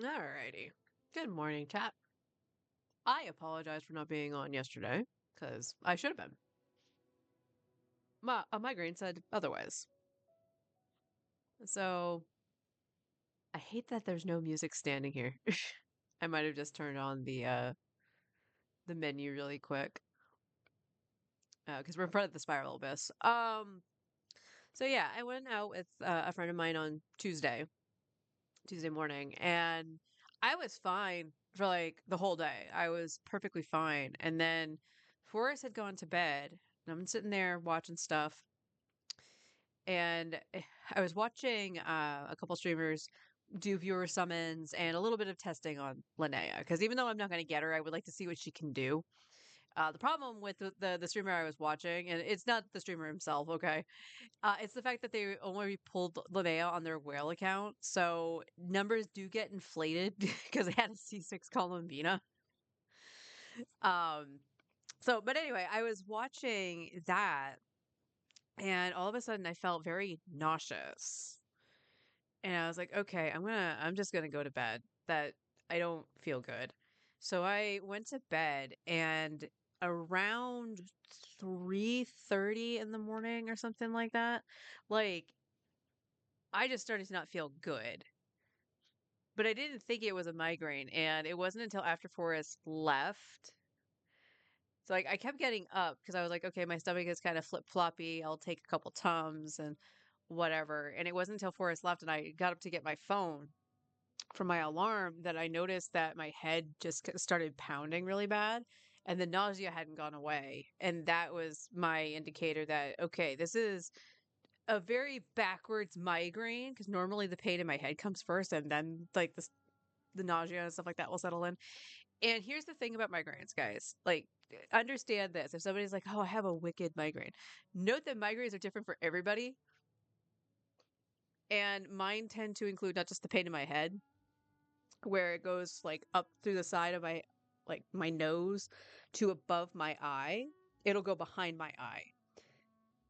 Alrighty. Good morning, chat. I apologize for not being on yesterday because I should have been. A migraine said otherwise. So I hate that there's no music standing here. I might have just turned on the menu really quick because we're in front of the Spiral Abyss. So yeah, I went out with a friend of mine on Tuesday morning, and I was fine for like the whole day. I was perfectly fine. And then Forrest had gone to bed, and I'm sitting there watching stuff. And I was watching a couple streamers do viewer summons and a little bit of testing on Linnea. Because even though I'm not going to get her, I would like to see what she can do. The problem with the streamer I was watching, and it's not the streamer himself, okay? It's the fact that they only pulled Linnea on their whale account, so numbers do get inflated because they had a C6 Columbina. Um, but anyway, I was watching that, and all of a sudden I felt very nauseous, and I was like, okay, I'm just gonna go to bed. That I don't feel good, so I went to bed, and around 3:30 in the morning or something like that, like I just started to not feel good. But I didn't think it was a migraine, and it wasn't until after Forrest left. So like I kept getting up because I was like, okay, my stomach is kind of flip-floppy. I'll take a couple Tums and whatever. And it wasn't until Forrest left and I got up to get my phone from my alarm that I noticed that my head just started pounding really bad and the nausea hadn't gone away. And that was my indicator that, okay, this is a very backwards migraine because normally the pain in my head comes first and then like the nausea and stuff like that will settle in. And here's the thing about migraines, guys. Like, understand this. If somebody's like, oh, I have a wicked migraine, note that migraines are different for everybody. And mine tend to include not just the pain in my head, where it goes like up through the side of my nose to above my eye. It'll go behind my eye.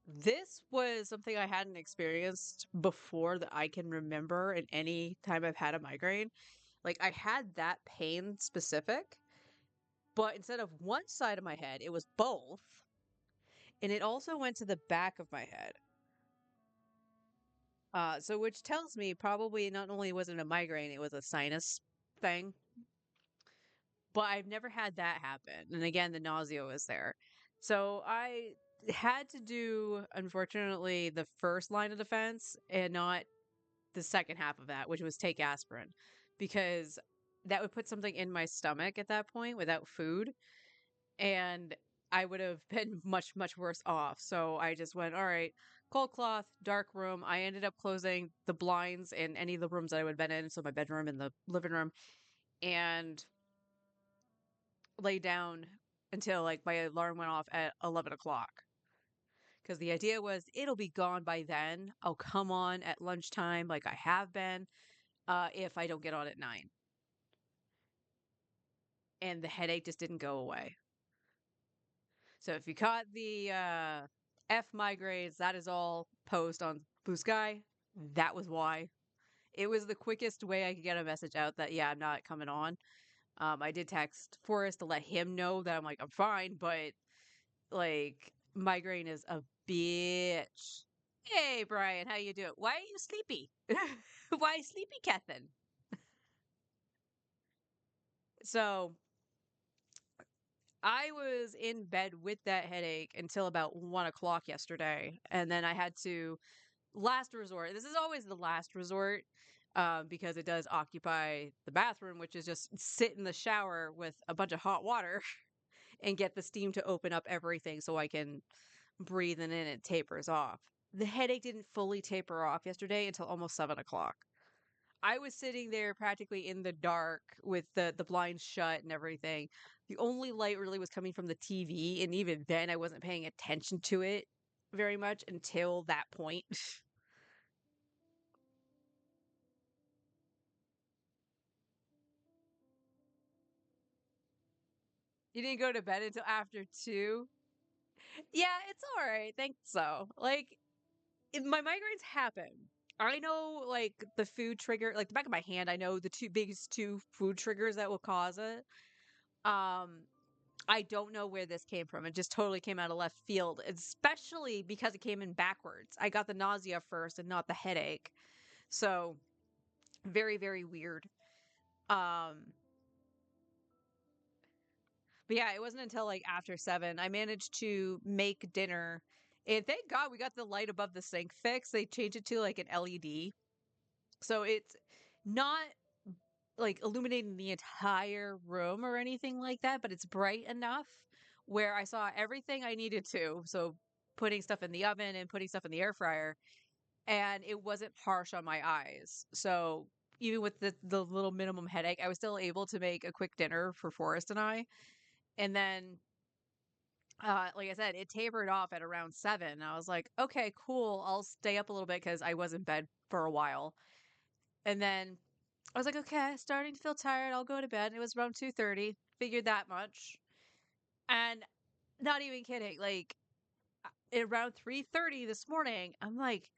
This was something I hadn't experienced before that I can remember in any time I've had a migraine. Like, I had that pain specific, but instead of one side of my head, it was both. And it also went to the back of my head. So which tells me probably not only was it a migraine, it was a sinus thing. But I've never had that happen. And again, the nausea was there. So I had to do, unfortunately, the first line of defense and not the second half of that, which was take aspirin, because that would put something in my stomach at that point without food. And I would have been much, much worse off. So I just went, all right, cold cloth, dark room. I ended up closing the blinds in any of the rooms that I would have been in. So my bedroom and the living room, and lay down until like my alarm went off at 11 o'clock. Because the idea was it'll be gone by then. I'll come on at lunchtime like I have been if I don't get on at 9. And the headache just didn't go away. So if you caught the F migraines, that is all post on Blue Sky. That was why. It was the quickest way I could get a message out that, yeah, I'm not coming on. I did text Forrest to let him know that I'm like, I'm fine, but like migraine is a bitch. Hey, Brian, how you doing? Why are you sleepy? Why sleepy, Catherine? So I was in bed with that headache until about 1 o'clock yesterday. And then I had to, last resort, this is always the last resort because it does occupy the bathroom, which is just sit in the shower with a bunch of hot water and get the steam to open up everything so I can breathe and then it tapers off. The headache didn't fully taper off yesterday until almost 7 o'clock. I was sitting there practically in the dark with the blinds shut and everything. The only light really was coming from the TV, and even then I wasn't paying attention to it very much until that point. You didn't go to bed until after 2? Yeah, it's all right. Thanks so. Like, my migraines happen. I know like the food trigger, like the back of my hand, I know the two biggest two food triggers that will cause it. Um, I don't know where this came from. It just totally came out of left field, especially because it came in backwards. I got the nausea first and not the headache. So very, very weird. Um, but yeah, it wasn't until like after 7 I managed to make dinner. And thank God we got the light above the sink fixed. They changed it to like an LED. So it's not like illuminating the entire room or anything like that, but it's bright enough where I saw everything I needed to. So putting stuff in the oven and putting stuff in the air fryer, and it wasn't harsh on my eyes. So even with the little minimum headache, I was still able to make a quick dinner for Forrest and I. And then like I said, it tapered off at around 7. I was like, okay, cool. I'll stay up a little bit because I was in bed for a while. And then I was like, okay, starting to feel tired. I'll go to bed. It was around 2:30. Figured that much. And not even kidding, like around 3:30 this morning, I'm like,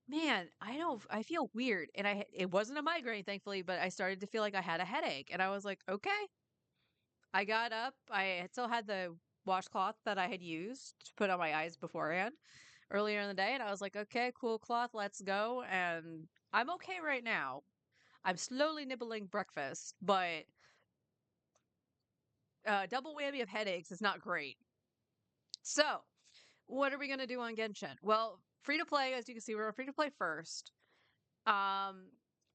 man, I feel weird. And it wasn't a migraine, thankfully, but I started to feel like I had a headache. And I was like, okay. I got up. I still had the washcloth that I had used to put on my eyes beforehand earlier in the day. And I was like, okay, cool cloth, let's go. And I'm okay right now. I'm slowly nibbling breakfast, but double whammy of headaches is not great. So, what are we going to do on Genshin? Well, free to play, as you can see, we're on free to play first. Um,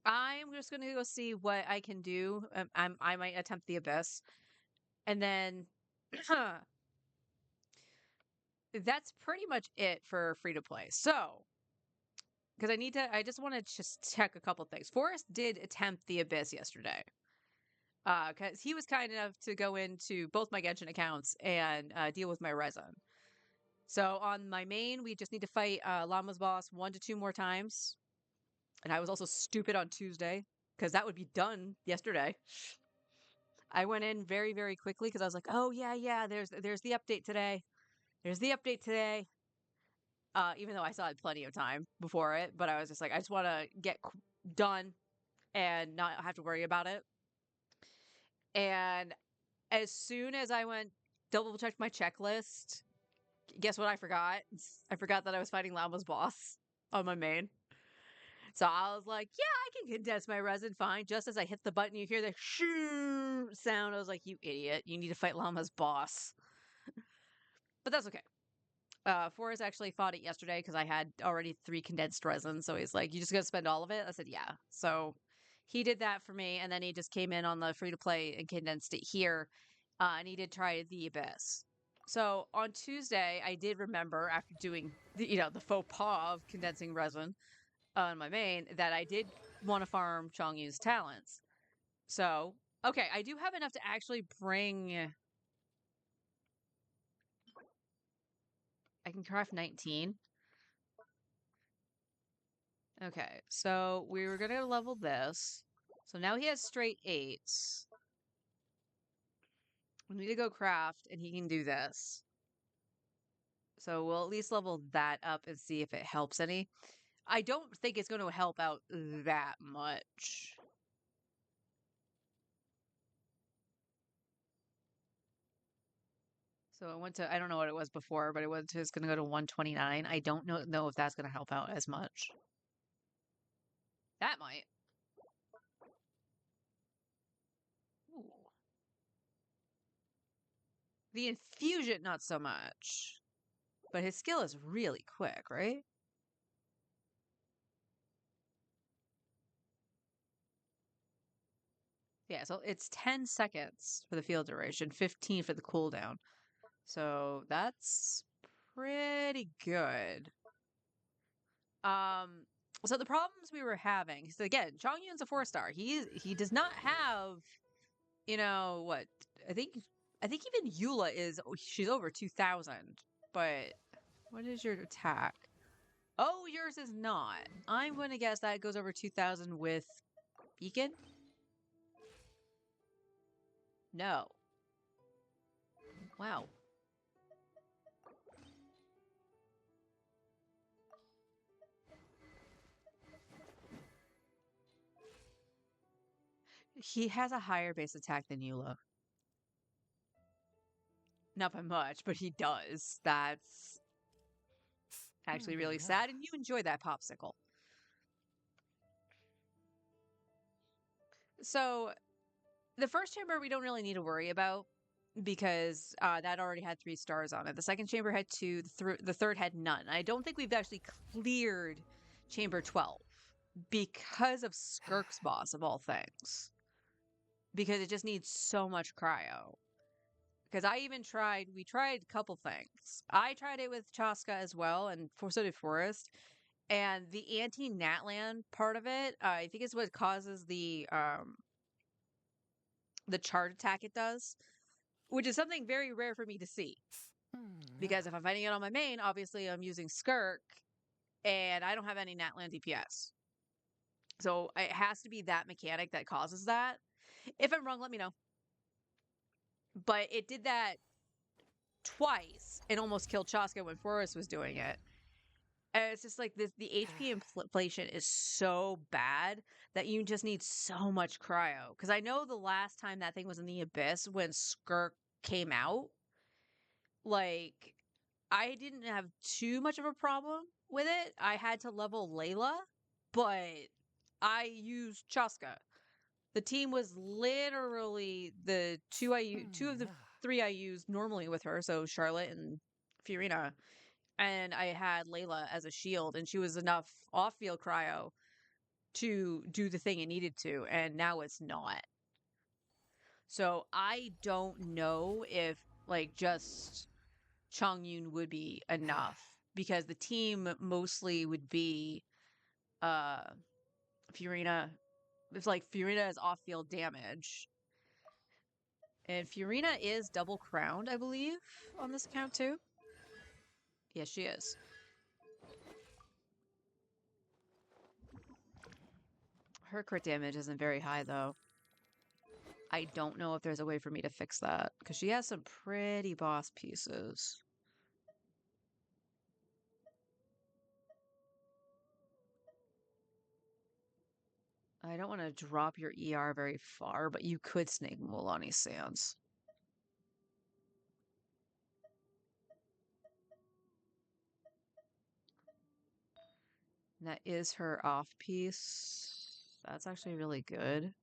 I'm just going to go see what I can do. I might attempt the Abyss. And then that's pretty much it for free to play. So, because I just want to just check a couple things. Forrest did attempt the Abyss yesterday. Because he was kind enough to go into both my Genshin accounts and deal with my resin. So on my main, we just need to fight Llama's boss 1 to 2 more times. And I was also stupid on Tuesday because that would be done yesterday. I went in very, very quickly because I was like, oh yeah, there's the update today. There's the update today. Even though I still had plenty of time before it, but I was just like, I just want to get done and not have to worry about it. And as soon as I went double checked my checklist, guess what I forgot? I forgot that I was fighting Llama's boss on my main. So I was like, yeah, I can condense my resin fine. Just as I hit the button, you hear the shoo sound. I was like, you idiot. You need to fight Llama's boss. But that's okay. Forrest actually fought it yesterday because I had already 3 condensed resin. So he's like, you just gonna spend all of it? I said, yeah. So he did that for me. And then he just came in on the free to play and condensed it here. And he did try the Abyss. So on Tuesday, I did remember after doing the faux pas of condensing resin on my main that I did want to farm Chongyu's talents. So, okay, I do have enough to actually bring. I can craft 19. Okay, so we were gonna level this. So now he has straight 8s. We need to go craft, and he can do this. So we'll at least level that up and see if it helps any. I don't think it's going to help out that much. So I went to, I don't know what it was before, but it's going to go to 129. I don't know if that's going to help out as much. That might. Ooh. The infusion, not so much. But his skill is really quick, right? Yeah, so it's 10 seconds for the field duration, 15 for the cooldown. So that's pretty good. Um, so the problems we were having, so again, Chongyun's a 4-star. He does not have, what? I think I think even Eula she's over 2,000. But what is your attack? Oh, yours is not. I'm going to guess that goes over 2,000 with Beacon? No. Wow. He has a higher base attack than Eula. Not by much, but he does. That's actually really sad, and you enjoy that popsicle. So the first chamber we don't really need to worry about because that already had 3 stars on it. The second chamber had 2. The third had none. I don't think we've actually cleared chamber 12 because of Skirk's boss of all things. Because it just needs so much cryo. Because we tried a couple things. I tried it with Chaska as well, and so did Forest. And the anti-Natlan part of it, I think is what causes the charge attack it does, which is something very rare for me to see. Because if I'm fighting it on my main, obviously I'm using Skirk, and I don't have any Natlan DPS. So it has to be that mechanic that causes that. If I'm wrong, let me know. But it did that twice and almost killed Chaska when Forrest was doing it. And it's just like this, the HP inflation is so bad that you just need so much cryo. Because I know the last time that thing was in the Abyss when Skirk came out, like, I didn't have too much of a problem with it. I had to level Layla, but I used Chaska. The team was literally the two of the 3 I used normally with her, so Charlotte and Fiorina. And I had Layla as a shield, and she was enough off-field cryo to do the thing it needed to, and now it's not. So I don't know if, like, just Chongyun would be enough, because the team mostly would be uh Fiorina. It's like Fiorina is off-field damage. And Fiorina is double crowned, I believe, on this account too. Yes, she is. Her crit damage isn't very high, though. I don't know if there's a way for me to fix that, because she has some pretty boss pieces. I don't want to drop your ER very far, but you could snake Mulani Sands. And that is her off piece. That's actually really good.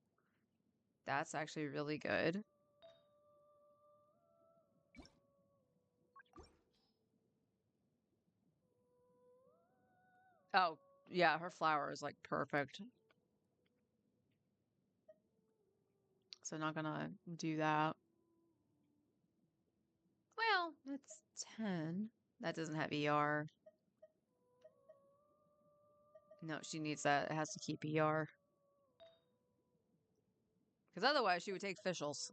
That's actually really good. Oh, yeah, her flower is like perfect. So not gonna do that. Well, it's 10. That doesn't have ER. No, she needs that. It has to keep ER. Because otherwise she would take Fischls.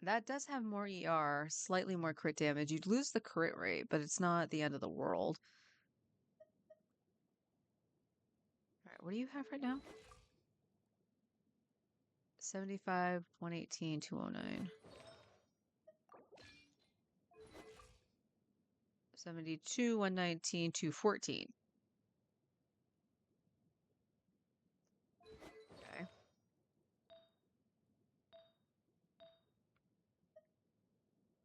That does have more ER, slightly more crit damage. You'd lose the crit rate, but it's not the end of the world. Alright, what do you have right now? 75, 118, 209. 72, 119, 214. Okay.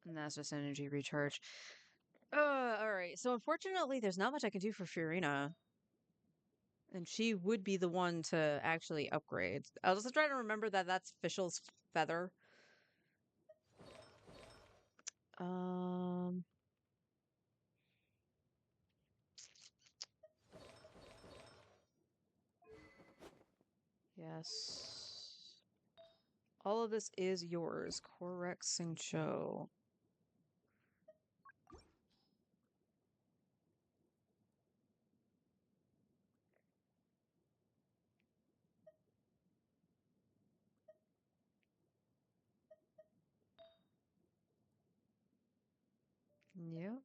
And that's just energy recharge. Alright. So unfortunately, there's not much I can do for Fiorina. And she would be the one to actually upgrade. I was just trying to remember that that's Fischl's feather. Um... Yes. All of this is yours. Correct, Singcho. Yep.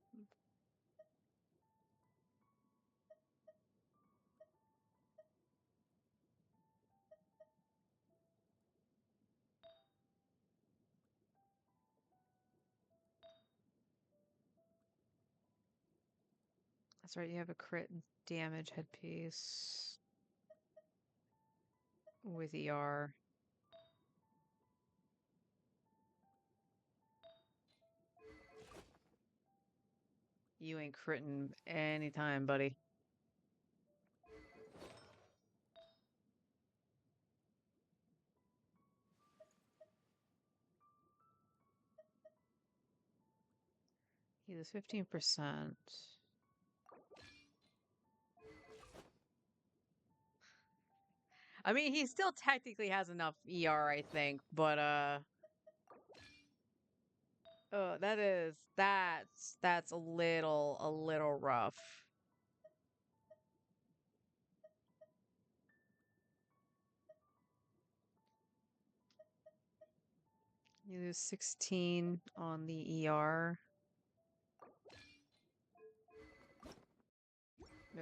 That's right, you have a crit damage headpiece with ER. You ain't critting anytime, buddy. He was 15%. I mean, he still technically has enough ER, I think, but oh, that's a little rough. You lose 16 on the ER.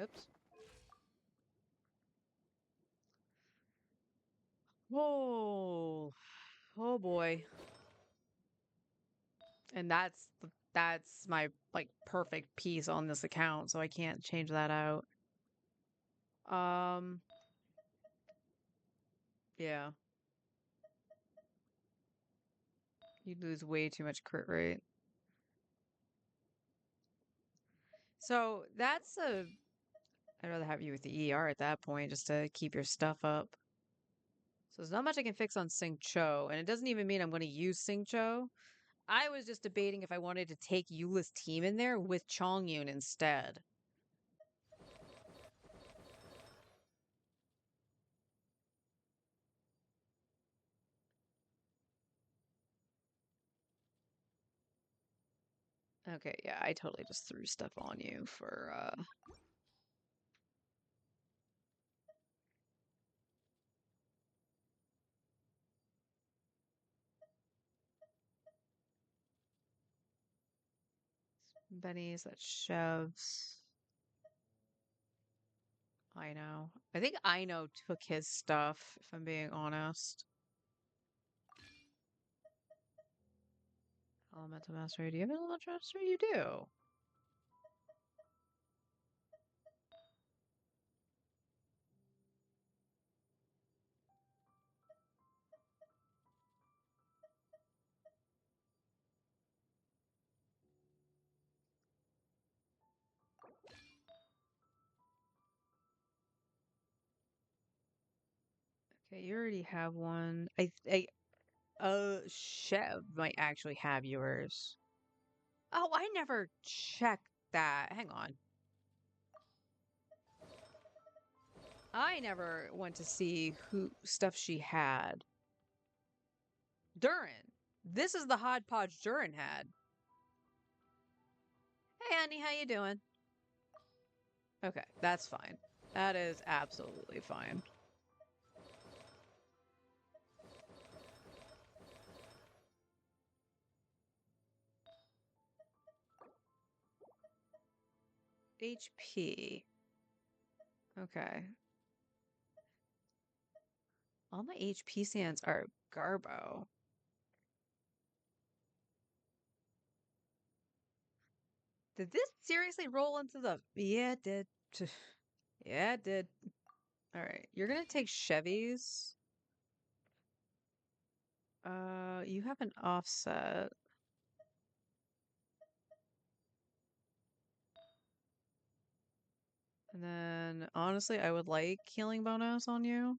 Oops. Whoa. Oh boy. And that's my like perfect piece on this account, so I can't change that out. Um, yeah. You lose way too much crit rate. So I'd rather have you with the ER at that point just to keep your stuff up. So there's not much I can fix on Sing Cho, and it doesn't even mean I'm going to use Sing Cho. I was just debating if I wanted to take Eula's team in there with Chong Yun instead. Okay, yeah, I totally just threw stuff on you for Benny's that shoves. I know. I think I know took his stuff, if I'm being honest. Elemental Mastery. Do you have an Elemental Mastery? You do. Okay, you already have one. Chev might actually have yours. Oh, I never checked that. Hang on. I never went to see who stuff she had. Durin. This is the hodgepodge Durin had. Hey, Annie, how you doing? Okay, that's fine. That is absolutely fine. HP. Okay. All my HP sands are Garbo. Did this seriously roll into the... Yeah, it did. Yeah, it did. All right. You're going to take Chevy's. You have an offset. And then, honestly, I would like healing bonus on you.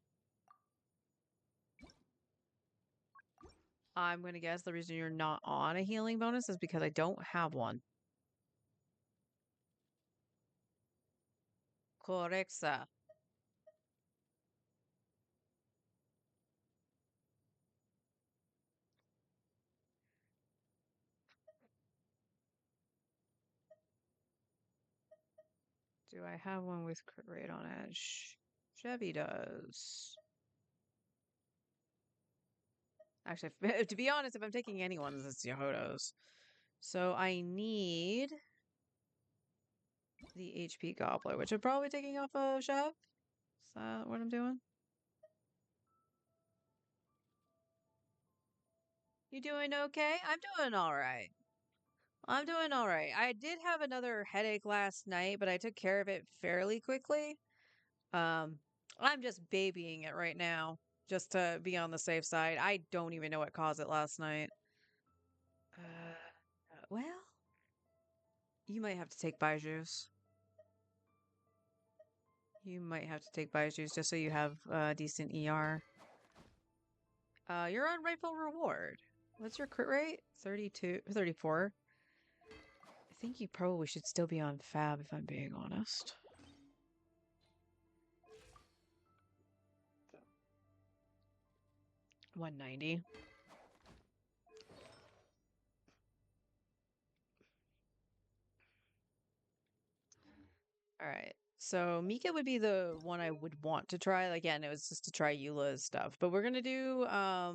I'm going to guess the reason you're not on a healing bonus is because I don't have one. Correcta. Do I have one with crit rate on it? Chevy does. Actually, to be honest, if I'm taking anyone's, it's Yehoto's. So I need the HP Gobbler, which I'm probably taking off of Chev. Is that what I'm doing? You doing okay? I'm doing all right. I'm doing all right. I did have another headache last night, but I took care of it fairly quickly. Um, I'm just babying it right now, just to be on the safe side. I don't even know what caused it last night. Well, you might have to take Bijou's. You might have to take Bijou's just so you have decent ER. You're on rightful reward. What's your crit rate? 32, 34. I think you probably should still be on Fab if I'm being honest. 190. All right. So Mika would be the one I would want to try. Again, it was just to try Eula's stuff. But we're gonna do a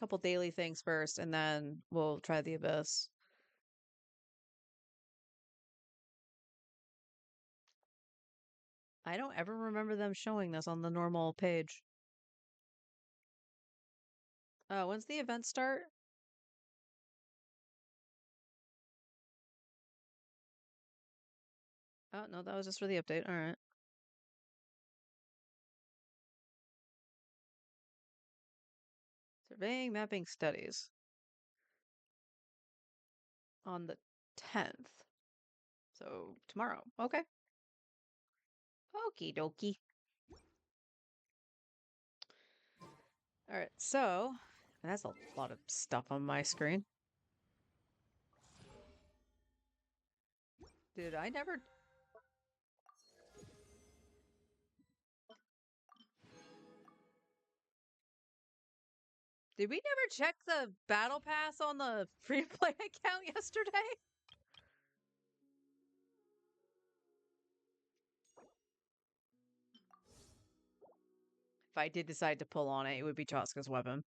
couple daily things first, and then we'll try the Abyss. I don't ever remember them showing this on the normal page. When's the event start? Oh, no, that was just for the update. All right. Surveying mapping studies on the 10th. So tomorrow. Okay. Okie dokie. All right. So that's a lot of stuff on my screen. Dude, I never. Did we never check the battle pass on the free to play account yesterday? If I did decide to pull on it, it would be Chaska's weapon.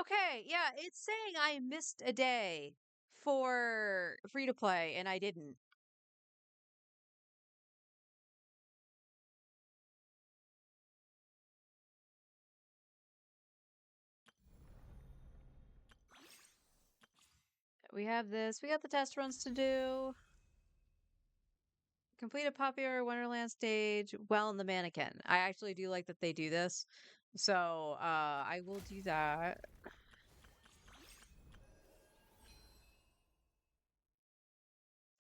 Okay, yeah, it's saying I missed a day for free to play and I didn't. We have this. We got the test runs to do. Complete a popular Wonderland stage well in the mannequin. I actually do like that they do this. So, I will do that.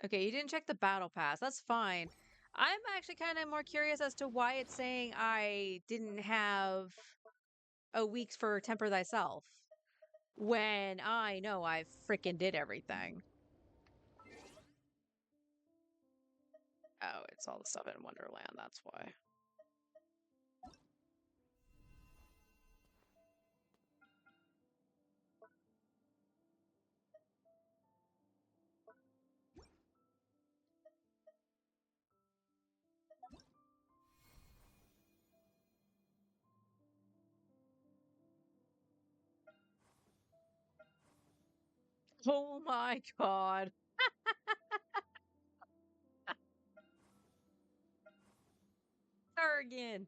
Okay, you didn't check the battle pass. That's fine. I'm actually kind of more curious as to why it's saying I didn't have a week's for Temper Thyself when I know I freaking did everything. Oh, it's all the stuff in Wonderland, that's why. Oh my god. Her again.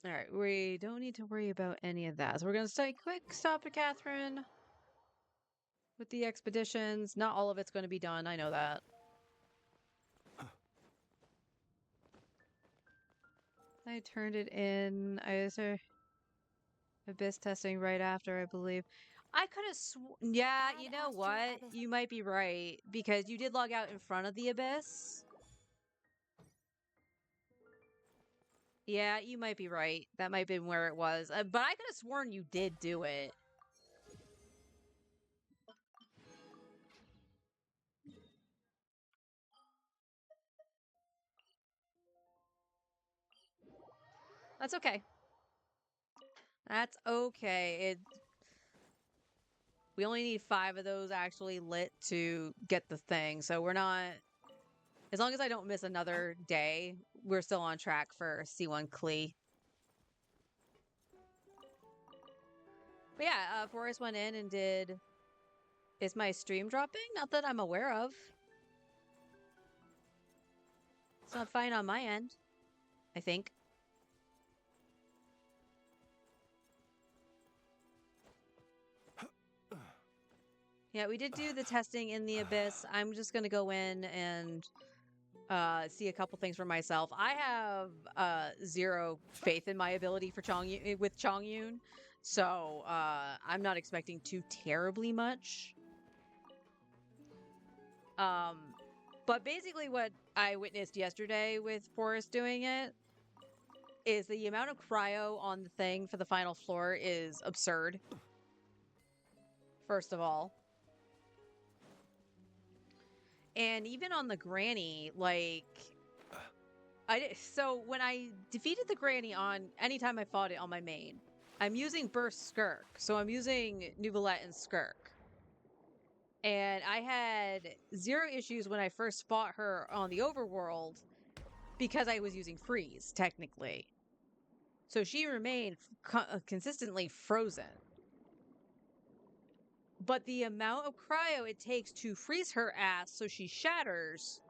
All right, we don't need to worry about any of that. So we're going to say quick stop to Catherine with the expeditions. Not all of it's going to be done. I know that. I turned it in. I was Abyss testing right after, I believe. I could have yeah, you know what? You might be right because you did log out in front of the Abyss. Yeah, you might be right. That might have been where it was. But I could have sworn you did do it. That's okay. That's okay. We only need 5 of those actually lit to get the thing. So we're not... As long as I don't miss another day, we're still on track for C1 Klee. But yeah, Forrest went in and did Is my stream dropping? Not that I'm aware of. It's not fine on my end, I think. Yeah, we did do the testing in the Abyss. I'm just gonna go in and see a couple things for myself. I have zero faith in my ability for with Chongyun, so I'm not expecting too terribly much. But basically what I witnessed yesterday with Forrest doing it is the amount of cryo on the thing for the final floor is absurd. First of all. And even on the granny, like so when I defeated the granny on anytime I fought it on my main, I'm using Burst Skirk. So I'm using Nuvolette and Skirk. And I had zero issues when I first fought her on the overworld because I was using Freeze, technically. So she remained consistently frozen. But the amount of cryo it takes to freeze her ass so she shatters,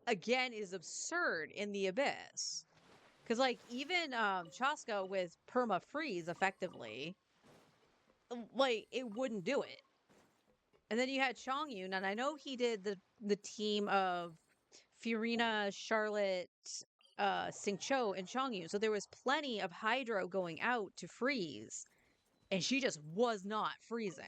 again, is absurd in the Abyss. Because, like, even Chaska with perma freeze effectively, like, it wouldn't do it. And then you had Chongyun, and I know he did the team of Fiorina, Charlotte, Xingqiu, and Chongyun. So there was plenty of Hydro going out to freeze, and she just was not freezing.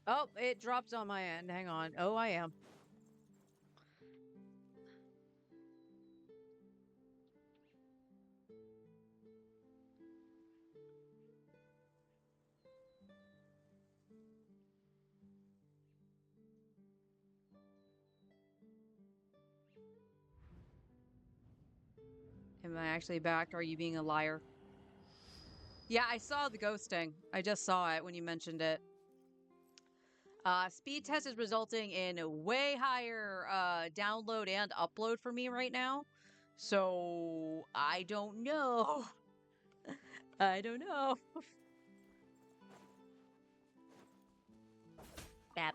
Oh, it dropped on my end. Hang on. Oh, I am. Am I actually back? Are you being a liar? Yeah, I saw the ghosting. I just saw it when you mentioned it. Speed test is resulting in a way higher download and upload for me right now. So I don't know. I don't know. Bap.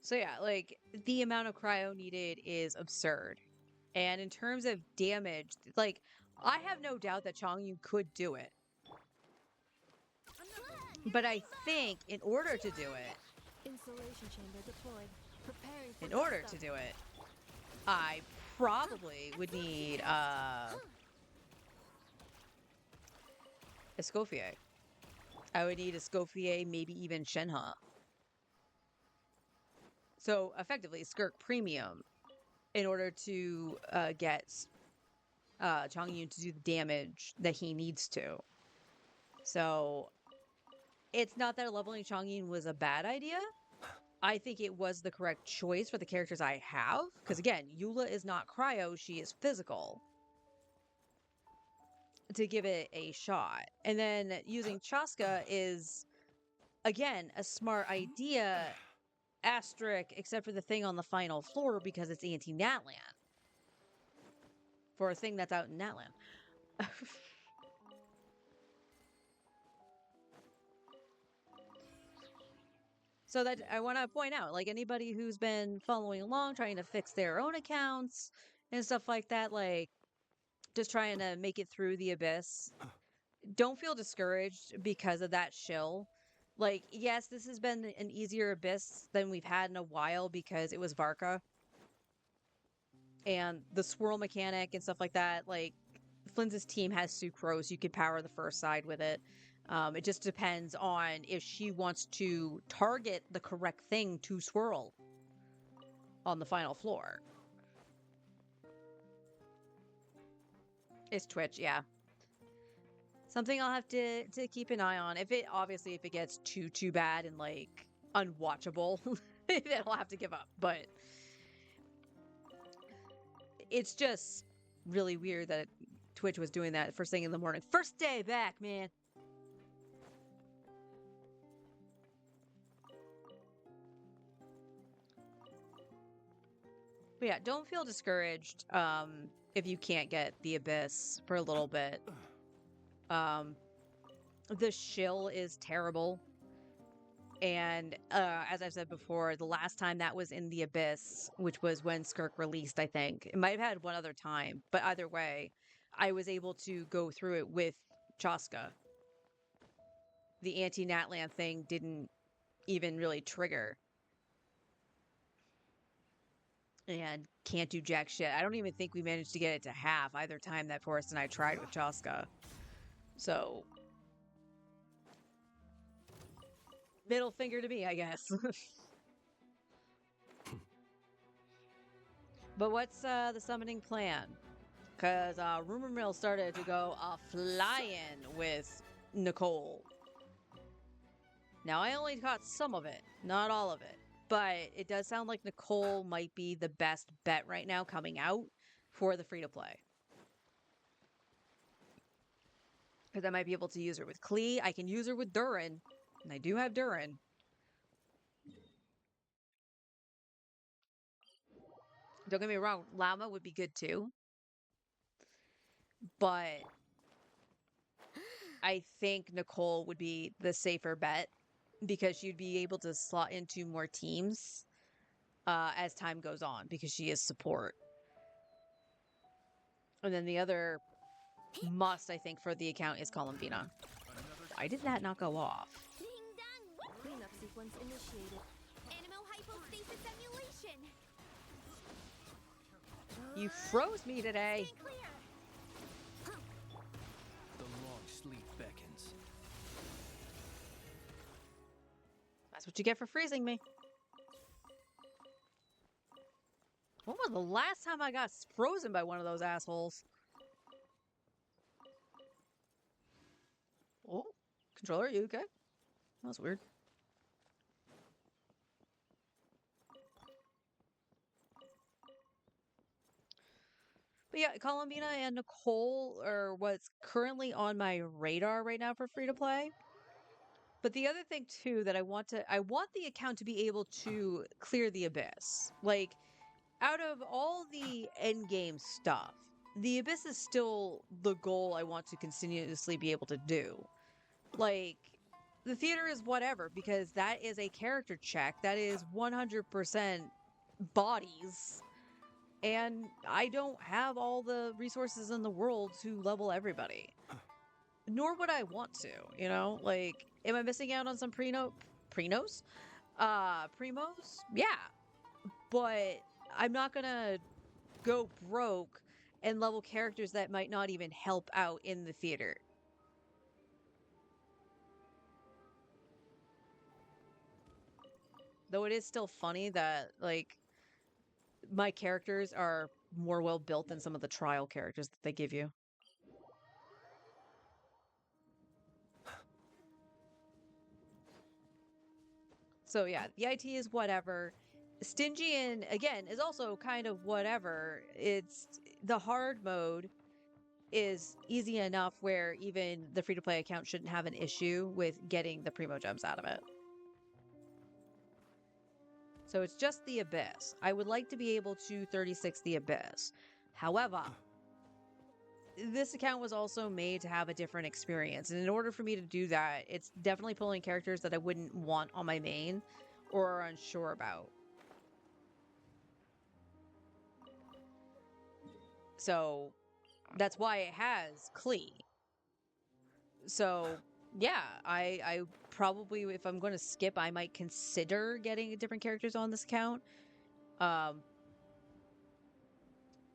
So yeah, like the amount of cryo needed is absurd. And in terms of damage, like I have no doubt that Chongyu could do it. But I think in order to do it, Insulation chamber deployed. Preparing for in order gusto. to do it, I probably would need Escoffier. I would need Escoffier, maybe even Shenhe. So effectively, Skirk Premium in order to get Chongyun to do the damage that he needs to. So it's not that leveling Chongyun was a bad idea. I think it was the correct choice for the characters I have. Because again, Eula is not cryo, she is physical. To give it a shot. And then using Chaska is, again, a smart idea. Asterisk, except for the thing on the final floor because it's anti-Natlan. For a thing that's out in Natlan. So that I want to point out, like anybody who's been following along, trying to fix their own accounts and stuff like that, like just trying to make it through the Abyss, don't feel discouraged because of that shill. Like, yes, this has been an easier Abyss than we've had in a while because it was Varka. And the swirl mechanic and stuff like that, like Flynn's team has Sucrose. You could power the first side with it. It just depends on if she wants to target the correct thing to swirl on the final floor. It's Twitch, yeah. Something I'll have to keep an eye on. If it gets too bad and like unwatchable, then I'll have to give up. But it's just really weird that Twitch was doing that first thing in the morning. First day back, man. But yeah, don't feel discouraged if you can't get the Abyss for a little bit. The shill is terrible. And as I've said before, the last time that was in the Abyss, which was when Skirk released, I think. It might have had one other time, but either way, I was able to go through it with Chaska. The anti-Natlan thing didn't even really trigger. And can't do jack shit. I don't even think we managed to get it to half either time that Forrest and I tried with Chaska. So, middle finger to me, I guess. But what's the summoning plan? Because Rumor Mill started to go flying with Nicole. Now, I only caught some of it, not all of it. But it does sound like Nicole might be the best bet right now coming out for the free-to-play. Because I might be able to use her with Klee. I can use her with Durin. And I do have Durin. Don't get me wrong, Llama would be good too. But I think Nicole would be the safer bet because she'd be able to slot into more teams as time goes on because she is support. And then the other must, I think, for the account is Columbina. Why did that not go off? Ding dong! Cleanup sequence initiated. Animal hypostasis emulation. You froze me today. Stand clear. The long sleep beckons. That's what you get for freezing me. When was the last time I got frozen by one of those assholes? Oh, controller, you okay? That was weird. But yeah, Columbina and Nicole are what's currently on my radar right now for free to play. But the other thing too that I want the account to be able to clear the Abyss. Like, out of all the end game stuff, the Abyss is still the goal I want to continuously be able to do. Like, the theater is whatever, because that is a character check. That is 100% bodies. And I don't have all the resources in the world to level everybody. Nor would I want to, you know? Like, am I missing out on some Primos? Yeah. But I'm not gonna go broke and level characters that might not even help out in the theater. Though it is still funny that, like, my characters are more well built than some of the trial characters that they give you. So yeah, the IT is whatever. Stygian, again, is also kind of whatever. It's the hard mode is easy enough where even the free-to-play account shouldn't have an issue with getting the Primo Gems out of it. So it's just the Abyss. I would like to be able to 36 the Abyss. However, this account was also made to have a different experience. And in order for me to do that, it's definitely pulling characters that I wouldn't want on my main or are unsure about. So that's why it has Klee. So yeah, I probably, if I'm going to skip, I might consider getting different characters on this account.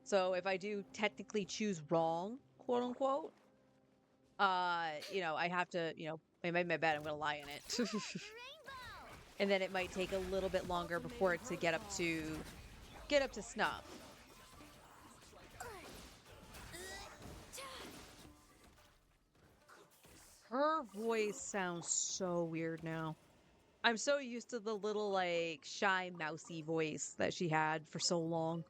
So if I do technically choose wrong, quote unquote, you know, I have to, you know, I made my bed, I'm gonna lie in it. And then it might take a little bit longer before it to get up to snuff. Her voice sounds so weird now. I'm so used to the little, like, shy, mousy voice that she had for so long.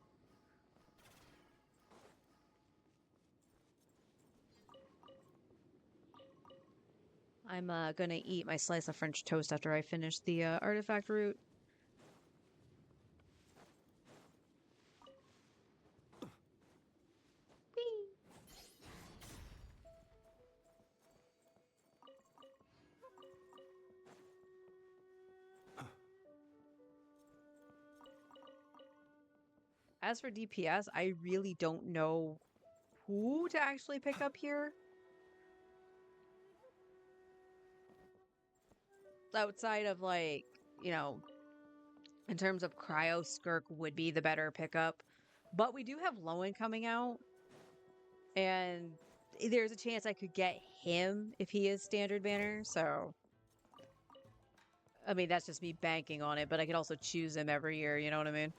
I'm gonna eat my slice of French toast after I finish the artifact route. Whee! As for DPS, I really don't know who to actually pick up here. Outside of like, you know, in terms of Cryo, Skirk would be the better pickup. But we do have Lowen coming out. And there's a chance I could get him if he is standard banner, so I mean that's just me banking on it, but I could also choose him every year, you know what I mean?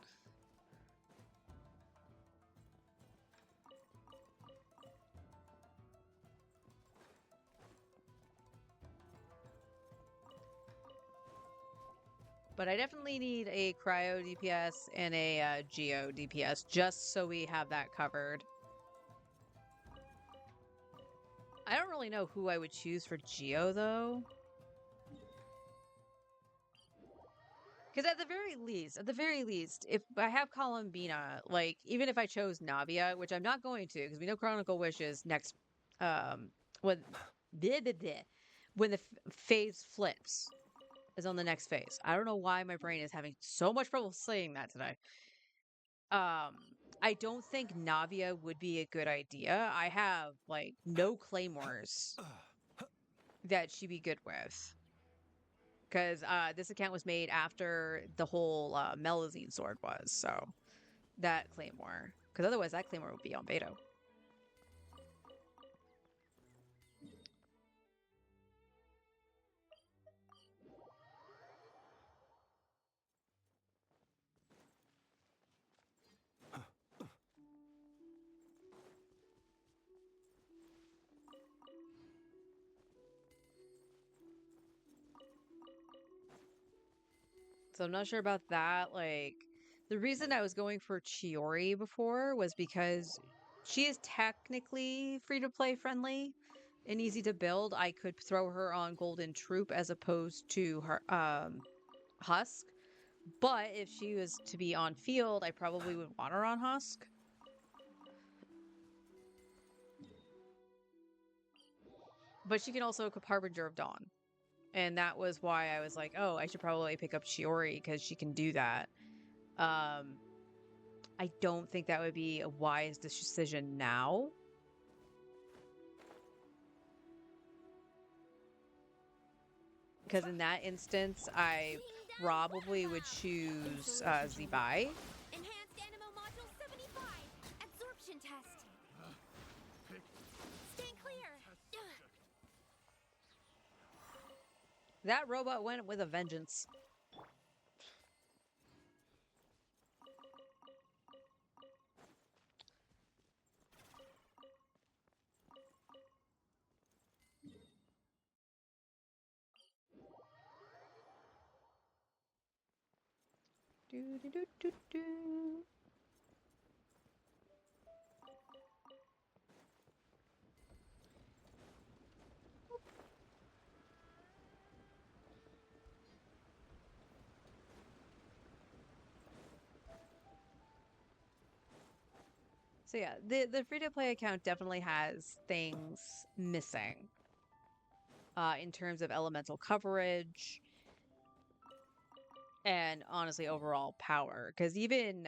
But I definitely need a Cryo DPS and a Geo DPS just so we have that covered. I don't really know who I would choose for Geo though. Because at the very least, if I have Columbina, like, even if I chose Navia, which I'm not going to, because we know Chronicle Wishes next, when, bleh, bleh, bleh, when the phase flips is on the next phase. I don't know why my brain is having so much trouble saying that today. I don't think Navia would be a good idea. I have, like, no claymores that she'd be good with. Because this account was made after the whole Melazine sword was, so that claymore. Because otherwise, that claymore would be on Beto. So I'm not sure about that. Like, the reason I was going for Chiori before was because she is technically free-to-play friendly and easy to build. I could throw her on Golden Troop as opposed to her Husk. But if she was to be on field, I probably would want her on Husk. But she can also Harbinger of Dawn. And that was why I was like, oh, I should probably pick up Chiori because she can do that. I don't think that would be a wise decision now. Because in that instance, I probably would choose Zibai. Enhanced Animo Module 75. Absorption test. Stay clear. That robot went with a vengeance. Do, do, do, do, do. So yeah, the free-to-play account definitely has things missing in terms of elemental coverage and honestly overall power. Because even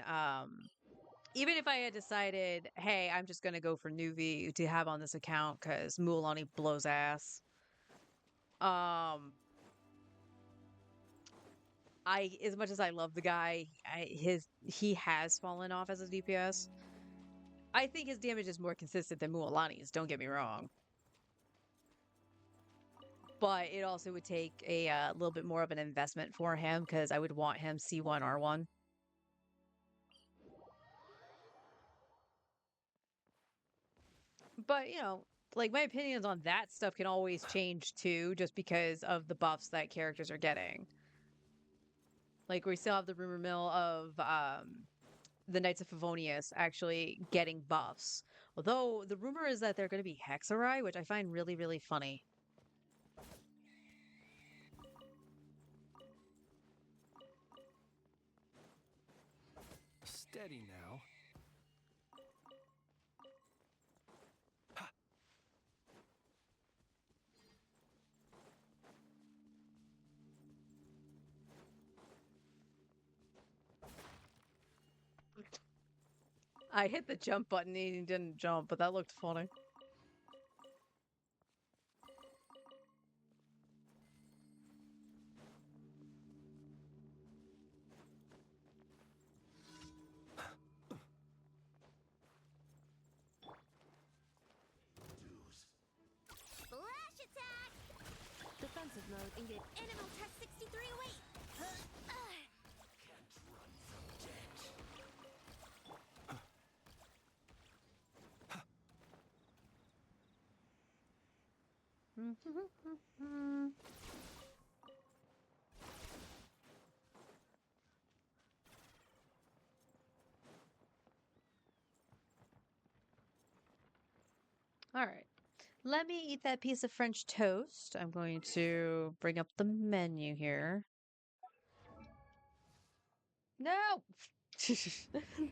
if I had decided, hey, I'm just gonna go for Nuvi to have on this account because Mualani blows ass. As much as I love the guy, he has fallen off as a DPS. I think his damage is more consistent than Mualani's, don't get me wrong. But it also would take a little bit more of an investment for him because I would want him C1 R1. But, you know, like my opinions on that stuff can always change too, just because of the buffs that characters are getting. Like we still have the rumor mill of the Knights of Favonius actually getting buffs. Although the rumor is that they're going to be Hexarai, which I find really, really funny. Steady now. I hit the jump button and he didn't jump, but that looked funny. Flash attack! Defensive mode engage. Animal Tech 6308! All right. Let me eat that piece of French toast. I'm going to bring up the menu here. No!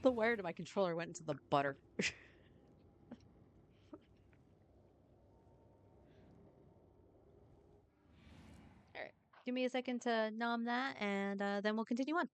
The wire to my controller went into the butter. All right. Give me a second to nom that, and then we'll continue on.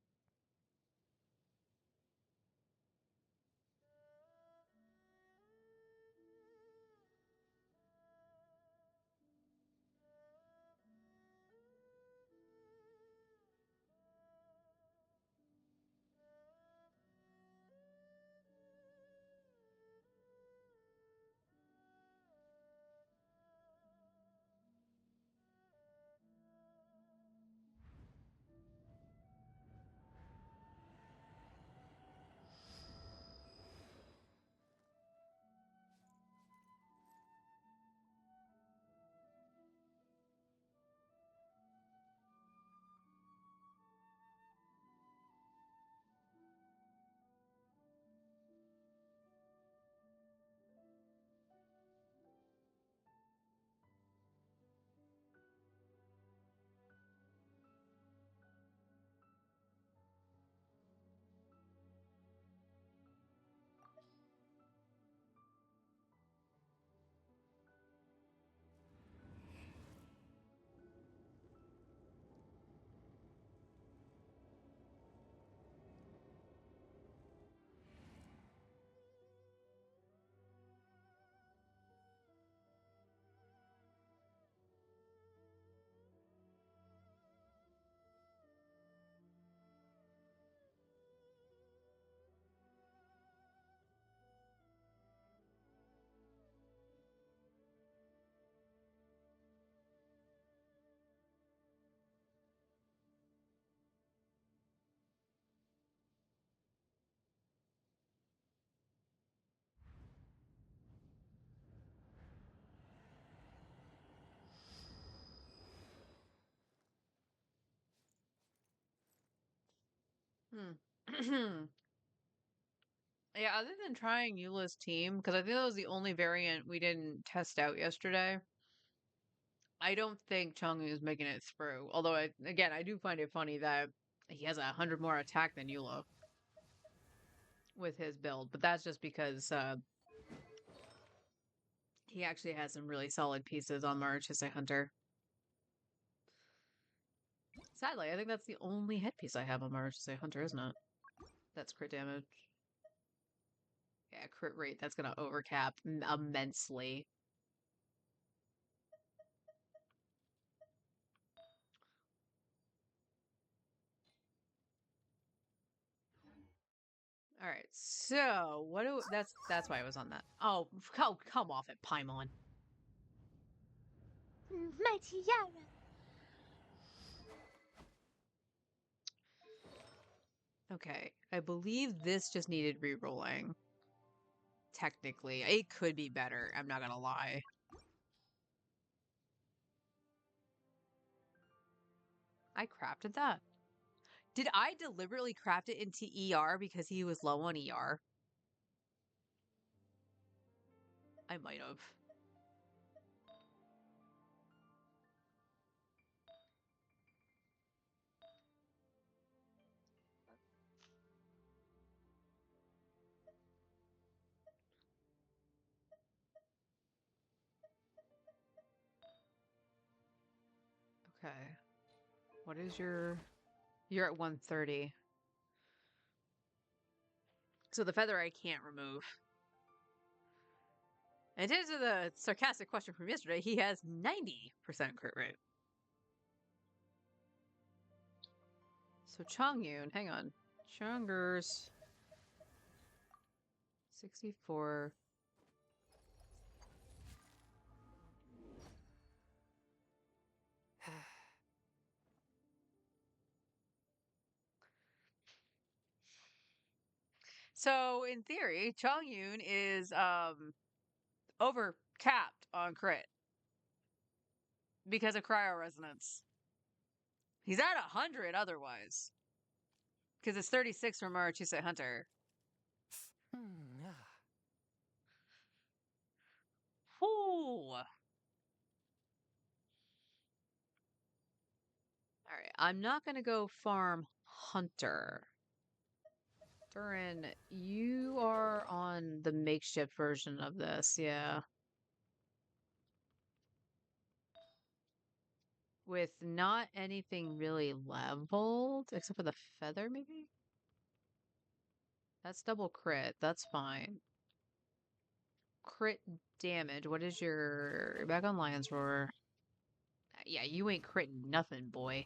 Yeah, other than trying Eula's team, because I think that was the only variant we didn't test out yesterday, I don't think Chang'e is making it through. Although, again, I do find it funny that he has 100 more attack than Eula with his build, but that's just because he actually has some really solid pieces on March as a hunter. Sadly, I think that's the only headpiece I have on March as a hunter, isn't it? That's crit damage. Yeah, crit rate, that's gonna overcap immensely. All right, so what do that's why I was on that. Oh, come off it, Paimon. My tiara! Okay, I believe this just needed re-rolling. Technically, it could be better. I'm not gonna lie. I crafted that. Did I deliberately craft it into ER because he was low on ER? I might have. Okay. What is your... You're at 130. So the feather I can't remove. And to answer the sarcastic question from yesterday, he has 90% crit rate. So Chongyun, hang on. Chongers. 64. So in theory, Chongyun is over capped on crit because of cryo resonance. He's at 100 otherwise. Because it's 36 from Marachise Hunter. Whoo! Alright, I'm not gonna go farm Hunter. Durin, you are on the makeshift version of this, yeah. With not anything really leveled, except for the feather, maybe? That's double crit, that's fine. Crit damage, what is your... You're back on Lion's Roar. Yeah, you ain't critting nothing, boy.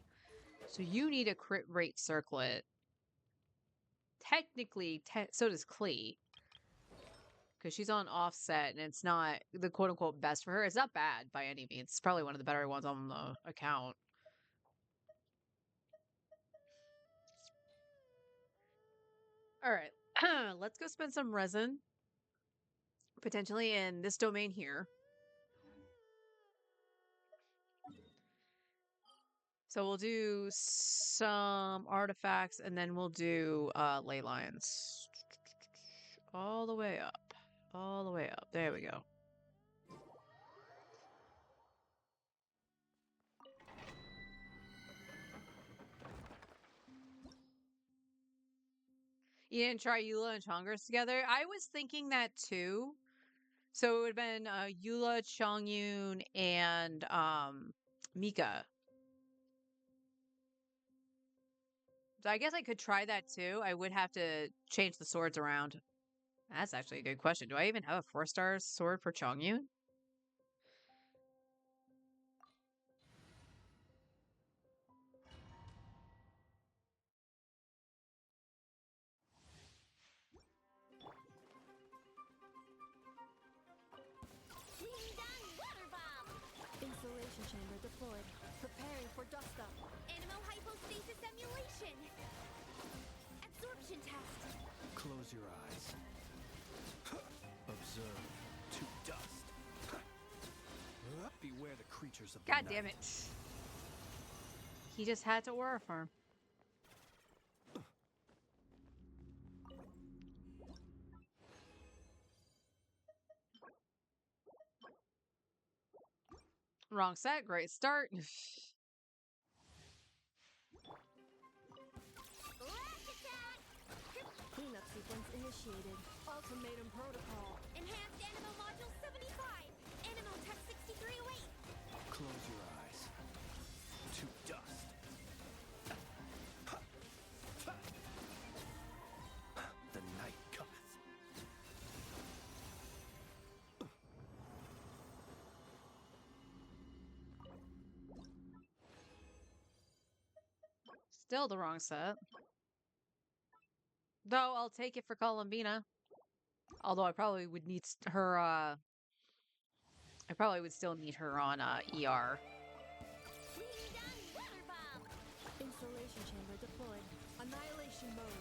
So you need a crit rate circlet. Technically, so does Klee. Because she's on offset, and it's not the quote-unquote best for her. It's not bad by any means. It's probably one of the better ones on the account. Alright. Let's go spend some resin. Potentially in this domain here. So we'll do some artifacts, and then we'll do ley lines. All the way up. All the way up. There we go. You didn't try Eula and Chongers together? I was thinking that too. So it would have been Eula, Chongyun, and Mika. So I guess I could try that too. I would have to change the swords around. That's actually a good question. Do I even have a 4-star sword for Chongyun? Being done, water bomb. Installation chamber deployed. Preparing for dust up. Animal hypostasis emulation. Absorption test. Close your eyes. Observe to dust. Beware the creatures of the God night. damn it. He just had to aura farm. Wrong set. Great start. Lash attack. Cleanup sequence initiated. Ultimatum protocol. Enhanced animal module 75. Animal tech 6308. Close your eyes. To dust. The night cometh. Still the wrong set. Though I'll take it for Columbina. Although I probably would need her, I probably would still need her on, ER. Being done, water bomb. Installation chamber deployed. Annihilation mode.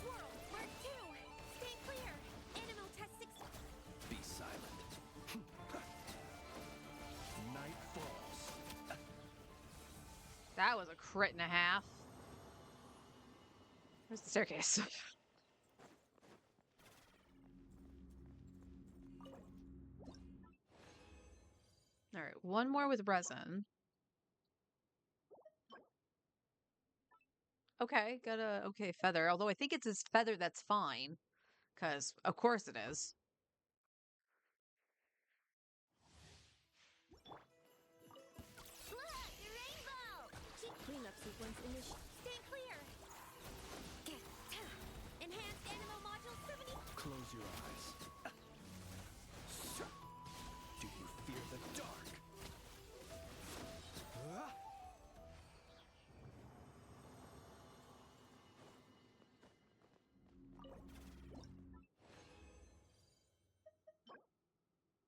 Swirl, mark 2. Stay clear. Animal tech 6. Be silent. Night falls. That was a crit and a half. Where's the staircase? Alright, one more with resin. Okay, got a okay feather. Although I think it's his feather that's fine. Because, of course it is. Look, rainbow. Cleanup sequence initiated. Stand clear. Enhanced animal module 70. Close your eyes. Do you fear the dark?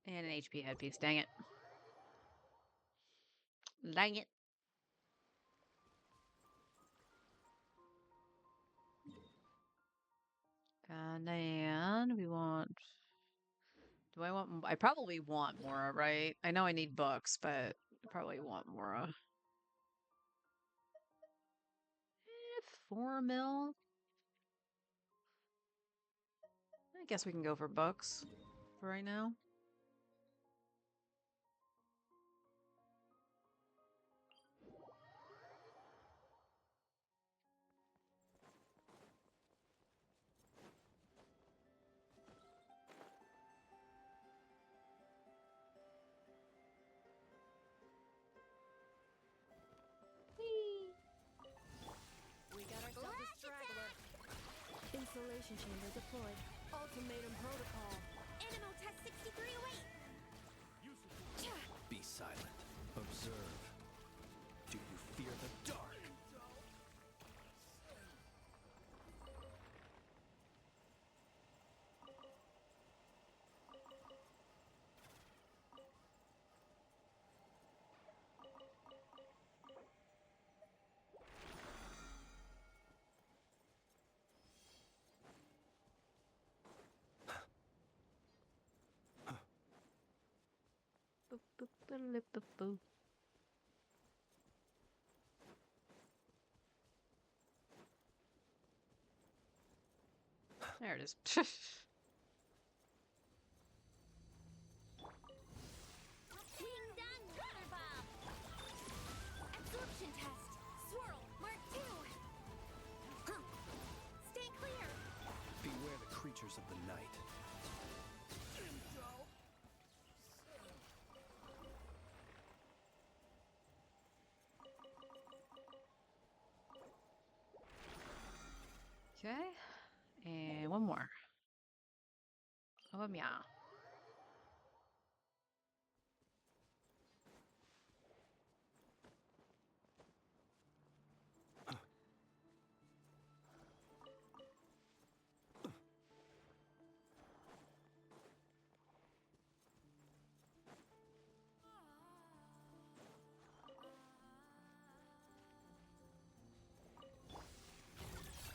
And an HP headpiece. Dang it. Dang it. And then we want. Do I want? I probably want Mora, right? I know I need books, but I probably want Mora. 4 mil. I guess we can go for books for right now. We got ourselves a straggler. Insulation chamber deployed. Ultimatum protocol. Animal test 6308. Be silent. Observe. Do you fear the dark? Boop, boop, boop, boop, boop. There it is. Wing Dang water bomb. Absorption test. Swirl. Mark 2. Stay clear. Beware the creatures of the night. Okay. And one more. Oh, yeah.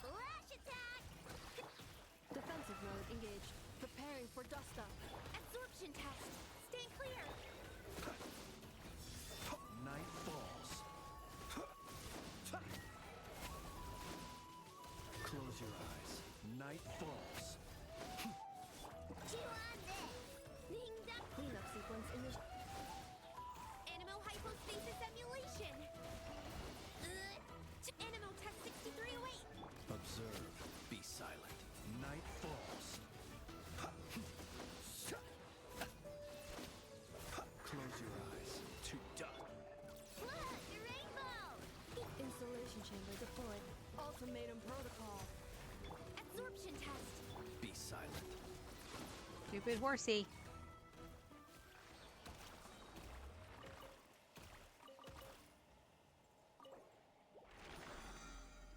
Flash attack. Defensive mode engaged. Preparing for dust up. Absorption test. Stay clear. Night falls. Close your eyes. Night falls. Chew on this. Ding dong. Cleanup sequence initiated. Animal hypostasis emulation. Animal test 6308. Observe. Be silent. Night falls. Close your eyes. To dust. Look, the rainbow. Insulation chamber deployed. Ultimatum protocol. Absorption test. Be silent. Stupid horsey.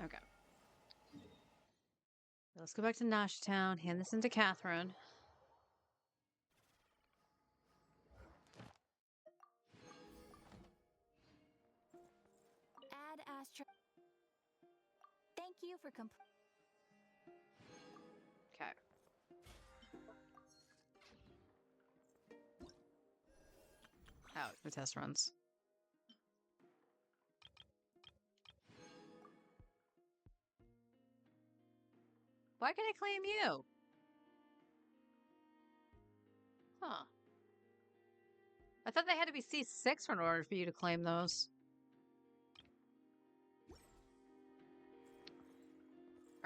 Okay. Let's go back to Nashtown. Hand this into Catherine. Add Astra. Thank you for Okay. Out the test runs. Why can I claim you? Huh. I thought they had to be C6 in order for you to claim those.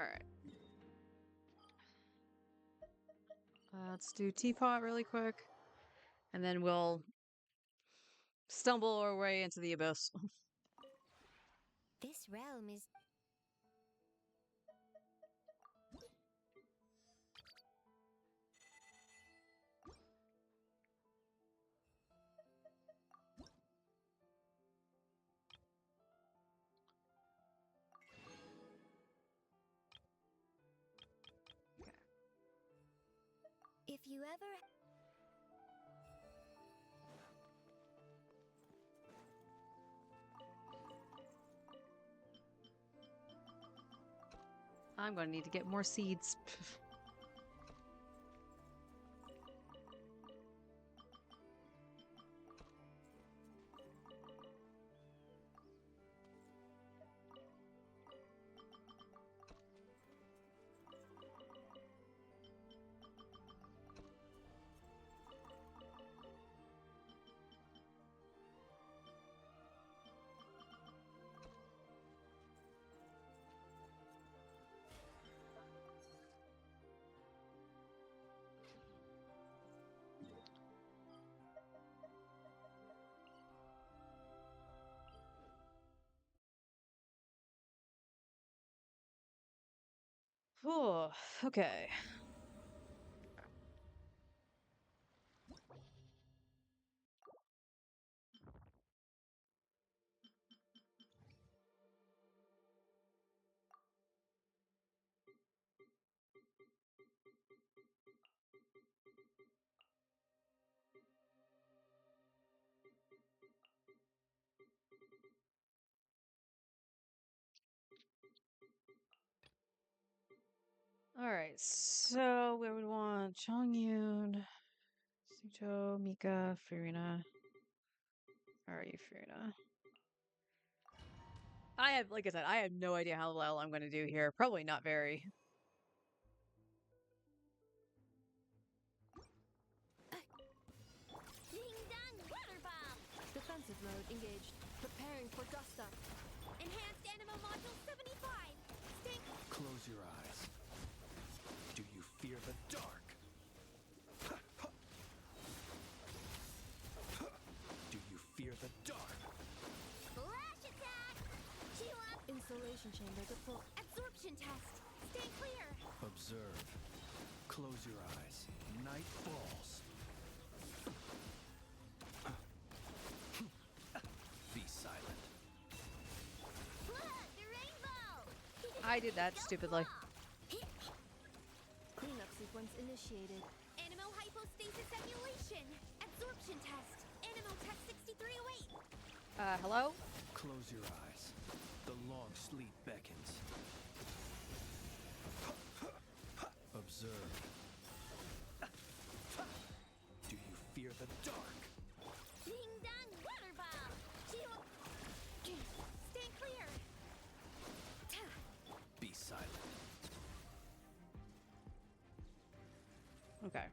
Alright. Let's do Teapot really quick. And then we'll stumble our way into the abyss. This realm is. If you ever. I'm going to need to get more seeds. Oh, okay. All right, so we would want Chongyun, Suto, Mika, Furina. Where are you, Furina? I have, like I said, I have no idea how well I'm going to do here. Probably not very. Ding dong water bomb! Defensive mode engaged. Preparing for dust up. Enhanced Animo Module 75! Stink! Close your eyes. Do you fear the dark? Do you fear the dark? Flash attack! Chew up! Insulation chamber deployed. Absorption test! Stay clear! Observe. Close your eyes. Night falls. Be silent. Look! The rainbow! I did that stupidly. Cleanup sequence initiated. Animo hypostasis emulation! Absorption test! Animo test 6308! Hello? Close your eyes. The long sleep beckons. Observe. Do you fear the dark? Ding dong water bomb! Chew up! Stay clear! Be silent. Okay.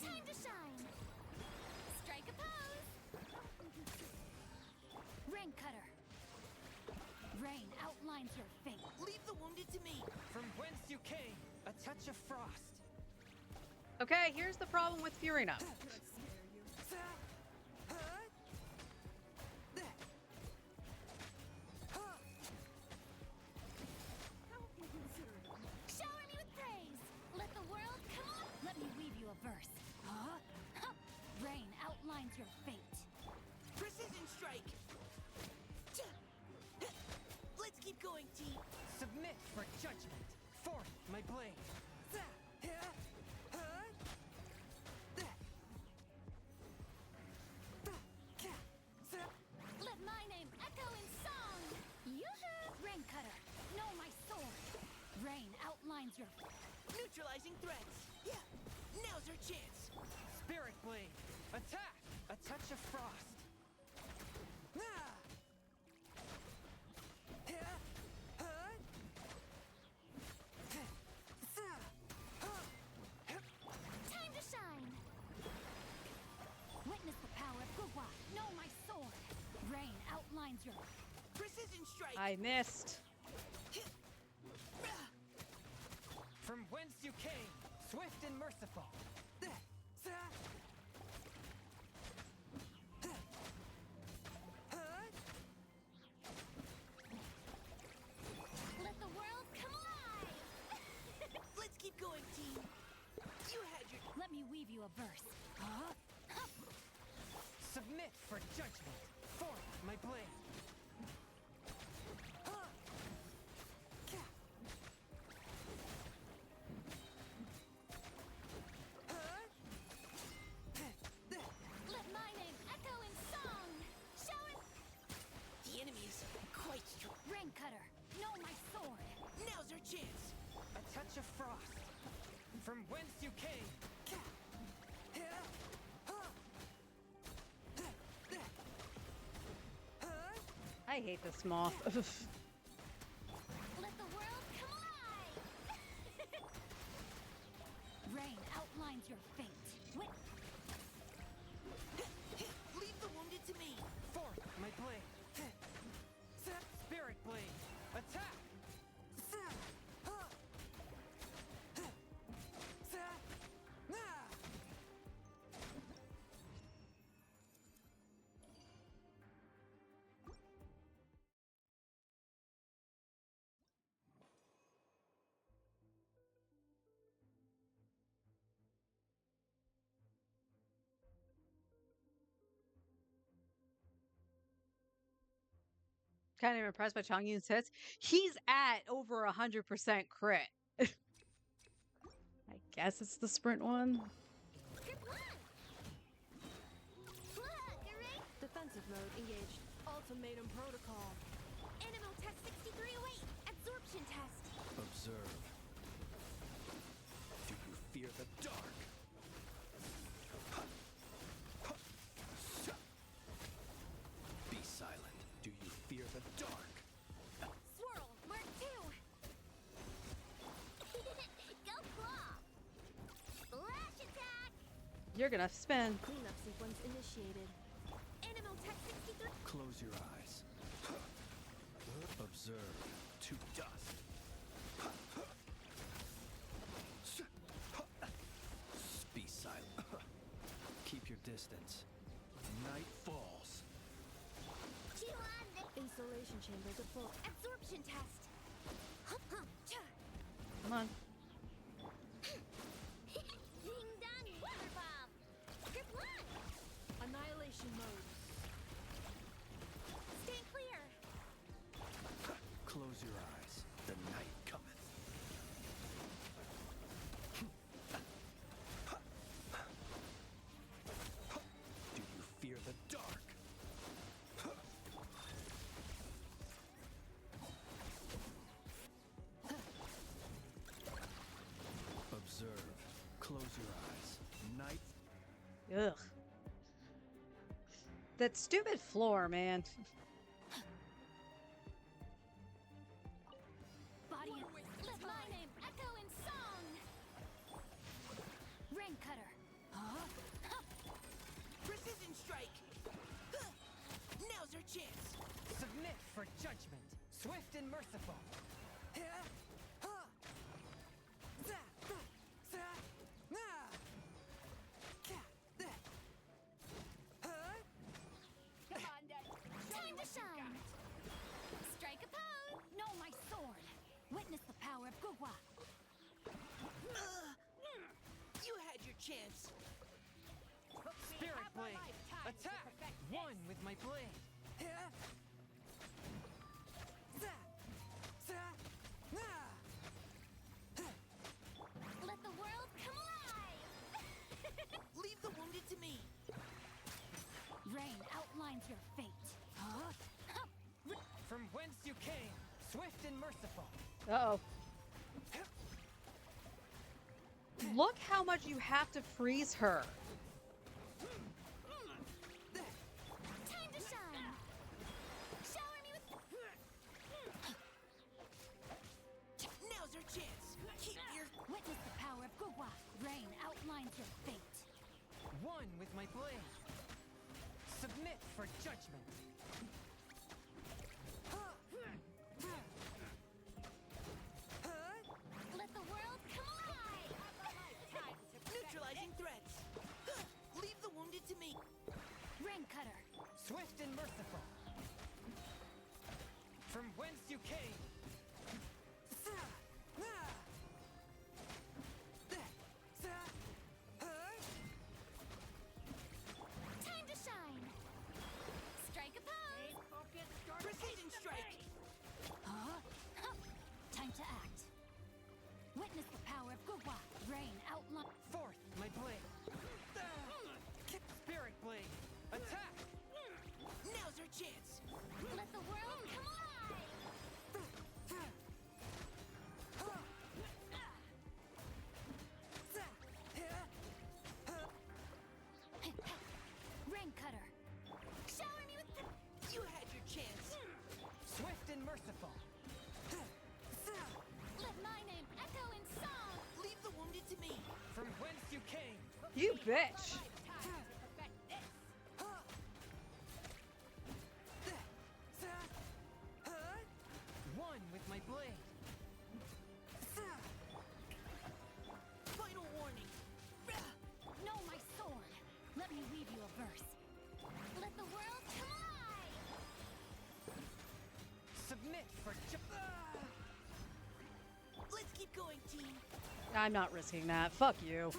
Time to shine! Strike a pose! Rain cutter. Rain outlines your fate. Leave the wounded to me. From whence you came, a touch of frost. Okay, here's the problem with Furina. Shower me with praise! Let the world come up! Let me weave you a verse. Huh? Rain outlines your fate. Precision strike. Let's keep going, team. Submit for judgment. Forth my blade. Let my name echo in song. Yoo-hoo! Rain cutter. Know my sword. Rain outlines your Neutralizing threats. Yeah, now's our chance. Spirit blade. Attack. A touch of frost. Time to shine! witness the power of Gugwa. Know my sword. Rain outlines your Precision strike. I missed. From whence you came, swift and merciful. verse. Submit for judgment. Forth my blade. Let my name echo in song. Shower. The enemy is quite strong. Rain cutter. Know my sword. Now's our chance. A touch of frost. From whence you came. I hate this moth. Let the world come alive. Rain outlines your fate. Leave the wounded to me. Forth my blade. Spirit blade. Attack. Kind of impressed by Chang Yun's hits. He's at over 100% crit. I guess it's the sprint one. Defensive mode engaged. Ultimatum protocol. Animal test 6308. Absorption test. Observe. Do you fear the dark? Be silent. Do you fear the dark? Swirl. Mark 2. Go claw. Flash attack. You're gonna spin. Cleanup sequence initiated. Animal test 63. Close your eyes. Observe. To dust. Be silent. Keep your distance. Night falls. Installation chamber deployed. Absorption test. Come on. Ding dong, water bomb. Grip 1. Annihilation mode. Stay clear. Close your eyes. The night cometh. Do you fear the dark? Observe. Close your eyes. Night. Ugh. That stupid floor, man. Body. Let my name echo in song. Rain cutter. Precision strike. Now's our chance. Submit for judgment. Swift and merciful. Time to shine. Strike a pose. Know my sword. Witness the power of Gugwa. You had your chance. Spirit blade. Attack. One with my blade. Let the world come alive. Leave the wounded to me. Rain outlines your fate. From whence you came, swift and merciful. Uh-oh. Look how much you have to freeze her. Time to shine. Shower me with. Now's our chance. Keep your Witness the power of Gugwa. Rain outlines your fate. one with my blade. Submit for judgment. Let the world come alive. Neutralizing threats. Leave the wounded to me. Rain cutter. Swift and merciful. From whence you came. You bitch. One with my blade. Final warning. Know my sword. Let me weave you a verse. Let the world come alive. Submit for Let's keep going, team. I'm not risking that. Fuck you.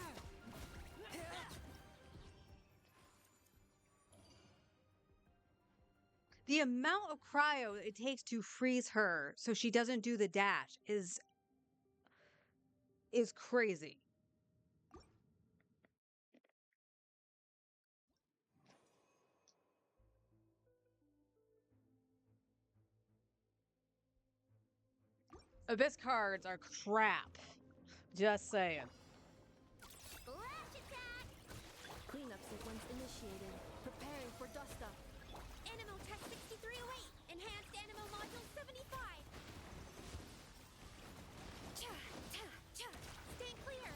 The amount of cryo it takes to freeze her so she doesn't do the dash is crazy. Abyss cards are crap. Just saying. Flash attack. Cleanup sequence initiated. Preparing for dust up. Animo Tech 6308. Enhanced Animo Module 75. Cha, cha, cha. Stay clear.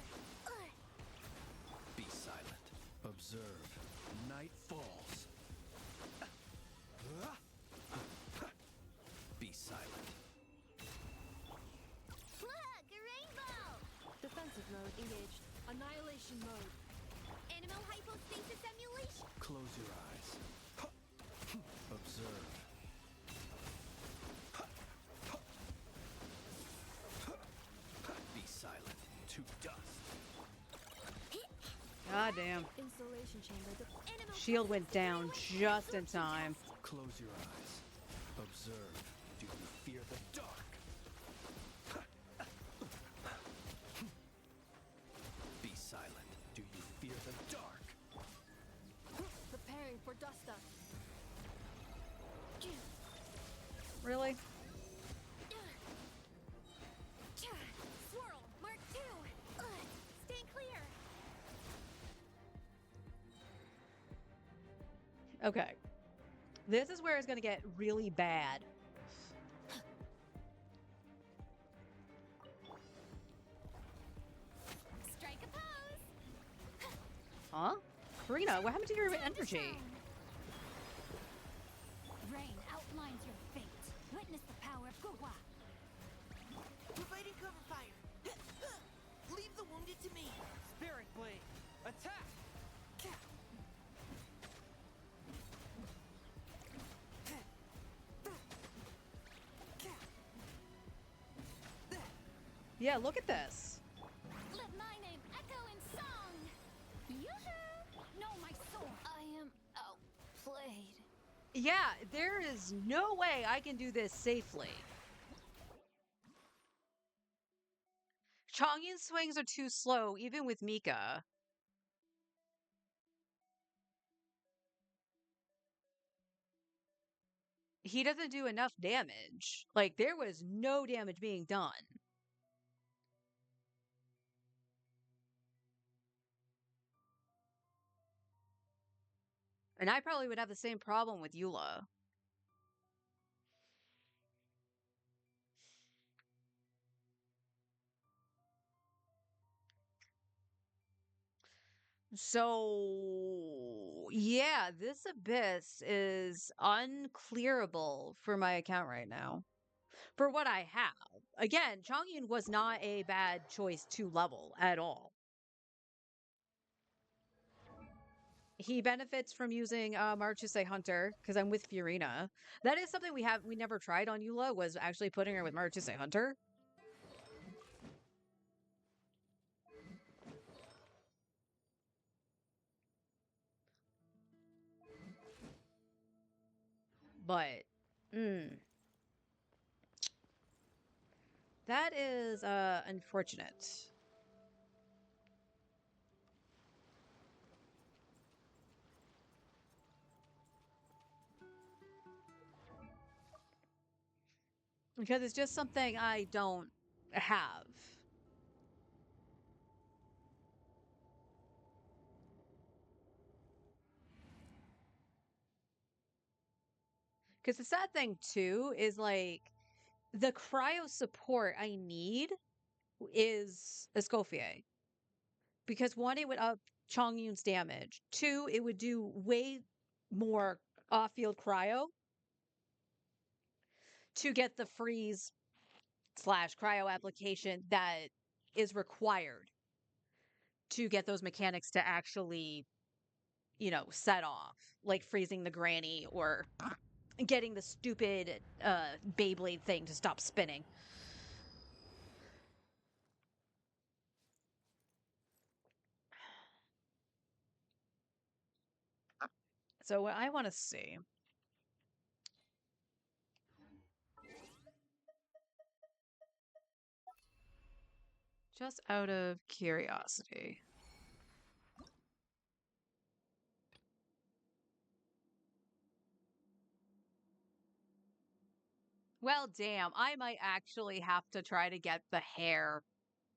Be silent. Observe. Night falls. Be silent. Look, a rainbow. Defensive mode engaged. Annihilation mode. Animo Hypostasis Emulation. Close your eyes. Observe. Be silent. To dust. God damn. Installation chamber. Animo Shield Tech went down 6308. just in time. Close your eyes. Observe. Do you fear the dark? Be silent. Do you fear the dark? Preparing for dust up. Really? Cha. Swirl. Mark 2. Stay clear. Okay. This is where it's going to get really bad. Strike a pose. Huh? Karina, what happened to your energy? Rain outlines your fate. Witness the power of Gugwa. providing cover fire. Leave the wounded to me. Spirit blade. Attack. Yeah, look at this. Let my name echo in song. Yoo-hoo! Know my sword. I am outplayed. Yeah, there is no way I can do this safely. Chongyun's swings are too slow, even with Mika. He doesn't do enough damage. Like, there was no damage being done. And I probably would have the same problem with Eula. So, yeah, this abyss is unclearable for my account right now. For what I have. Again, Chongyun was not a bad choice to level at all. He benefits from using Marchuse Hunter because I'm with Fiorina. That is something we never tried on Eula, was actually putting her with Marchuse Hunter. But that is unfortunate. Because it's just something I don't have. Because the sad thing too is like the cryo support I need is Escoffier. because one, it would up Chongyun's damage. Two, it would do way more off-field cryo to get the freeze slash cryo application that is required to get those mechanics to actually, you know, set off, like freezing the granny or getting the stupid Beyblade thing to stop spinning. So what I want to see, just out of curiosity, well, damn, I might actually have to try to get the hair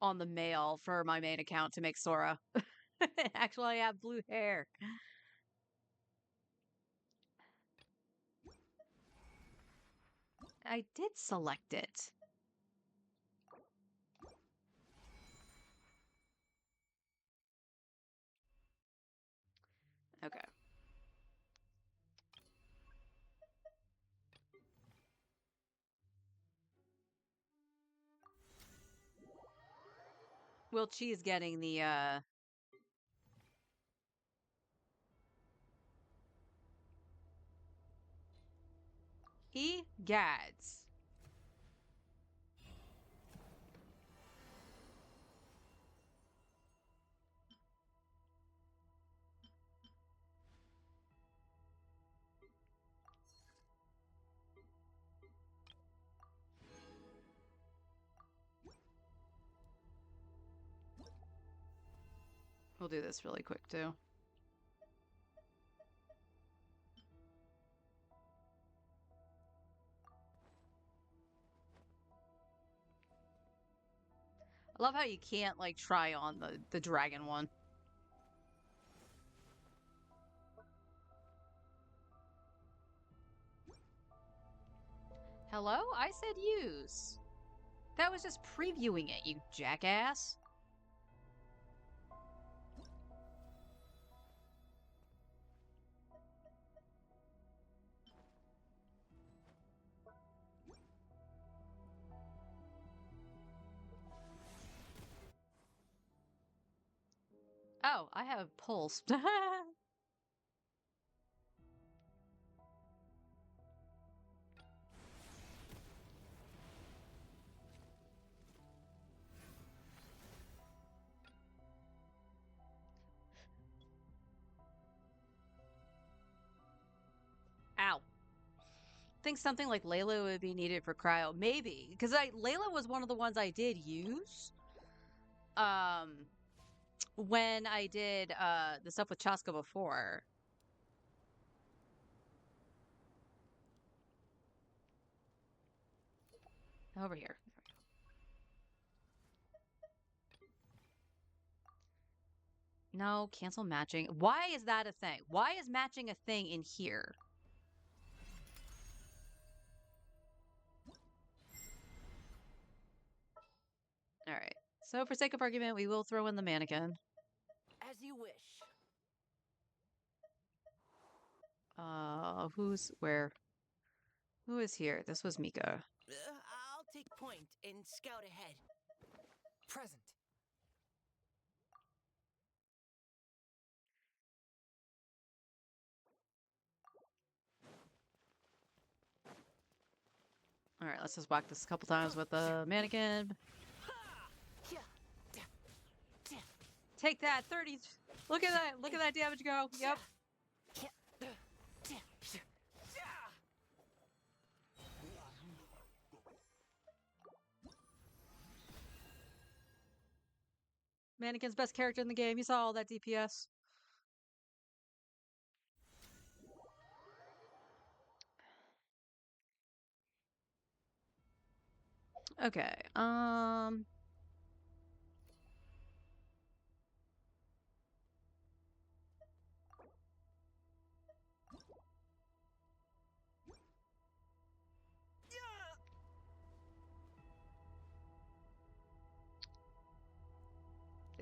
on the male for my main account to make Sora. Actually, I have blue hair. I did select it. Okay. Will Chi is getting the Gads. We'll do this really quick too. I love how you can't like try on the dragon one. Hello? I said use. That was just previewing it, you jackass. Oh, I have pulse. Ow. Think something like Layla would be needed for cryo. Maybe. Because Layla was one of the ones I did use. When I did the stuff with Chaska before. Over here. No, cancel matching. Why is that a thing? Why is matching a thing in here? All right. So for sake of argument, we will throw in the mannequin. As you wish. Who's where? Who is here? This was Mika. I'll take point and scout ahead. Present. All right, let's just whack this a couple times with the mannequin. Take that, 30. Look at that. Look at that damage go. Yep. Mannequin's best character in the game. You saw all that DPS. Okay.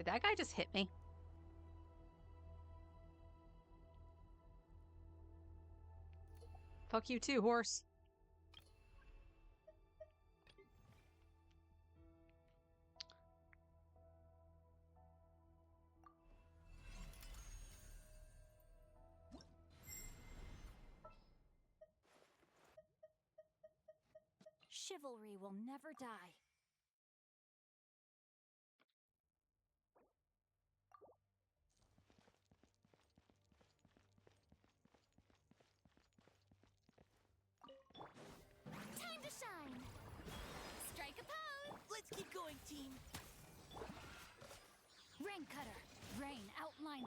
Did that guy just hit me? Fuck you too, horse. Chivalry will never die. Time to shine. Strike a pose. Let's keep going, team. Rain cutter. Rain outline.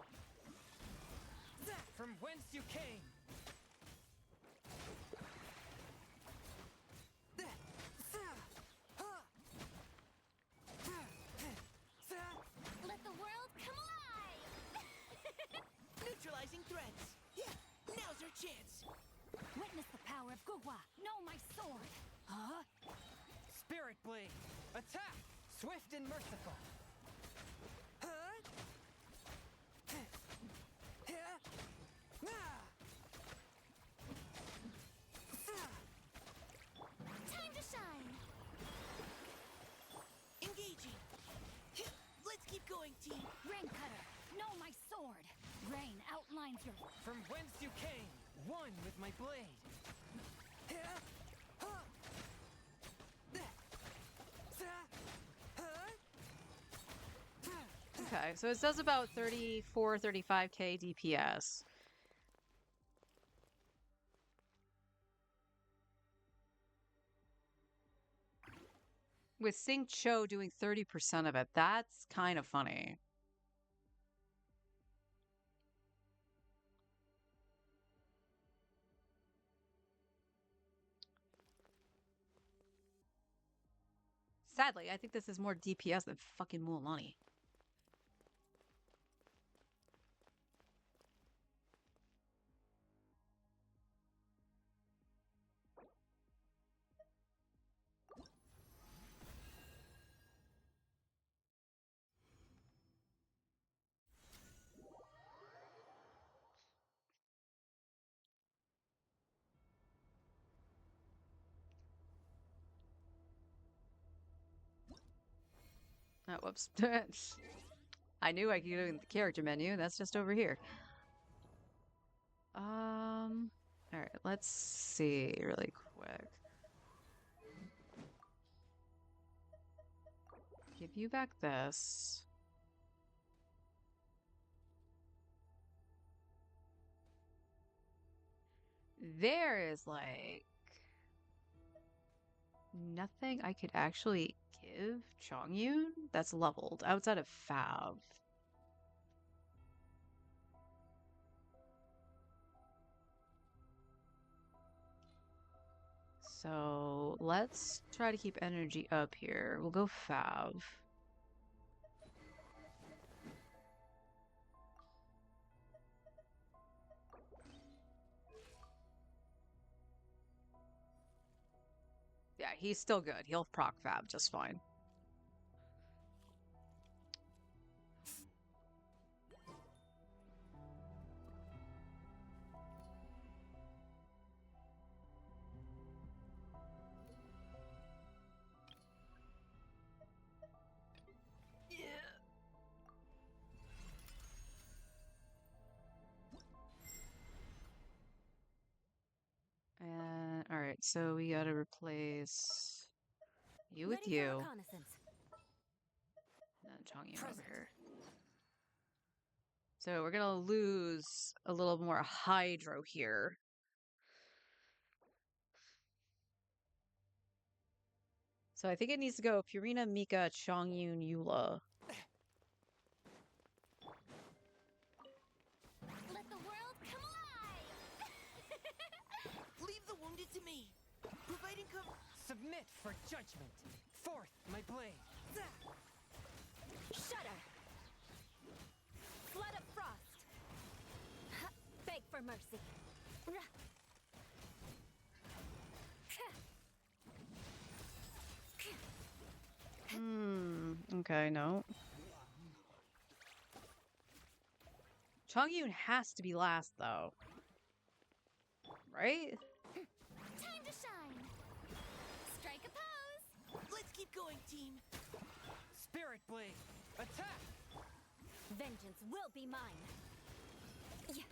From whence you came. Let the world come alive. Neutralizing threats. Yeah, now's our chance. Witness the power of Gugwa. Know my sword. Huh? Spirit blade. Attack. Swift and merciful. Time to shine. Engaging. Let's keep going, team. Rain cutter. Know my sword. Rain outlines your. From whence you came. One with my blade. Okay, so it does about 34, 35k DPS. With Sing Cho doing 30% of it, that's kind of funny. Sadly, I think this is more DPS than fucking Mulan. Oh, whoops. I knew I could do it in the character menu. That's just over here. All right, let's see really quick. Give you back this. There is like nothing I could actually give Chongyun that's leveled outside of Fab. So let's try to keep energy up here. We'll go Fab. Yeah, he's still good. He'll proc Fab just fine. And all right, so we gotta replace you with Ready for you. reconnaissance. And then Chongyun over here. So we're gonna lose a little more hydro here. So I think it needs to go Purina, Mika, Chongyun, Eula. Let the world come alive. Leave the wounded to me. Providing cover. Submit for judgment. Forth, my blade. Shudder. Flood of frost. Beg for mercy. Okay, no. Chongyun has to be last, though. Right? Time to shine. Strike a pose. Let's keep going, team. Spirit Blade, attack! Vengeance will be mine. Yeah.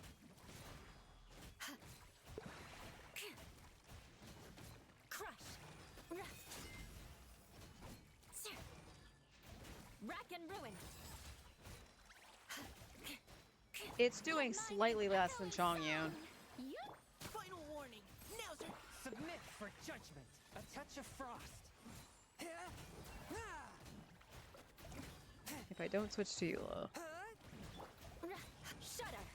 Crush. Rack and ruin. It's doing slightly less than Chongyun. Yup. Final warning. Now's our... Submit for judgment. A touch of frost. If I don't switch to Eula. Shudder.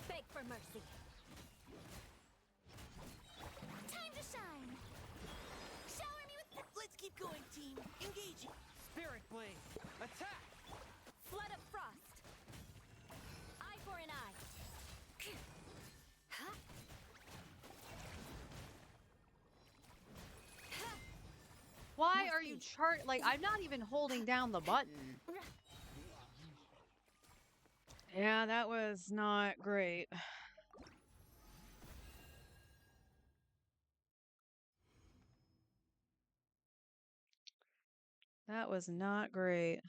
Beg for mercy. Time to shine. Shower me with... Let's keep going, team. Engaging. Spirit Blade, attack! Flood of frost. Eye for an eye. Why are you like, I'm not even holding down the button. Yeah, that was not great. That was not great.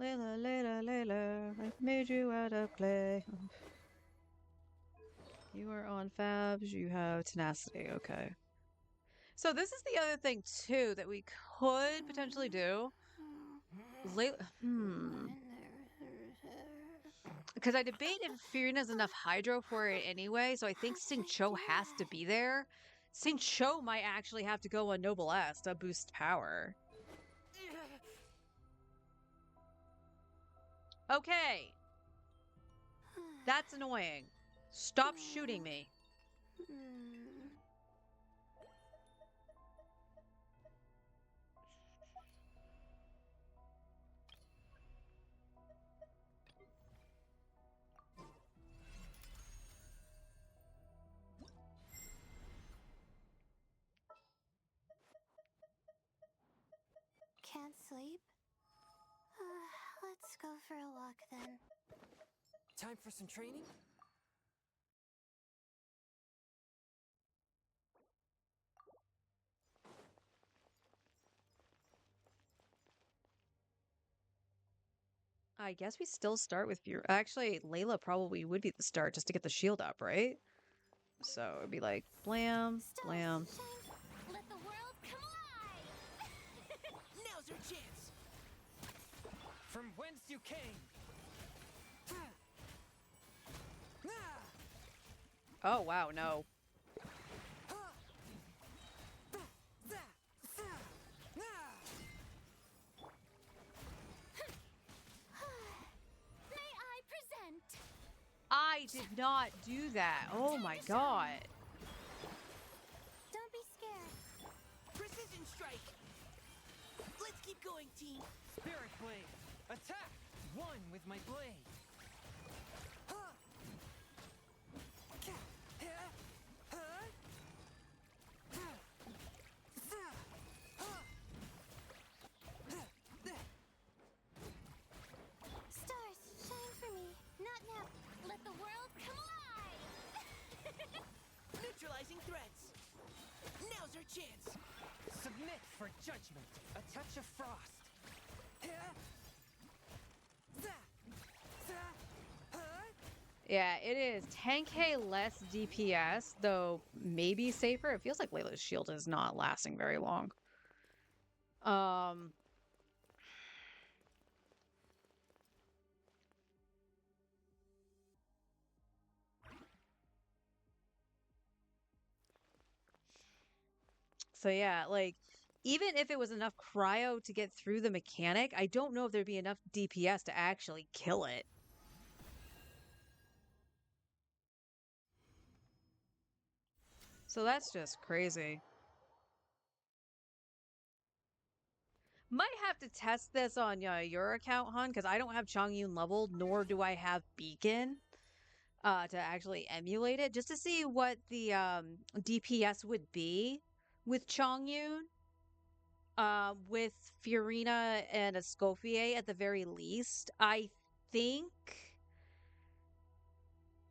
Layla, I made you out of clay. You are on Fabs, you have tenacity, okay. So this is the other thing too that we could potentially do. Because I debate if Fiorena's enough Hydro for it anyway, so I think Xingqiu has to be there. Xingqiu might actually have to go on Noble S to boost power. Okay. That's annoying. Stop shooting me. Can't sleep? Let's go for a walk then. Time for some training? I guess we still start with Fiora. Actually, Layla probably would be the start just to get the shield up, right? So it'd be like blam, blam. Let the world come alive. Now's our chance! From whence you came! Oh wow, no. May I present? I did not do that. Oh my god. Don't be scared. Precision strike! Let's keep going, team! Spirit Blade, attack! One with my blade! Stars, shine for me. Not now. Let the world come alive. Neutralizing threats! Now's our chance! Submit for judgment! A touch of frost! Yeah, it is 10k less DPS, though maybe safer. It feels like Layla's shield is not lasting very long. So yeah, like, even if it was enough cryo to get through the mechanic, I don't know if there'd be enough DPS to actually kill it. So that's just crazy. Might have to test this on your account, hun, because I don't have Chongyun leveled, nor do I have Beacon to actually emulate it, just to see what the DPS would be with Chongyun. With Fiorina and Escoffier at the very least. I think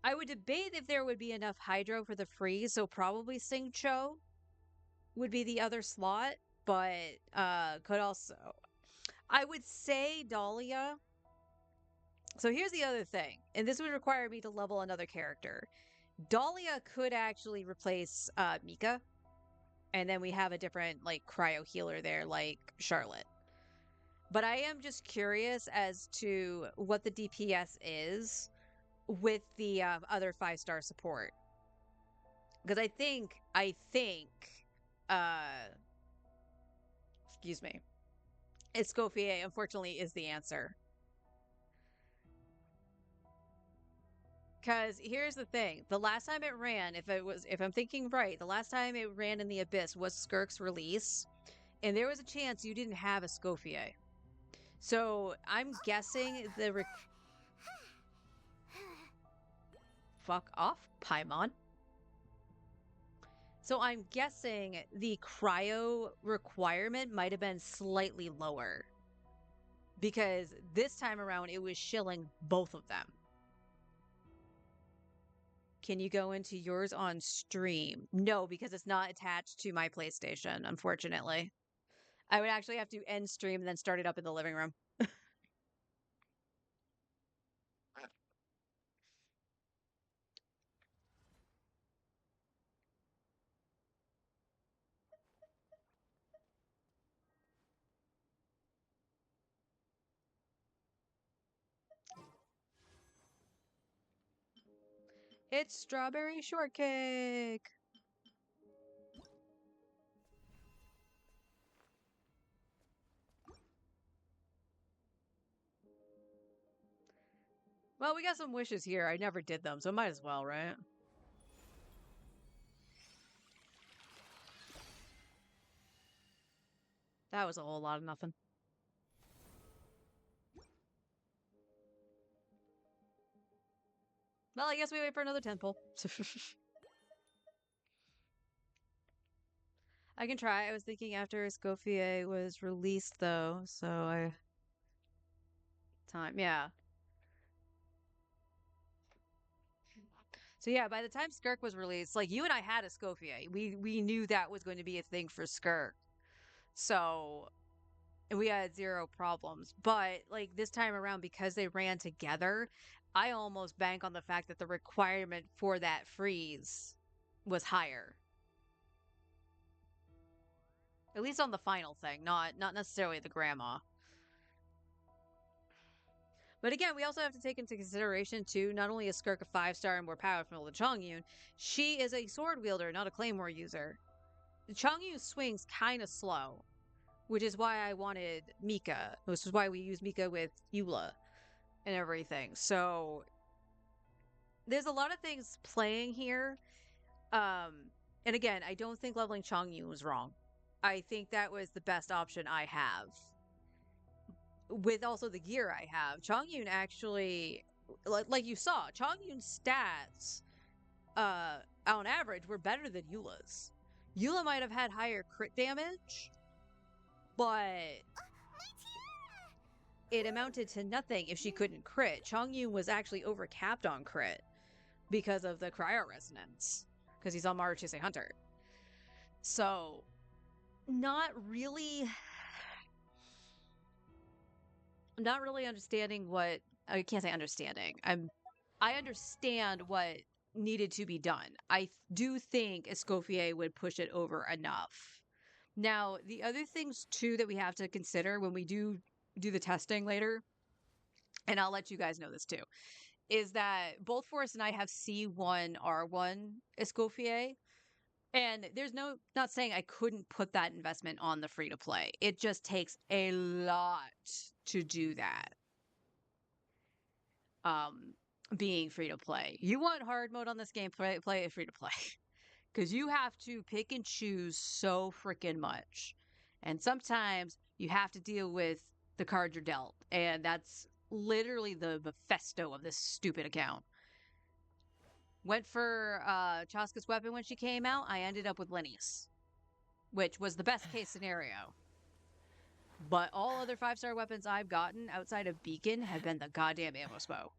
I would debate if there would be enough Hydro for the freeze, so probably Sing Cho would be the other slot, but could also I would say Dahlia. So here's the other thing, and this would require me to level another character. Dahlia could actually replace Mika, and then we have a different like cryo healer there, like Charlotte. But I am just curious as to what the DPS is with the other 5-star support, because uh, excuse me, Escoffier unfortunately is the answer. Because here's the thing: the last time it ran, if I'm thinking right, the last time it ran in the Abyss was Skirk's release, and there was a chance you didn't have Escoffier. So I'm guessing fuck off, Paimon. So I'm guessing the cryo requirement might have been slightly lower, because this time around it was shilling both of them. Can you go into yours on stream? No, because it's not attached to my PlayStation, unfortunately. I would actually have to end stream and then start it up in the living room. It's strawberry shortcake. Well, we got some wishes here. I never did them, so might as well, right? That was a whole lot of nothing. Well, I guess we wait for another temple. I can try. I was thinking after Escoffier was released, though, so I... yeah. So yeah, by the time Skirk was released, like, you and I had Escoffier. We knew that was going to be a thing for Skirk. So we had zero problems. But like this time around, because they ran together, I almost bank on the fact that the requirement for that freeze was higher. At least on the final thing, not necessarily the grandma. But again, we also have to take into consideration too, not only is Skirk a 5-star and more powerful than Chongyun, she is a sword wielder, not a claymore user. Chongyun's swings kind of slow, which is why I wanted Mika, which is why we use Mika with Eula and everything. So there's a lot of things playing here. And again, I don't think leveling Chongyun was wrong. I think that was the best option I have. With also the gear I have, Chongyun actually, like you saw, Chongyun's stats, on average, were better than Eula's. Eula might have had higher crit damage, but it amounted to nothing if she couldn't crit. Chongyun was actually overcapped on crit because of the cryo resonance, because he's on Maru Chase Hunter. So, not really understanding what I can't say understanding. I understand what needed to be done. I do think Escoffier would push it over enough. Now, the other things too that we have to consider when we do the testing later, and I'll let you guys know this too, is that both Forrest and I have C1R1 Escoffier. And there's not saying I couldn't put that investment on the free to play. It just takes a lot to do that. Being free to play. You want hard mode on this game, play it free to play. because you have to pick and choose so freaking much. And sometimes you have to deal with the cards you're dealt. And that's literally the Mephisto of this stupid account. Went for Chaska's weapon when she came out. I ended up with Lenny's, which was the best case scenario. But all other 5-star weapons I've gotten outside of Beacon have been the goddamn ammo bow.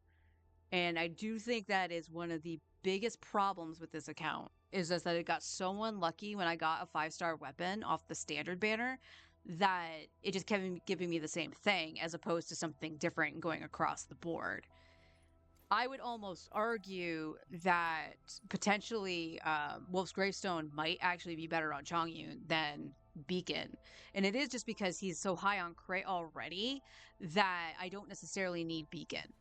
And I do think that is one of the biggest problems with this account, is just that it got so unlucky when I got a 5-star weapon off the standard banner that it just kept giving me the same thing as opposed to something different and going across the board. I would almost argue that potentially Wolf's Gravestone might actually be better on Chongyun than Beacon. And it is just because he's so high on Cray already that I don't necessarily need Beacon.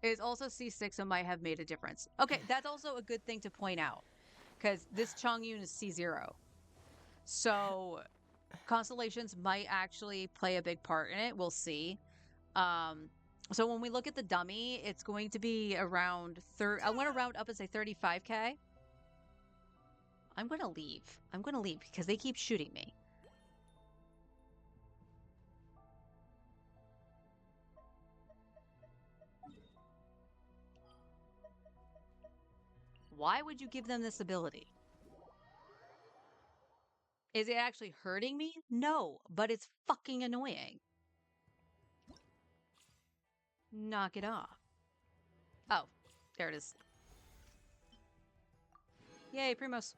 It's also C6 and might have made a difference. Okay, that's also a good thing to point out, because this Chongyun is C0. So constellations might actually play a big part in it. We'll see. So when we look at the dummy, it's going to be around I want to round up and say 35k. I'm going to leave. I'm going to leave because they keep shooting me. Why would you give them this ability? Is it actually hurting me? No, but it's fucking annoying. Knock it off. Oh, there it is. Yay, Primos.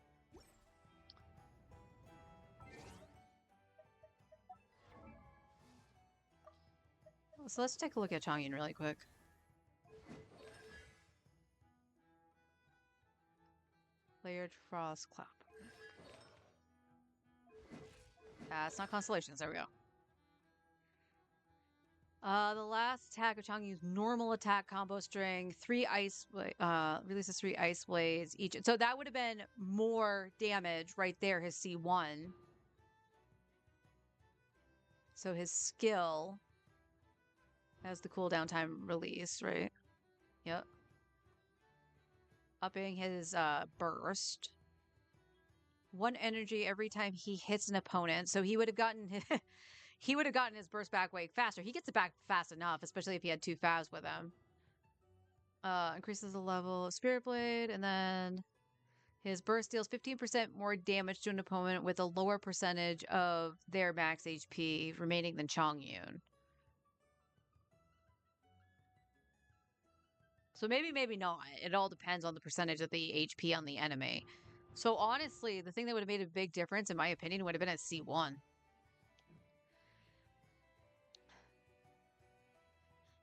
So let's take a look at Chongyun really quick. Layered Frost Cloud. It's not Constellations. There we go. The last attack of Chongyun's normal attack combo string, 3 ice, releases 3 ice blades each. So that would have been more damage right there, his C1. So his skill has the cooldown time release, right? Yep. Upping his burst. 1 energy every time he hits an opponent. So he would have gotten he would have gotten his burst back way faster. He gets it back fast enough, especially if he had 2 favs with him. Increases the level of Spirit Blade, and then his burst deals 15% more damage to an opponent with a lower percentage of their max HP remaining than Chongyun. So maybe not. It all depends on the percentage of the HP on the enemy. So honestly, the thing that would have made a big difference, in my opinion, would have been at C1.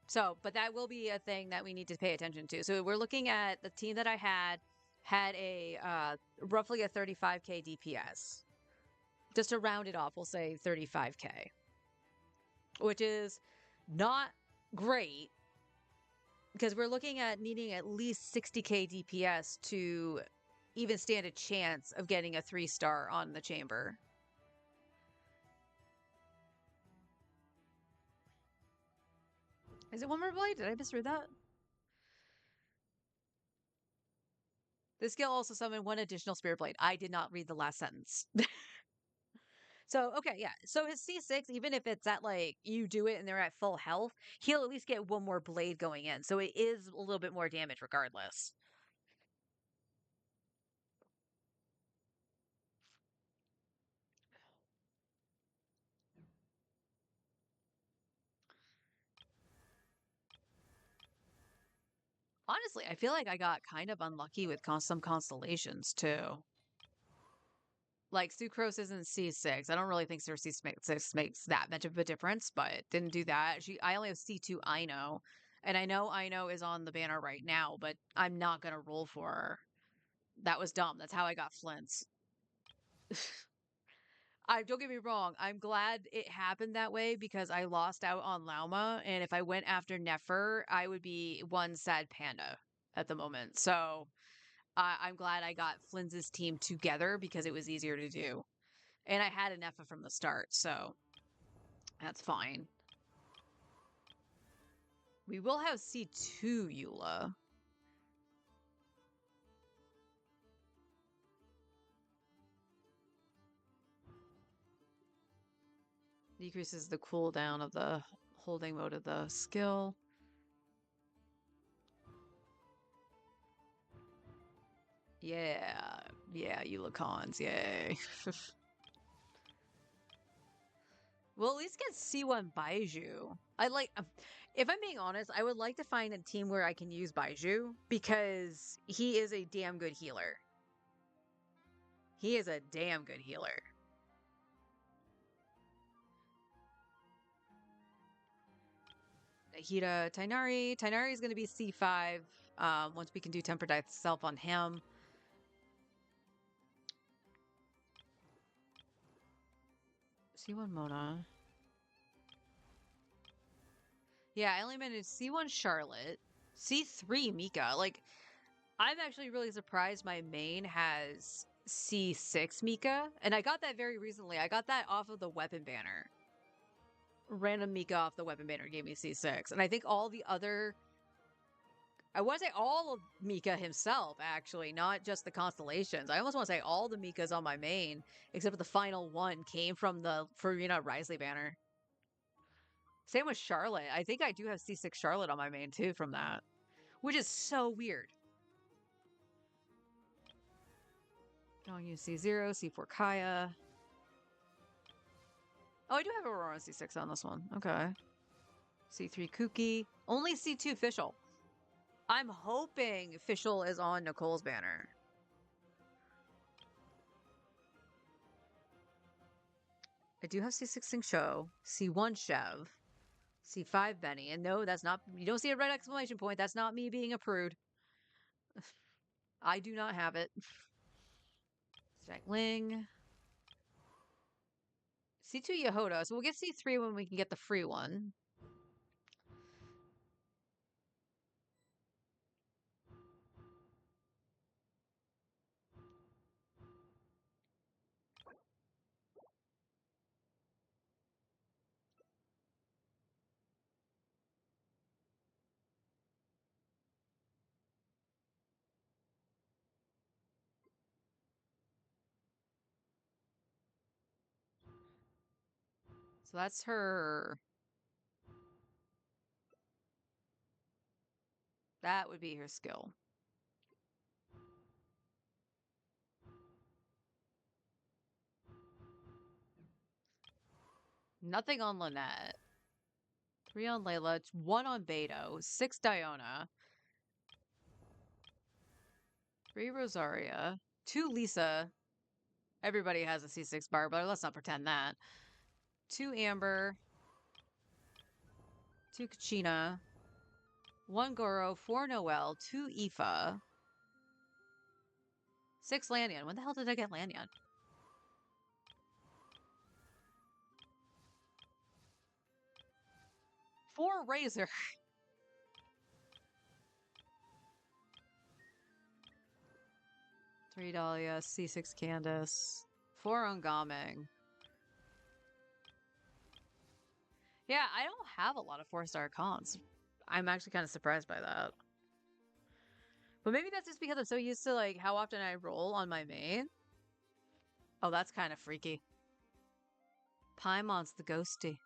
So, but that will be a thing that we need to pay attention to. So we're looking at the team that I had a roughly a 35k DPS. Just to round it off, we'll say 35k, which is not great because we're looking at needing at least 60k DPS to even stand a chance of getting a 3-star on the chamber. Is it one more blade? Did I misread that? This skill also summoned 1 additional Spirit Blade. I did not read the last sentence. So, okay, yeah. So his C6, even if it's at, like, you do it and they're at full health, he'll at least get 1 more blade going in. So it is a little bit more damage regardless. Honestly, I feel like I got kind of unlucky with some constellations, too. Like, Sucrose isn't C6. I don't really think C6 makes that much of a difference, but didn't do that. I only have C2 Ino, and I know Ino is on the banner right now, but I'm not going to roll for her. That was dumb. That's how I got Flints. Don't get me wrong. I'm glad it happened that way because I lost out on Lauma, and if I went after Nefer, I would be one sad panda at the moment. So I'm glad I got Flynn's team together because it was easier to do, and I had an Nefa from the start, so that's fine. We will have C2 Eula. Decreases the cooldown of the holding mode of the skill. Yeah, yeah, Eulicons, yay. We'll at least get C1 Baiju. If I'm being honest, I would like to find a team where I can use Baiju because he is a damn good healer. He is a damn good healer. Nahida Tainari. Tainari is going to be C5 once we can do Temper Dive Self on him. C1 Mona. Yeah, I only managed C1 Charlotte. C3 Mika. Like, I'm actually really surprised my main has C6 Mika. And I got that very recently. I got that off of the weapon banner. Random Mika off the weapon banner gave me C6. And I think all the other... I want to say all of Mika himself, actually, not just the constellations. I almost want to say all the Mikas on my main, except for the final one, came from the Farina Risley banner. Same with Charlotte. I think I do have C6 Charlotte on my main, too, from that. Which is so weird. Don't use C0, C4 Kaya. Oh, I do have Aurora C6 on this one. Okay. C3 Kuki. Only C2 Fischl. I'm hoping Fischl is on Nicole's banner. I do have C6 Sing Cho, C1 Chev, C5 Benny, and no, that's not, you don't see a red exclamation point, that's not me being a prude. I do not have it. Strike Ling. C2 Yehoda, so we'll get C3 when we can get the free one. So that's her. That would be her skill. Nothing on Lynette. 3 on Layla, 1 on Beto, 6 Diona, 3 Rosaria, 2 Lisa. Everybody has a C6 bar, but let's not pretend that. 2 Amber, 2 Kachina, 1 Goro, 4 Noel, 2 Aoife, 6 Lanyan. When the hell did I get Lanyan? 4 Razor. 3 Dahlia, C6 Candace, 4 Ungaming. Yeah, I don't have a lot of 4-star cons. I'm actually kind of surprised by that. But maybe that's just because I'm so used to like how often I roll on my main. Oh, that's kind of freaky. Paimon's the ghosty.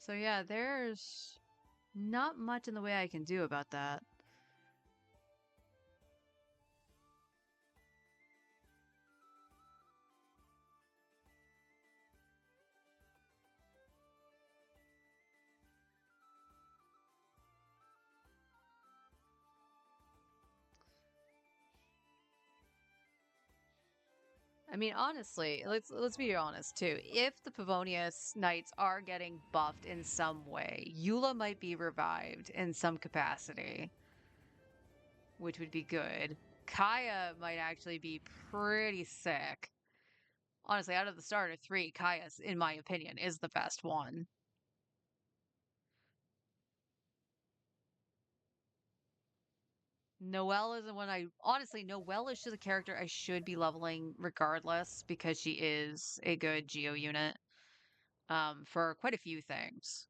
So yeah, there's not much in the way I can do about that. I mean, honestly, let's be honest too. If the Pavonius Knights are getting buffed in some way, Eula might be revived in some capacity, which would be good. Kaya might actually be pretty sick. Honestly, out of the starter 3, Kaya, in my opinion, is the best one. Noelle is the one honestly, Noelle is just a character I should be leveling regardless because she is a good Geo unit for quite a few things.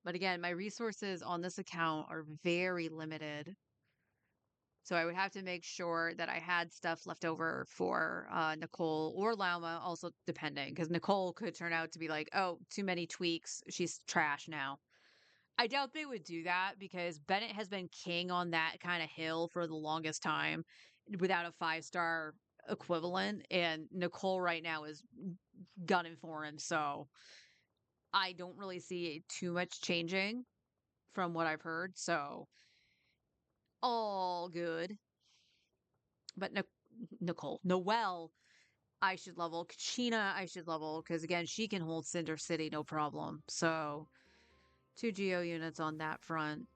But again, my resources on this account are very limited. So I would have to make sure that I had stuff left over for Nicole or Lauma, also depending, because Nicole could turn out to be like, oh, too many tweaks. She's trash now. I doubt they would do that because Bennett has been king on that kind of hill for the longest time without a 5-star equivalent. And Nicole right now is gunning for him. So I don't really see too much changing from what I've heard. So all good. But Noelle, I should level. Kachina, I should level because again, she can hold Cinder City no problem. So 2 Geo units on that front.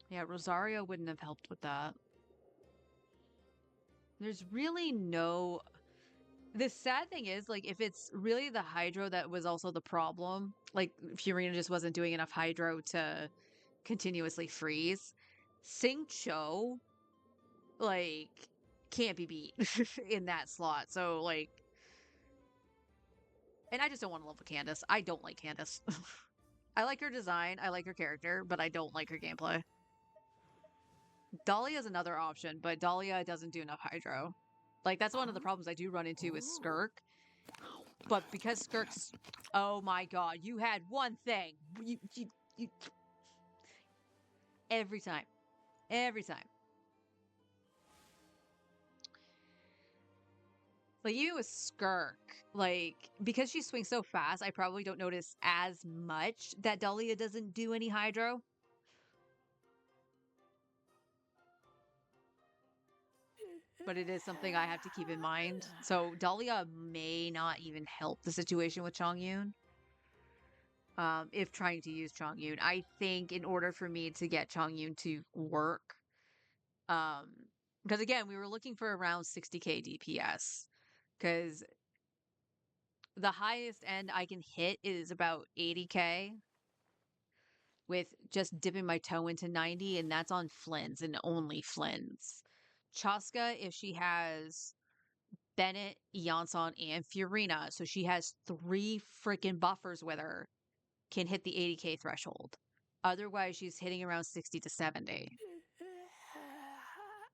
Yeah, Rosario wouldn't have helped with that. There's really no. The sad thing is, like, if it's really the Hydro that was also the problem, like, Furina just wasn't doing enough Hydro to continuously freeze, Sing Cho, like, can't be beat in that slot. So, like, and I just don't want to level Candace. I don't like Candace. I like her design, I like her character, but I don't like her gameplay. Dahlia is another option, but Dahlia doesn't do enough Hydro. Like, that's one of the problems I do run into with Skirk. But because Skirk's... Oh my god, you had one thing. You... Every time. Every time. Like, even with Skirk, like, because she swings so fast, I probably don't notice as much that Dahlia doesn't do any Hydro. But it is something I have to keep in mind. So Dahlia may not even help the situation with Chongyun. If trying to use Chongyun. I think in order for me to get Chongyun to work, because again, we were looking for around 60k DPS. Because the highest end I can hit is about 80k with just dipping my toe into 90, and that's on Flynn's and only Flynn's. Chaska, if she has Bennett, Yansan, and Furina, so she has 3 freaking buffers with her, can hit the 80k threshold. Otherwise, she's hitting around 60 to 70.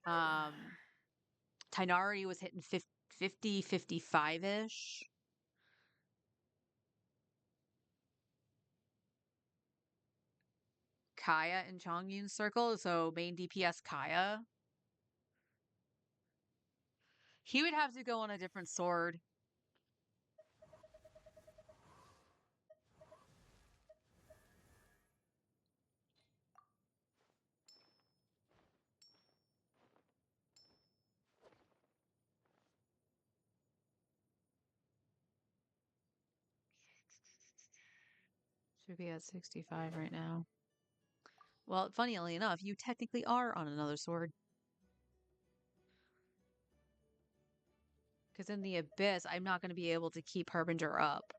Tainari was hitting 50, 55-ish. Kaya in Chongyun's circle, so main DPS Kaya. He would have to go on a different sword. Should be at 65 right now. Well, funnily enough, you technically are on another sword. Because in the Abyss, I'm not going to be able to keep Harbinger up.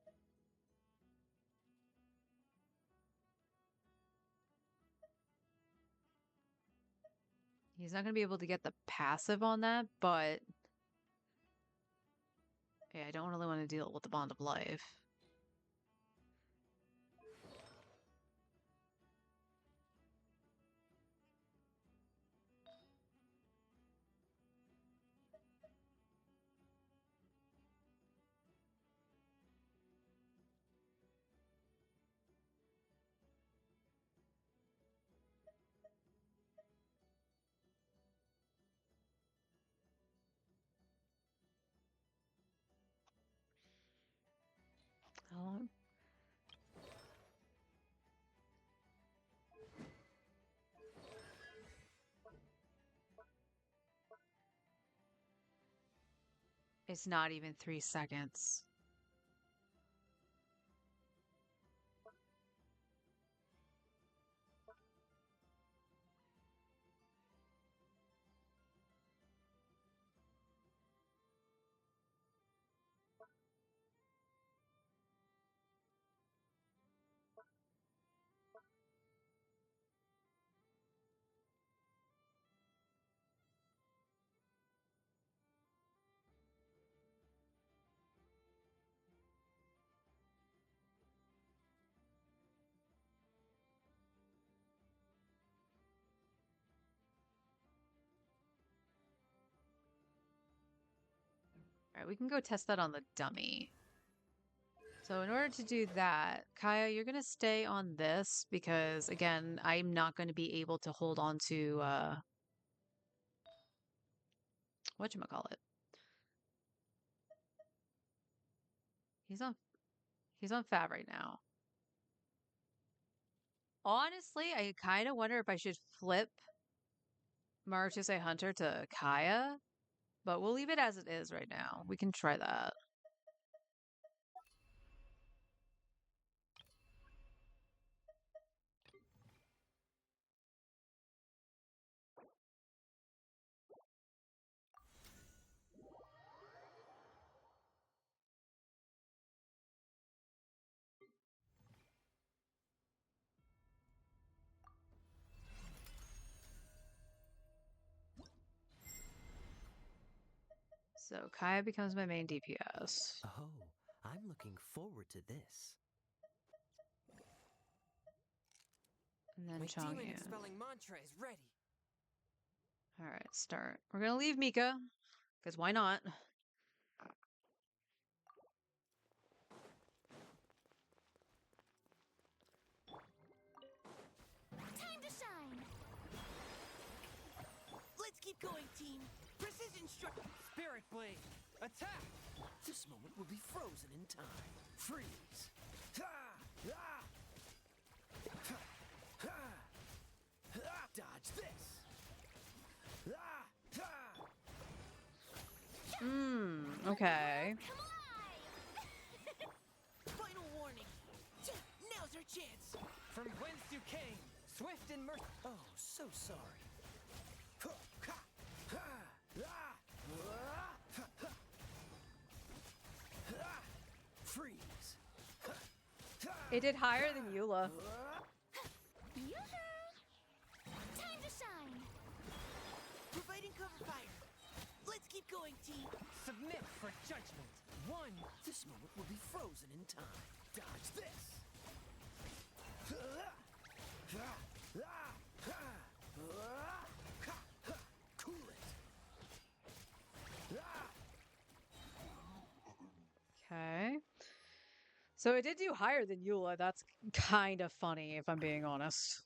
He's not going to be able to get the passive on that, but... Yeah, I don't really want to deal with the Bond of Life. How long? It's not even 3 seconds. Alright, we can go test that on the dummy. So in order to do that, Kaya, you're gonna stay on this because again, I'm not gonna be able to hold on to whatchamacallit. He's on Fab right now. Honestly, I kind of wonder if I should flip Maruchuse Hunter to Kaya, but we'll leave it as it is right now. We can try that. So Kaya becomes my main DPS. Oh, I'm looking forward to this. And then My demon Chongyun. expelling mantra is ready. Alright, start. We're gonna leave Mika, because why not? Time to shine. Let's keep going, team. Precision strike. Spirit blade. Attack. This moment will be frozen in time. Freeze. Ha! Ah! Ha! Ha! Ah! Dodge this. Ah! Ha! Okay. Come alive! Final warning. Now's our chance. From whence you came, swift and merciful. Oh, so sorry. Ha! Ha! Ha! Ah! Ah! Ha! Ha! Ah! Freeze. Ha! Ha! It did higher than Eula. Yoo-hoo! Time to shine. Providing cover fire. Let's keep going, team. Submit for judgment. One. This moment will be frozen in time. Dodge this. Cool it. Okay. So it did do higher than Eula. That's kind of funny, if I'm being honest.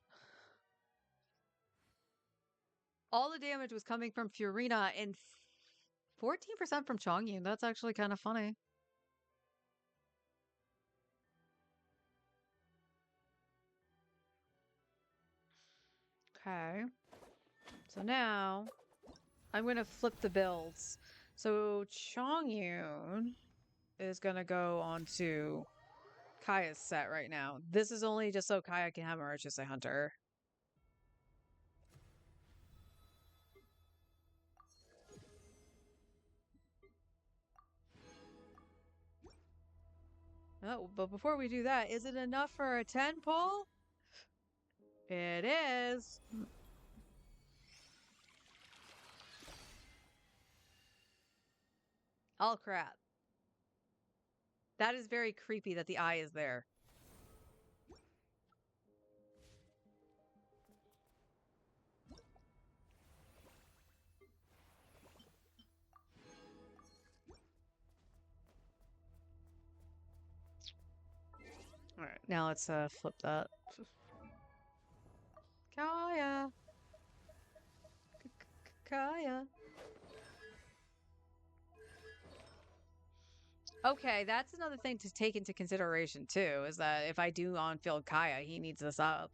All the damage was coming from Furina and 14% from Chongyun. That's actually kind of funny. Okay. So now I'm going to flip the builds. So Chongyun is going to go onto Kaya's set right now. This is only just so Kaya can have Maruchuse Hunter. Oh, but before we do that, is it enough for a 10 pull? It is. Oh, crap. That is very creepy that the eye is there. All right, now let's flip that. Kaya. Kaya. Okay, that's another thing to take into consideration too, is that if I do on-field Kaya, he needs this up.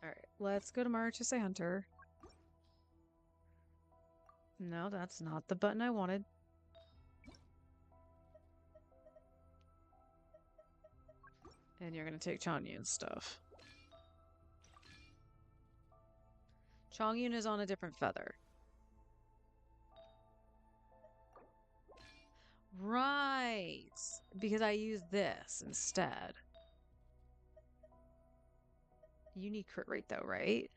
Alright, let's go to Maruchuse Hunter. No, that's not the button I wanted. And you're gonna take Chongyun's stuff. Chongyun is on a different feather. Right! Because I used this instead. You need crit rate though, right?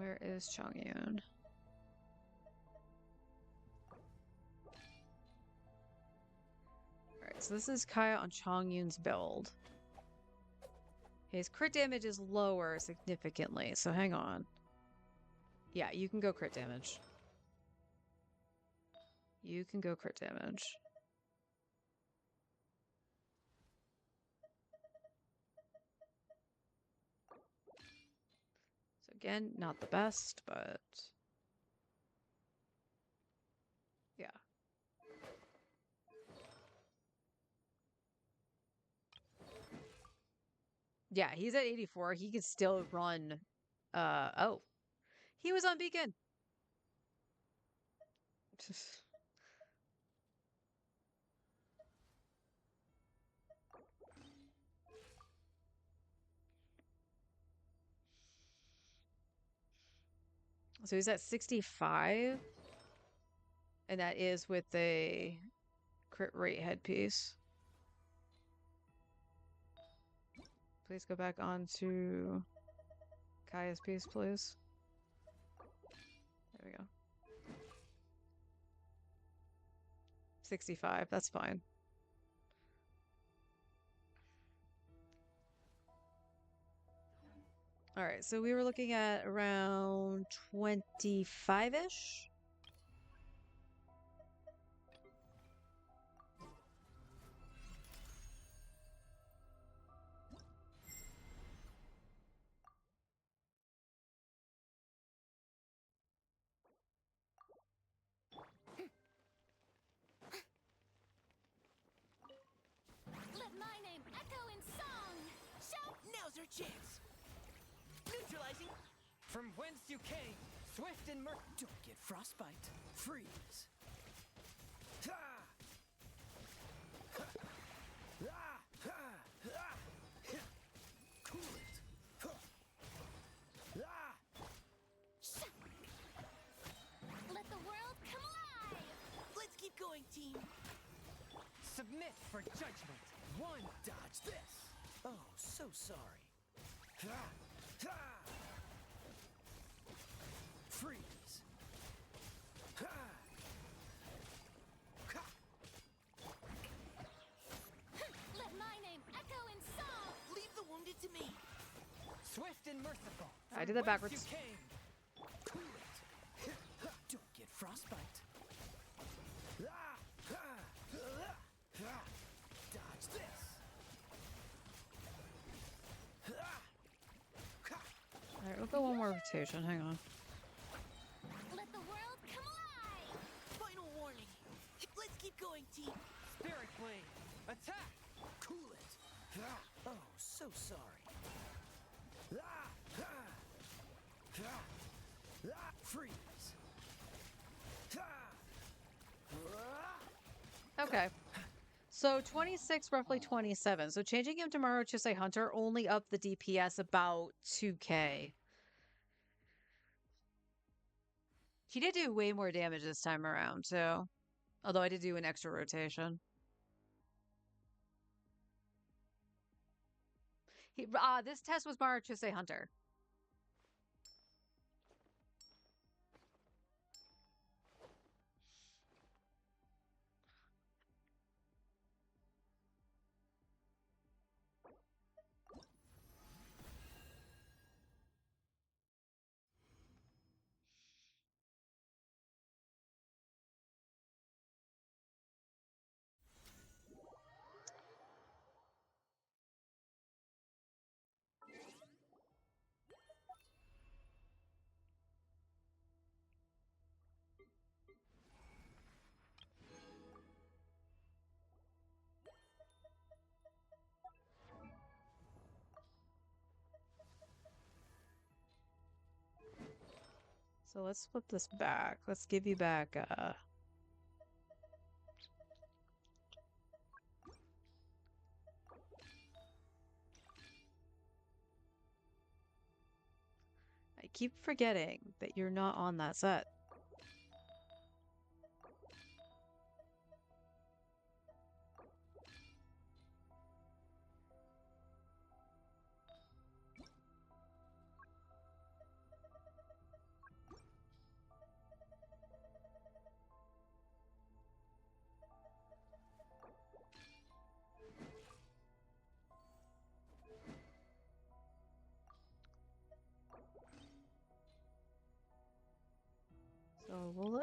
Where is Chongyun? Alright, so this is Kaya on Chongyun's build. His crit damage is lower significantly, so hang on. Yeah, you can go crit damage. You can go crit damage. So again, not the best, but yeah. Yeah, he's at 84. He could still run. Oh. He was on Beacon. So he's at 65. And that is with a crit rate headpiece. Please go back onto Kaya's piece, please. There we go. 65, that's fine. Alright, so we were looking at around 25-ish? Let my name echo in song. Shout! Now's our chance. Neutralizing. From whence you came, swift and Don't get frostbite. Freeze. Ha! Ha! Ah! Ha! Ah! Hit. Cool it. Ha! Ah! Let the world come alive. Let's keep going, team. Submit for judgment. One. Dodge this. Oh, so sorry. Ha! Ha! Freeze. Ha! Ha! Let my name echo in song. Leave the wounded to me. Swift and merciful. I did From that whence backwards. You came. Cool it. Hit. Ha! Don't get frostbite. Ah! Ha! Ah! Ha! Dodge this. Ah! Ha! Alright, we'll go one more rotation. Hang on. Let the world come alive. Final warning. Let's keep going, team. Spirit blade. Attack. Cool it. Ah! Oh, so sorry. Ah! Ha! Ha! Ah! Freeze. Ha! Ah! Okay. So 26, roughly 27. So changing him to Maruchise Hunter only up the DPS about 2k. He did do way more damage this time around, so. Although I did do an extra rotation. This test was Maruchise Hunter. So let's flip this back. Let's give you back I keep forgetting that you're not on that set.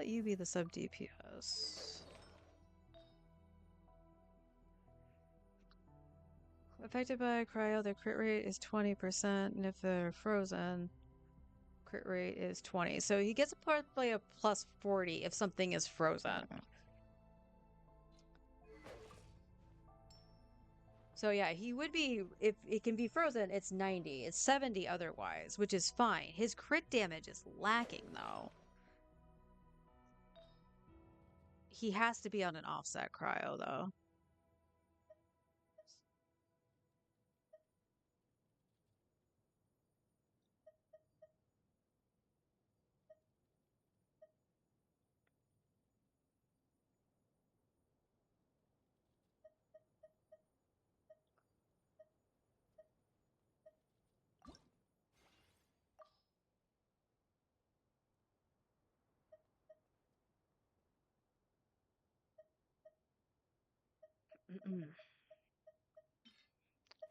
let you be the sub DPS. Affected by cryo, their crit rate is 20%, and if they're frozen, crit rate is 20. So he gets probably a plus 40 if something is frozen. So yeah, he would be, if it can be frozen, it's 90. It's 70 otherwise, which is fine. His crit damage is lacking though. He has to be on an offset cryo though.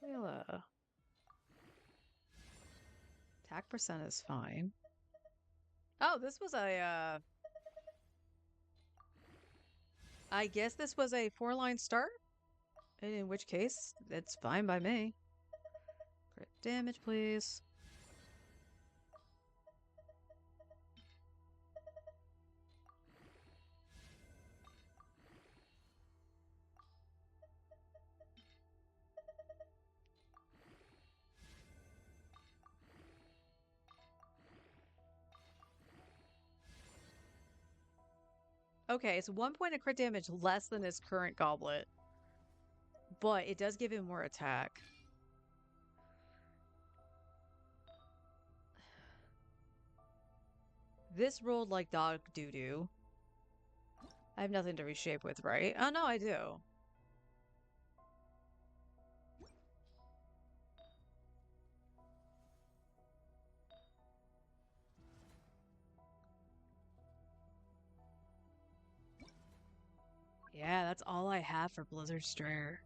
Well, attack percent is fine. Oh, this was a, I guess this was a 4-line start? In which case, it's fine by me. Crit damage, please. Okay, it's 1 point of crit damage less than his current goblet. But it does give him more attack. This rolled like dog doo-doo. I have nothing to reshape with, right? Oh, no, I do. Yeah, that's all I have for Blizzard Strayer.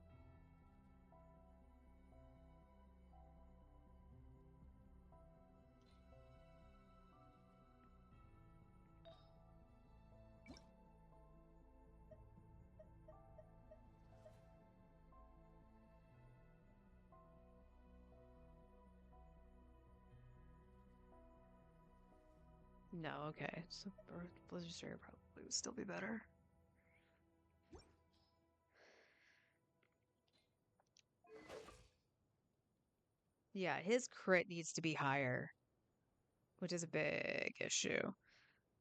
No, okay. So Blizzard Strayer probably would still be better. Yeah, his crit needs to be higher, which is a big issue.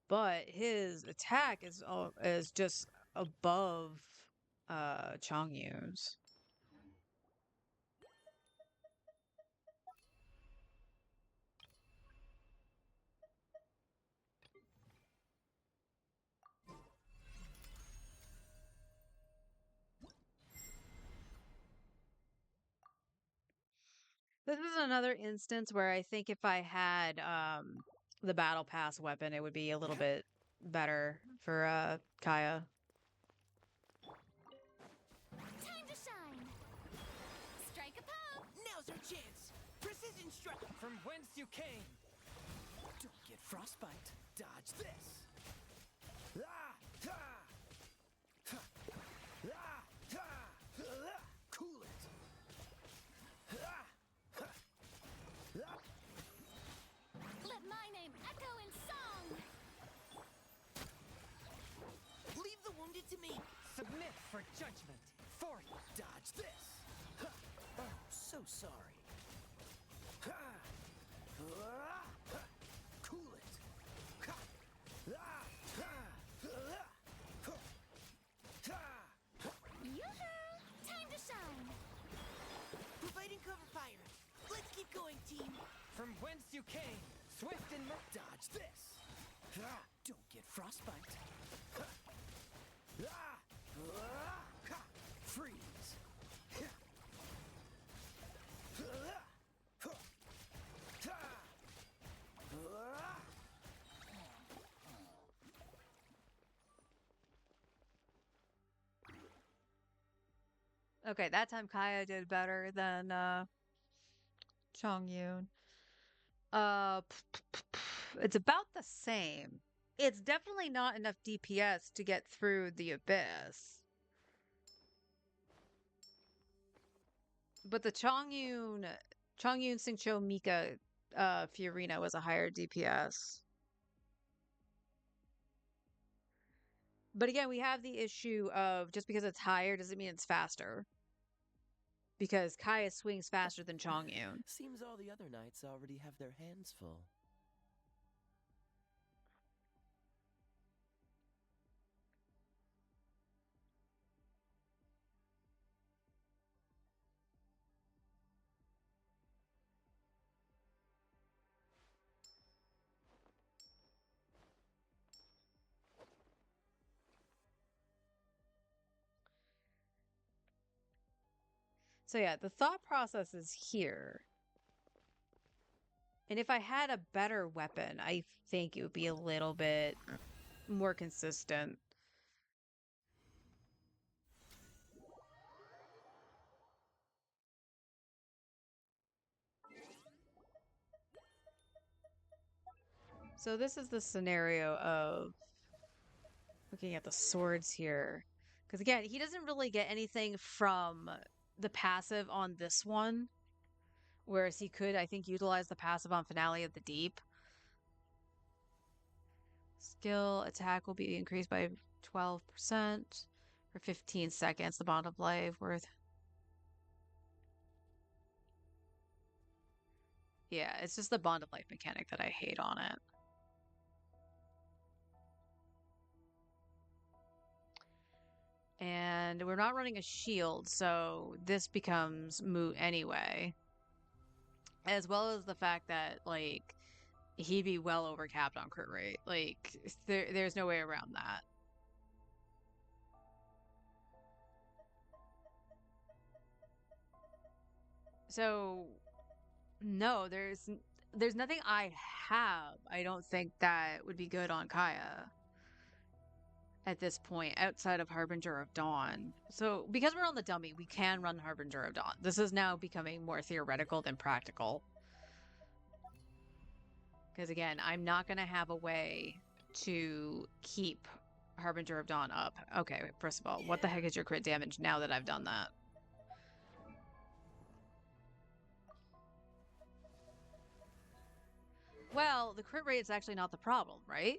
But his attack is just above Chongyu's. This is another instance where I think if I had the battle pass weapon, it would be a little bit better for Kaya. Time to shine. Strike a pose. Now's our chance. Precision strike. From whence you came. Don't get frostbite. Dodge this. Ah, ha. Ha. Ah, ha. Ah. Cool it. Ah, ha. Ah. Let my name echo in song. Leave the wounded to me. Submit for judgment. Forth. Dodge this. Ha. Oh, so sorry. Ha. Ah, ha. Cool it. Ha. Ah, ha. Ah. Ha. Ha. Yoo-hoo! Time to shine. Providing cover fire. Let's keep going, team. From whence you came. Swift and Dodge this. Ah. Don't get frostbite. Ha. Ah. Ah. Ha. Freeze. Ha. Ah. Ha. Ta. Ah. Okay, that time Kaya did better than Chongyun. It's about the same. It's definitely not enough DPS to get through the abyss. But the Chongyun Xingqiu Mika Fiorina was a higher DPS. But again, we have the issue of just because it's higher doesn't mean it's faster. Because Kaya swings faster than Chongyun. Seems all the other knights already have their hands full. So yeah, the thought process is here. And if I had a better weapon, I think it would be a little bit more consistent. So this is the scenario of looking at the swords here. Because again, he doesn't really get anything from the passive on this one. Whereas he could, I think, utilize the passive on Finale of the Deep. Skill attack will be increased by 12% for 15 seconds. The bond of life worth. Yeah, it's just the bond of life mechanic that I hate on it. And we're not running a shield, so this becomes moot anyway. As well as the fact that, like, he'd be well overcapped on crit rate. Like, there's no way around that. So, no, there's nothing I have, I don't think, that would be good on Kaya at this point, outside of Harbinger of Dawn. So, because we're on the dummy, we can run Harbinger of Dawn. This is now becoming more theoretical than practical. Because again, I'm not going to have a way to keep Harbinger of Dawn up. Okay, first of all, what the heck is your crit damage now that I've done that? Well, the crit rate is actually not the problem, right?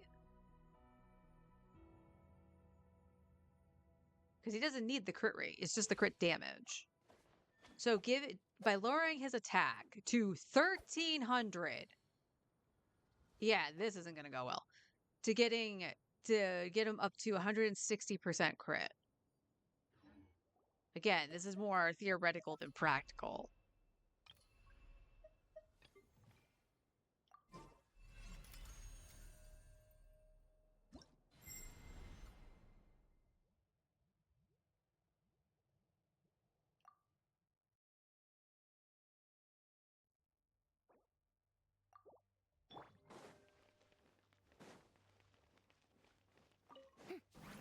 Because he doesn't need the crit rate. It's just the crit damage. So give it by lowering his attack to 1300. Yeah, this isn't going to go well. To get him up to 160% crit. Again, this is more theoretical than practical.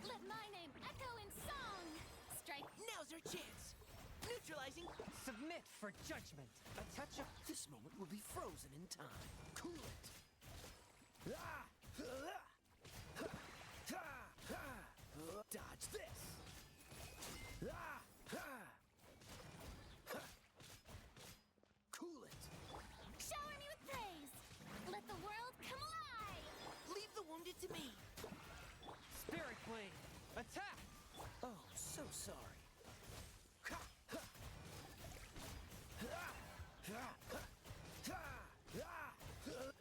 Let my name echo in song. Strike. Now's our chance. Neutralizing. Submit for judgment. A touch of. This moment will be frozen in time. Cool it. Dodge this. Cool it. Shower me with praise. Let the world come alive. Leave the wounded to me. Spirit blade. Attack. Oh, so sorry.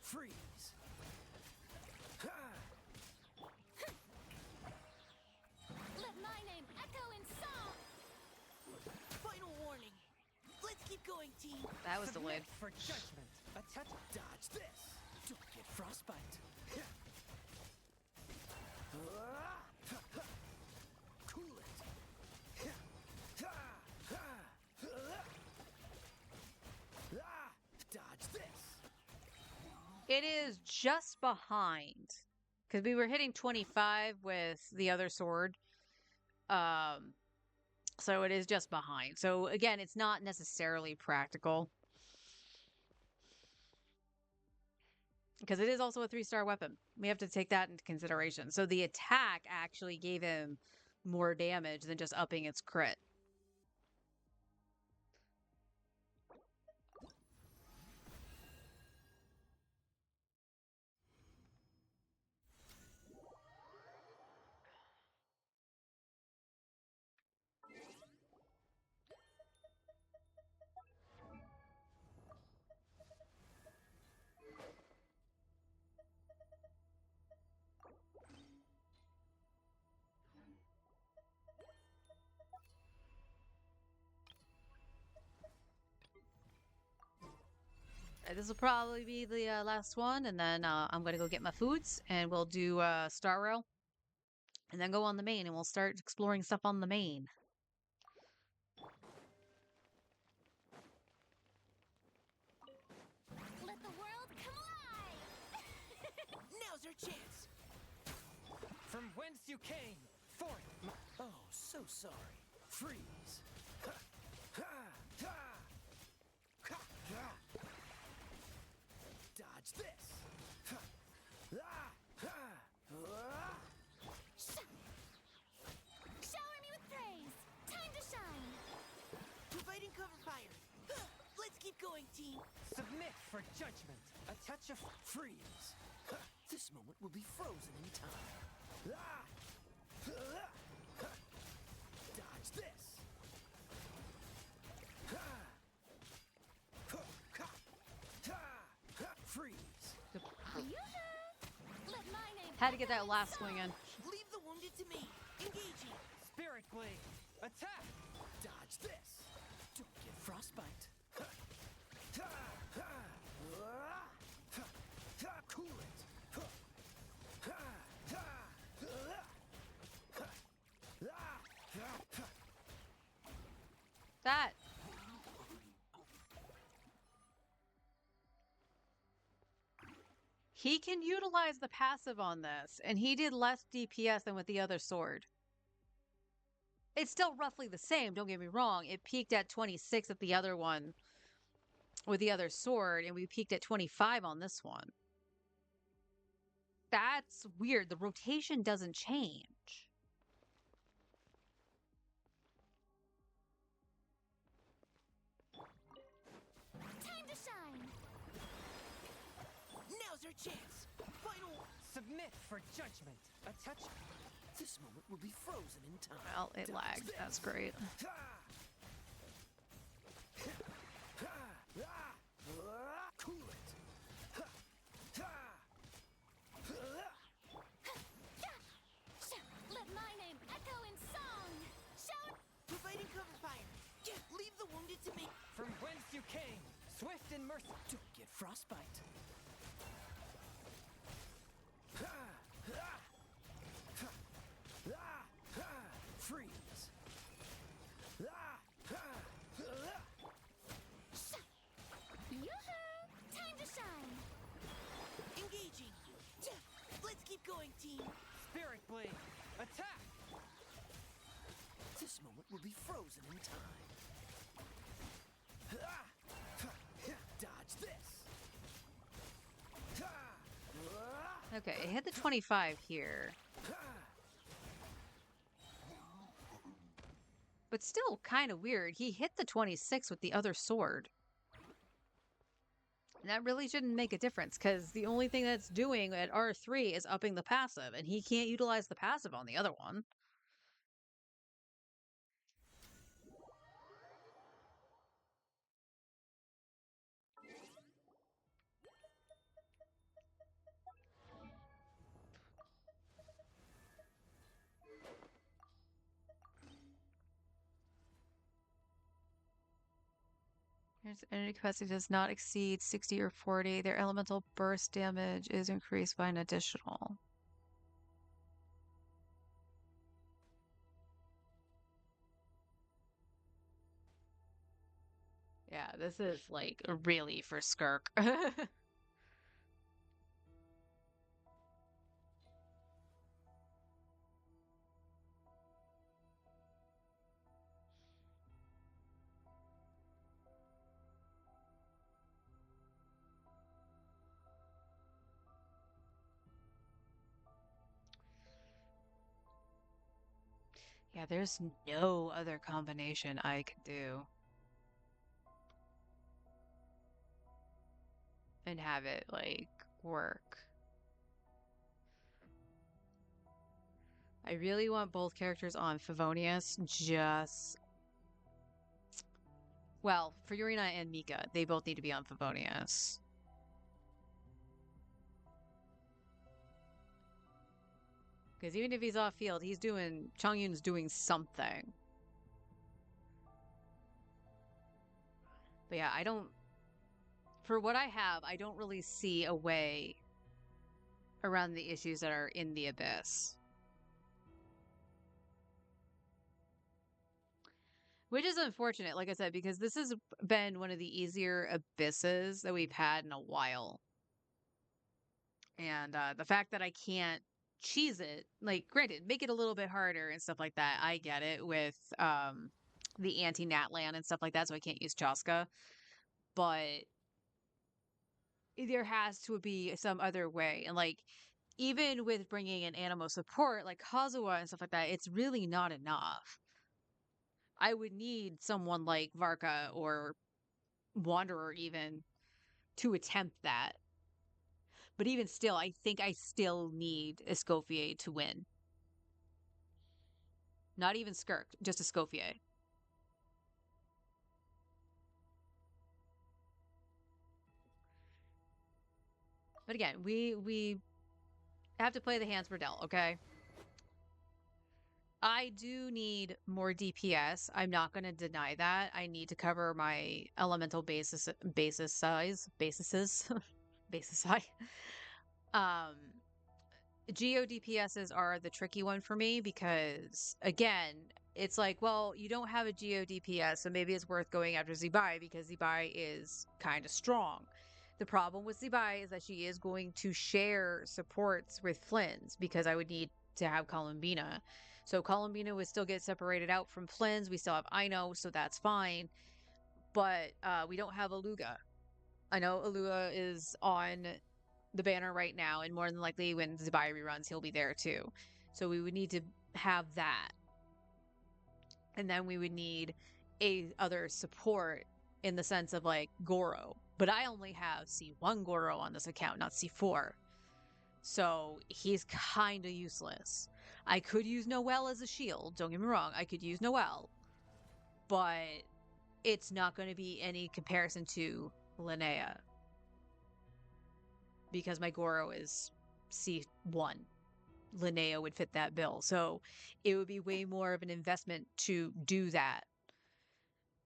Freeze. Let my name echo in song. Final warning. Let's keep going, team. That was Submit delayed. for judgment. A touch. Dodge this. Don't get frostbite. Cool it. Dodge this. It is just behind. Because we were hitting 25 with the other sword. So it is just behind. So again, it's not necessarily practical. because it is also a 3-star weapon. We have to take that into consideration. So the attack actually gave him more damage than just upping its crit. This will probably be the last one, and then I'm gonna go get my foods, and we'll do Star Rail, and then go on the main, and we'll start exploring stuff on the main. Let the world come alive! Now's our chance. From whence you came, forth. Oh, so sorry. Freeze. Ha, ha, ha. Ha, ha. Dodge this. Ha, ah, ha, ah. Shower me with praise! Time to shine! Providing cover fire. Let's keep going, team. Submit for judgment. A touch of Freeze. Ha, this moment will be frozen in time. Ah, ha, ha. Dodge this. Ha, ha, ha, ha, ha. Freeze. Yoo-hoo! Let my name Had to get that echo in last song. swing in. Leave the wounded to me. Engaging. spirit blade. Attack. Dodge this. Don't get frostbite. Ha, ha, ha. Ah, ha, ha. Cool it. Ha, ha, ha. Ah, ha, ah, ha, ha. That. He can utilize the passive on this, and he did less DPS than with the other sword. It's still roughly the same, don't get me wrong. It peaked at 26 at the other one with the other sword, and we peaked at 25 on this one. That's weird. The rotation doesn't change. Time to shine! Now's our chance. Final. Submit for judgment. A touch. This moment will be frozen in time. Well, it lagged. That's great. Ha! Ha! Ah! Ah! Cool it. Ha! Ha! Let my name echo in song! Shower! Providing cover fire. Leave the wounded to me. From whence you came, swift and merciful. Don't get frostbite. Ha! Ha! Ha! Ah! Ha! Freeze. Ah! Ha! Yoo-hoo! Time to shine! Engaging. Let's keep going, team. Spirit blade. Attack. This moment will be frozen in time. Ah! Ha! Dodge this. Ha! Ah! Okay, it hit the 25 here. Ha! But still kind of weird. He hit the 26 with the other sword. And that really shouldn't make a difference, because the only thing that's doing at R3 is upping the passive, and he can't utilize the passive on the other one. Its energy capacity does not exceed 60 or 40. Their elemental burst damage is increased by an additional. Yeah, this is like really for Skirk. Yeah, there's no other combination I could do and have it like work. I really want both characters on Favonius. Well, for Yurina and Mika, they both need to be on Favonius. Because even if he's off field, Chongyun's doing something. But yeah, for what I have, I don't really see a way around the issues that are in the Abyss. Which is unfortunate, like I said, because this has been one of the easier abysses that we've had in a while. And the fact that I can't cheese it, like, granted, make it a little bit harder and stuff like that. I get it with the anti-Natlan and stuff like that, so I can't use Chaska. But there has to be some other way. And, like, even with bringing in Animo support, like Kazuha and stuff like that, it's really not enough. I would need someone like Varka or Wanderer even to attempt that. But even still, I think I still need Escoffier to win. Not even Skirk, just Escoffier. But again, we have to play the hands we're dealt, okay? I do need more DPS. I'm not going to deny that. I need to cover my elemental basis size bases basis size. Um, Geo DPSs are the tricky one for me because again, it's like, well, you don't have a Geo DPS, so maybe it's worth going after Zibai because Zibai is kind of strong. The problem with Zibai is that she is going to share supports with Flynn's because I would need to have Columbina. So Columbina would still get separated out from Flynn's. We still have Ino, so that's fine. But we don't have Aluga. I know Alua is on the banner right now, and more than likely when Zibai reruns, he'll be there too. So we would need to have that. And then we would need a other support in the sense of like Goro. But I only have C1 Goro on this account, not C4. So he's kind of useless. I could use Noelle as a shield. Don't get me wrong. I could use Noelle. But it's not going to be any comparison to Linnea. Because my Goro is C1. Linnea would fit that bill. So it would be way more of an investment to do that,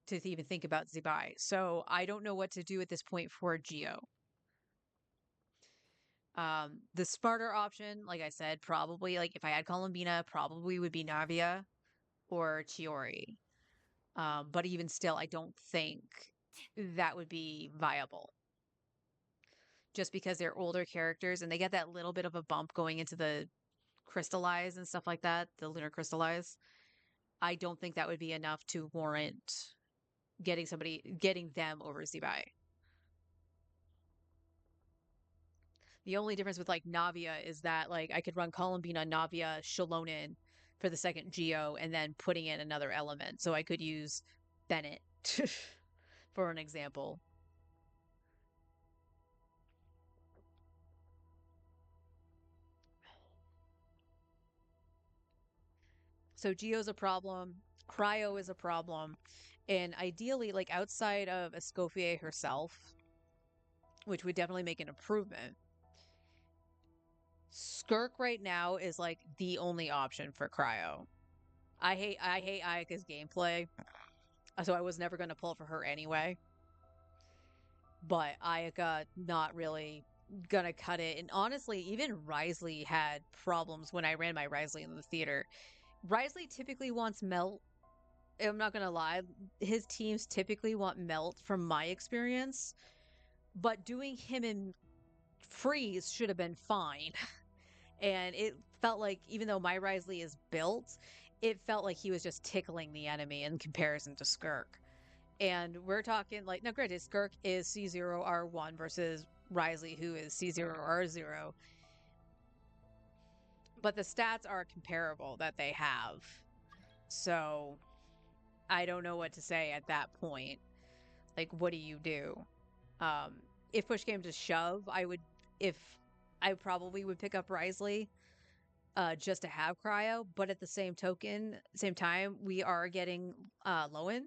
to even think about Zibai. So I don't know what to do at this point for Geo. The smarter option, like I said, probably, like if I had Columbina, probably would be Navia or Chiori. But even still, I don't think that would be viable. Just because they're older characters and they get that little bit of a bump going into the crystallize and stuff like that, the lunar crystallize. I don't think that would be enough to warrant getting them over Zibai. The only difference with like Navia is that like I could run Columbina, Navia, Shalonin for the second Geo and then putting in another element. So I could use Bennett for an example. So Geo's a problem, Cryo is a problem, and ideally, like outside of Escoffier herself, which would definitely make an improvement, Skirk right now is like the only option for Cryo. I hate Ayaka's gameplay, so I was never going to pull for her anyway. But Ayaka not really gonna cut it. And honestly, even Risley had problems when I ran my Risley in the theater. Risley typically wants melt. I'm not gonna lie, his teams typically want melt from my experience. But doing him in freeze should have been fine. And it felt like, even though my Risley is built, it felt like he was just tickling the enemy in comparison to Skirk. And we're talking like, now granted, Skirk is C0R1 versus Risley, who is C0R0. But the stats are comparable that they have. So I don't know what to say at that point. Like, what do you do? Um, if push came to shove, if I probably would pick up Risley, just to have cryo. But at the same time, we are getting Lowen.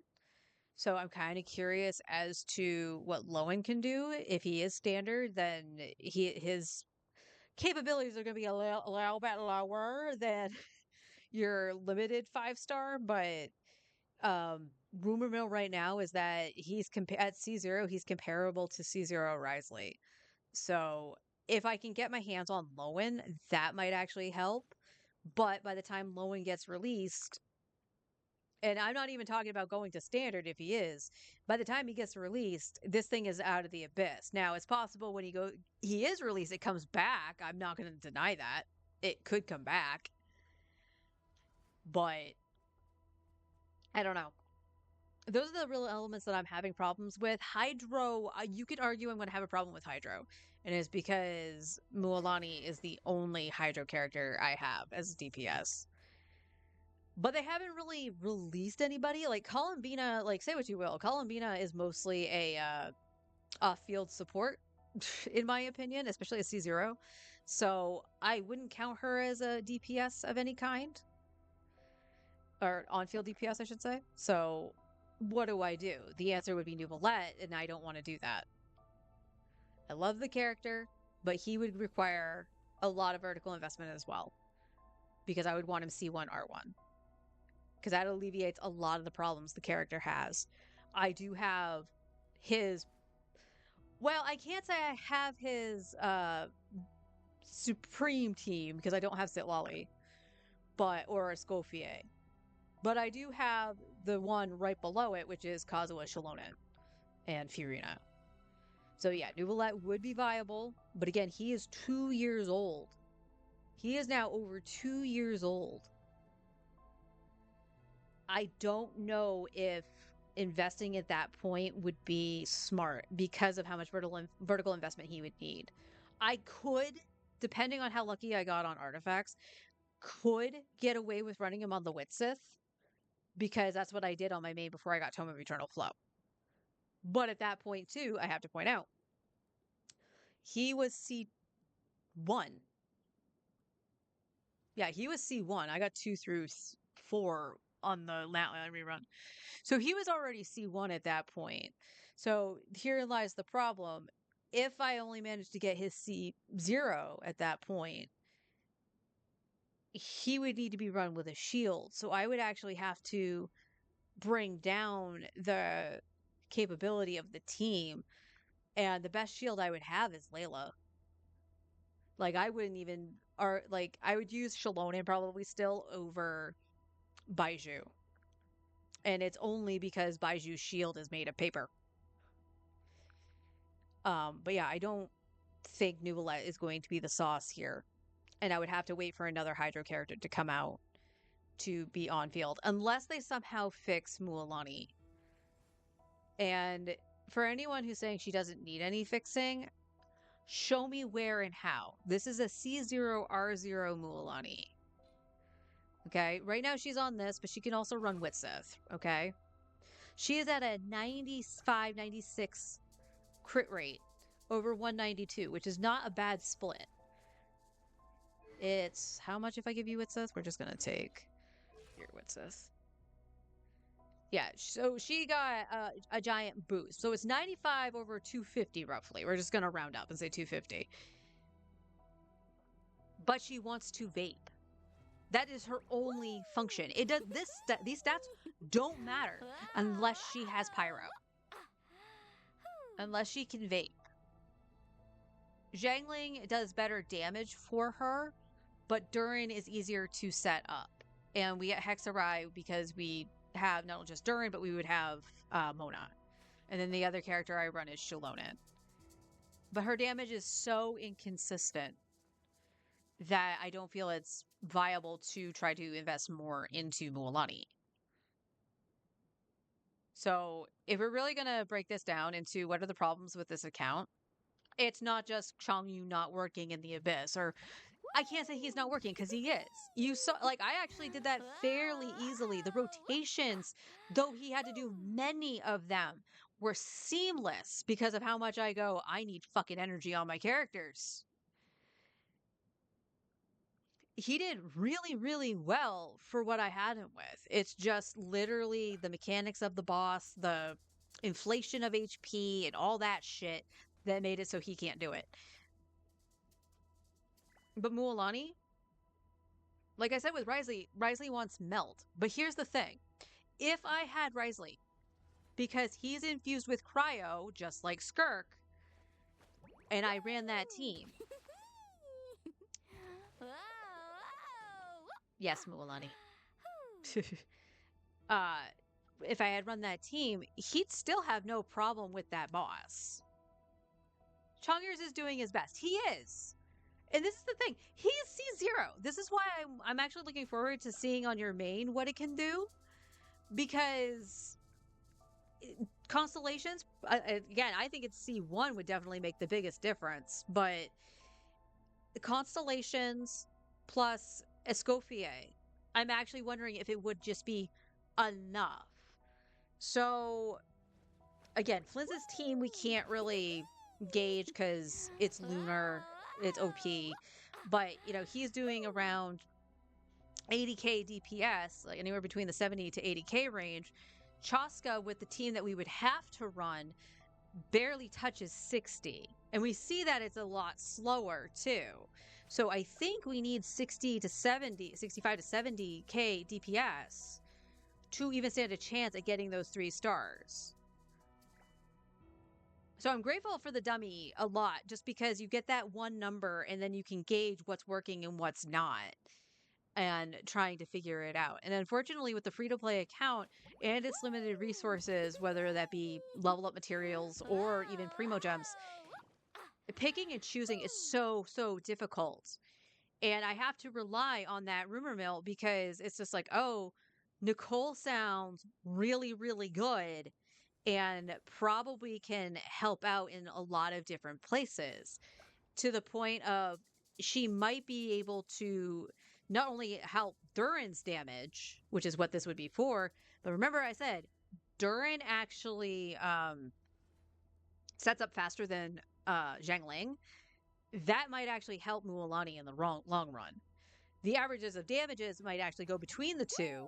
So I'm kind of curious as to what Lowen can do. If he is standard, then his capabilities are going to be a little bit lower than your limited 5-star. But rumor mill right now is that at C0, he's comparable to C0 Risley. So if I can get my hands on Lowen, that might actually help. But by the time Lowen gets released, and I'm not even talking about going to standard if he is, by the time he gets released, this thing is out of the abyss. Now, it's possible when he is released, it comes back. I'm not going to deny that. It could come back. But I don't know. Those are the real elements that I'm having problems with. Hydro, you could argue I'm going to have a problem with Hydro. And it's because Mualani is the only Hydro character I have as DPS. But they haven't really released anybody. Like Columbina, like say what you will, Columbina is mostly a off-field support, in my opinion, especially a C0. So I wouldn't count her as a DPS of any kind. Or on-field DPS, I should say. So what do I do? The answer would be Nouvellette, and I don't want to do that. I love the character, but he would require a lot of vertical investment as well. Because I would want him C1, R1. Because that alleviates a lot of the problems the character has. I do have his... Well, I can't say I have his supreme team, because I don't have Sitlali, or a Scofier. But I do have the one right below it, which is Kazuha Shalonen and Furina. So yeah, Nouvellette would be viable, but again, he is 2 years old. He is now over 2 years old. I don't know if investing at that point would be smart because of how much vertical investment he would need. I could, depending on how lucky I got on artifacts, could get away with running him on the Witsith, because that's what I did on my main before I got Tome of Eternal Flow. But at that point, too, I have to point out, he was C1. Yeah, he was C1. I got 2 through 4 on the Latland rerun. So he was already C1 at that point. So here lies the problem. If I only managed to get his C0 at that point, he would need to be run with a shield. So I would actually have to bring down the capability of the team. And the best shield I would have is Layla. Like, I wouldn't even... I would use Shalonen probably still over Baiju. And it's only because Baiju's shield is made of paper. But yeah, I don't think Nouvellette is going to be the sauce here. And I would have to wait for another Hydro character to come out to be on field. Unless they somehow fix Mualani. And for anyone who's saying she doesn't need any fixing, show me where and how. This is a C0, R0 Mualani. Okay, right now she's on this, but she can also run Witsith, okay? She is at a 95, 96 crit rate over 192, which is not a bad split. It's how much if I give you Witsith? We're just gonna take your Witsith. Yeah, so she got a giant boost. So it's 95 over 250 roughly. We're just gonna round up and say 250. But she wants to vape. That is her only function. It does these stats don't matter unless she has pyro. Unless she can vape. Zhangling does better damage for her, but Durin is easier to set up. And we get Hexarai because we have not just Durin, but we would have Mona. And then the other character I run is Shalonen. But her damage is so inconsistent that I don't feel it's viable to try to invest more into Mualani. So if we're really going to break this down into what are the problems with this account, it's not just Changyu not working in the Abyss, or I can't say he's not working because he is. You saw, like, I actually did that fairly easily. The rotations, though he had to do many of them, were seamless because of how much I go, I need fucking energy on my characters. He did really, really well for what I had him with. It's just literally the mechanics of the boss, the inflation of HP, and all that shit that made it so he can't do it. But Mualani, like I said with Risley, Risley wants melt. But here's the thing. If I had Risley, because he's infused with cryo, just like Skirk, and I ran that team. Yes, Mualani. If I had run that team, he'd still have no problem with that boss. Chongers is doing his best. He is. And this is the thing. He is C0. This is why I'm actually looking forward to seeing on your main what it can do. Because Constellations, again, I think it's C1 would definitely make the biggest difference. But Constellations plus Escoffier, I'm actually wondering if it would just be enough. So, again, Flizz's team we can't really gauge because it's lunar, it's OP. But, you know, he's doing around 80k DPS, like anywhere between the 70 to 80k range. Chaska, with the team that we would have to run, barely touches 60. And we see that it's a lot slower too. So I think we need 60 to 70, 65 to 70k DPS to even stand a chance at getting those 3 stars. So I'm grateful for the dummy a lot, just because you get that one number and then you can gauge what's working and what's not, and trying to figure it out. And unfortunately, with the free-to-play account and its limited resources, whether that be level up materials or even primo gems, picking and choosing is so difficult. And I have to rely on that rumor mill because it's just like, oh, Nicole sounds really, really good and probably can help out in a lot of different places, to the point of she might be able to not only help Durin's damage, which is what this would be for, but remember I said Durin actually sets up faster than Zhang Ling. That might actually help Mualani in the long run. The averages of damages might actually go between the two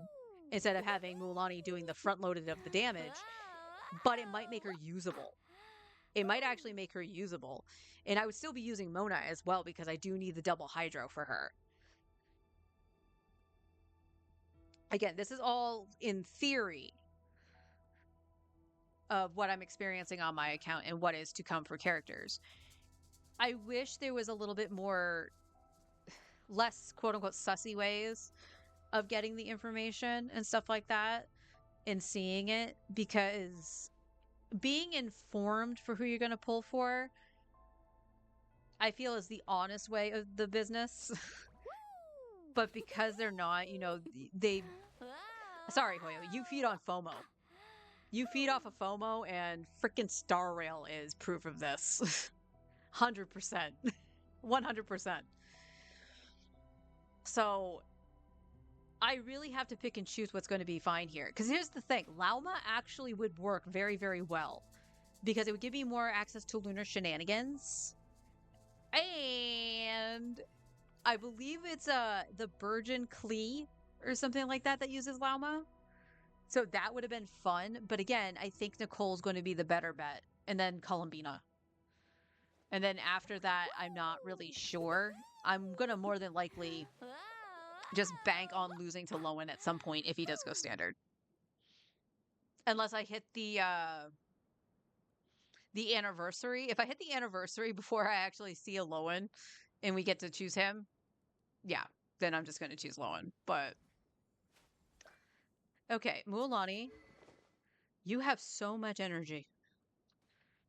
instead of having Mualani doing the front loaded of the damage, but it might make her usable. It might actually make her usable. And I would still be using Mona as well because I do need the double hydro for her. Again, this is all in theory of what I'm experiencing on my account and what is to come for characters. I wish there was a little bit more, less quote-unquote sussy ways of getting the information and stuff like that and seeing it, because being informed for who you're going to pull for, I feel, is the honest way of the business. But because they're not, you know, sorry, Hoyo, you feed on FOMO. You feed off of FOMO, and freaking Star Rail is proof of this. 100%. 100%. So I really have to pick and choose what's going to be fine here. Because here's the thing. Lauma actually would work very, very well. Because it would give me more access to lunar shenanigans. And I believe it's the Burgeon Klee or something like that uses Lauma. So that would have been fun. But again, I think Nicole's going to be the better bet. And then Columbina. And then after that, I'm not really sure. I'm going to more than likely just bank on losing to Lowen at some point if he does go standard. Unless I hit the anniversary. If I hit the anniversary before I actually see a Lowen and we get to choose him, yeah, then I'm just going to choose Lowen. But okay, Mualani, you have so much energy.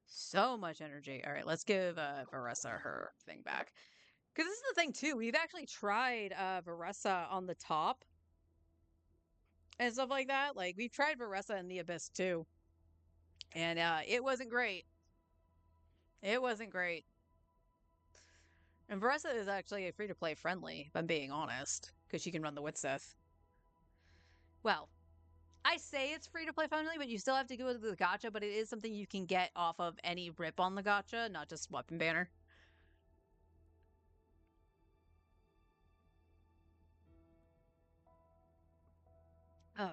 So much energy. All right, let's give Varessa her thing back. Because this is the thing, too. We've actually tried Varessa on the top and stuff like that. Like, we've tried Varessa in the Abyss, too. And it wasn't great. It wasn't great. And Varessa is actually a free-to-play friendly, if I'm being honest, because she can run the Witsith. Well, I say it's free-to-play friendly, but you still have to go to the gacha, but it is something you can get off of any rip on the gacha, not just weapon banner. Ugh.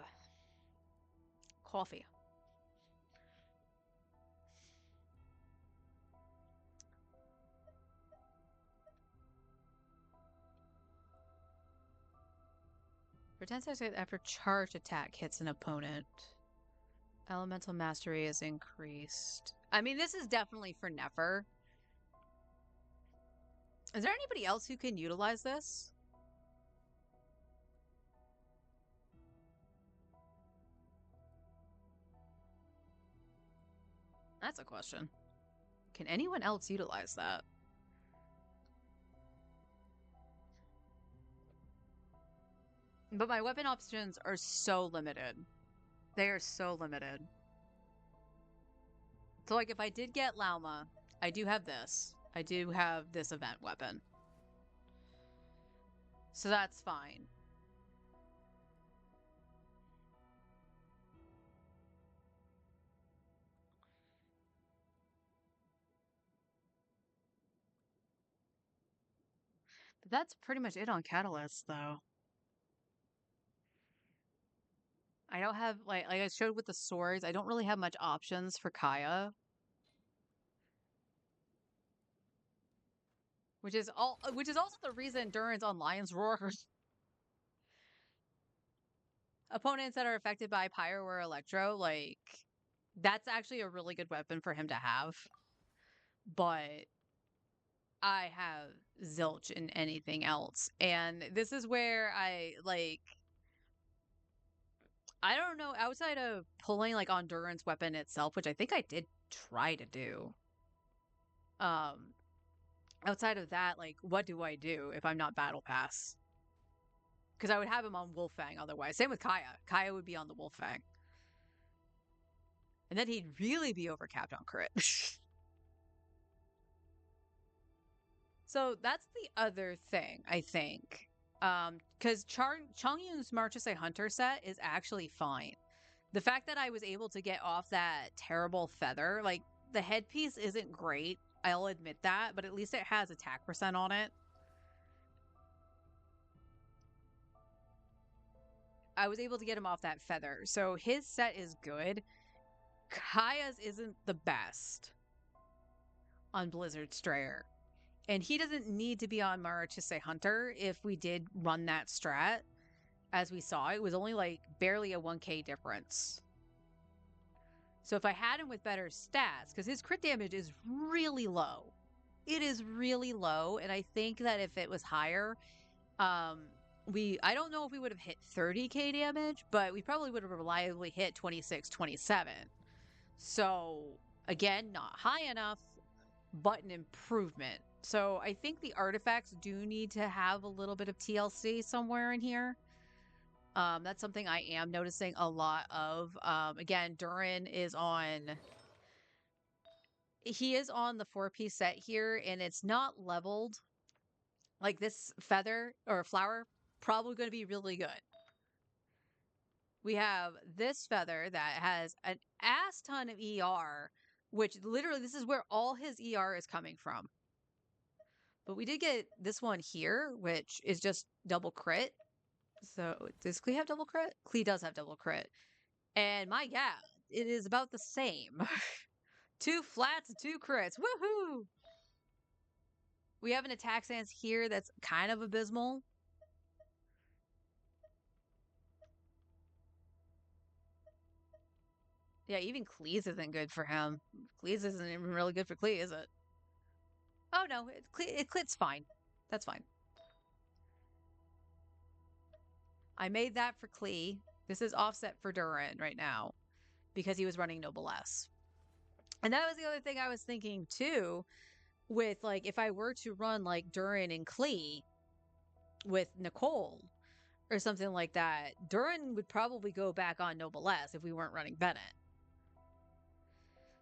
Coffee. For 10 seconds after charge attack hits an opponent, elemental mastery is increased. I mean, this is definitely for Nefer. Is there anybody else who can utilize this? That's a question. Can anyone else utilize that? But my weapon options are so limited. They are so limited. So, like, if I did get Lauma, I do have this. I do have this event weapon. So that's fine. But that's pretty much it on Catalyst, though. I don't have, like I showed with the swords, I don't really have much options for Kaya. Which is also the reason Durin's on Lion's Roar. Opponents that are affected by Pyro or Electro, like, that's actually a really good weapon for him to have. But I have zilch in anything else. And this is where I don't know, outside of pulling, like, on Durin's weapon itself, which I think I did try to do. Outside of that, like, what do I do if I'm not Battle Pass? Because I would have him on Wolfang otherwise. Same with Kaya. Kaya would be on the Wolfang. And then he'd really be overcapped on crit. So that's the other thing, I think. Because Chongyun's March to Say Hunter set is actually fine. The fact that I was able to get off that terrible feather, like, the headpiece isn't great, I'll admit that, but at least it has attack percent on it. I was able to get him off that feather, so his set is good. Kaya's isn't the best on Blizzard Strayer. And he doesn't need to be on Mara to say Hunter if we did run that strat. As we saw, it was only like barely a 1k difference. So if I had him with better stats, because his crit damage is really low. It is really low, and I think that if it was higher, I don't know if we would have hit 30k damage, but we probably would have reliably hit 26, 27. So again, not high enough, but an improvement. So I think the artifacts do need to have a little bit of TLC somewhere in here. That's something I am noticing a lot of. Again, Durin is on... He is on the 4-piece set here, and it's not leveled. Like, this feather or flower, probably going to be really good. We have this feather that has an ass ton of ER, which literally this is where all his ER is coming from. But we did get this one here, which is just double crit. So does Klee have double crit? Klee does have double crit. And my god, it is about the same. 2 flats, 2 crits. Woohoo! We have an attack stance here that's kind of abysmal. Yeah, even Klee's isn't good for him. Klee's isn't even really good for Klee, is it? Oh no, Klee's fine. That's fine. I made that for Klee. This is offset for Durin right now because he was running Noblesse. And that was the other thing I was thinking too, with like if I were to run like Durin and Klee with Nicole or something like that, Durin would probably go back on Noblesse if we weren't running Bennett.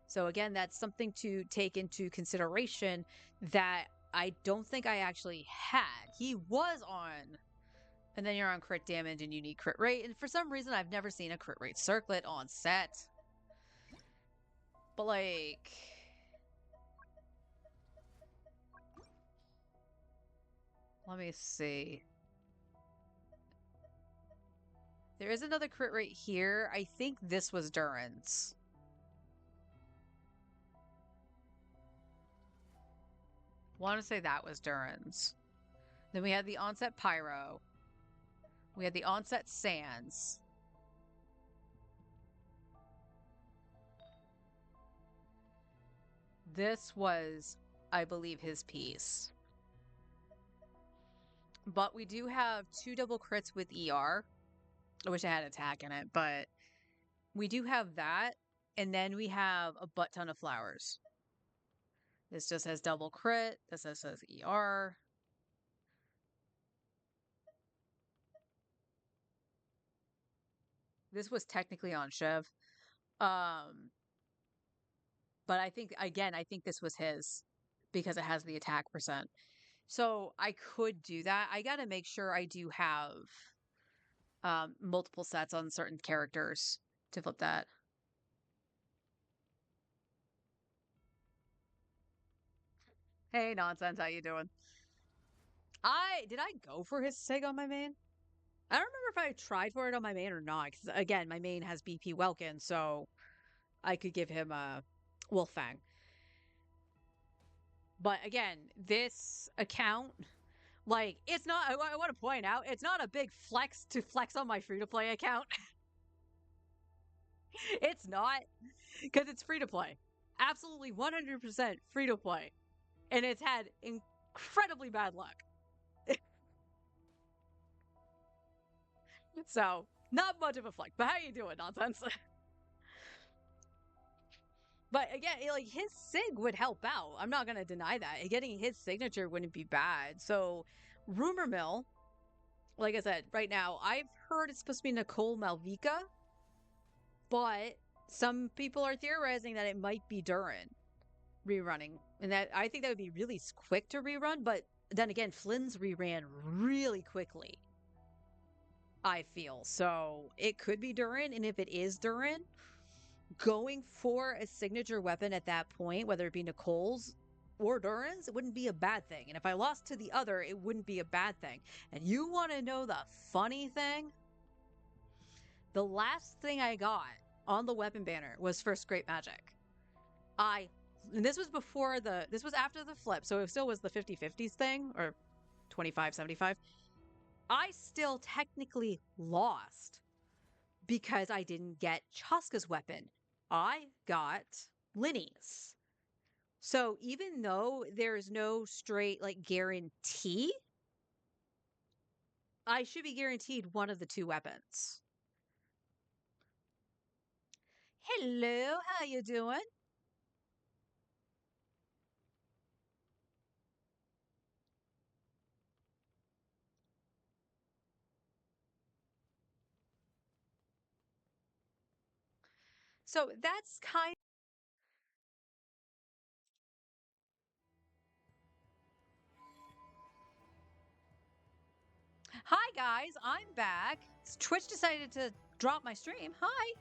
So again, that's something to take into consideration, that I don't think I actually had. He was on, and then you're on crit damage and unique crit rate. And for some reason, I've never seen a crit rate circlet on set. But like, let me see. There is another crit rate here. I think this was Durin's. Want to say that was Durin's. Then we had the onset Pyro. We had the onset Sands. This was, I believe, his piece. But we do have 2 double crits with ER. I wish I had attack in it, but we do have that. And then we have a butt ton of flowers. This just has double crit. This just says ER. This was technically on Shiv. But I think, again, I think this was his because it has the attack percent. So I could do that. I got to make sure I do have multiple sets on certain characters to flip that. Hey, nonsense. How you doing? Did I go for his Sig on my main? I don't remember if I tried for it on my main or not. Because again, my main has BP Welkin, so I could give him a Wolfang. But again, this account, like, it's not, I want to point out, it's not a big flex to flex on my free-to-play account. It's not, because it's free-to-play. Absolutely 100% free-to-play. And it's had incredibly bad luck. So, not much of a flex. But how you doing, nonsense? But again, like, his sig would help out. I'm not going to deny that. Getting his signature wouldn't be bad. So, rumor mill, like I said, right now, I've heard it's supposed to be Nicole Malvika, but some people are theorizing that it might be Durin rerunning. And that I think that would be really quick to rerun, but then again, Flynn's reran really quickly, I feel. So it could be Durin, and if it is Durin, going for a signature weapon at that point, whether it be Nicole's or Durin's, it wouldn't be a bad thing. And if I lost to the other, it wouldn't be a bad thing. And you want to know the funny thing? The last thing I got on the weapon banner was First Great Magic. And this was before this was after the flip, so it still was the 50-50s thing, or 25-75. I still technically lost because I didn't get Chaska's weapon. I got Linny's. So even though there's no straight, like, guarantee, I should be guaranteed one of the 2 weapons. Hello, how you doing? So that's kind. Hi guys, I'm back. Twitch decided to drop my stream. Hi.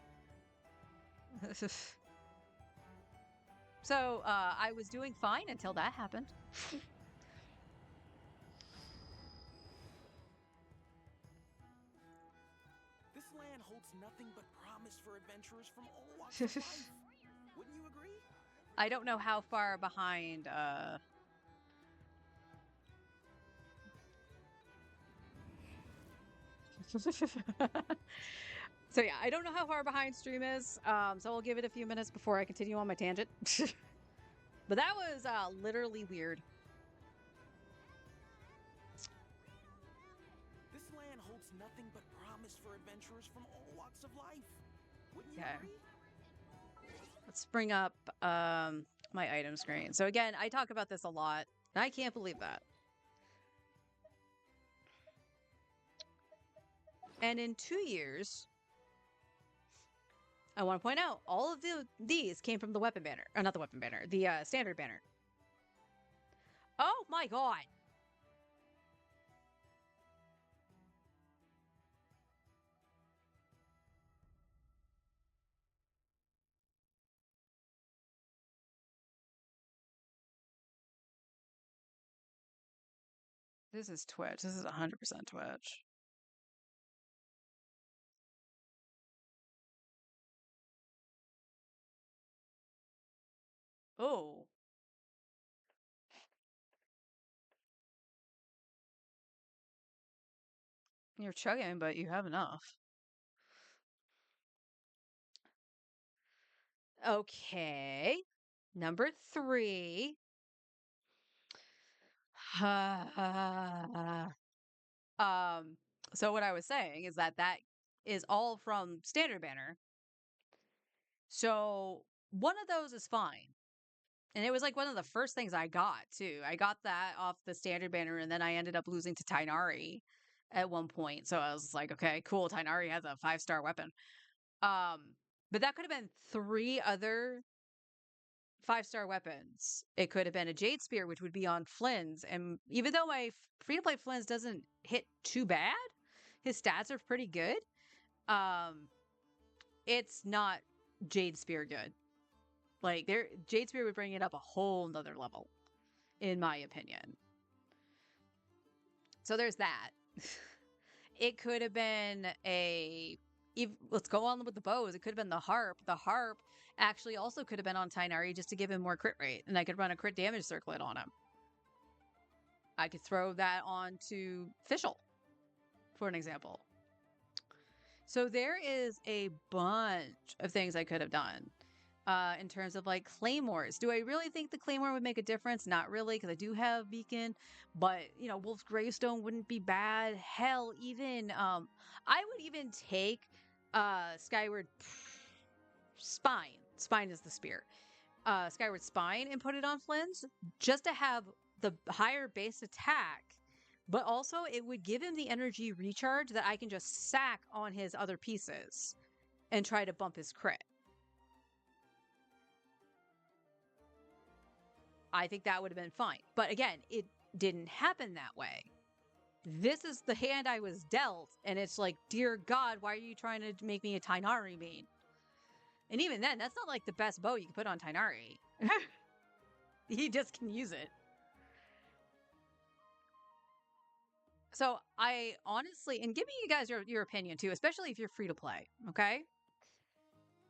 So I was doing fine until that happened. This land holds nothing but promise for adventurers from all walks of life. Wouldn't you agree? I don't know how far behind So yeah, I don't know how far behind stream is. So I'll give it a few minutes before I continue on my tangent. But that was literally weird. This land holds nothing but promise for adventurers from all walks of life. Wouldn't you Okay. agree? Let's bring up my item screen. So again, I talk about this a lot, and I can't believe that. And in 2 years, I want to point out, all of these came from the weapon banner. Or not the weapon banner, the standard banner. Oh my god. This is Twitch. This is 100% Twitch. Oh. You're chugging, but you have enough. Okay. Number 3. Um, so what I was saying is that that is all from Standard Banner. So one of those is fine. And it was like one of the first things I got too. I got that off the Standard Banner, and then I ended up losing to Tainari at one point. So I was like, okay, cool. Tainari has a 5-star weapon. Um, but that could have been 3 other 5-star weapons. It could have been a Jade Spear, which would be on Flynn's. And even though my free to play Flynn's doesn't hit too bad, his stats are pretty good. It's not Jade Spear good. Like Jade Spear would bring it up a whole nother level, in my opinion. So there's that. It could have been let's go on with the bows. It could have been the harp. The harp actually also could have been on Tainari just to give him more crit rate, and I could run a crit damage circlet on him. I could throw that on to Fischl, for an example. So there is a bunch of things I could have done. In terms of like claymores. Do I really think the claymore would make a difference? Not really, because I do have beacon, but you know, Wolf's Gravestone wouldn't be bad. Hell, even I would even take Skyward Spine. Spine is the spear. Skyward Spine and put it on Flynn's just to have the higher base attack, but also it would give him the energy recharge that I can just sack on his other pieces and try to bump his crit. I think that would have been fine. But again, it didn't happen that way. This is the hand I was dealt, and it's like, dear God, why are you trying to make me a Tainari main? And even then, that's not like the best bow you can put on Tainari. He just can use it. So I honestly, and give me you guys your opinion too, especially if you're free to play, okay?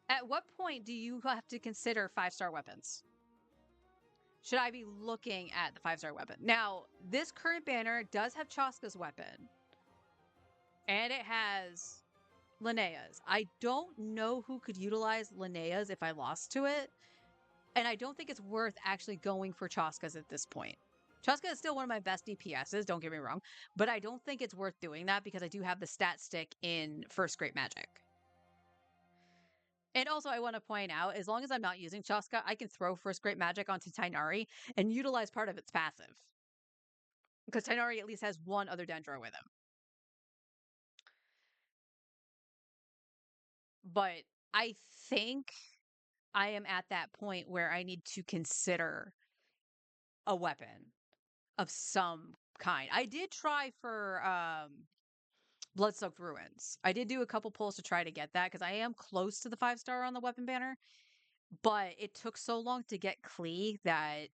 At what point do you have to consider 5-star weapons? Should I be looking at the 5-star weapon? Now, this current banner does have Chaska's weapon. And it has Linnea's. I don't know who could utilize Linnea's if I lost to it. And I don't think it's worth actually going for Chaska's at this point. Chaska is still one of my best DPSs, don't get me wrong. But I don't think it's worth doing that because I do have the stat stick in First Great Magic. And also, I want to point out, as long as I'm not using Chaska, I can throw First Great Magic onto Tainari and utilize part of its passive. Because Tainari at least has one other Dendro with him. But I think I am at that point where I need to consider a weapon of some kind. I did try for Bloodsoaked Ruins. I did do a couple pulls to try to get that because I am close to the 5-star on the weapon banner. But it took so long to get Klee that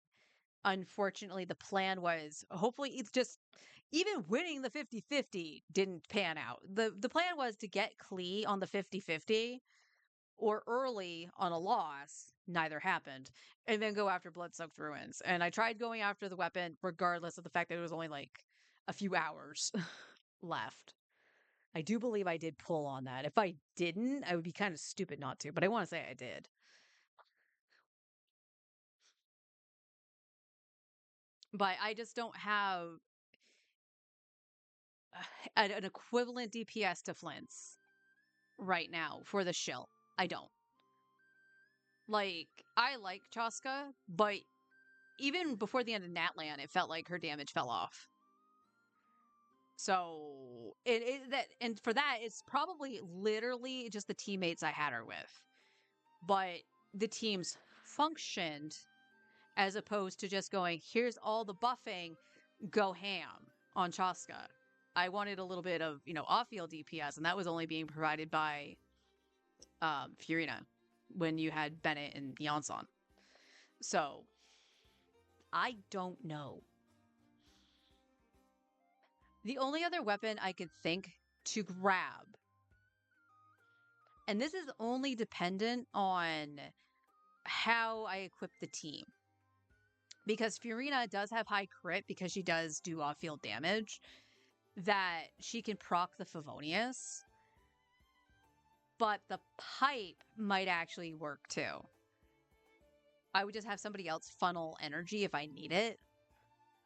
unfortunately the plan was hopefully it's just even winning the 50-50 didn't pan out. The plan was to get Klee on the 50-50 or early on a loss, neither happened, and then go after Blood-Soaked Ruins. And I tried going after the weapon regardless of the fact that it was only like a few hours left. I do believe I did pull on that. If I didn't, I would be kind of stupid not to, but I want to say I did. But I just don't have an equivalent DPS to Flint's right now for the shill. I don't. Like, I like Chaska, but even before the end of Natlan, it felt like her damage fell off. So and for that, it's probably literally just the teammates I had her with. But the teams functioned as opposed to just going, here's all the buffing, go ham on Chaska. I wanted a little bit of, off-field DPS, and that was only being provided by Furina when you had Bennett and Yansan. So, I don't know. The only other weapon I could think to grab, and this is only dependent on how I equip the team, because Furina does have high crit because she does do off-field damage, that she can proc the Favonius, but the pipe might actually work too. I would just have somebody else funnel energy if I need it,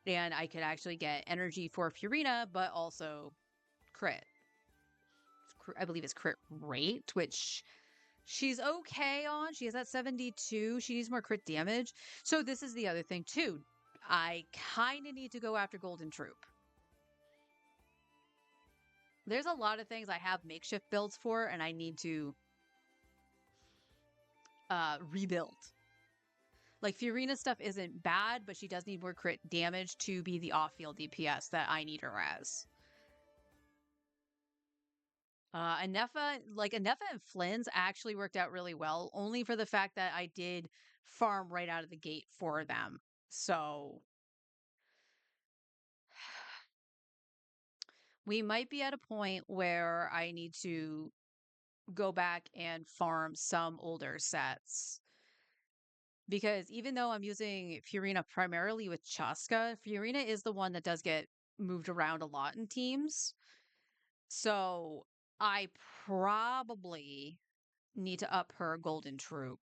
and I could actually get energy for Furina, but also crit. I believe it's crit rate, which she's okay on. She has that 72. She needs more crit damage. So this is the other thing too. I kind of need to go after Golden Troop. There's a lot of things I have makeshift builds for, and I need to rebuild. Like, Furina's stuff isn't bad, but she does need more crit damage to be the off-field DPS that I need her as. Anefa and Flynn's actually worked out really well, only for the fact that I did farm right out of the gate for them. So we might be at a point where I need to go back and farm some older sets. Because even though I'm using Furina primarily with Chaska, Furina is the one that does get moved around a lot in teams. So I probably need to up her Golden Troop.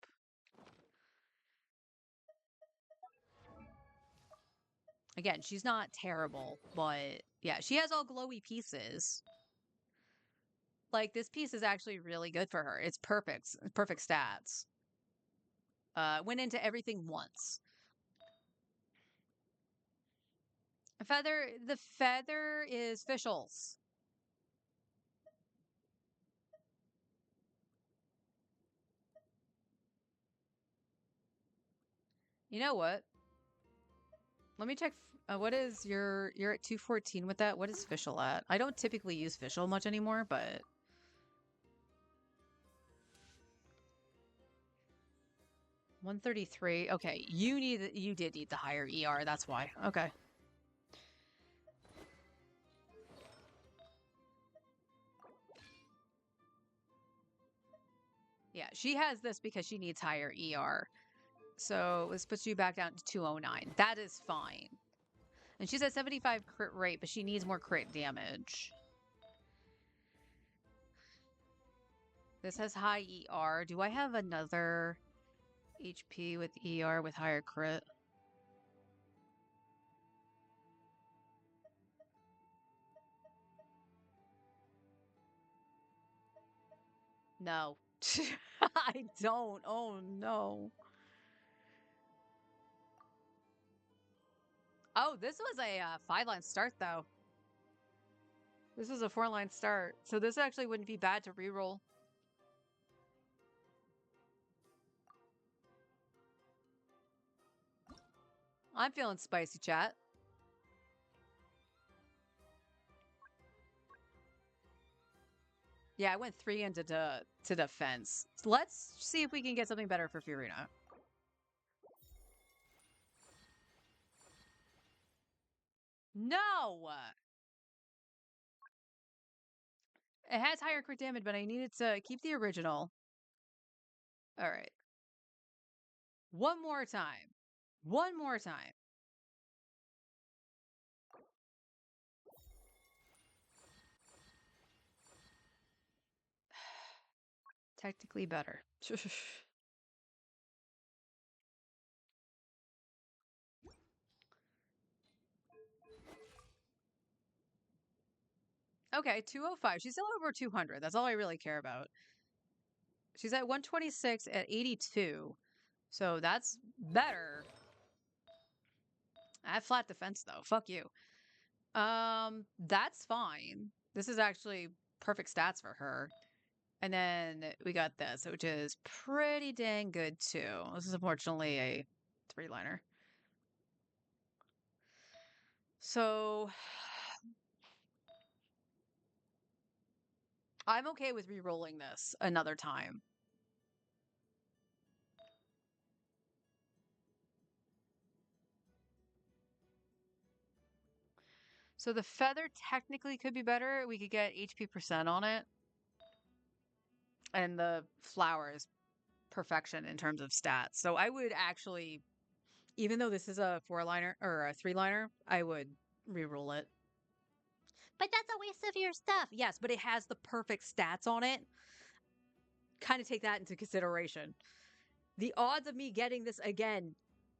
Again, she's not terrible, but yeah, she has all glowy pieces. Like, this piece is actually really good for her. It's perfect stats. Went into everything once. The feather is Fischl's. You know what? Let me check. What is you're at 214 with that? What is Fischl at? I don't typically use Fischl much anymore, but 133. Okay, you did need the higher ER. That's why. Okay. Yeah, she has this because she needs higher ER. So this puts you back down to 209. That is fine. And she's at 75 crit rate, but she needs more crit damage. This has high ER. Do I have another HP with ER with higher crit? No. I don't. Oh, no. Oh, this was a 5-line start, though. This was a 4-line start. So this actually wouldn't be bad to reroll. I'm feeling spicy, chat. Yeah, I went 3 into to defense. So let's see if we can get something better for Furina. No! It has higher crit damage, but I needed to keep the original. All right. One more time. One more time. Technically better. Okay, 205. She's still over 200. That's all I really care about. She's at 126 at 82. So that's better. I have flat defense, though. Fuck you. That's fine. This is actually perfect stats for her. And then we got this, which is pretty dang good, too. This is unfortunately a 3-liner. So I'm okay with re-rolling this another time. So the feather technically could be better. We could get HP percent on it. And the flower is perfection in terms of stats. So I would actually, even though this is a 4-liner or a 3-liner, I would re-roll it. But that's a waste of your stuff. Yes, but it has the perfect stats on it. Kind of take that into consideration. The odds of me getting this again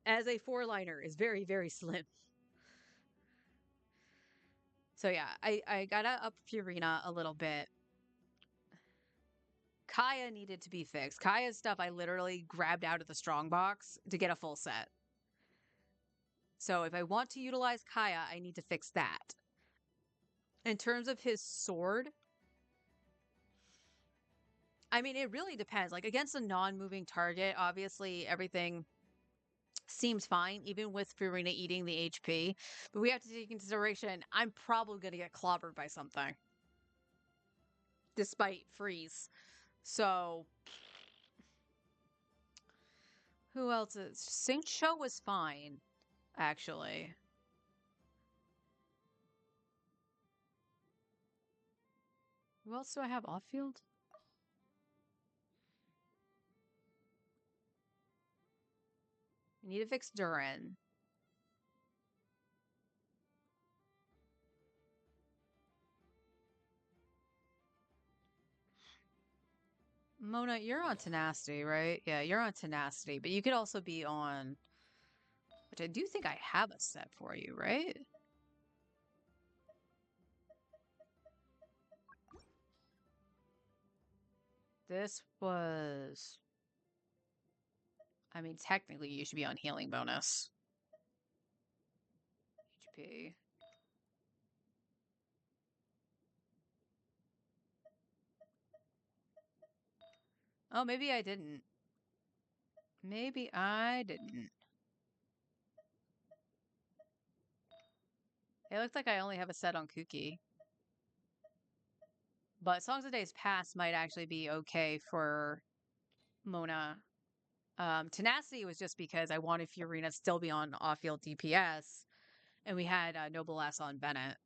as a 4-liner is very, very slim. So yeah, I gotta up Furina a little bit. Kaya needed to be fixed. Kaya's stuff I literally grabbed out of the strong box to get a full set. So if I want to utilize Kaya, I need to fix that. In terms of his sword, I mean, it really depends. Like, against a non-moving target, obviously everything seems fine, even with Furina eating the HP. But we have to take into consideration, I'm probably going to get clobbered by something. Despite freeze. So, who else is? Saint Cho was fine, actually. Who else do I have off field? I need to fix Durin. Mona, you're on Tenacity, right? Yeah, you're on Tenacity, but you could also be on... Which I do think I have a set for you, right? This was... I mean, technically you should be on healing bonus. HP. Oh, maybe I didn't. Maybe I didn't. It looks like I only have a set on Kuki. But Songs of Days Past might actually be okay for Mona. Tenacity was just because I wanted Fiorina to still be on off-field DPS, and we had Noblesse on Bennett.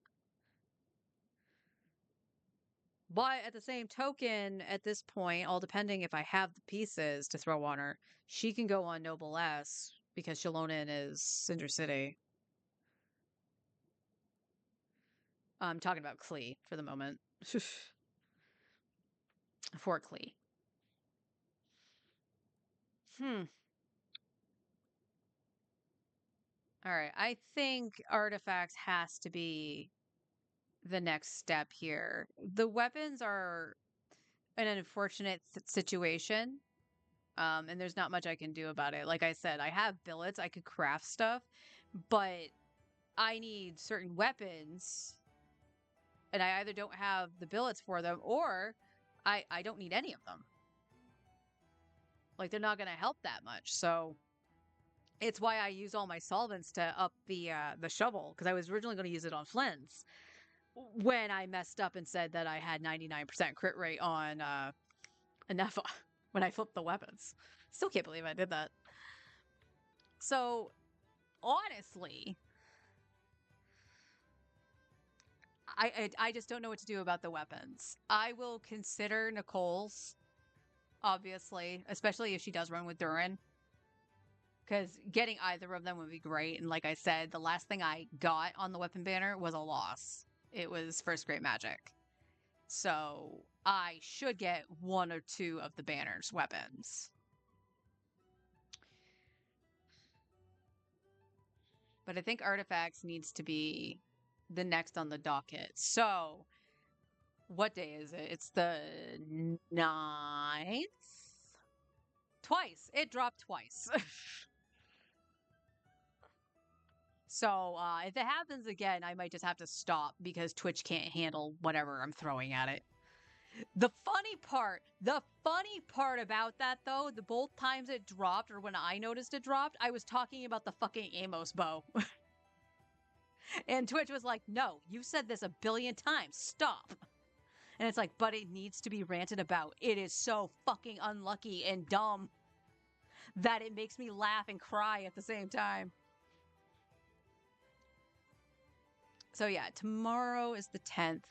But at the same token, at this point, all depending if I have the pieces to throw on her, she can go on Noblesse because Shalonin is Cinder City. I'm talking about Klee for the moment. For Klee. All right. I think Artifacts has to be the next step here. The weapons are an unfortunate situation. And there's not much I can do about it. Like I said, I have billets, I could craft stuff, but I need certain weapons, and I either don't have the billets for them, or I don't need any of them. Like, they're not going to help that much. So it's why I use all my solvents to up the shovel, because I was originally going to use it on Flynn's when I messed up and said that I had 99% crit rate on Anefa when I flipped the weapons. Still can't believe I did that. So, honestly, I just don't know what to do about the weapons. I will consider Nicole's, obviously, especially if she does run with Durin. Because getting either of them would be great. And like I said, the last thing I got on the weapon banner was a loss. It was First Great Magic. So I should get one or two of the banner's weapons. But I think Artifacts needs to be the next on the docket. So, what day is it? It's the 9th? Twice. It dropped twice. So, if it happens again, I might just have to stop because Twitch can't handle whatever I'm throwing at it. The funny part about that, though, the both times it dropped, or when I noticed it dropped, I was talking about the fucking Amos bow. And Twitch was like, no, you said this 1,000,000,000 times. Stop. And it's like, but it needs to be ranted about. It is so fucking unlucky and dumb that it makes me laugh and cry at the same time. So yeah, tomorrow is the 10th.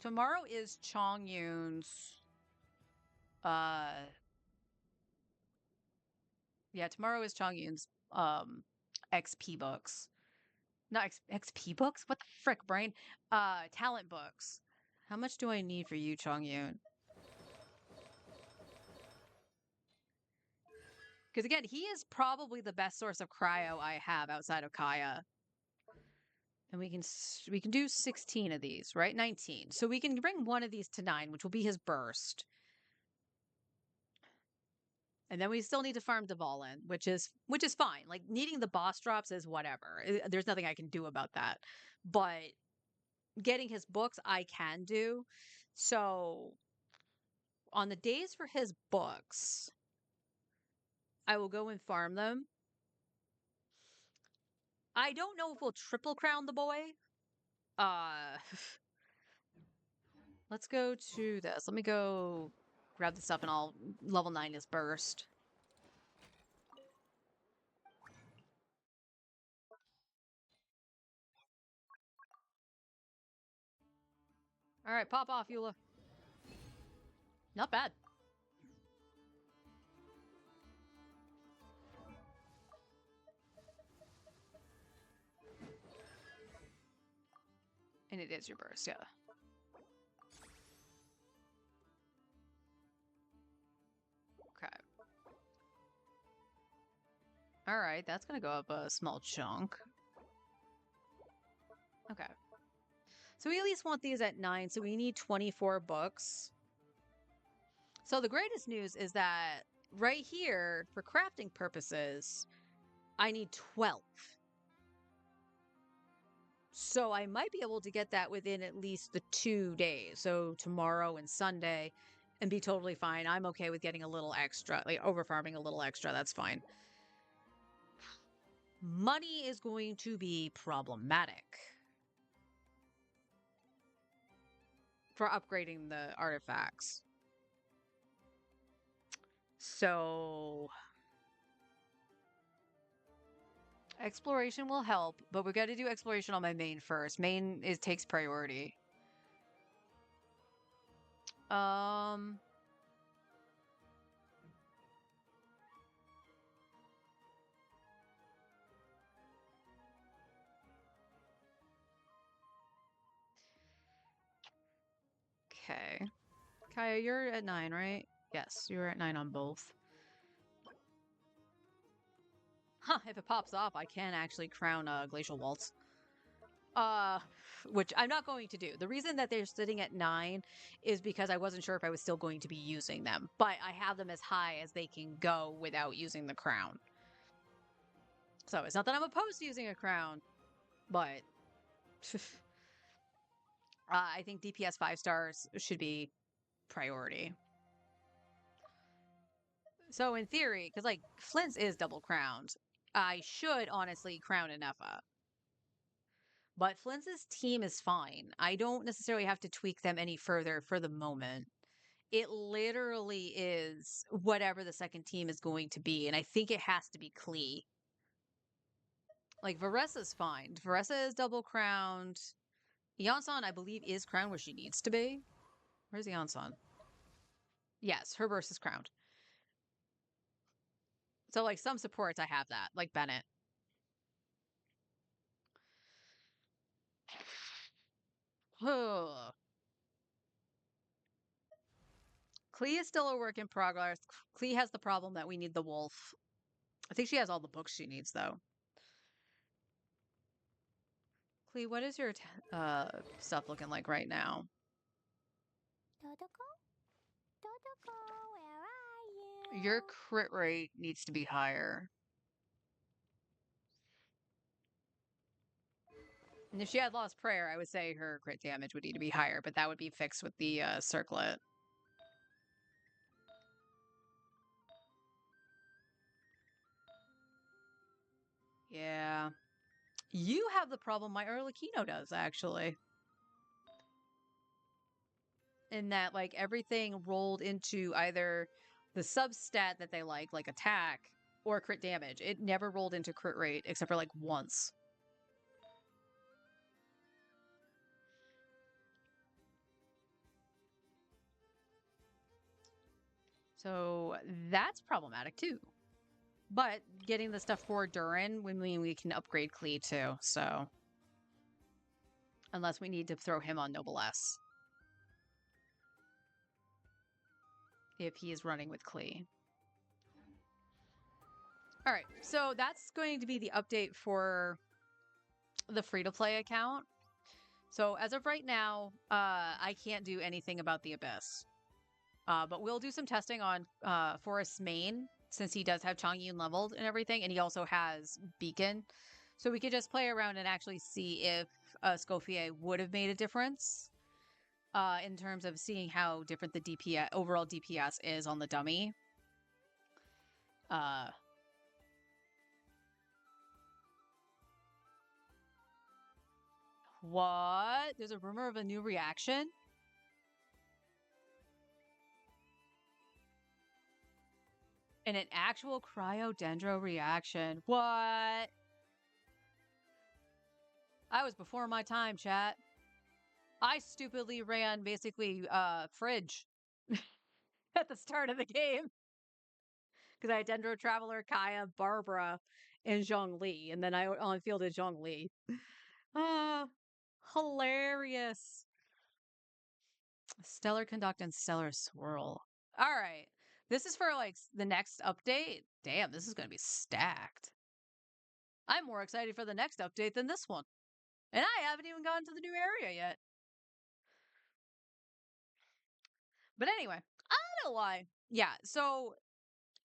Tomorrow is Chong Yoon's tomorrow is Chong Yoon's XP books. Not XP books? What the frick, brain? Talent books. How much do I need for you, Chong Yoon? Because again, he is probably the best source of cryo I have outside of Kaya. And we can do 16 of these, right? 19. So we can bring one of these to 9, which will be his burst. And then we still need to farm Dvalin, which is fine. Like needing the boss drops is whatever. There's nothing I can do about that. But getting his books I can do. So on the days for his books, I will go and farm them. I don't know if we'll triple crown the boy. Let's go to this. Let me go grab the stuff and I'll level 9 his burst. All right, pop off, Eula. Not bad. And it is your burst, yeah. Okay. All right, that's gonna go up a small chunk. Okay. So we at least want these at 9, so we need 24 books. So the greatest news is that right here, for crafting purposes, I need 12. So I might be able to get that within at least the 2 days. So tomorrow and Sunday, and be totally fine. I'm okay with getting a little extra, like over farming a little extra. That's fine. Money is going to be problematic for upgrading the artifacts. So exploration will help, but we got to do exploration on my main first. Main takes priority. Okay. Kaya, you're at 9, right? Yes, you're at 9 on both. Huh, if it pops off, I can actually crown Glacial Waltz. Which I'm not going to do. The reason that they're sitting at 9 is because I wasn't sure if I was still going to be using them. But I have them as high as they can go without using the crown. So it's not that I'm opposed to using a crown, but I think DPS 5 stars should be priority. So in theory, because like Flint's is double crowned, I should honestly crown Anefa. But Flint's team is fine. I don't necessarily have to tweak them any further for the moment. It literally is whatever the second team is going to be, and I think it has to be Klee. Like Varessa's fine. Varessa is double crowned. Yansan, I believe, is crowned where she needs to be. Where's Yansan? Yes, her burst is crowned. So, like, some supports I have that, like Bennett. Klee is still a work in progress. Klee has the problem that we need the wolf. I think she has all the books she needs, though. Klee, what is your stuff looking like right now? Totoko? Totoko, where are you? Your crit rate needs to be higher. And if she had Lost Prayer, I would say her crit damage would need to be higher, but that would be fixed with the circlet. Yeah. You have the problem my Arlecchino does, actually. In that, like, everything rolled into either the substat that they like attack, or crit damage. It never rolled into crit rate, except for, like, once. So that's problematic, too. But getting the stuff for Durin would mean we can upgrade Klee, too, so... Unless we need to throw him on Noblesse. If he is running with Klee. Alright, so that's going to be the update for the free-to-play account. So as of right now, I can't do anything about the Abyss. But we'll do some testing on Forest's main, since he does have Changyun leveled and everything, and he also has Beacon. So we could just play around and actually see if Scofier would have made a difference in terms of seeing how different the DPS, overall DPS is on the dummy. What? There's a rumor of a new reaction? And an actual cryodendro reaction. What? I was before my time, chat. I stupidly ran basically Fridge at the start of the game. Because I had Dendro Traveler, Kaya, Barbara, and Zhongli. And then I only fielded Zhongli. Hilarious. Stellar Conduct and Stellar Swirl. All right. This is for like the next update. Damn, this is going to be stacked. I'm more excited for the next update than this one. And I haven't even gone to the new area yet. But anyway, I don't know why. Yeah, so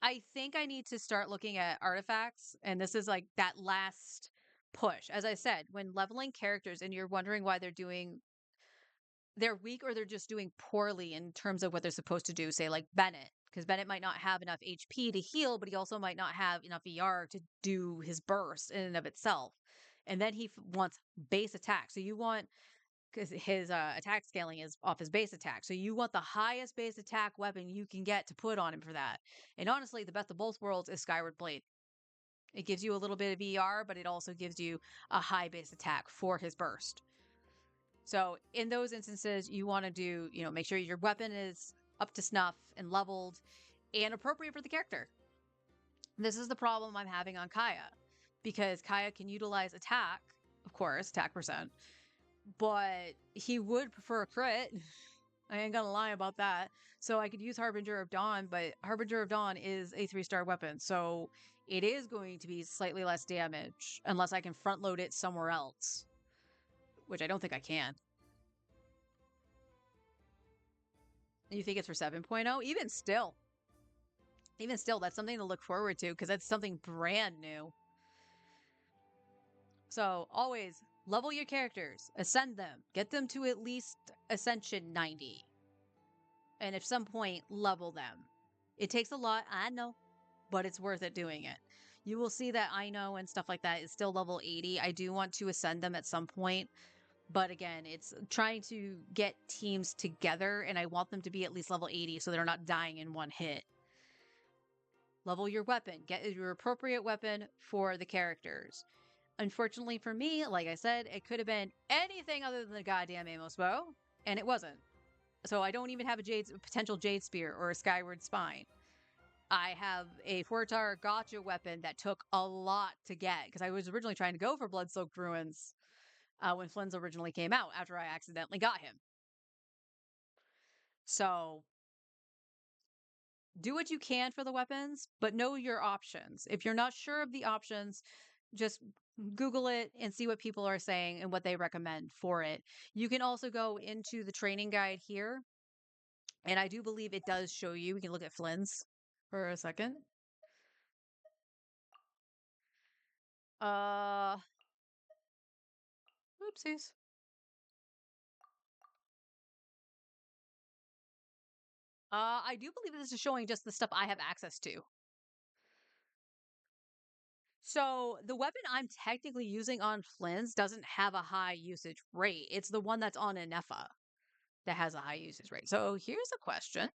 I think I need to start looking at artifacts. And this is like that last push. As I said, when leveling characters and you're wondering why they're weak or they're just doing poorly in terms of what they're supposed to do, say like Bennett, because Bennett might not have enough HP to heal, but he also might not have enough ER to do his burst in and of itself. And then he wants base attack. So you want, because his attack scaling is off his base attack. So you want the highest base attack weapon you can get to put on him for that. And honestly, the best of both worlds is Skyward Blade. It gives you a little bit of ER, but it also gives you a high base attack for his burst. So in those instances, you want to do, make sure your weapon is up to snuff and leveled and appropriate for the character. This is the problem I'm having on Kaya, because Kaya can utilize attack, of course, attack percent, but he would prefer a crit. I ain't gonna lie about that. So I could use Harbinger of Dawn, but Harbinger of Dawn is a 3-star weapon, so it is going to be slightly less damage unless I can front load it somewhere else. Which I don't think I can. You think it's for 7.0? Even still, that's something to look forward to because that's something brand new. So always level your characters, ascend them, get them to at least Ascension 90. And at some point, level them. It takes a lot, I know, but it's worth it doing it. You will see that I know and stuff like that is still level 80. I do want to ascend them at some point. But again, it's trying to get teams together, and I want them to be at least level 80 so they're not dying in one hit. Level your weapon. Get your appropriate weapon for the characters. Unfortunately for me, like I said, it could have been anything other than the goddamn Amos bow, and it wasn't. So I don't even have a potential Jade Spear or a Skyward Spine. I have a 4-star gotcha weapon that took a lot to get, because I was originally trying to go for Blood-Soaked Ruins when Flynn's originally came out after I accidentally got him. So do what you can for the weapons, but know your options. If you're not sure of the options, just Google it and see what people are saying and what they recommend for it. You can also go into the training guide here, and I do believe it does show you. We can look at Flynn's for a second. Oopsies. I do believe this is showing just the stuff I have access to. So the weapon I'm technically using on Flynn's doesn't have a high usage rate. It's the one that's on Anefa that has a high usage rate. So here's a question.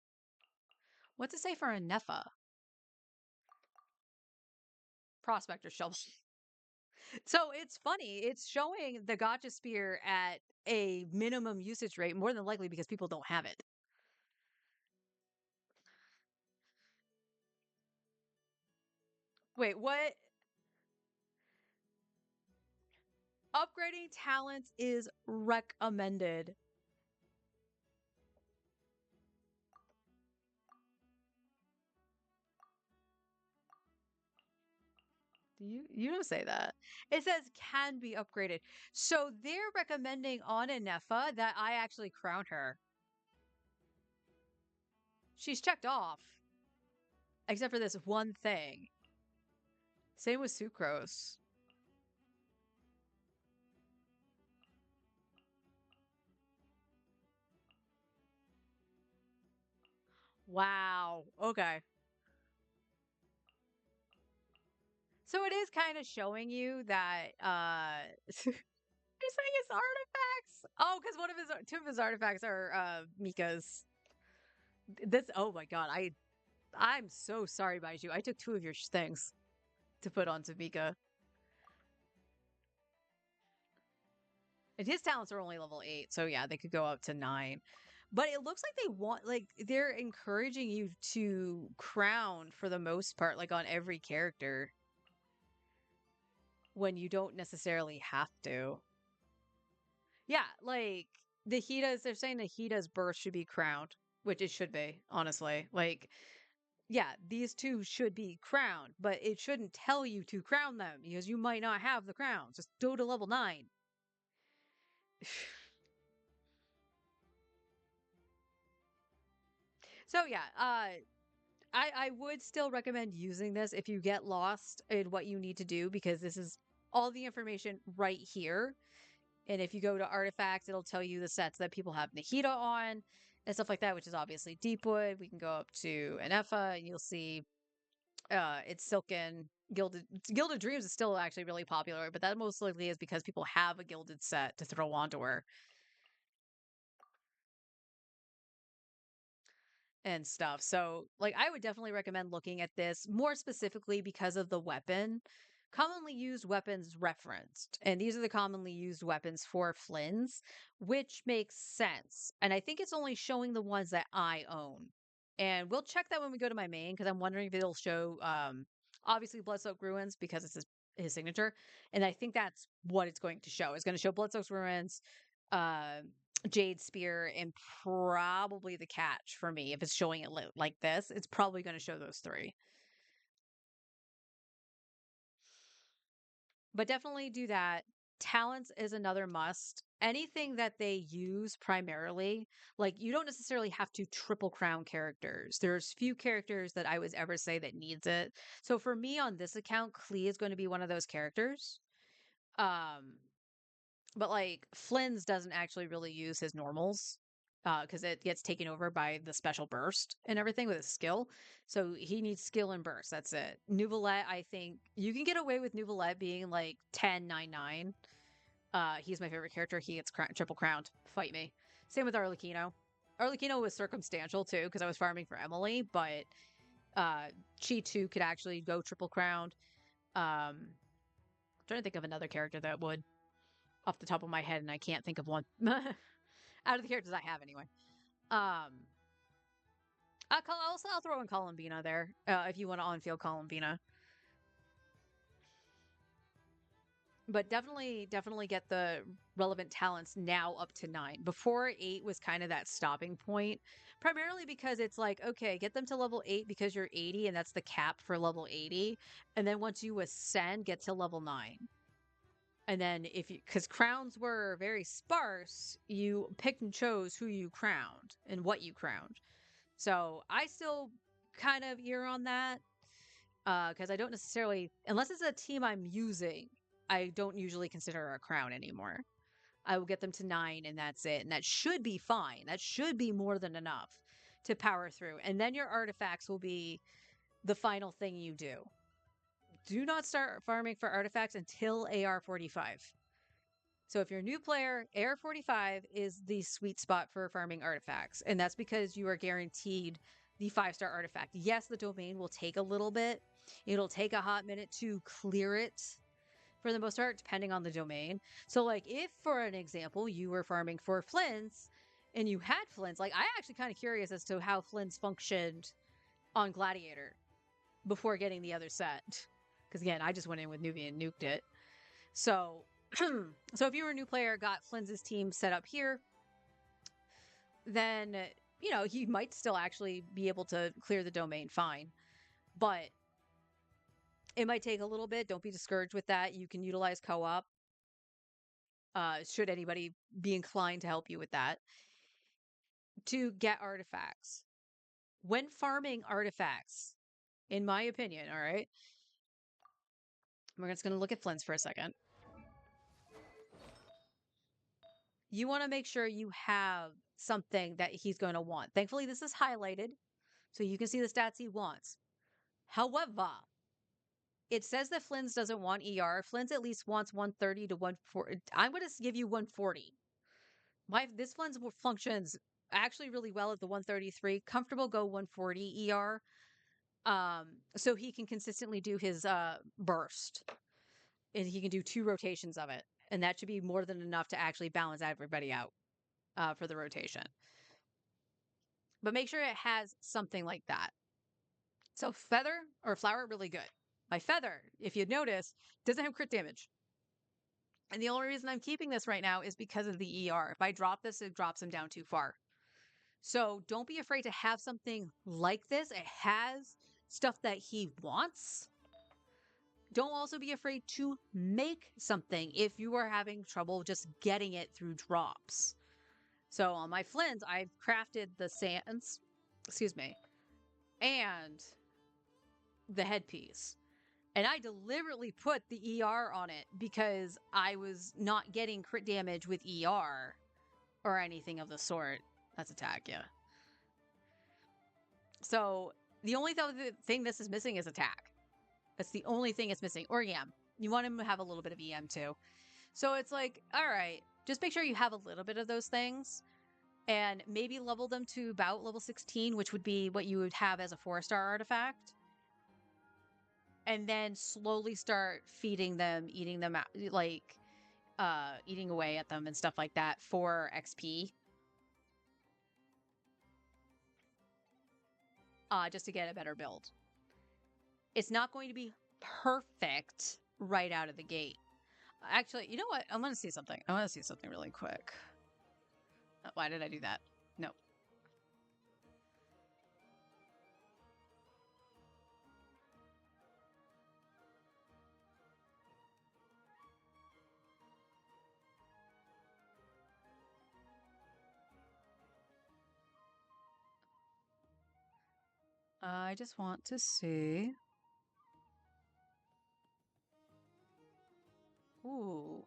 What's it say for Anefa? Prospector shovel. So it's funny. It's showing the gotcha spear at a minimum usage rate, more than likely because people don't have it. Wait, what? Upgrading talents is recommended. You don't say that. It says can be upgraded. So they're recommending on Anefa that I actually crown her. She's checked off. Except for this one thing. Same with Sucrose. Wow. Okay. So it is kind of showing you that you're saying his artifacts. Oh, because one of his two of his artifacts are Mika's. This oh my god, I'm so sorry, Baiju. I took two of your things to put onto Mika. And his talents are only level 8, so yeah, they could go up to 9. But it looks like they want like they're encouraging you to crown for the most part, like on every character. When you don't necessarily have to. Yeah, like the Hitas, they're saying the Hita's birth should be crowned, which it should be, honestly. Like, yeah, these two should be crowned, but it shouldn't tell you to crown them because you might not have the crown. Just go to level 9. So yeah, I would still recommend using this if you get lost in what you need to do because this is all the information right here. And if you go to artifacts, it'll tell you the sets that people have Nahida on and stuff like that, which is obviously Deepwood. We can go up to Anefa and you'll see it's Silken. Gilded Dreams is still actually really popular, but that most likely is because people have a gilded set to throw onto her. And stuff. So, like, I would definitely recommend looking at this more specifically because of the weapon. Commonly used weapons referenced. And these are the commonly used weapons for Flynn's, which makes sense. And I think it's only showing the ones that I own. And we'll check that when we go to my main because I'm wondering if it'll show, obviously, Bloodsoaked Ruins because it's his signature. And I think that's what it's going to show. It's going to show Bloodsoaked Ruins, uh, Jade Spear, and probably the catch for me. If it's showing it like this, it's probably going to show those 3. But definitely do that. Talents is another must. Anything that they use primarily, like you don't necessarily have to triple crown characters. There's few characters that I would ever say that needs it. So for me on this account, Klee is going to be one of those characters. But like Flynn's doesn't actually really use his normals because it gets taken over by the special burst and everything with his skill. So he needs skill and burst. That's it. Nouvelette, I think you can get away with Nouvelette being like 10-9-9. He's my favorite character. He gets triple crowned. Fight me. Same with Arlecchino. Arlecchino was circumstantial too because I was farming for Emily, but she too could actually go triple crowned. I'm trying to think of another character that would off the top of my head, and I can't think of one out of the characters I have anyway. I'll throw in Columbina there if you want to on-field Columbina. But definitely get the relevant talents now up to 9. Before 8 was kind of that stopping point, primarily because it's like, okay, get them to level 8 because you're 80 and that's the cap for level 80. And then once you ascend, get to level 9. And then if you, because crowns were very sparse, you picked and chose who you crowned and what you crowned. So I still kind of ear on that because I don't necessarily, unless it's a team I'm using, I don't usually consider a crown anymore. I will get them to 9 and that's it. And that should be fine. That should be more than enough to power through. And then your artifacts will be the final thing you do do not start farming for artifacts until AR45. So if you're a new player, AR45 is the sweet spot for farming artifacts. And that's because you are guaranteed the 5-star artifact. Yes, the domain will take a little bit. It'll take a hot minute to clear it for the most part, depending on the domain. So like if, for an example, you were farming for flints and you had flints, like I actually kind of curious as to how flints functioned on Gladiator before getting the other set. Because again, I just went in with Nuvia and nuked it. So, so if you were a new player, got Flynn's team set up here, then, you know, he might still actually be able to clear the domain fine. But it might take a little bit. Don't be discouraged with that. You can utilize co-op. Should anybody be inclined to help you with that. To get artifacts. When farming artifacts, in my opinion, all right? We're just going to look at Flynn's for a second. You want to make sure you have something that he's going to want. Thankfully, this is highlighted, so you can see the stats he wants. However, it says that Flynn's doesn't want ER. Flynn's at least wants 130 to 140. I'm going to give you 140. This Flynn's functions actually really well at the 133. Comfortable go 140 ER. So he can consistently do his burst. And he can do 2 rotations of it. And that should be more than enough to actually balance everybody out for the rotation. But make sure it has something like that. So feather or flower, really good. My feather, if you'd notice, doesn't have crit damage. And the only reason I'm keeping this right now is because of the ER. If I drop this, it drops him down too far. So don't be afraid to have something like this. It has stuff that he wants. Don't also be afraid to make something if you are having trouble just getting it through drops. So on my Flynn's, I've crafted the sands, and the headpiece. And I deliberately put the ER on it because I was not getting crit damage with ER or anything of the sort. That's attack, yeah. So the only thing this is missing is attack. That's the only thing it's missing. Or EM. You want him to have a little bit of EM too. So it's like, all right, just make sure you have a little bit of those things and maybe level them to about level 16, which would be what you would have as a 4-star artifact. And then slowly start feeding them, eating them out, like eating away at them and stuff like that for XP. Just to get a better build. It's not going to be perfect right out of the gate. Actually, you know what? I want to see something. I want to see something really quick. Why did I do that? No. I just want to see. Ooh.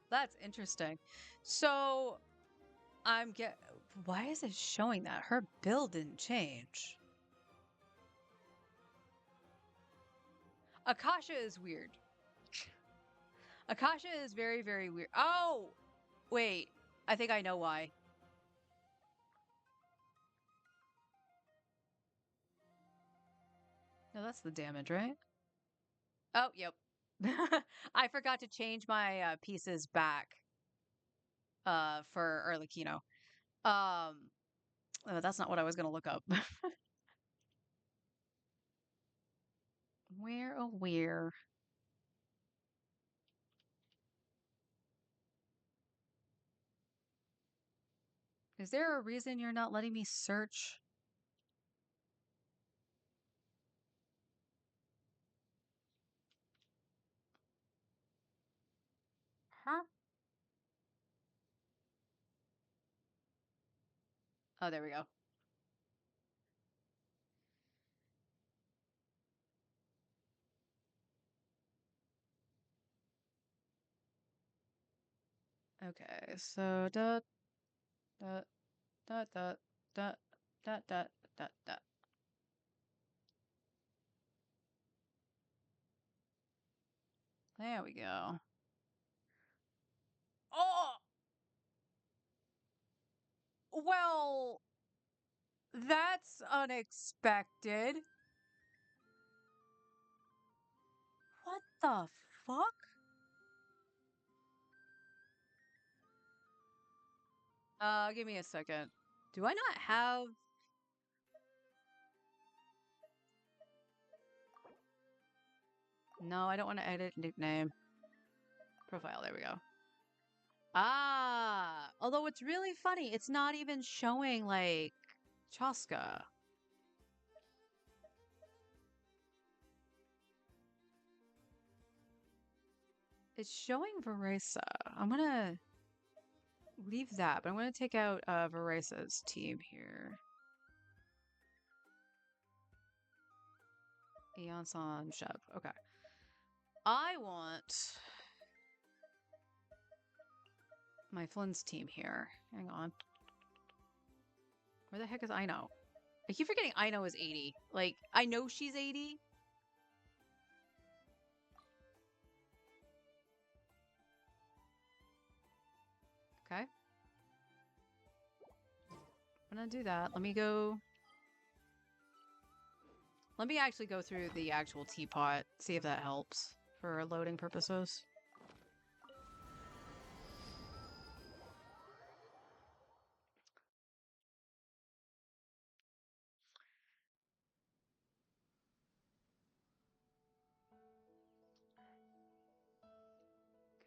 That's interesting. So, why is it showing that? Her build didn't change. Akasha is weird. Akasha is very, very weird. Oh! Wait. I think I know why. No, that's the damage, right? Oh, yep. I forgot to change my pieces back for Arlecchino. Oh, that's not what I was going to look up. Where, oh, where? Is there a reason you're not letting me search? Huh? Oh, there we go. Okay, so dot dot dot dot dot dot dot dot dot. There we go. Oh! Well, that's unexpected. What the fuck? Give me a second. Do I not have... No, I don't want to edit nickname. Profile, there we go. Ah! Although it's really funny, it's not even showing, like, Chaska. It's showing Veresa. I'm gonna leave that, but I'm gonna take out Veresa's team here. Eonson Shep. Okay. I want my Flynn's team here. Hang on. Where the heck is Ino? I keep forgetting Ino is 80. Like, I know she's 80. Okay. I'm gonna do that. Let me actually go through the actual teapot, see if that helps for loading purposes.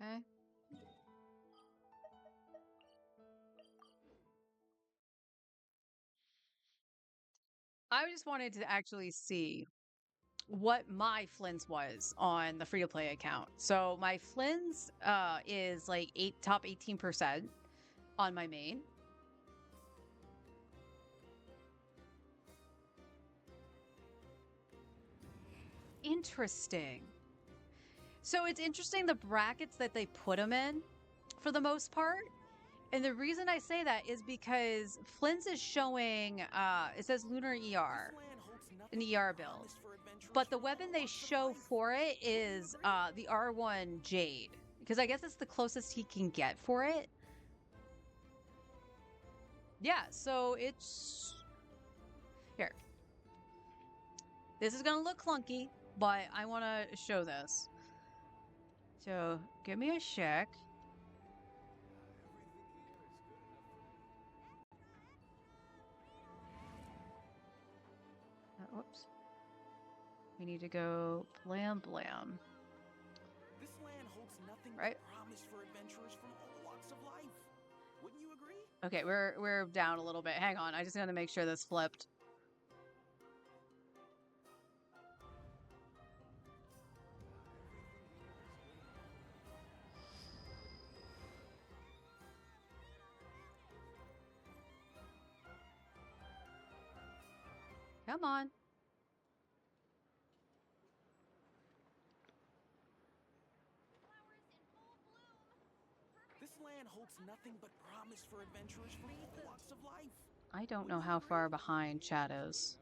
Okay. I just wanted to actually see what my Flynn's was on the free-to-play account. So my Flynn's is like top 18% on my main. Interesting. So it's interesting the brackets that they put them in for the most part. And the reason I say that is because Flynn's is showing, it says Lunar ER, an ER build. But the weapon they show for it is the R1 Jade. Because I guess it's the closest he can get for it. Yeah, so it's... Here. This is going to look clunky, but I want to show this. So, give me a check. Whoops. We need to go blam blam. This land holds nothing right? but promise for adventurers from all walks of life. Wouldn't you agree? Okay, we're down a little bit. Hang on, I just gotta make sure this flipped. Come on. This land holds nothing but promise for adventurers from all walks of life. I don't know how far behind chat is.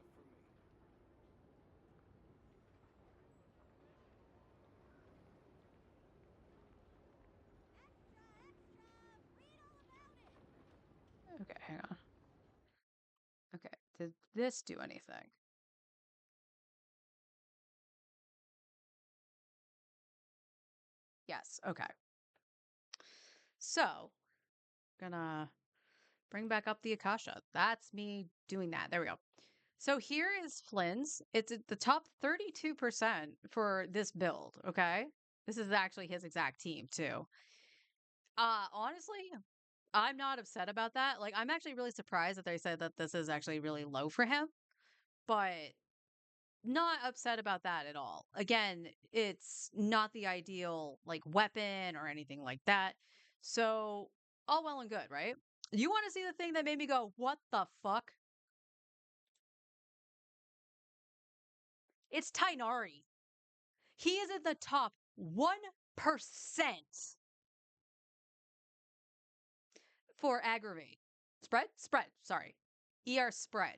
Okay, hang on. Okay, did this do anything? Yes, okay. So, gonna bring back up the Akasha. That's me doing that. There we go. So here is Flynn's. It's at the top 32% for this build, okay? This is actually his exact team, too. Honestly, I'm not upset about that. Like, I'm actually really surprised that they said that this is actually really low for him, but not upset about that at all. Again, it's not the ideal, like, weapon or anything like that. So, all well and good, right? You want to see the thing that made me go, what the fuck? It's Tainari. He is in the top 1% for aggravate. Spread, sorry. ER spread.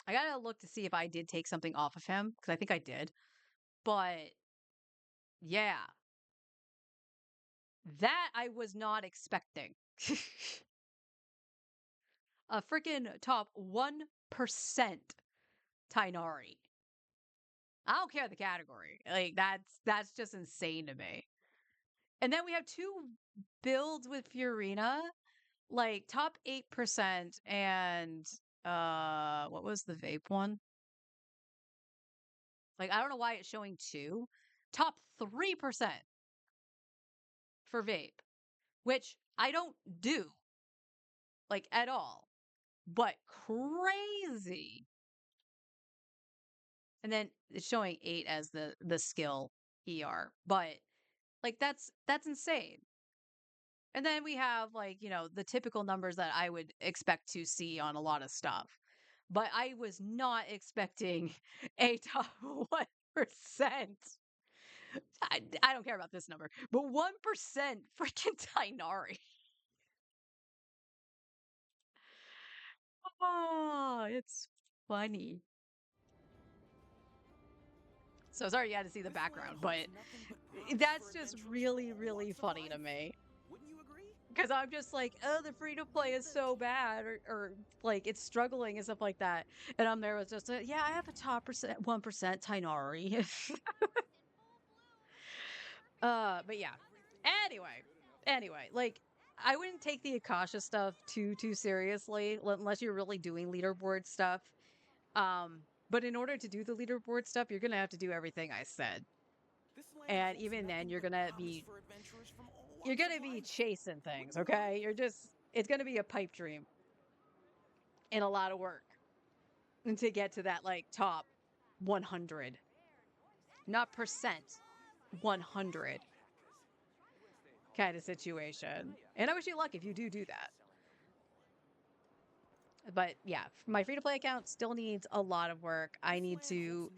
I gotta look to see if I did take something off of him because I think I did. But yeah, that I was not expecting. A freaking top 1% Tainari. I don't care the category. Like that's just insane to me. And then we have two builds with Fiorina, like top 8% and what was the vape one? Like I don't know why it's showing two. Top 3% for vape, which I don't do like at all. But crazy. And then it's showing 8 as the skill ER. But like that's insane. And then we have like, you know, the typical numbers that I would expect to see on a lot of stuff. But I was not expecting a top 1%. I don't care about this number, but 1% freaking Tainari. Oh, it's funny. So sorry you had to see the background, but that's just really, really funny to me. Wouldn't you agree? Because I'm just like, oh, the free to play is so bad, or like it's struggling and stuff like that. And I'm there with just, yeah, I have a top 1% Tainari. But yeah. Anyway, like I wouldn't take the Akasha stuff too seriously unless you're really doing leaderboard stuff. But in order to do the leaderboard stuff, you're gonna have to do everything I said. This land And holds even then nothing you're but gonna promise be for adventurers from all you're walks gonna of be life. chasing things, Wouldn't you okay? agree? It's gonna be a pipe dream and a lot of work and to get to that like top 100, not percent, 100 kind of situation. And I wish you luck if you do that. But yeah, my free to play account still needs a lot of work. I need to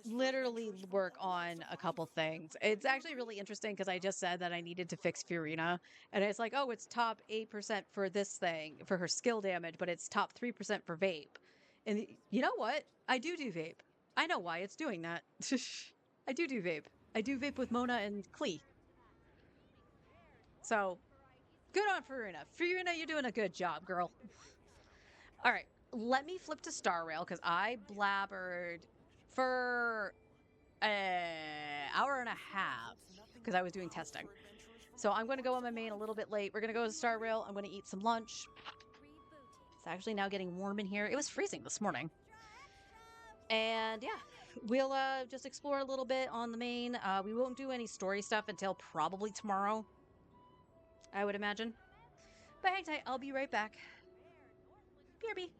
literally work on a couple things. It's actually really interesting because I just said that I needed to fix Fiorina, and it's like, oh, it's top 8% for this thing for her skill damage, but it's top 3% for vape. And you know what? I do vape. I know why it's doing that. I do vape. I do vape with Mona and Klee. So good on Fiorina. Fiorina, you're doing a good job, girl. All right, let me flip to Star Rail because I blabbered for an hour and a half because I was doing testing. So I'm going to go on my main a little bit late. We're going to go to Star Rail. I'm going to eat some lunch. It's actually now getting warm in here. It was freezing this morning. And yeah, we'll just explore a little bit on the main. We won't do any story stuff until probably tomorrow, I would imagine. But hang tight. I'll be right back. BRB.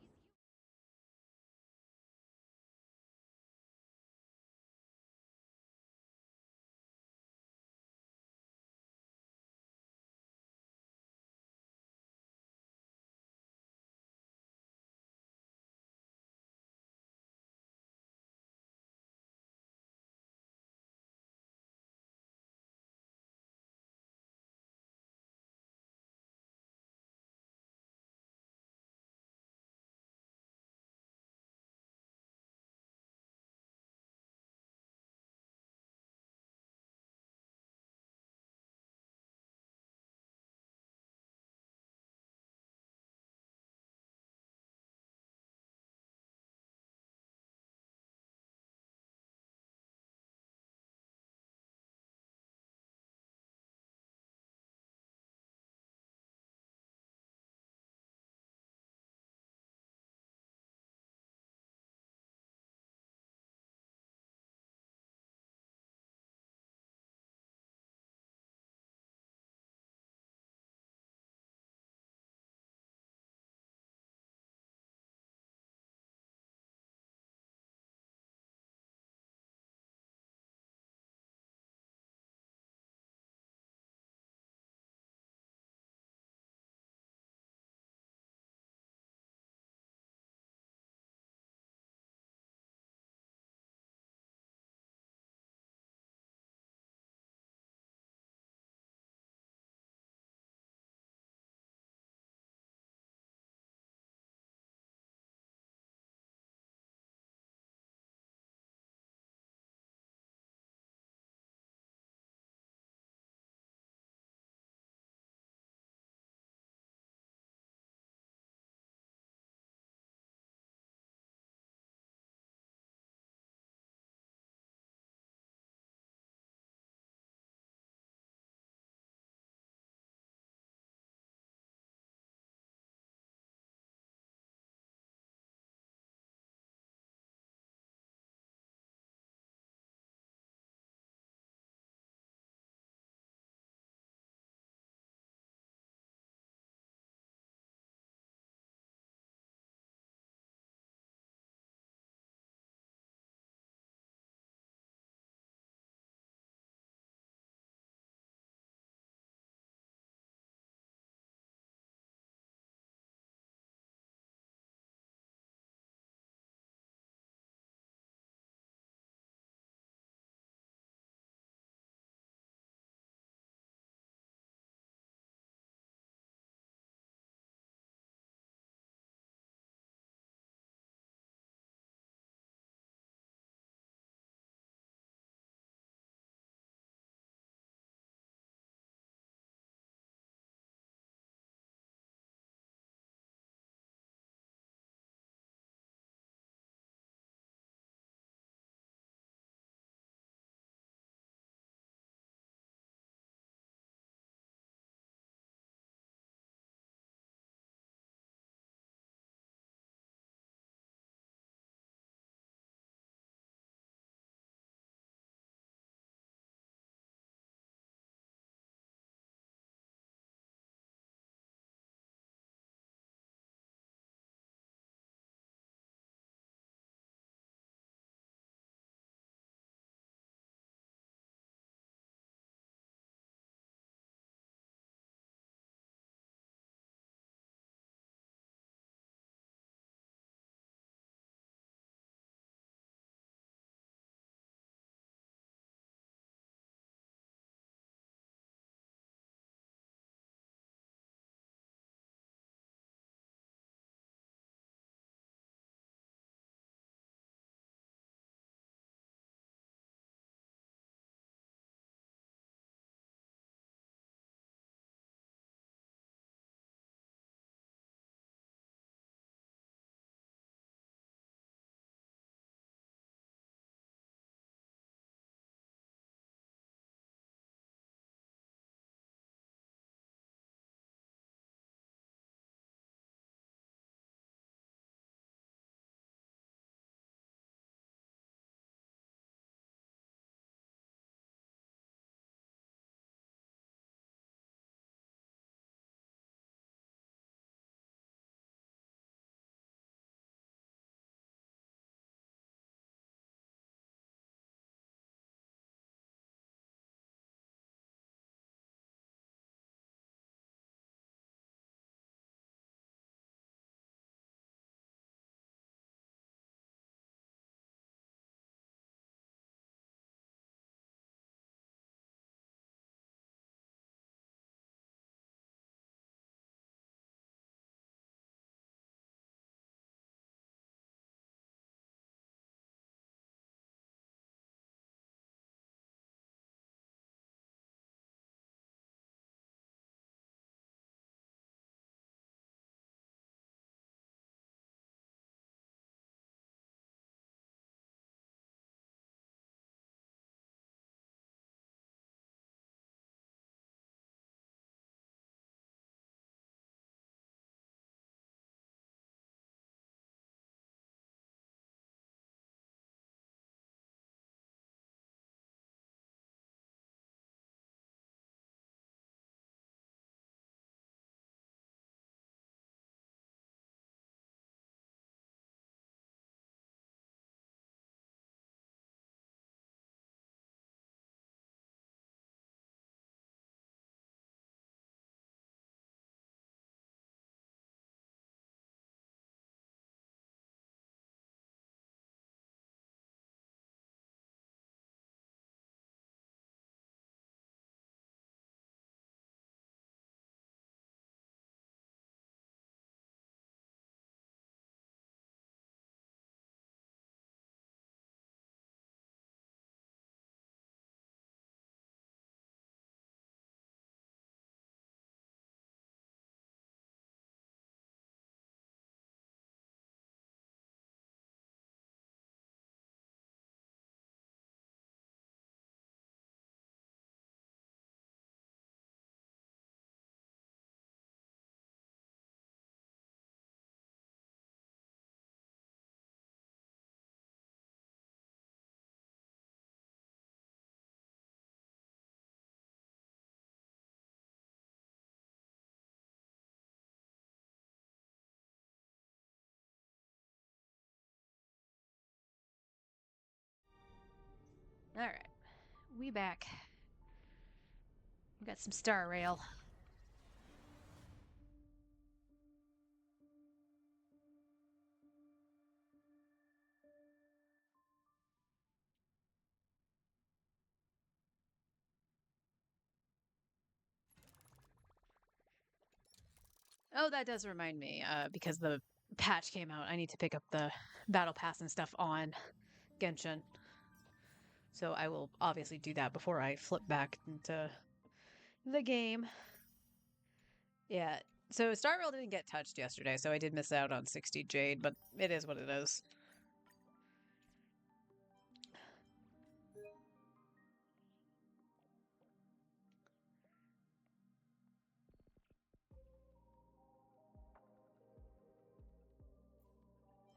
All right, we back. We got some Star Rail. Oh, that does remind me, because the patch came out, I need to pick up the battle pass and stuff on Genshin. So I will obviously do that before I flip back into the game. Yeah. So Star Rail didn't get touched yesterday, so I did miss out on 60 Jade, but it is what it is.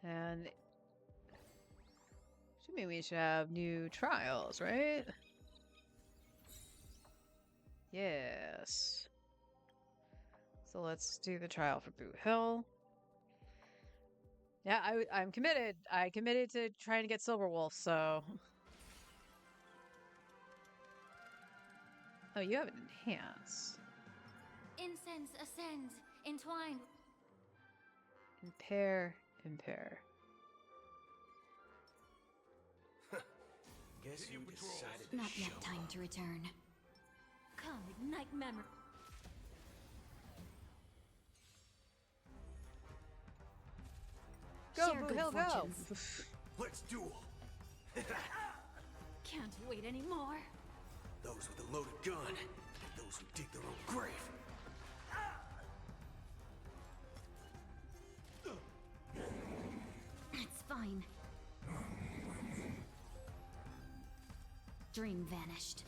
And assuming we should have new trials, right? Yes. So let's do the trial for Boot Hill. Yeah, I'm committed. I committed to trying to get Silverwolf, so... Oh, you have an enhance. Incense ascends, entwined. Impair, impair. Guess you decided Not to yet show time up. to return. Come, ignite memory. Go, Share Boot good Hill, go! fortunes. Let's duel. Can't wait anymore. Those with a loaded gun, and those who dig their own grave. It's fine. Dream vanished.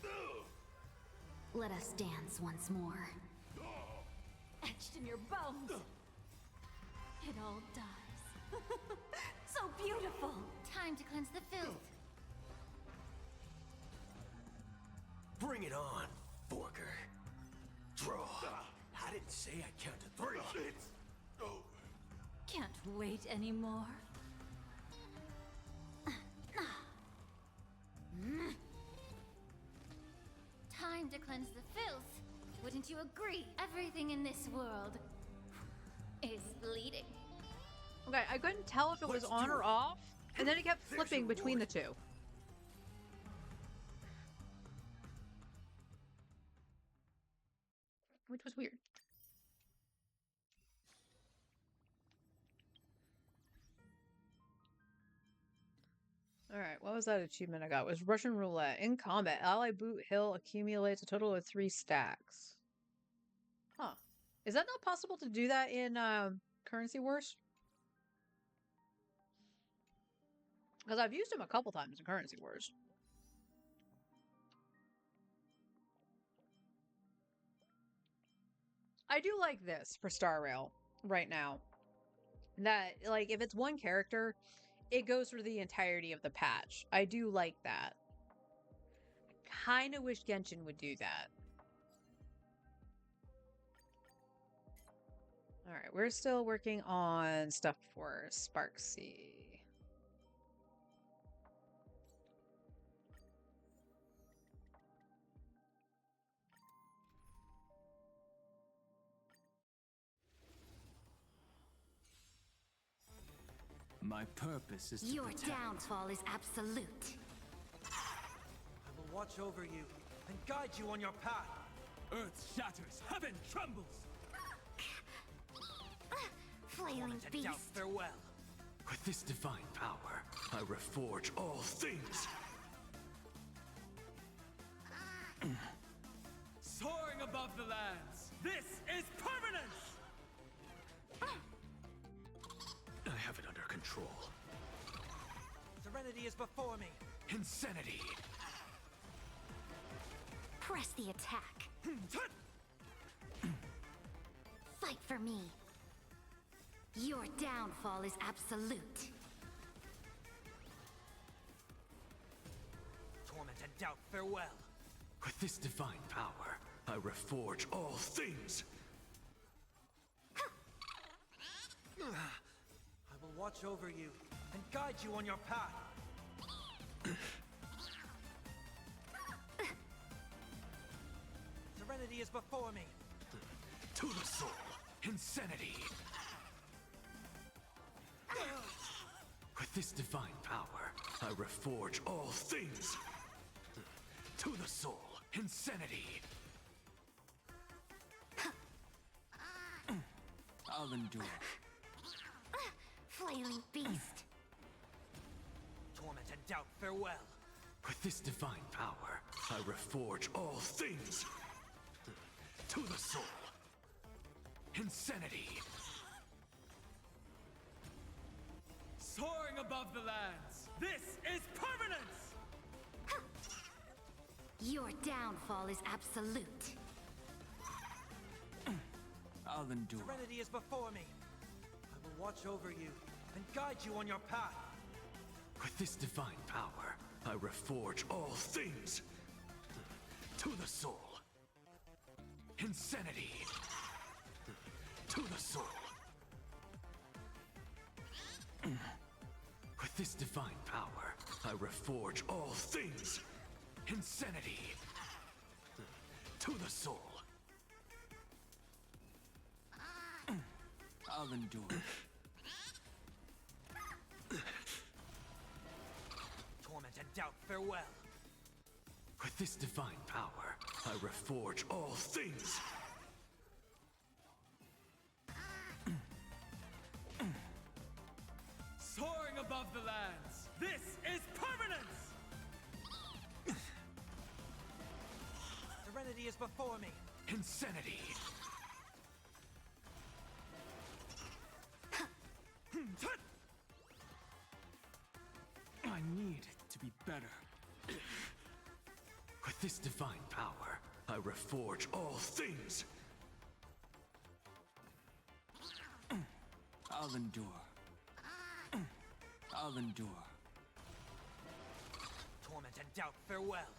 Let us dance once more. Etched in your bones. It all dies. So beautiful. Time to cleanse the filth. Bring it on, Forker. Draw. I didn't say I counted 3. It's over. Can't wait anymore. Time to cleanse the filth. Wouldn't you agree? Everything in this world is bleeding. Okay, I couldn't tell if it was Let's on do or it. off, and then it kept There's flipping your between the reward. two. Which was weird. Alright, what was that achievement I got? It was Russian Roulette. In combat, ally Boot Hill accumulates a total of 3 stacks. Huh. Is that not possible to do that in Currency Wars? Because I've used them a couple times in Currency Wars. I do like this for Star Rail right now. That, like, if it's one character, it goes through the entirety of the patch. I do like that. Kind of wish Genshin would do that. Alright, we're still working on stuff for Sparksea. My purpose is to Your protect. downfall is absolute. I will watch over you and guide you on your path. Earth shatters, heaven trembles. Flailing Torment and beast. doubt, farewell. With this divine power, I reforge all things. Soaring above the lands, this is permanence! I have it under control. Serenity is before me. Insanity! Press the attack. Fight for me. Your downfall is absolute. Torment and doubt, farewell. With this divine power, I reforge all things. I will watch over you and guide you on your path. Serenity is before me. To the soul, insanity. With this divine power, I reforge all things. To the soul, insanity. I'll endure. Flailing beast. Torment and doubt, farewell. With this divine power, I reforge all things. To the soul, insanity. Soaring above the lands, this is permanence! Your downfall is absolute. I'll endure. Serenity is before me. I will watch over you and guide you on your path. With this divine power, I reforge all things. To the soul, insanity. To the soul. With this divine power, I reforge all things. Insanity. To the soul. I'll endure. Torment and doubt, farewell. With this divine power, I reforge all things. Soaring above the lands, this is permanence! Serenity is before me. Insanity. I need to be better. With this divine power, I reforge all things. I'll endure. I'll endure. Torment and doubt, farewell.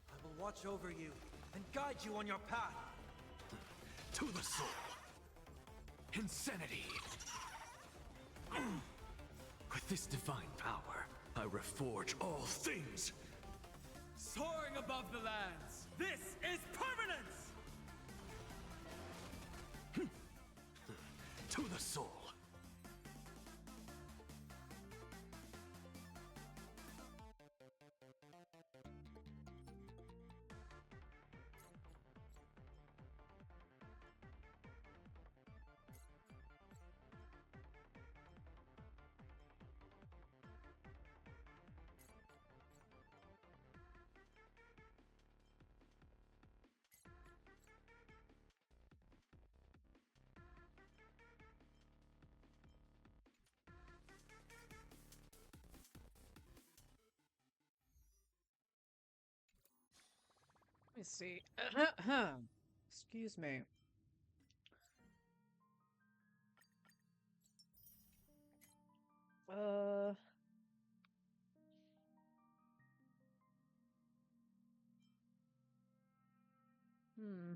I will watch over you and guide you on your path. To the soul. Insanity. With this divine power, I reforge all things. Soaring above the lands, this is permanence! To the soul. Let me see. Excuse me. Uh. Hmm.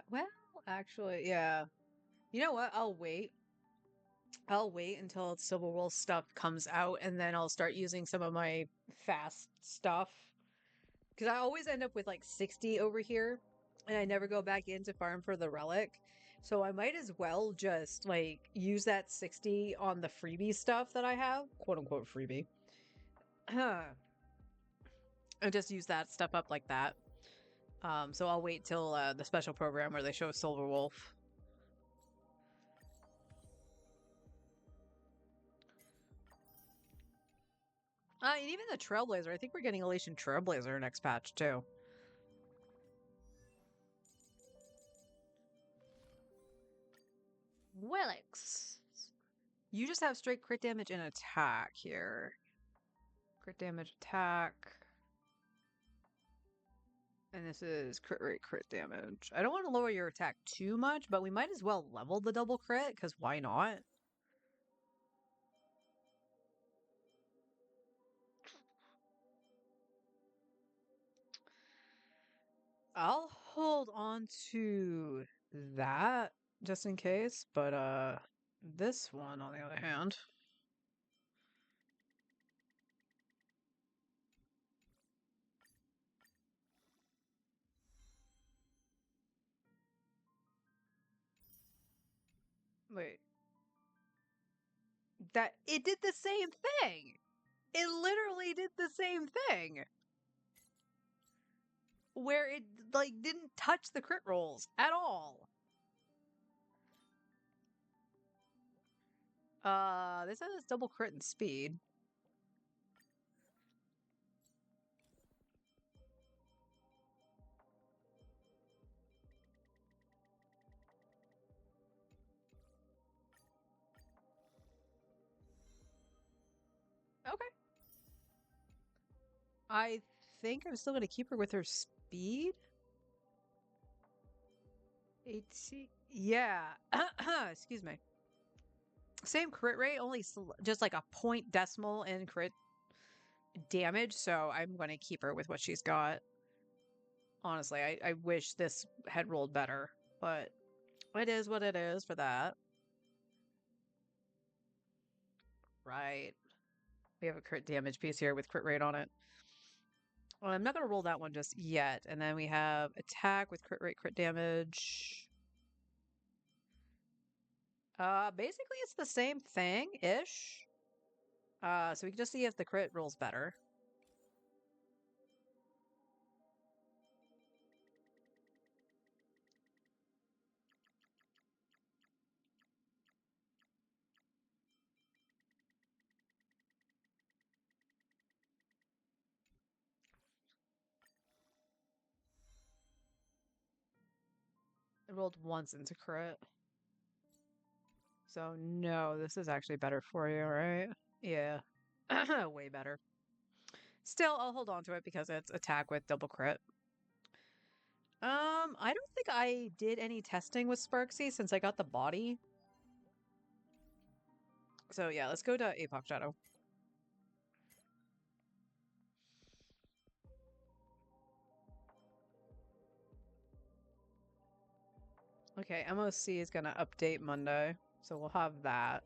Well, actually, yeah. You know what? I'll wait. I'll wait until Civil War stuff comes out, and then I'll start using some of my fast stuff. Because I always end up with like 60 over here, and I never go back in to farm for the relic. So I might as well just like use that 60 on the freebie stuff that I have, quote unquote freebie. And just use that stuff up like that. So I'll wait till the special program where they show Silver Wolf. And even the Trailblazer. I think we're getting Elation Trailblazer next patch too. Willix. You just have straight crit damage and attack here. Crit damage, attack. And this is crit rate, crit damage. I don't want to lower your attack too much, but we might as well level the double crit, because why not? I'll hold on to that just in case, but this one on the other hand. Wait. That it did the same thing. It literally did the same thing. Where it like didn't touch the crit rolls at all. This has double crit and speed. Okay. I think I'm still going to keep her with her speed. 18. Yeah. Excuse me. Same crit rate, only just like a point decimal in crit damage. So I'm going to keep her with what she's got. Honestly, I wish this had rolled better, but it is what it is for that. Right. We have a crit damage piece here with crit rate on it. Well, I'm not going to roll that one just yet. And then we have attack with crit rate, crit damage. Basically it's the same thing-ish. So we can just see if the crit rolls better. It rolled once into crit. So no, this is actually better for you, right? Yeah. Way better. Still, I'll hold on to it because it's attack with double crit. I don't think I did any testing with Sparksy since I got the body. So yeah, let's go to Apoc Shadow. Okay, MOC is gonna update Monday, so we'll have that.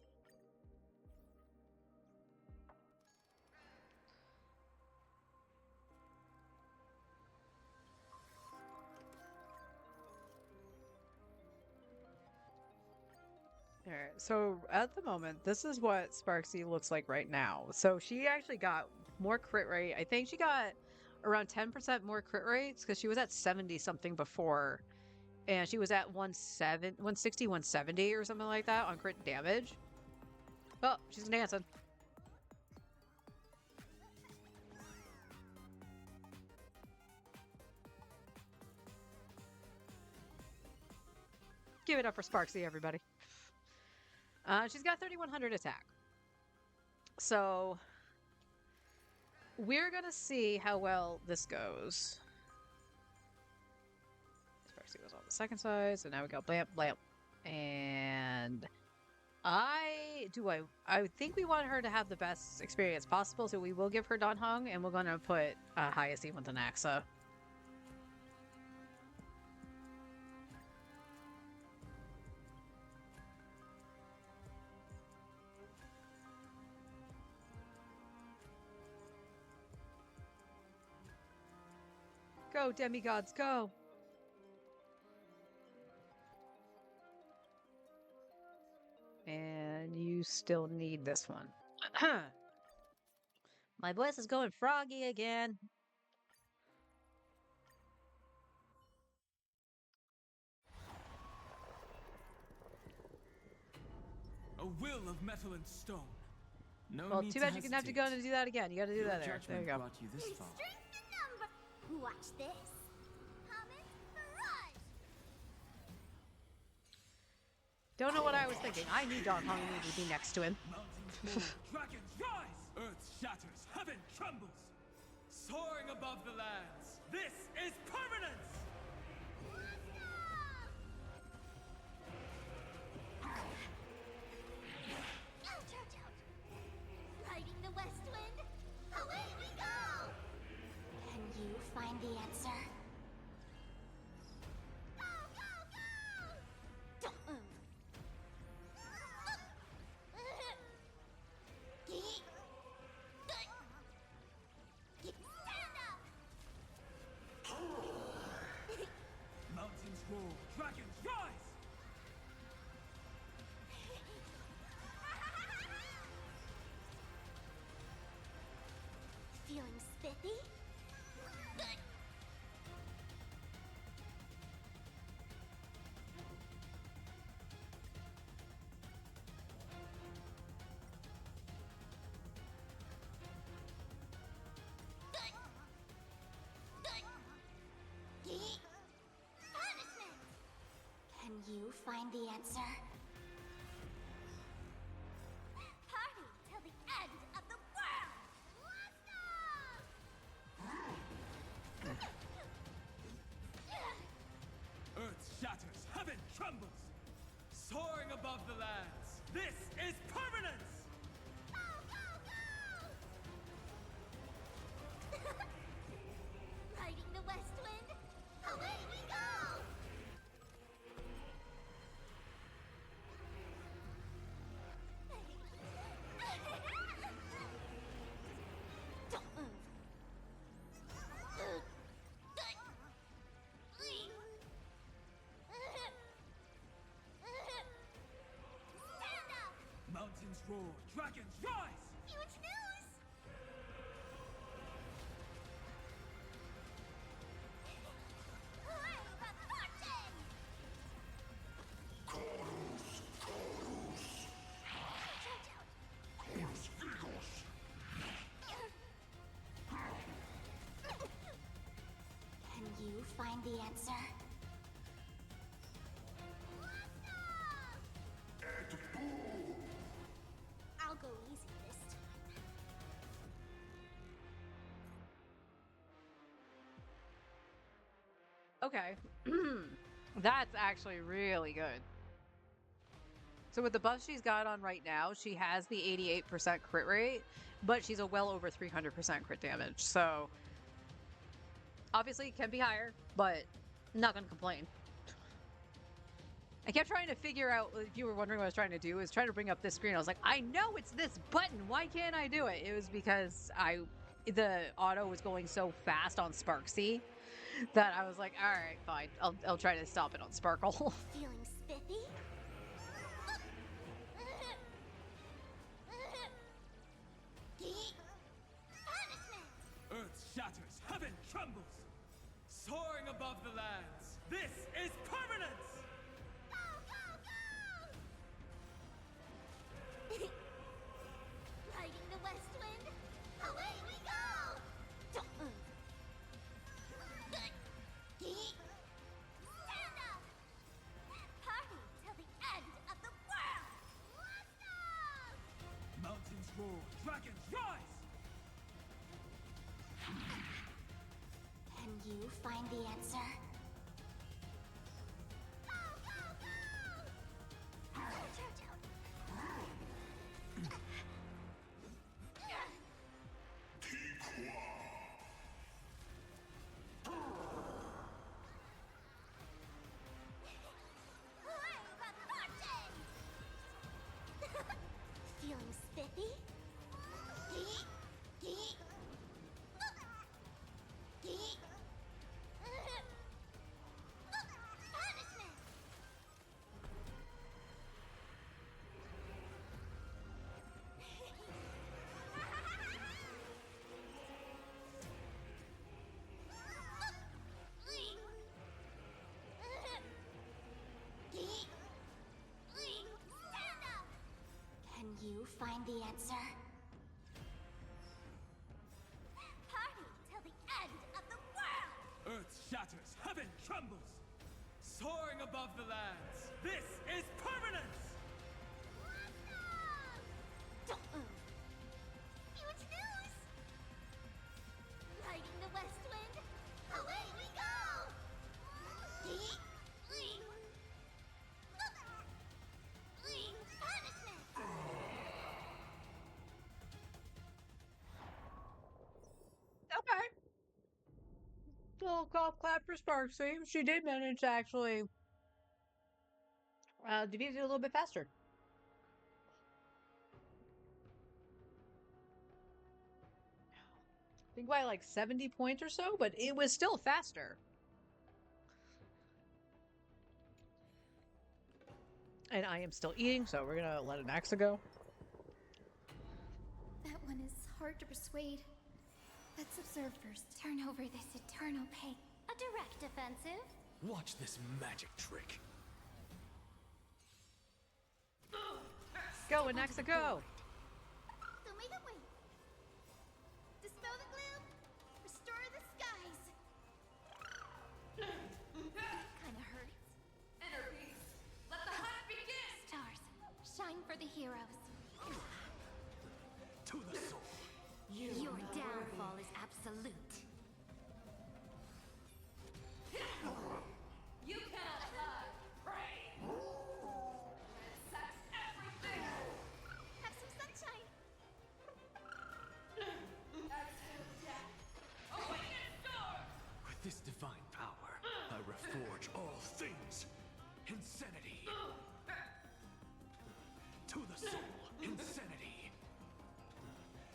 Alright, so at the moment, this is what Sparksy looks like right now. So she actually got more crit rate. I think she got around 10% more crit rates because she was at 70 something before. And she was at 160, 170 or something like that on crit damage. Oh, she's dancing. Give it up for Sparksy, everybody. She's got 3100 attack. So we're gonna see how well this goes. Sparksy was on the second side, so now we got Blamp, Blamp. And I think we want her to have the best experience possible, so we will give her Don Hung, and we're gonna put Hyacinth with an Axa. Go, demigods, go! And you still need this one. My voice is going froggy again. A will of metal and stone. No Well, need too to bad you're gonna have to go and do that again. You gotta do Your that there. There you go. brought you this far. Watch this. Don't know what I was thinking. I need Don Hung to be next to him. Mountains fall, dragons rise! Earth shatters, heaven trembles! Soaring above the lands, this is permanence! Riding the west wind, away we go! Can you find the answer? Go, go, go! Stand up! Mountains roar, dragons rise! spiffy? Punishment! Can you find the answer? Party till the end of the world! Earth shatters, heaven trembles. Soaring above the lands. This is permanence! Go, go, go! Riding the west wind, away we go! Don't move. Stand up! Mountains roar, dragons rise! Huge news! Hooray for fortune! Can you find the answer? I'll go easy this time. Okay. That's actually really good. So with the buff she's got on right now, she has the 88% crit rate, but she's a well over 300% crit damage. So obviously it can be higher, but not gonna complain. I kept trying to figure out, if you were wondering what I was trying to do, is trying to bring up this screen. I was like, I know it's this button. Why can't I do it? It was because the auto was going so fast on Sparksy that I was like, all right, fine. I'll try to stop it on Sparkle. Feeling spiffy? Punishment! Earth shatters, heaven trembles. Soaring above the lands. This is permanence! Go, go, go! Riding the west wind, away we go! Don't move. Stand up! Party till the end of the world! Mountains roar, dragons rise! Can you find the answer? Go, go, go! Hooray for fortune! Feeling spiffy? Punishment! Stand up! Can you find the answer? Party till the end of the world! Earth shatters, heaven trembles. Soaring above the lands. This is permanence! Don't move. Huge news! Riding the west wind, away we go! Punishment! Okay. Little cough clap for Sparksy. She did manage to actually defeat it a little bit faster. I think by like 70 points or so, but it was still faster. And I am still eating, so we're gonna let Anaxa go. That one is hard to persuade. Let's observe first. Turn over this eternal pain. A direct offensive. Watch this magic trick. Go, Anaxa, go! Don't make it wait. Dispel the gloom. Restore the skies. Kinda hurts. Inner peace. Let the hunt begin. Stars, shine for the heroes. To the soul. Your downfall is absolute. You cannot hide. Pray. It sets everything. Have some sunshine. Exhale death. Awaken storm. With this divine power, I reforge all things. Insanity. To the soul. Insanity.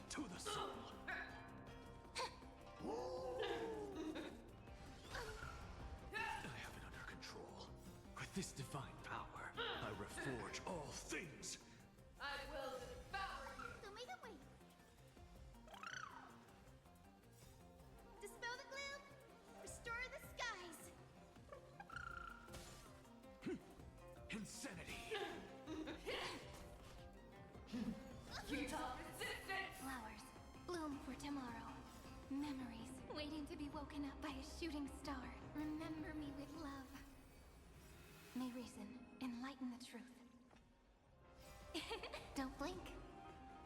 To the soul. I have it under control. With this divine power, I reforge all things. I will devour you. Don't make it wait. Dispel the gloom. Restore the skies. Insanity. Futile resistance. Flowers bloom for tomorrow. Memories waiting to be woken up by a shooting star. Remember me with love. May reason enlighten the truth. Don't blink.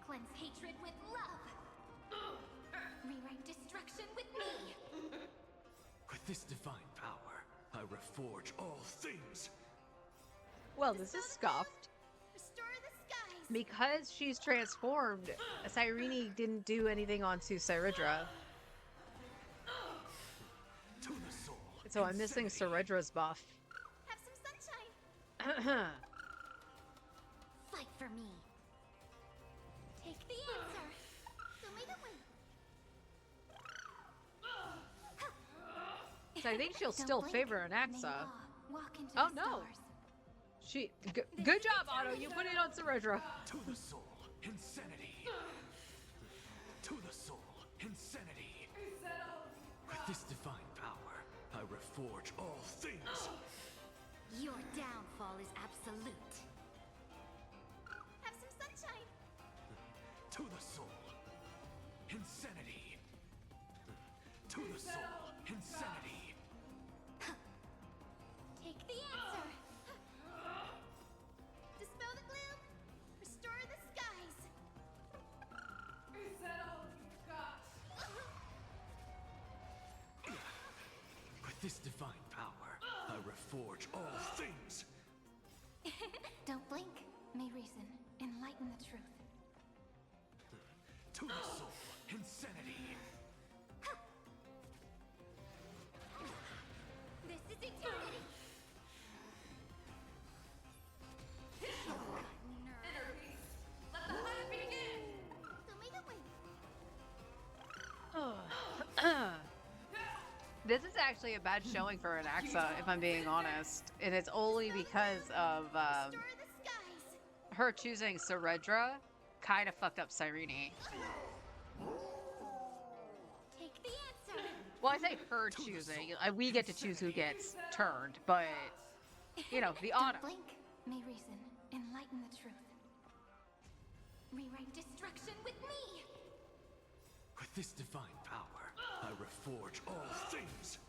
Cleanse hatred with love. Rewrite destruction with me. With this divine power, I reforge all things. Well, this is scuffed. Restore the skies. Because she's transformed, Cyrene didn't do anything onto Cyridra. To the soul. So I'm missing Insanity. Cyridra's buff. Have some sunshine. Fight for me. Take the answer. Don't make it wait. So I think she'll Don't still blink. favor May Anaxa. law walk into Oh, the no. stars. Good job, Otto. You put it on Cyridra. To the soul. Insanity. To the soul. Insanity. With this divine power, I reforge all things. Your downfall is absolute. Have some sunshine. To the soul. Insanity. To the soul. Insanity. Take the answer. Dispel the gloom. Restore the skies. Is that all you've got? With this divine power, I reforge all things. Don't blink. May reason enlighten the truth. To the soul. Insanity. This is eternity. Inner peace. Let the hunt begin. Don't make it wait. This is actually a bad showing for Anaxa, if I'm being honest. And it's only because of Restore the skies. her choosing Cyridra kind of fucked up Cyrene. Take the answer. Well, I say her choosing. We get to choose who gets turned, but, you know, the Autumn. Don't blink. May reason enlighten the truth. Rewrite destruction with me. With this divine power, I reforge all things.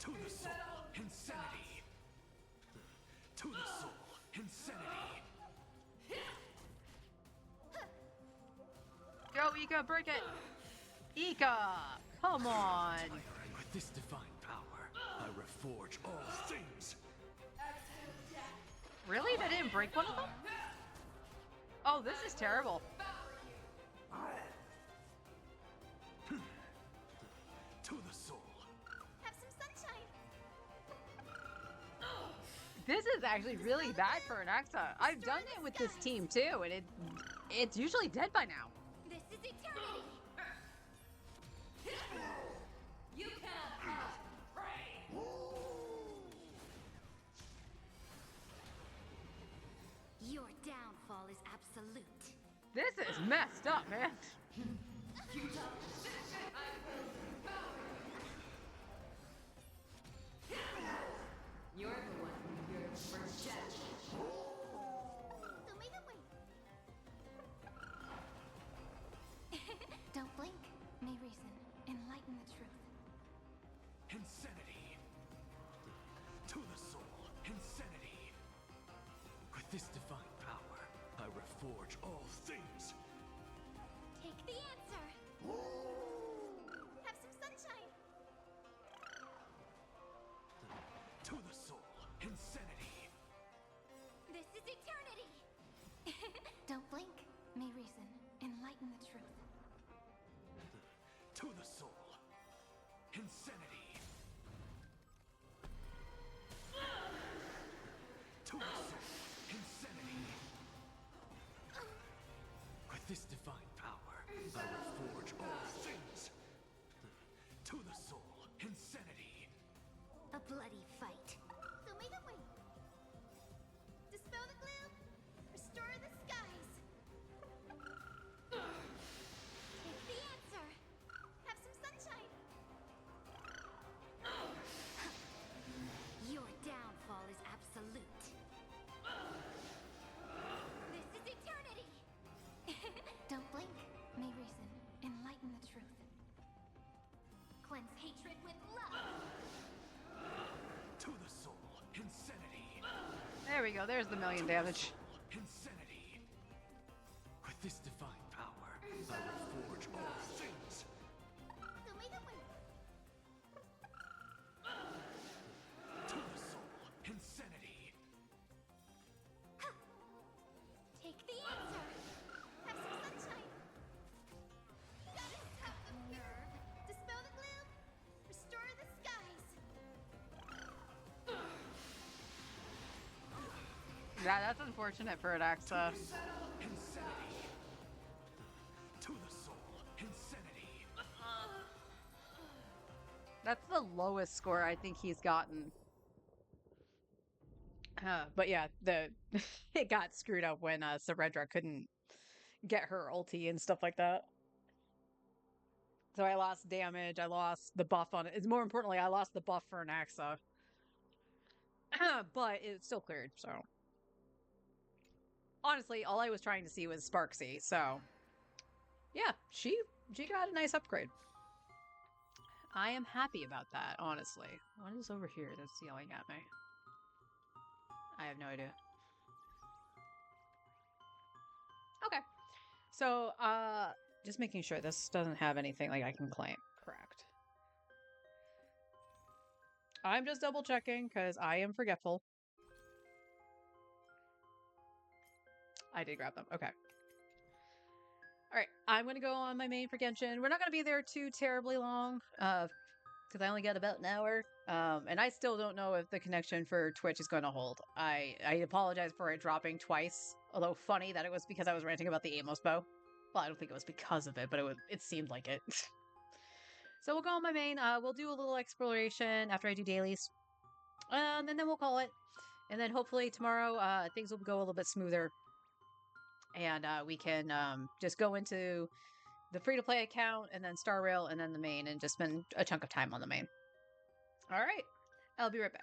To the soul. Insanity. To the soul. Insanity. Go, Ika, break it! Ika! Come on! With this divine power, I reforge all things. Really? They didn't break one of them? Oh, this is terrible. To the soul. Have some sunshine. This is actually really bad for Anaxa. I've done it with this team too, and it's usually dead by now. This is eternity. You cannot hide. Pray. Your downfall is absolute. This is messed up, man. Futile resistance. Don't blink. May reason. Enlighten the truth. To the soul. Insanity. To the soul. Insanity. With this divine power, I will forge all things. To the soul. Insanity. A bloody fight. So make it wait. Dispel the gloom. Restore the skies. Take the answer. Have some sunshine. Your downfall is absolute. This is eternity. Don't blink. May reason. Enlighten the truth. Cleanse hatred with love. To the soul. Insanity. There we go. There's the million damage. Insanity. With this divine power, I will forge all things. So make it wait. To the soul. Insanity. Take the answer. Have some sunshine. Gotta stop the nerve. Dispel the gloom. Restore the skies. Yeah, that's unfortunate for Adaxa. Insanity. To the soul. Insanity. That's the lowest score I think he's gotten. But yeah, the it got screwed up when Saredra couldn't get her ulti and stuff like that. So I lost damage, I lost the buff on it. It's more importantly, I lost the buff for Anaxa. But it still cleared, so. Honestly, all I was trying to see was Sparksy, so. Yeah, she got a nice upgrade. I am happy about that, honestly. What is over here that's yelling at me? I have no idea. Okay. So, just making sure this doesn't have anything like I can claim. Correct. I'm just double checking because I am forgetful. I did grab them. Okay. All right. I'm going to go on my main for Genshin. We're not going to be there too terribly long because I only got about an hour. And I still don't know if the connection for Twitch is going to hold. I apologize for it dropping twice. Although funny that it was because I was ranting about the Amos bow. Well, I don't think it was because of it, but it seemed like it. So we'll go on my main. We'll do a little exploration after I do dailies. And then we'll call it. And then hopefully tomorrow things will go a little bit smoother. And we can just go into the free-to-play account and then Star Rail and then the main and just spend a chunk of time on the main. All right. I'll be right back.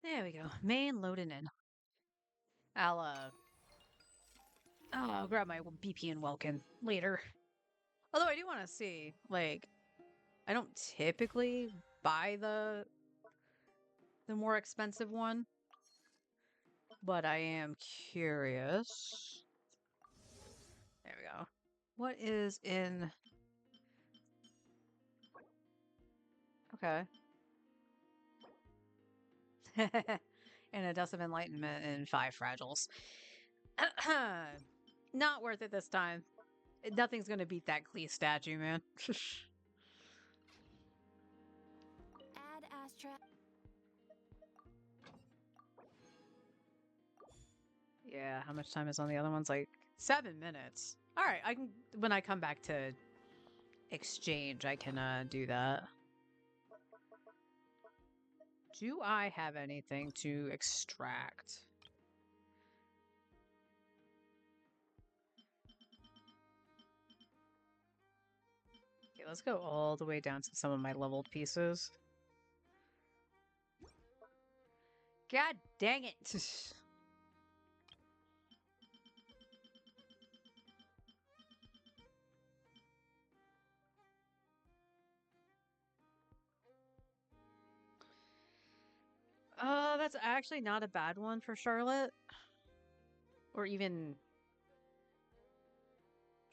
There we go. Main loading in. I'll grab my BP and Welkin later. Although I do want to see, like, I don't typically buy the more expensive one, but I am curious. What is in... Okay. And a dust of enlightenment and 5 fragiles. Not worth it this time. Nothing's gonna beat that Clee statue, man. Add Astra. Yeah, how much time is on the other ones? Like 7 minutes. All right, I can when I come back to exchange, I can do that. Do I have anything to extract? Okay, let's go all the way down to some of my leveled pieces. God dang it! That's actually not a bad one for Charlotte. Or even...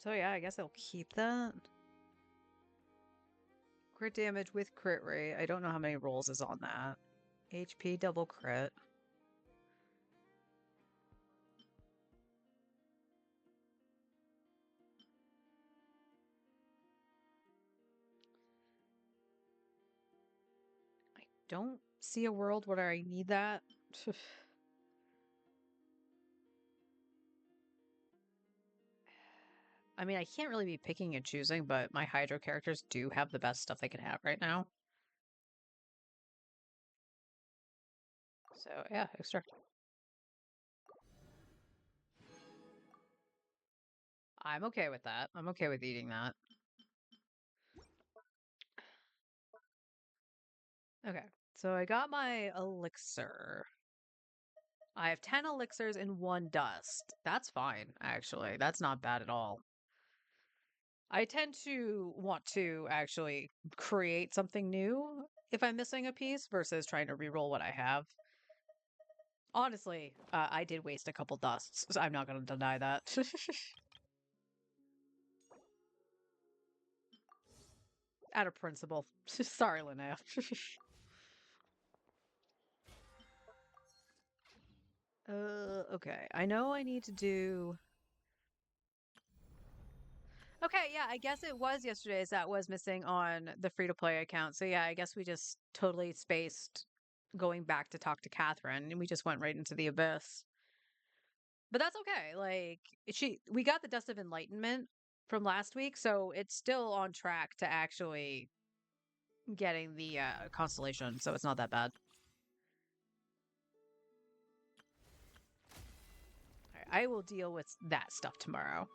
So yeah, I guess I'll keep that. Crit damage with crit rate. I don't know how many rolls is on that. HP double crit. I don't see a world where I need that. I mean, I can't really be picking and choosing, but my Hydro characters do have the best stuff they can have right now. So, yeah, extract. I'm okay with that. I'm okay with eating that. Okay, so I got my elixir. I have 10 elixirs and 1 dust. That's fine, actually. That's not bad at all. I tend to want to actually create something new if I'm missing a piece versus trying to reroll what I have. Honestly, I did waste a couple dusts, so I'm not going to deny that. Out of principle. Sorry, Linnea. Okay. I know I need to do... Okay, yeah, I guess it was yesterday's that was missing on the free-to-play account. So yeah, I guess we just totally spaced going back to talk to Catherine, and we just went right into the abyss. But that's okay. Like, we got the Dust of Enlightenment from last week, so it's still on track to actually getting the constellation, so it's not that bad. All right, I will deal with that stuff tomorrow.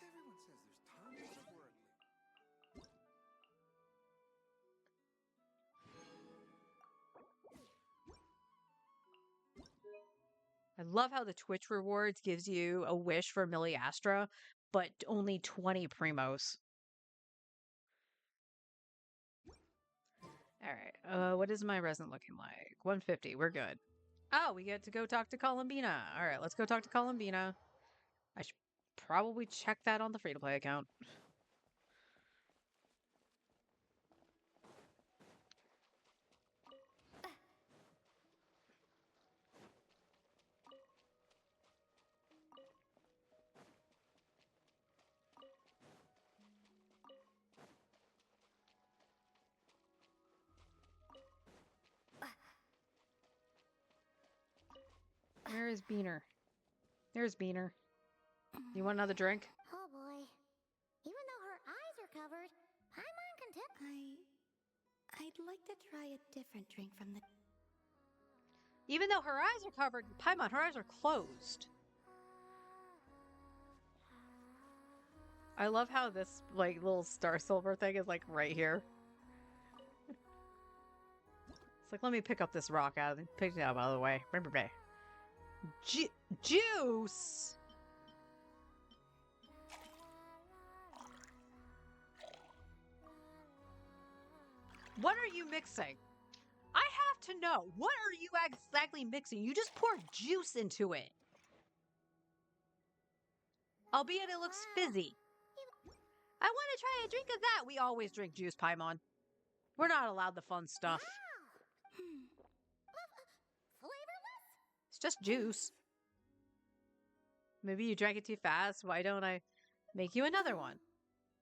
Everyone says there's tons of work. I love how the Twitch rewards gives you a wish for Millie Astra, but only 20 primos. All right. What is my resin looking like? 150. We're good. Oh, we get to go talk to Columbina. All right, let's go talk to Columbina. I should probably check that on the free-to-play account. Where is Beaner? There's Beaner. You want another drink? Oh boy. Even though her eyes are covered, Paimon can tip. I'd like to try a different drink from the... Even though her eyes are covered, Paimon, her eyes are closed. I love how this, like, little star silver thing is, like, right here. It's like, let me pick up this rock pick it up out of the way. Juice! What are you mixing? I have to know. What are you exactly mixing? You just poured juice into it. Albeit it looks fizzy. I want to try a drink of that. We always drink juice, Paimon. We're not allowed the fun stuff. Flavorless? It's just juice. Maybe you drank it too fast. Why don't I make you another one?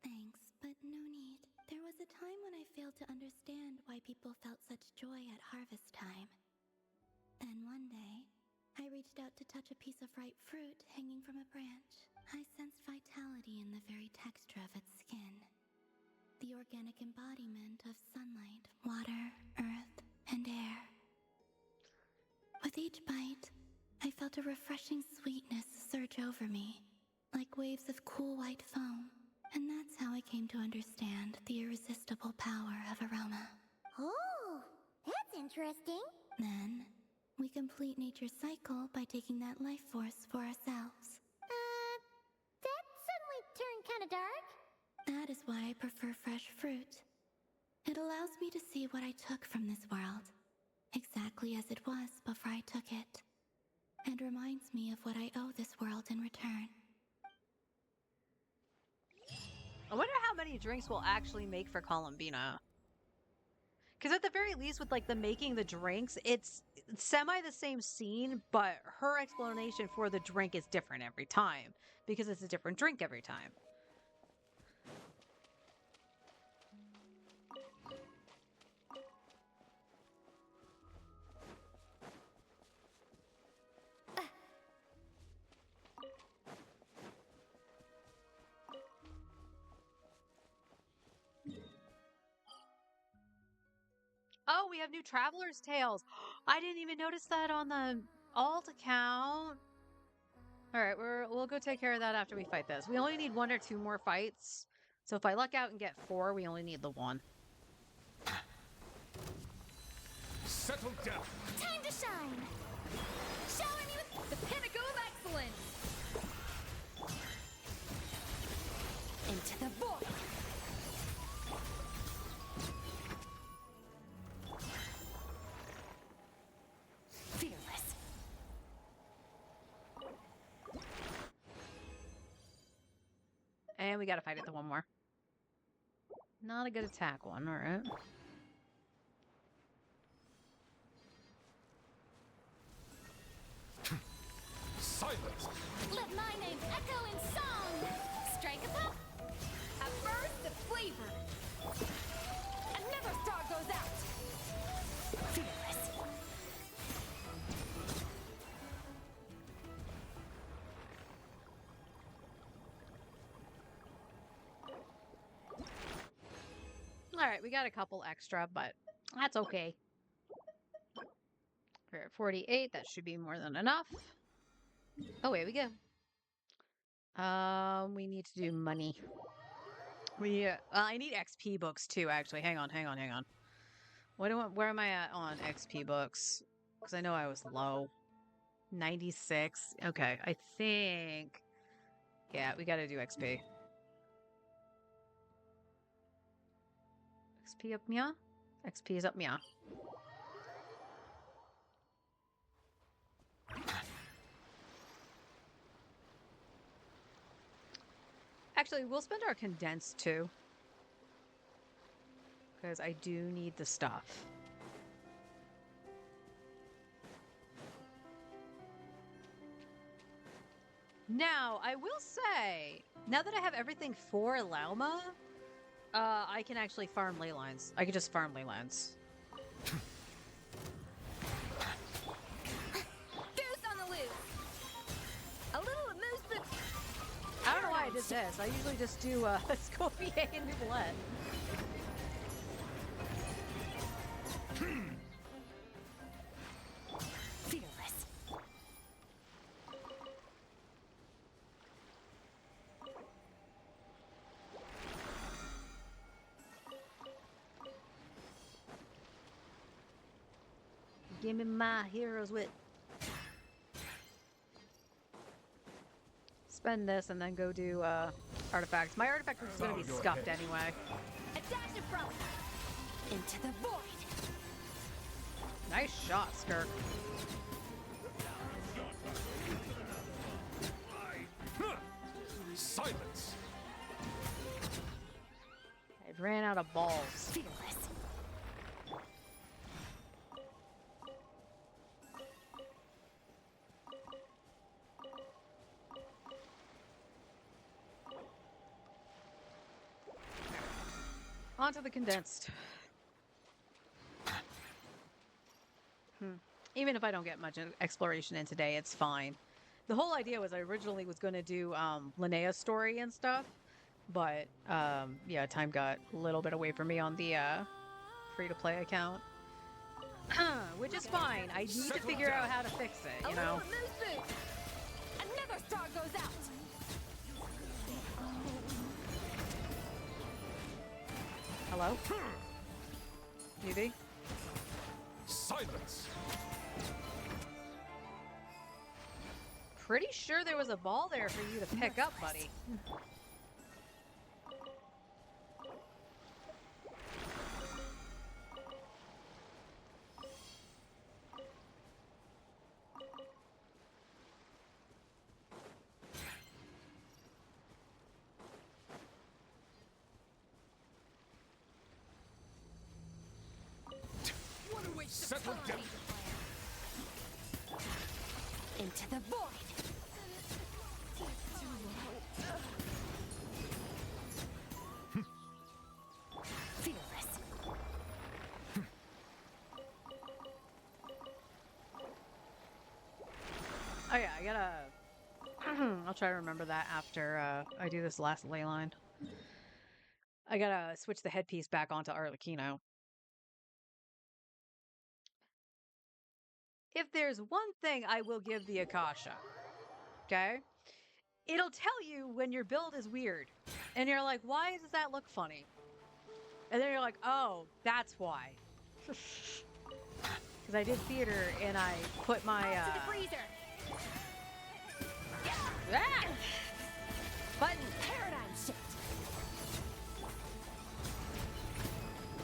Thanks, but no need. There was a time when I failed to understand why people felt such joy at harvest time. Then one day, I reached out to touch a piece of ripe fruit hanging from a branch. I sensed vitality in the very texture of its skin. The organic embodiment of sunlight, water, earth, and air. With each bite, I felt a refreshing sweetness surge over me, like waves of cool white foam. And that's how I came to understand the irresistible power of aroma. Oh, that's interesting. Then, we complete nature's cycle by taking that life force for ourselves. That suddenly turned kind of dark. That is why I prefer fresh fruit. It allows me to see what I took from this world, exactly as it was before I took it, and reminds me of what I owe this world in return. I wonder how many drinks we'll actually make for Columbina. Because at the very least, with like the making the drinks, it's semi the same scene, but her explanation for the drink is different every time because it's a different drink every time. Oh, we have new Traveler's Tales. I didn't even notice that on the alt account. All right, we'll go take care of that after we fight this. We only need 1 or 2 more fights. So if I luck out and get 4, we only need the 1. Settle down. Time to shine. Shower me with The pinnacle of excellence. into the void. Fearless. And we gotta fight it the 1 more. Not a good attack one, alright. Silence. Let my name echo in song. Strike a pop. A burst of flavor. Another star goes out. Fearless. Alright, we got a couple extra, but that's okay. We're at 48, that should be more than enough. Oh, wait, we go. We need to do money. I need XP books too, actually. Hang on. Where am I at on XP books? Because I know I was low. 96. Okay, I think... Yeah, we gotta do XP. XP up meow? XP is up meow. Actually, we'll spend our condensed too. Because I do need the stuff. Now, I will say, now that I have everything for Lauma, I can actually farm ley lines. I can just farm ley lines. Goose on the loose. A little amuse. I don't know why I did this. I usually just do Scopier and Nouvellette. Fearless. Give me my hero's wit. Spend this and then go do artifacts. My artifact is going to be scuffed anyway. A dash of frolic. Into the void. Nice shot, Skirk. Silence! I ran out of balls. Fearless. Onto the condensed. Even if I don't get much exploration in today, it's fine. The whole idea was I originally was going to do Linnea's story and stuff, but yeah, time got a little bit away from me on the free-to-play account. Which is fine. I need to figure out how to fix it, you know? Another star goes out. Hello? UV? Silence! Pretty sure there was a ball there for you to pick up, buddy. What a waste Settle of down! time! Into the void. Fearless. Oh yeah, I gotta... I'll try to remember that after I do this last ley line. I gotta switch the headpiece back onto Arlecchino. If there's one thing I will give the Akasha, okay? It'll tell you when your build is weird. And you're like, why does that look funny? And then you're like, oh, that's why. Because I did theater and I put my... To the freezer. Ah! Button! Paradigm shift.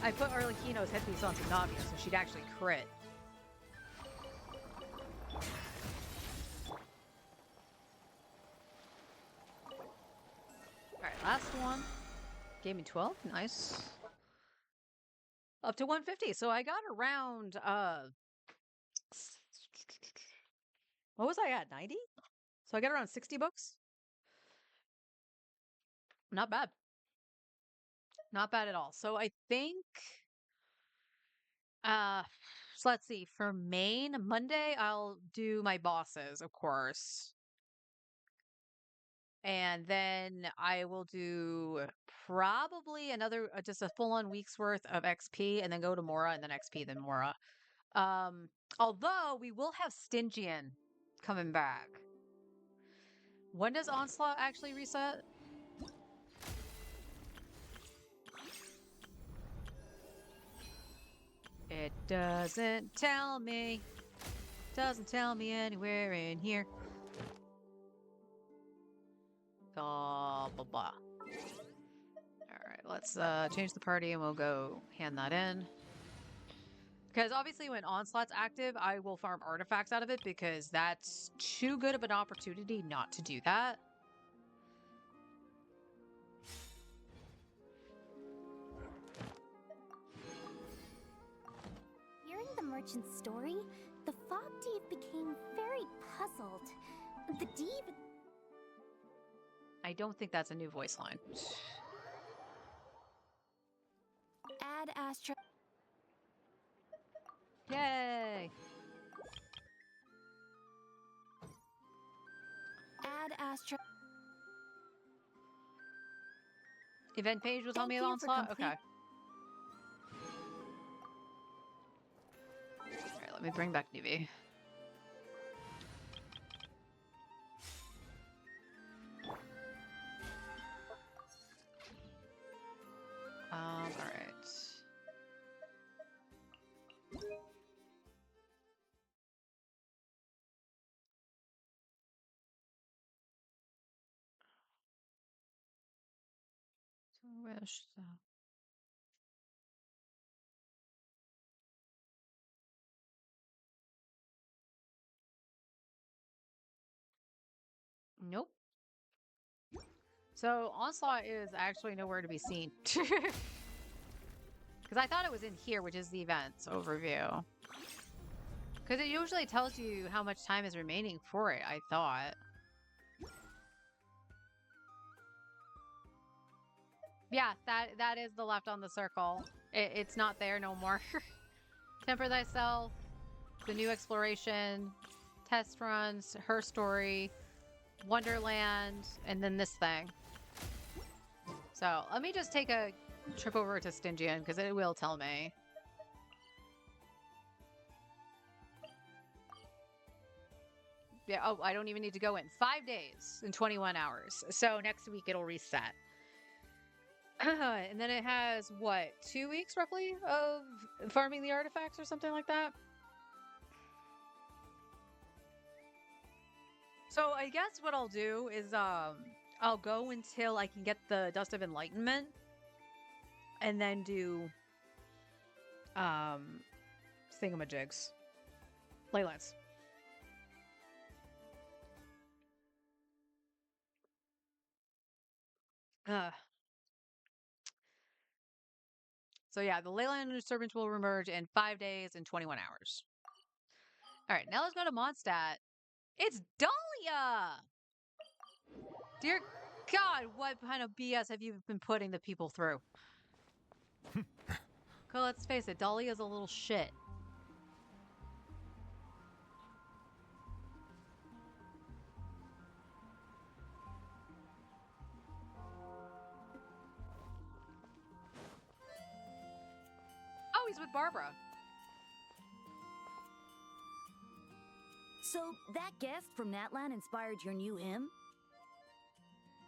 I put Arlecchino's headpiece onto Navia so she'd actually crit. Alright, last one. Gave me 12. Nice. Up to 150. So I got around, what was I at? 90? So I got around 60 books. Not bad. Not bad at all. So I think, so let's see. For main, Monday, I'll do my bosses, of course. And then I will do probably another, just a full-on week's worth of XP and then go to Mora and then XP, then Mora. Although we will have Stygian coming back. When does Onslaught actually reset? It doesn't tell me. Doesn't tell me anywhere in here. Blah, blah, blah. Alright, let's change the party and we'll go hand that in. Because obviously when Onslaught's active, I will farm artifacts out of it because that's too good of an opportunity not to do that. Hearing the merchant's story, the fog div became very puzzled. The div... I don't think that's a new voice line. Add Astra. Yay! Add Astra. Event page will tell Thank me you for Onslaught? complete- Okay. Alright, let me bring back Newbie. Alright. Wish so. Nope. So Onslaught is actually nowhere to be seen. Because I thought it was in here, which is the events overview. Because it usually tells you how much time is remaining for it, I thought. Yeah, that is the left on the circle. It's not there no more. Temper Thyself, the new exploration, test runs, her story, Wonderland, and then this thing. So let me just take a trip over to Stygian because it will tell me. Yeah, oh, I don't even need to go in. 5 days and 21 hours. So next week it'll reset. And then it has, what, 2 weeks roughly of farming the artifacts or something like that? So I guess what I'll do is I'll go until I can get the Dust of Enlightenment and then do thingamajigs. Leylands. So yeah, the Leyland disturbance will remerge in 5 days and 21 hours. All right, now let's go to Mondstadt. It's Dahlia! Dear God, what kind of BS have you been putting the people through? Okay, let's face it, Dahlia's a little shit. Oh, he's with Barbara. So, that guest from Natlan inspired your new hymn?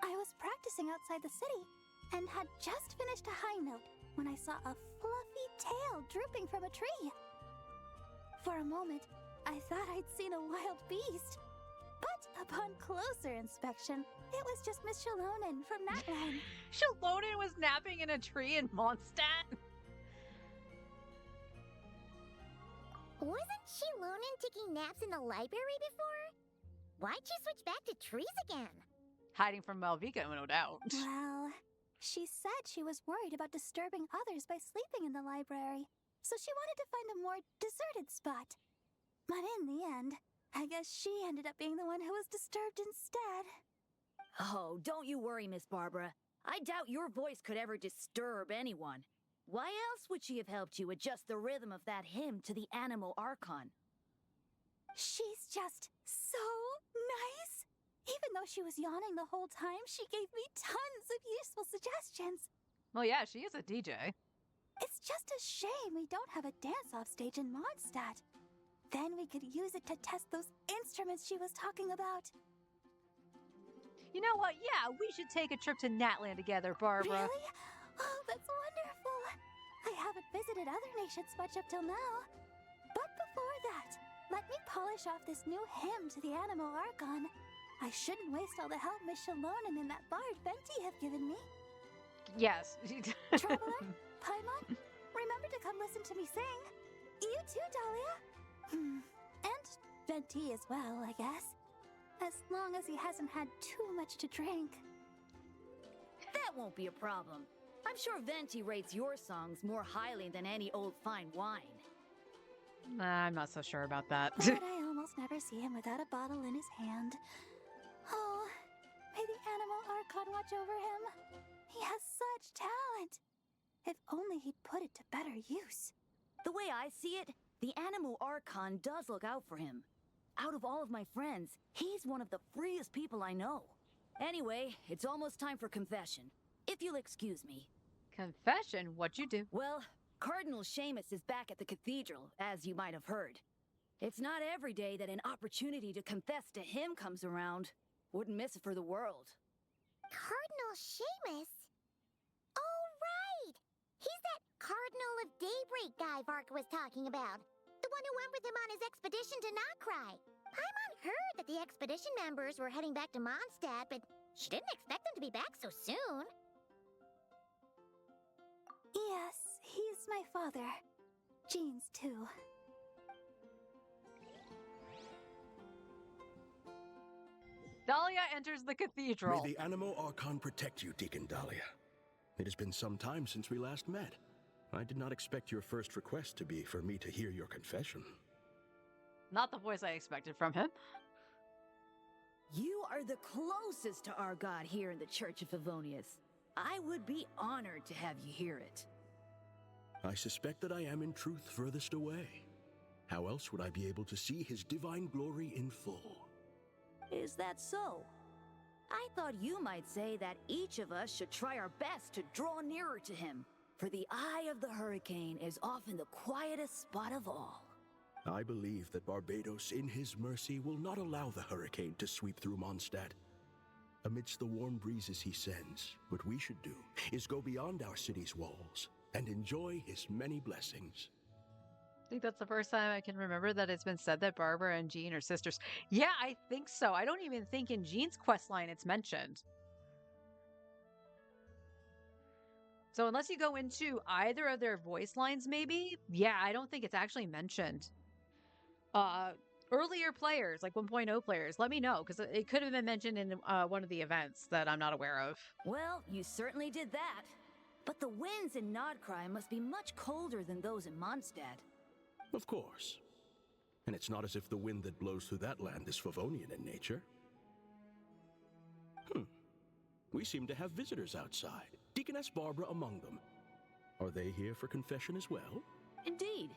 I was practicing outside the city and had just finished a high note when I saw a fluffy tail drooping from a tree. For a moment, I thought I'd seen a wild beast. But upon closer inspection, it was just Miss Shalonen from Natlan. Shalonen was napping in a tree in Mondstadt? Wasn't Shalonen taking naps in the library before? Why'd she switch back to trees again? Hiding from Malvika, no doubt. Well, she said she was worried about disturbing others by sleeping in the library, so she wanted to find a more deserted spot. But in the end, I guess she ended up being the one who was disturbed instead. Oh, don't you worry, Miss Barbara. I doubt your voice could ever disturb anyone. Why else would she have helped you adjust the rhythm of that hymn to the animal archon? She's just so nice. Even though she was yawning the whole time, she gave me tons of useful suggestions. Well, yeah, she is a DJ. It's just a shame we don't have a dance-off stage in Mondstadt. Then we could use it to test those instruments she was talking about. You know what? Yeah, we should take a trip to Natlan together, Barbara. Really? Oh, that's wonderful. I haven't visited other nations much up till now. But before that, let me polish off this new hymn to the Animal Archon. I shouldn't waste all the help Miss Shalonen and that bard Venti have given me. Yes. Traveler, Paimon, remember to come listen to me sing. You too, Dahlia. And Venti as well, I guess. As long as he hasn't had too much to drink. That won't be a problem. I'm sure Venti rates your songs more highly than any old fine wine. I'm not so sure about that. But I almost never see him without a bottle in his hand. Oh, may the Animal Archon watch over him. He has such talent. If only he'd put it to better use. The way I see it, the Animal Archon does look out for him. Out of all of my friends, he's one of the freest people I know. Anyway, it's almost time for confession. If you'll excuse me. Confession? What'd you do? Well, Cardinal Seamus is back at the cathedral, as you might have heard. It's not every day that an opportunity to confess to him comes around. Wouldn't miss it for the world. Cardinal Seamus? Oh, right! He's that Cardinal of Daybreak guy Varka was talking about. The one who went with him on his expedition to Nocry. Paimon heard that the expedition members were heading back to Mondstadt, but she didn't expect them to be back so soon. Yes, he's my father. Jean's too. Dahlia enters the cathedral. May the Animo Archon protect you, Deacon Dahlia. It has been some time since we last met. I did not expect your first request to be for me to hear your confession. Not the voice I expected from him. You are the closest to our god here in the Church of Favonius. I would be honored to have you hear it. I suspect that I am in truth furthest away. How else would I be able to see his divine glory in full? Is that so? I thought you might say that each of us should try our best to draw nearer to him, for the eye of the hurricane is often the quietest spot of all. I believe that Barbados, in his mercy, will not allow the hurricane to sweep through Mondstadt. Amidst the warm breezes he sends, what we should do is go beyond our city's walls and enjoy his many blessings. I think that's the first time I can remember that it's been said that Barbara and Jean are sisters. Yeah, I think so. I don't even think in Jean's quest line it's mentioned. So unless you go into either of their voice lines, maybe, yeah, I don't think it's actually mentioned. Earlier players, like 1.0 players, let me know, because it could have been mentioned in one of the events that I'm not aware of. Well, you certainly did that. But the winds in Nodcry must be much colder than those in Mondstadt. Of course. And it's not as if the wind that blows through that land is Favonian in nature. We seem to have visitors outside, Deaconess Barbara among them. Are they here for confession as well? Indeed.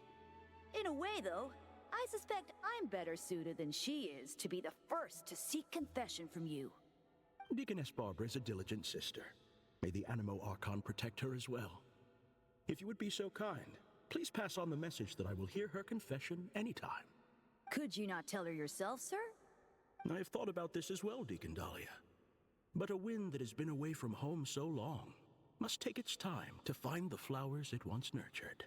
In a way, though, I suspect I'm better suited than she is to be the first to seek confession from you. Deaconess Barbara is a diligent sister. May the Animo Archon protect her as well. If you would be so kind, please pass on the message that I will hear her confession anytime. Could you not tell her yourself, sir? I have thought about this as well, Deacon Dahlia. But a wind that has been away from home so long must take its time to find the flowers it once nurtured.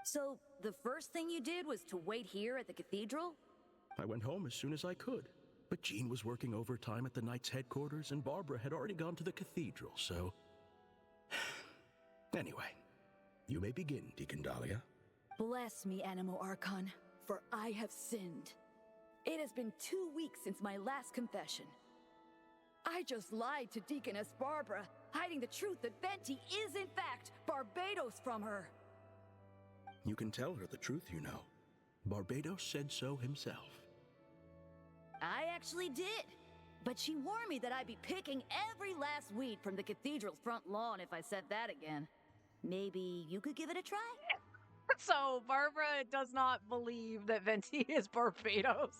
So, the first thing you did was to wait here at the cathedral? I went home as soon as I could, but Jean was working overtime at the Knight's headquarters and Barbara had already gone to the cathedral, so... Anyway, you may begin, Deacon Dahlia. Bless me, Animo Archon, for I have sinned. It has been 2 weeks since my last confession. I just lied to Deaconess Barbara, hiding the truth that Venti is in fact Barbados from her. You can tell her the truth, you know. Barbados said so himself. I actually did. But she warned me that I'd be picking every last weed from the cathedral's front lawn if I said that again. Maybe you could give it a try? So, Barbara does not believe that Venti is Barbados.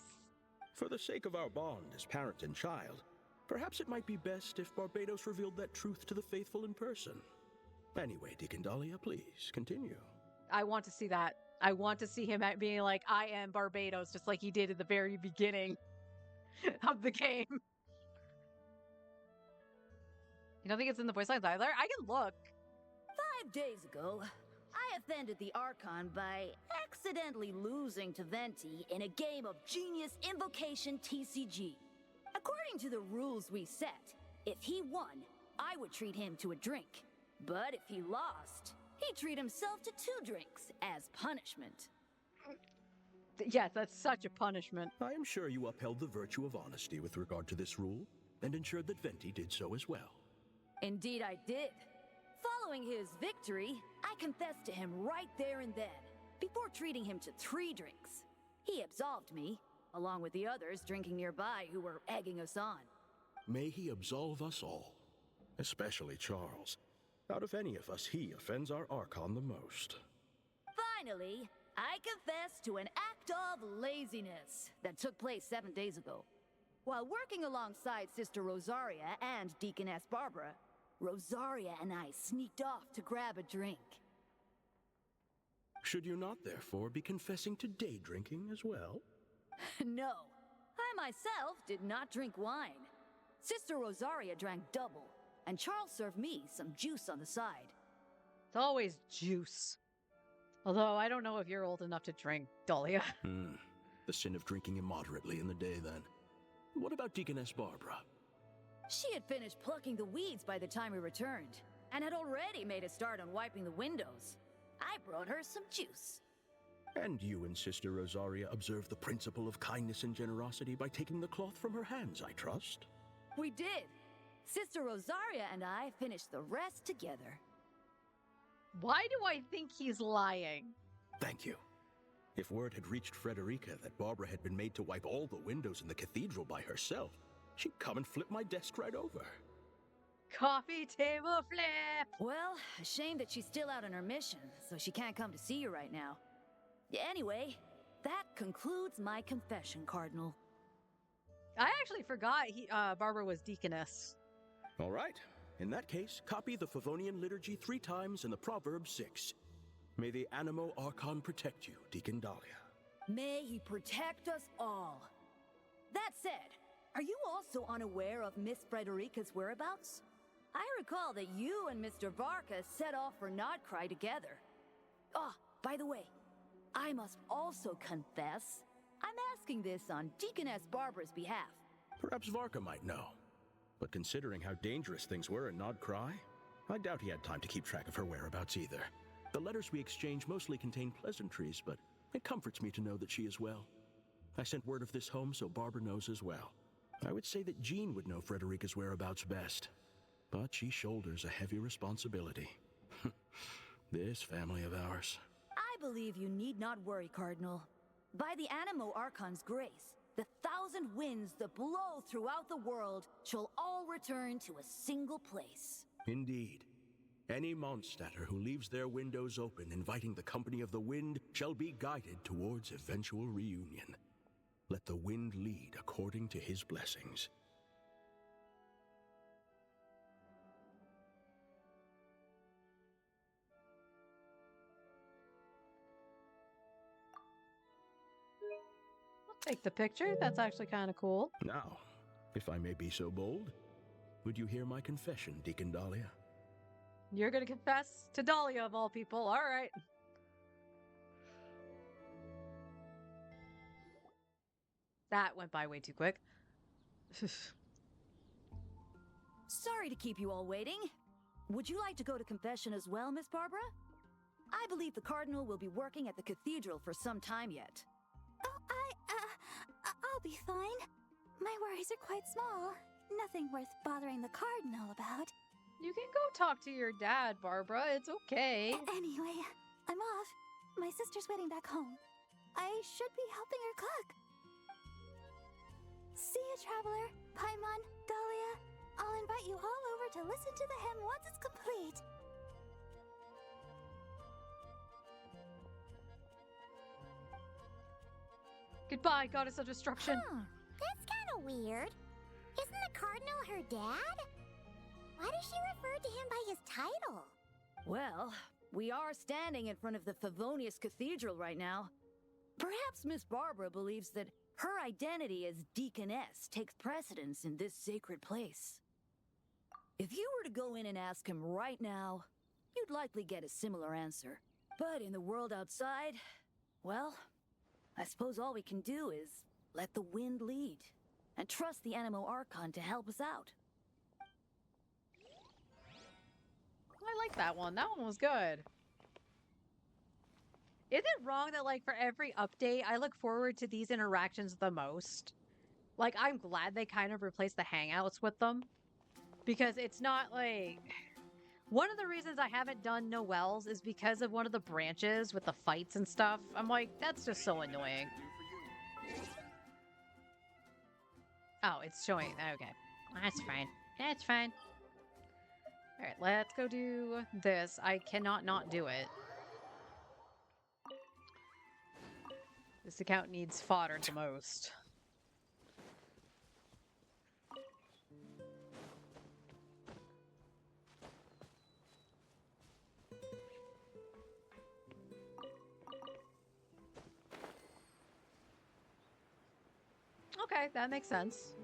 For the sake of our bond as parent and child, perhaps it might be best if Barbados revealed that truth to the faithful in person. Anyway, Deacon Dahlia, please, continue. I want to see that. I want to see him being like, I am Barbados, just like he did at the very beginning of the game. You don't think it's in the voice lines either? I can look. 5 days ago, I offended the Archon by accidentally losing to Venti in a game of Genius Invocation TCG. According to the rules we set, if he won, I would treat him to a drink. But if he lost, he'd treat himself to 2 drinks as punishment. Yes, that's such a punishment. I am sure you upheld the virtue of honesty with regard to this rule, and ensured that Venti did so as well. Indeed I did. Following his victory, I confessed to him right there and then, before treating him to 3 drinks. He absolved me, along with the others drinking nearby who were egging us on. May he absolve us all, especially Charles. Out of any of us, he offends our Archon the most. Finally, I confess to an act of laziness that took place 7 days ago. While working alongside Sister Rosaria and Deaconess Barbara, Rosaria and I sneaked off to grab a drink. Should you not, therefore, be confessing to day drinking as well? No, I myself did not drink wine. Sister Rosaria drank double, and Charles served me some juice on the side. It's always juice. Although, I don't know if you're old enough to drink, Dahlia. The sin of drinking immoderately in the day, then. What about Deaconess Barbara? She had finished plucking the weeds by the time we returned, and had already made a start on wiping the windows. I brought her some juice. And you and Sister Rosaria observed the principle of kindness and generosity by taking the cloth from her hands, I trust? We did. Sister Rosaria and I finished the rest together. Why do I think he's lying? Thank you. If word had reached Frederica that Barbara had been made to wipe all the windows in the cathedral by herself, she'd come and flip my desk right over. Coffee table flip! Well, a shame that she's still out on her mission, so she can't come to see you right now. Anyway, that concludes my confession, Cardinal. I actually forgot Barbara was deaconess. All right. In that case, copy the Favonian liturgy 3 times and the proverb 6. May the Animo Archon protect you, Deacon Dahlia. May he protect us all. That said, are you also unaware of Miss Frederica's whereabouts? I recall that you and Mr. Varka set off for Notcry together. Oh, by the way, I must also confess, I'm asking this on Deaconess Barbara's behalf. Perhaps Varka might know. But considering how dangerous things were in Nodcry, I doubt he had time to keep track of her whereabouts either. The letters we exchange mostly contain pleasantries, but it comforts me to know that she is well. I sent word of this home so Barbara knows as well. I would say that Jean would know Frederica's whereabouts best, but she shoulders a heavy responsibility. This family of ours. I believe you need not worry, Cardinal. By the Animo Archon's grace, the 1,000 winds that blow throughout the world shall all return to a single place. Indeed. Any Mondstadter who leaves their windows open inviting the company of the wind shall be guided towards eventual reunion. Let the wind lead according to his blessings. Take the picture. That's actually kind of cool. Now, if I may be so bold, would you hear my confession, Deacon Dahlia? You're going to confess to Dahlia of all people. All right. That went by way too quick. Sorry to keep you all waiting. Would you like to go to confession as well, Miss Barbara? I believe the Cardinal will be working at the cathedral for some time yet. I'll be fine. My worries are quite small. Nothing worth bothering the Cardinal about. You can go talk to your dad, Barbara. It's okay. Anyway, I'm off. My sister's waiting back home. I should be helping her cook. See you, Traveler, Paimon, Dahlia. I'll invite you all over to listen to the hymn once it's complete. Goodbye, Goddess of Destruction. That's kind of weird. Isn't the Cardinal her dad? Why does she refer to him by his title? Well, we are standing in front of the Favonius Cathedral right now. Perhaps Miss Barbara believes that her identity as Deaconess takes precedence in this sacred place. If you were to go in and ask him right now, you'd likely get a similar answer. But in the world outside, well, I suppose all we can do is let the wind lead and trust the Animo Archon to help us out. I like that one. That one was good. Is it wrong that, like, for every update, I look forward to these interactions the most? Like, I'm glad they kind of replaced the Hangouts with them. Because it's not, like... One of the reasons I haven't done Noelle's is because of one of the branches with the fights and stuff. I'm like, that's just so annoying. Oh, it's showing. Okay. That's fine. That's fine. Alright, let's go do this. I cannot not do it. This account needs fodder the most. Okay, that makes sense.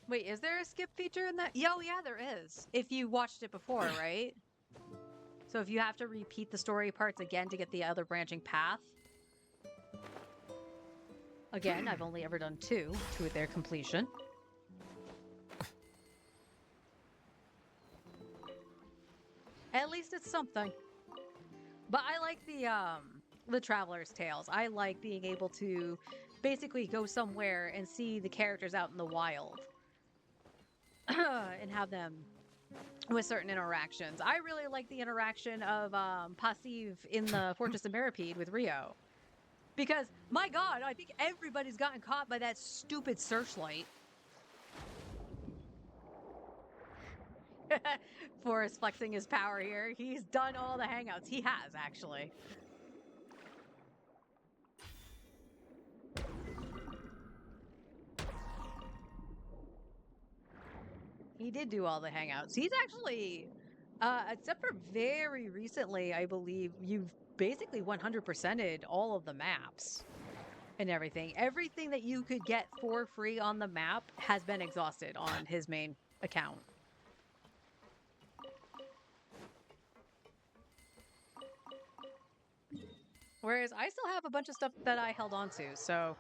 Wait, is there a skip feature in that? Oh, yeah, there is. If you watched it before, right? So if you have to repeat the story parts again to get the other branching path. Again, I've only ever done two to their completion. At least it's something. But I like the Traveler's Tales. I like being able to basically go somewhere and see the characters out in the wild and have them with certain interactions. I really like the interaction of Passive in the Fortress of Meripede with Rio. Because, my god, I think everybody's gotten caught by that stupid searchlight. Forrest flexing his power here. He's done all the hangouts. He has, actually. He did do all the hangouts. He's actually, except for very recently, I believe, you've basically 100%ed all of the maps and everything. Everything that you could get for free on the map has been exhausted on his main account. Whereas I still have a bunch of stuff that I held on to, so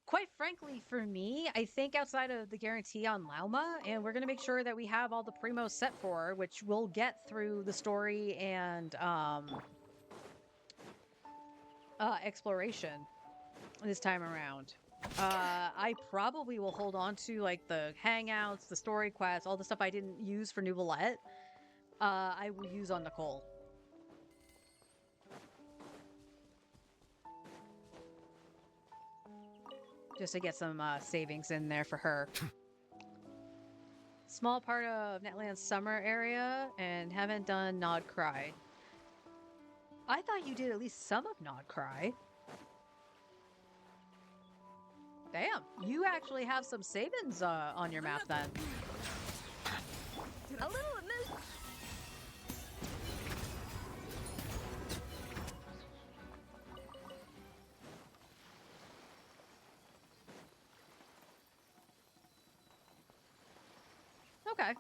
quite frankly, for me, I think outside of the guarantee on Lauma, and we're going to make sure that we have all the primos set for her, which we'll get through the story and exploration this time around. I probably will hold on to like the hangouts, the story quests, all the stuff I didn't use for Nouvellette. I will use on Nicole. Just to get some savings in there for her. Small part of Netland's summer area and haven't done Nod Cry. I thought you did at least some of Nod Cry. Damn, you actually have some savings on your map then. A little amazing. Okay.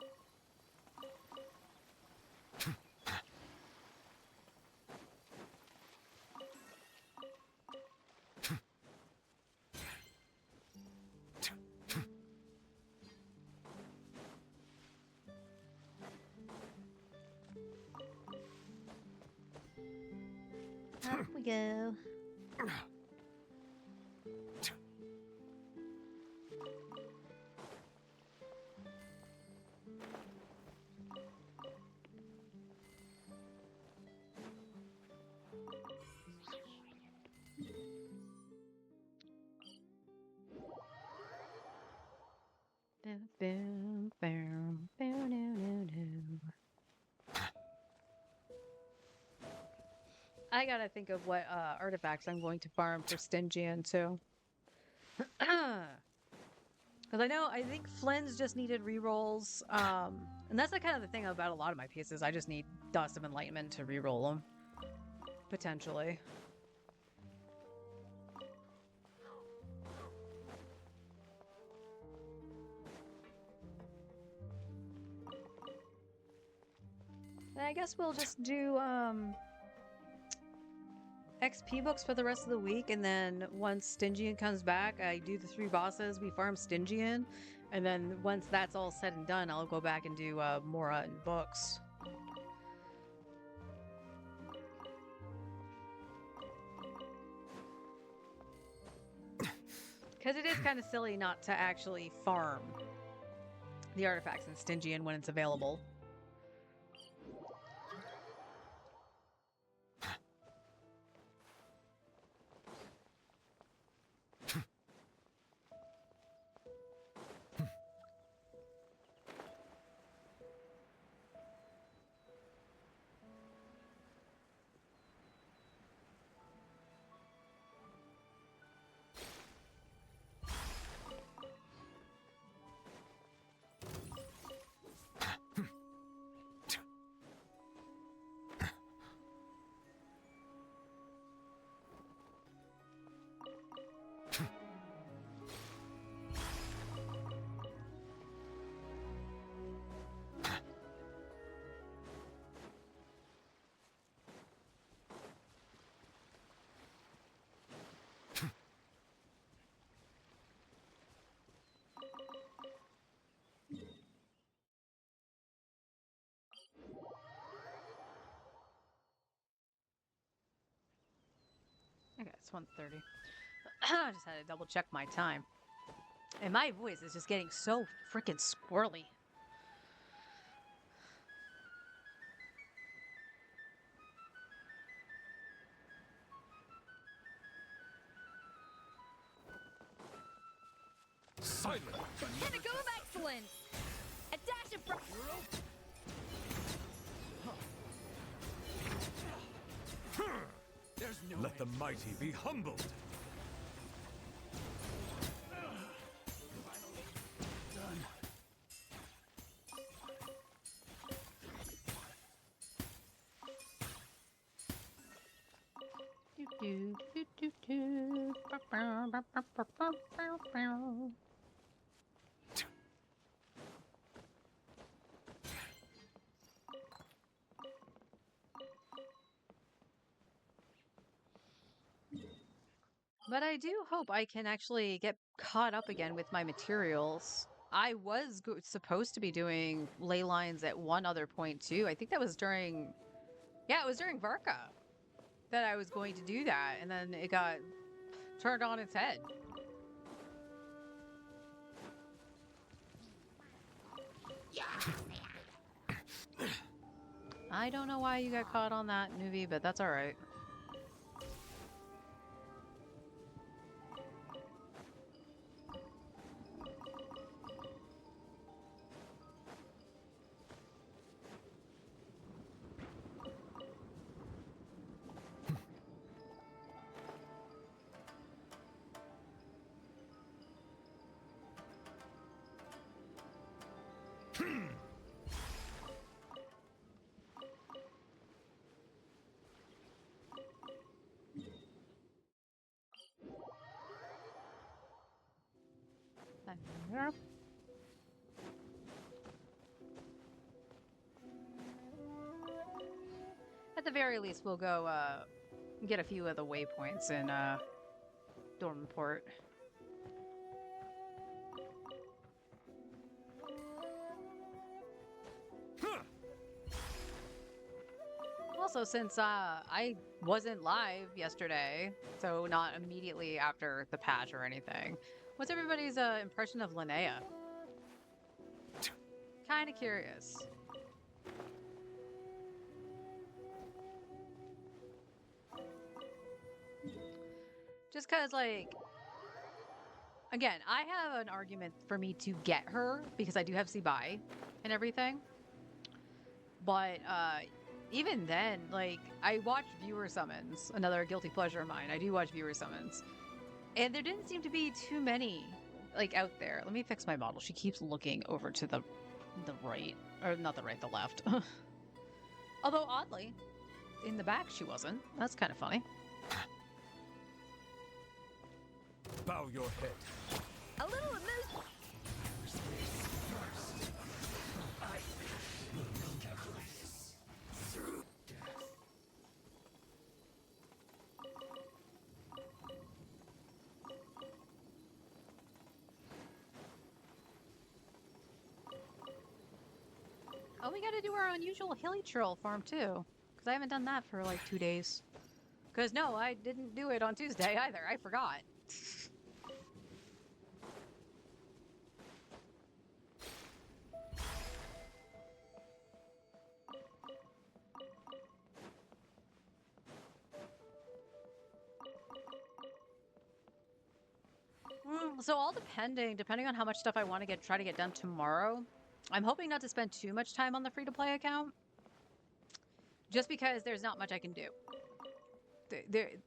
Up we go. I gotta think of what artifacts I'm going to farm for Stygian too. Because I think Flynn's just needed rerolls. And that's the kind of the thing about a lot of my pieces. I just need Dust of Enlightenment to reroll them. Potentially. I guess we'll just do XP books for the rest of the week, and then once Stygian comes back, I do the 3 bosses, we farm Stygian, and then once that's all said and done, I'll go back and do Mora and books. Because it is kind of silly not to actually farm the artifacts in Stygian when it's available. it's 1:30. I just had to double check my time. And my voice is just getting so freaking squirrely. Silent! Pinnacle of excellence! A dash of... There's no Let the mighty be humbled! But I do hope I can actually get caught up again with my materials. I was supposed to be doing ley lines at one other point too. I think that was during... Yeah, it was during Varka that I was going to do that, and then it got turned on its head. I don't know why you got caught on that, Nuvi, but that's alright. At the very least, we'll go get a few of the waypoints in Dormport. Also, since I wasn't live yesterday, so not immediately after the patch or anything, what's everybody's impression of Linnea? Kind of curious. Just because, like, again, I have an argument for me to get her because I do have Sibai and everything. But even then, like, I watch viewer summons, another guilty pleasure of mine. I do watch viewer summons. And there didn't seem to be too many, like, out there. Let me fix my model. She keeps looking over to the right. Or not the right, the left. Although, oddly, in the back she wasn't. That's kind of funny. Bow your head. A little amused. Oh, we gotta do our unusual hilly troll farm too. Because I haven't done that for like 2 days. Because no, I didn't do it on Tuesday either. I forgot. So all depending on how much stuff I want to try to get done tomorrow. I'm hoping not to spend too much time on the free-to-play account. Just because there's not much I can do.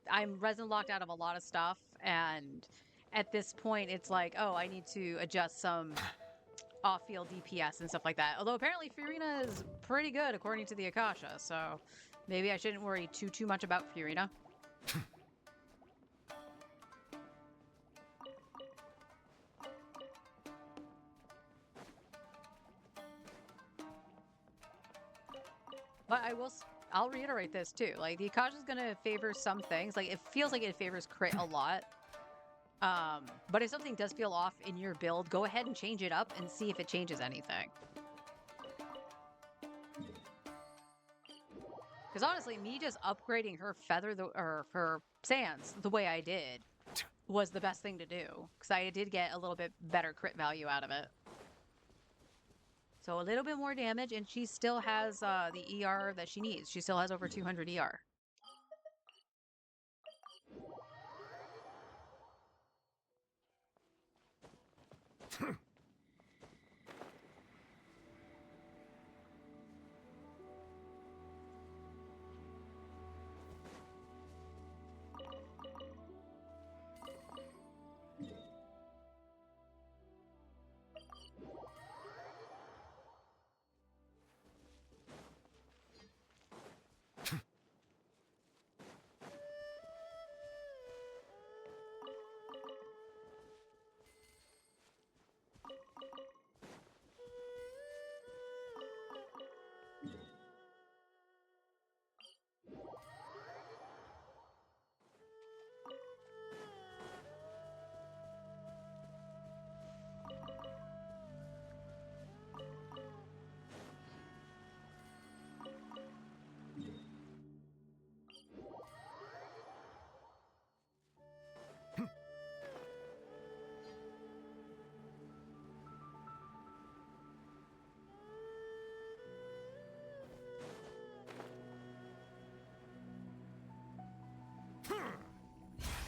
I'm resin locked out of a lot of stuff, and at this point it's like, oh, I need to adjust some off-field DPS and stuff like that. Although apparently Fiorina is pretty good according to the Akasha, so maybe I shouldn't worry too much about Fiorina. But I'll reiterate this too. Like, the Akasha is gonna favor some things. Like, it feels like it favors crit a lot. But if something does feel off in your build, go ahead and change it up and see if it changes anything. Because honestly, me just upgrading her feather or her sands the way I did was the best thing to do. Because I did get a little bit better crit value out of it. So a little bit more damage, and she still has the ER that she needs. She still has over 200 ER.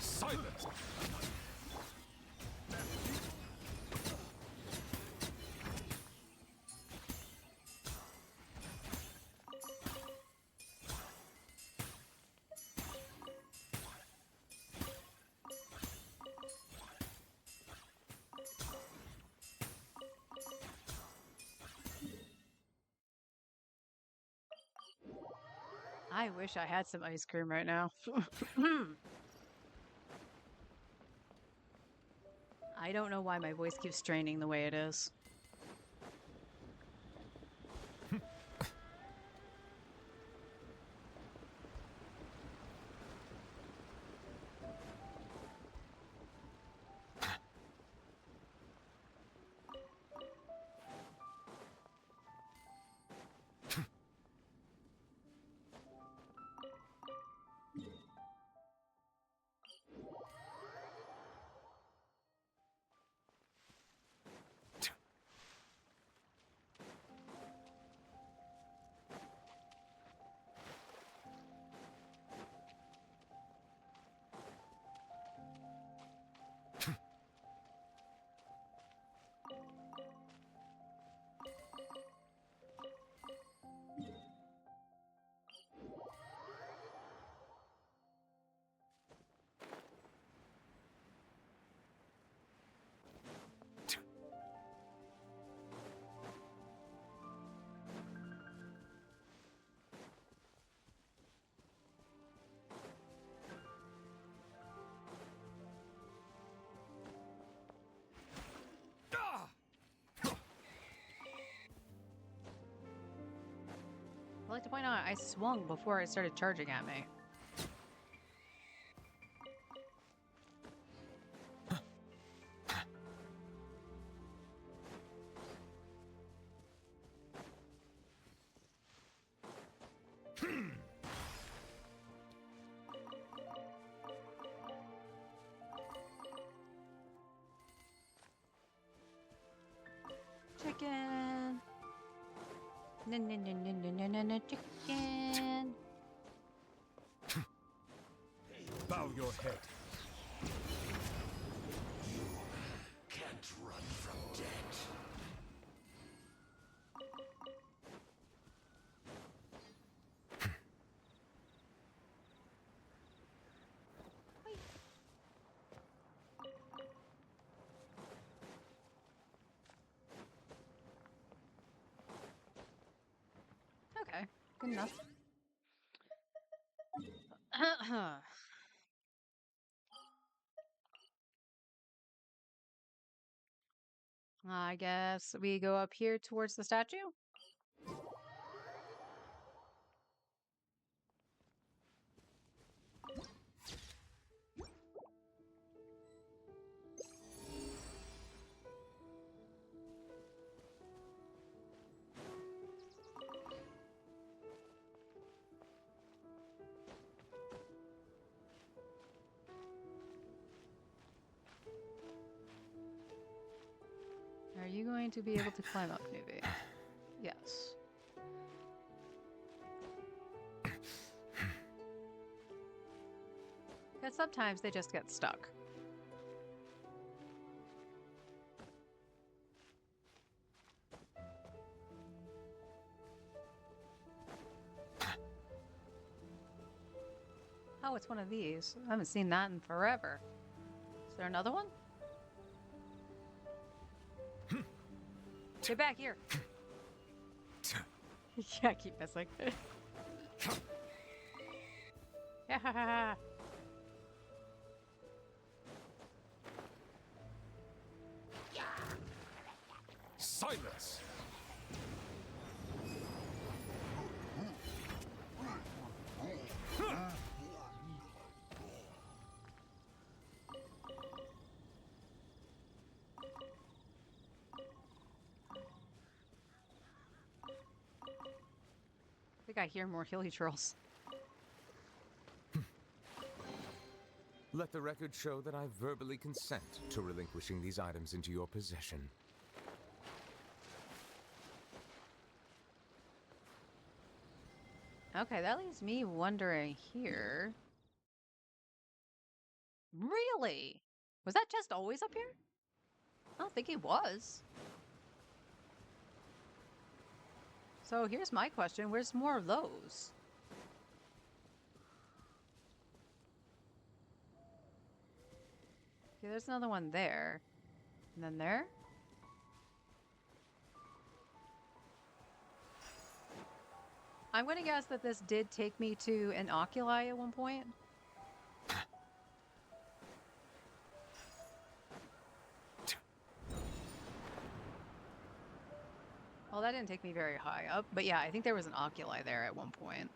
Silence! I wish I had some ice cream right now. I don't know why my voice keeps straining the way it is. I'd like to point out I swung before it started charging at me. Chicken. No, no, no, no, no, no, no, no, chicken. Bow your head. Can't run from death. Okay, good enough. I guess we go up here towards the statue. going to be able to climb up, Newbie? Yes. Because sometimes they just get stuck. Oh, it's one of these. I haven't seen that in forever. Is there another one? Get back here. Yeah, I keep missing. Yeah. Silence! I think I hear more hilly trolls. Let the record show that I verbally consent to relinquishing these items into your possession. Okay, that leaves me wondering here. Really? Was that chest always up here? I don't think it was. So here's my question. Where's more of those? Okay, there's another one there. And then there? I'm going to guess that this did take me to an oculi at one point. Well, that didn't take me very high up, but yeah, I think there was an oculi there at one point.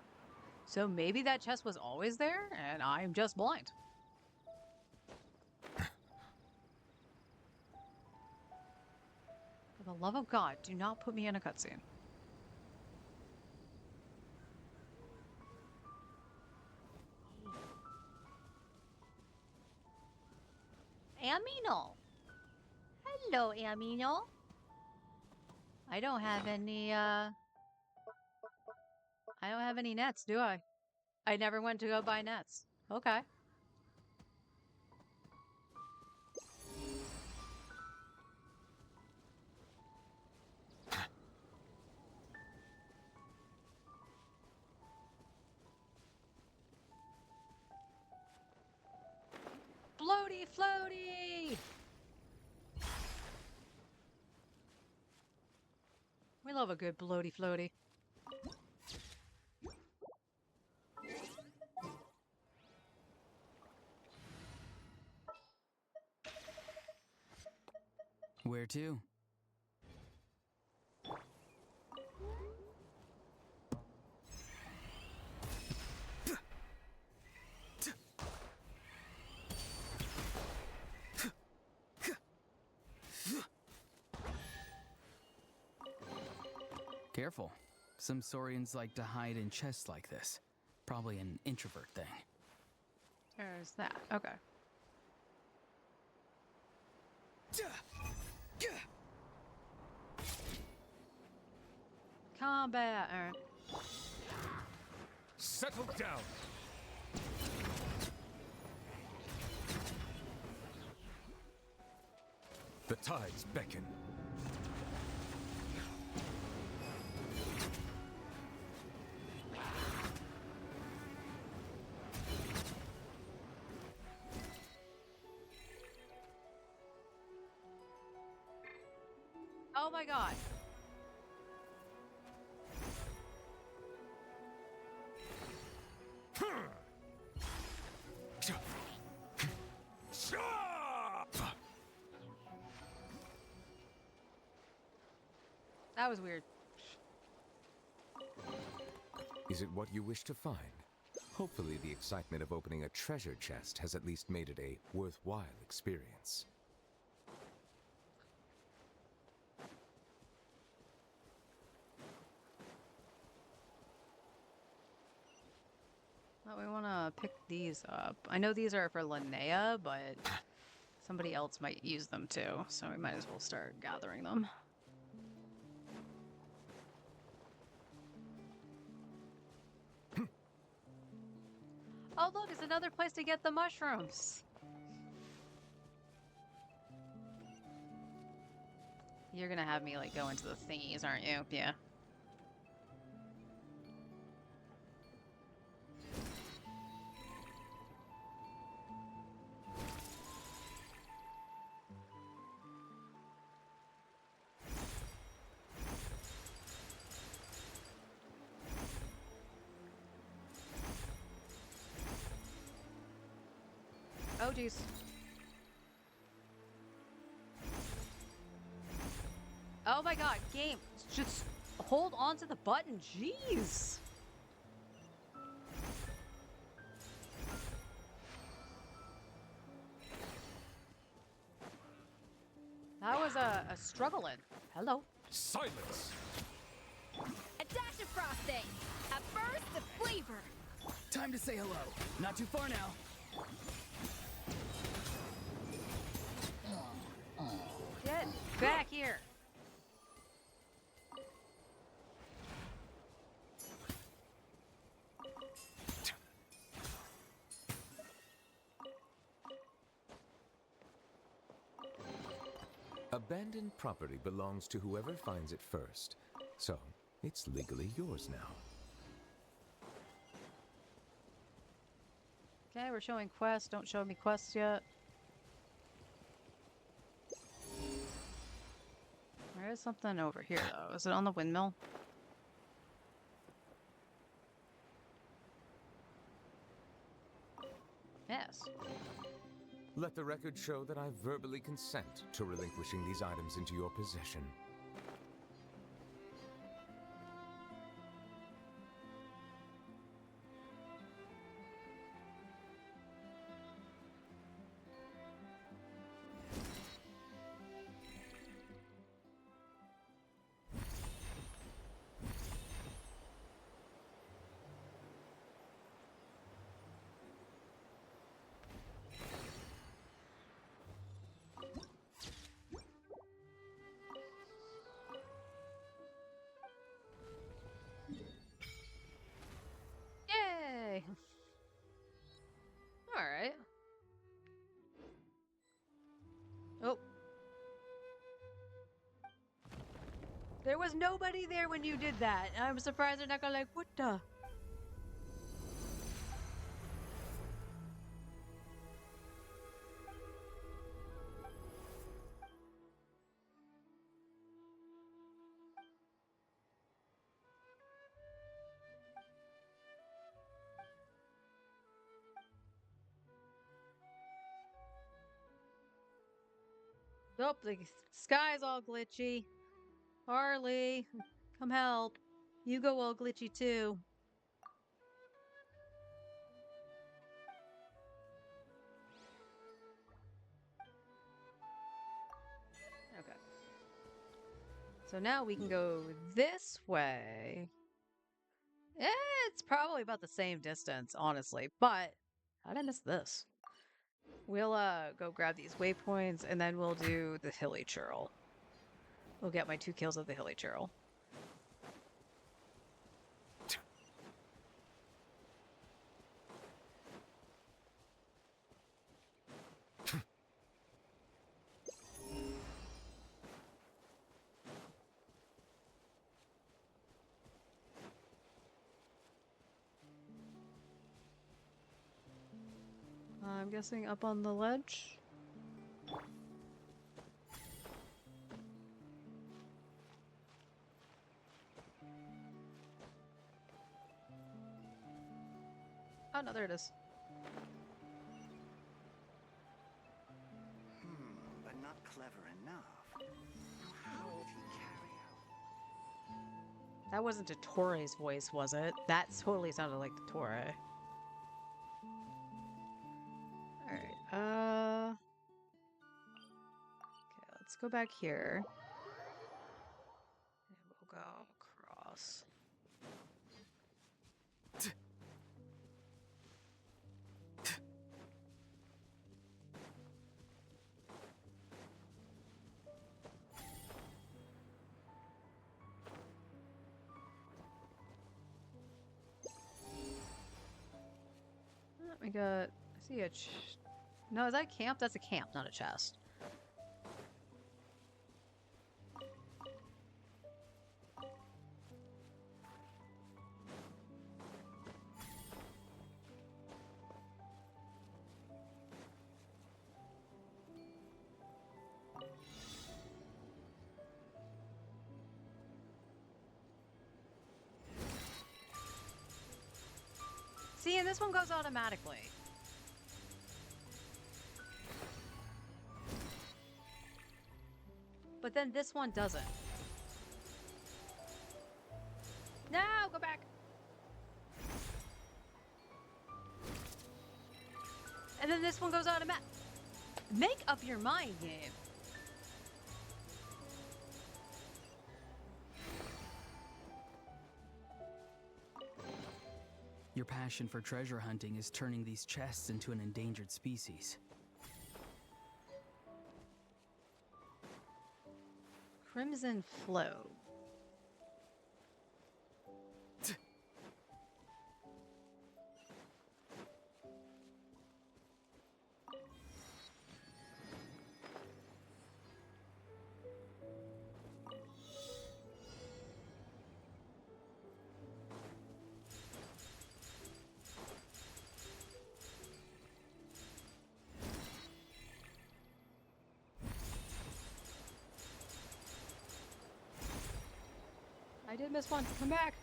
So maybe that chest was always there, and I'm just blind. For the love of God, do not put me in a cutscene. Amino. Hello, Amino. I don't have any, I don't have any nets, do I? I never went to go buy nets. Okay. Floaty, floaty! We love a good bloaty floaty. Where to? Careful. Some saurians like to hide in chests like this. Probably an introvert thing. There's that. Okay. Combat. All right. Settle down! The tides beckon. Oh my god. That was weird. Is it what you wish to find? Hopefully the excitement of opening a treasure chest has at least made it a worthwhile experience. Well, we want to pick these up. I know these are for Linnea, but somebody else might use them too, so we might as well start gathering them. Oh, look, it's another place to get the mushrooms. You're gonna have me, like, go into the thingies, aren't you? Yeah. Oh, jeez. Oh my god, game. Just hold on to the button. Jeez. That was a struggling. Hello. Silence! A dash of frosting, a burst of flavor. Time to say hello. Not too far now. Get back here. Abandoned property belongs to whoever finds it first, so it's legally yours now. Okay, we're showing quests. Don't show me quests yet. There is something over here, though. Is it on the windmill? Yes. Let the record show that I verbally consent to relinquishing these items into your possession. Yay! Alright. Oh. There was nobody there when you did that. I'm surprised they're not gonna like, what the? Nope, the sky's all glitchy. Harley, come help. You go all glitchy too. Okay. So now we can go this way. It's probably about the same distance, honestly. But how did I miss this? We'll go grab these waypoints and then we'll do the hilly churl. We'll get my 2 kills of the hilly churl. I'm guessing up on the ledge. Oh no, there it is. But not clever enough. How did he carry out? That wasn't Torre's voice, was it? That totally sounded like Torre. Alright, okay, let's go back here. And we'll go across. I see a no, is that a camp? That's a camp, not a chest. See, and this one goes automatically. But then this one doesn't. No, go back. And then this one goes automatic. Make up your mind, game. Your passion for treasure hunting is turning these chests into an endangered species. Crimson Flow. I did miss one. Come back.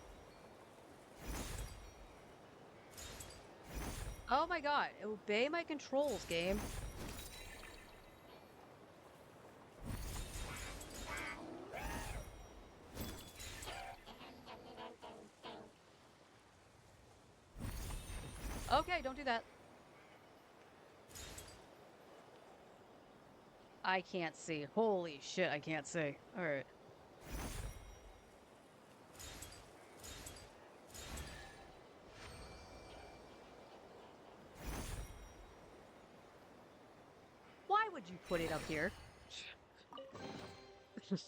Oh my god. Obey my controls, game. Okay, don't do that. I can't see. Holy shit, I can't see. Alright. Why would you put it up here?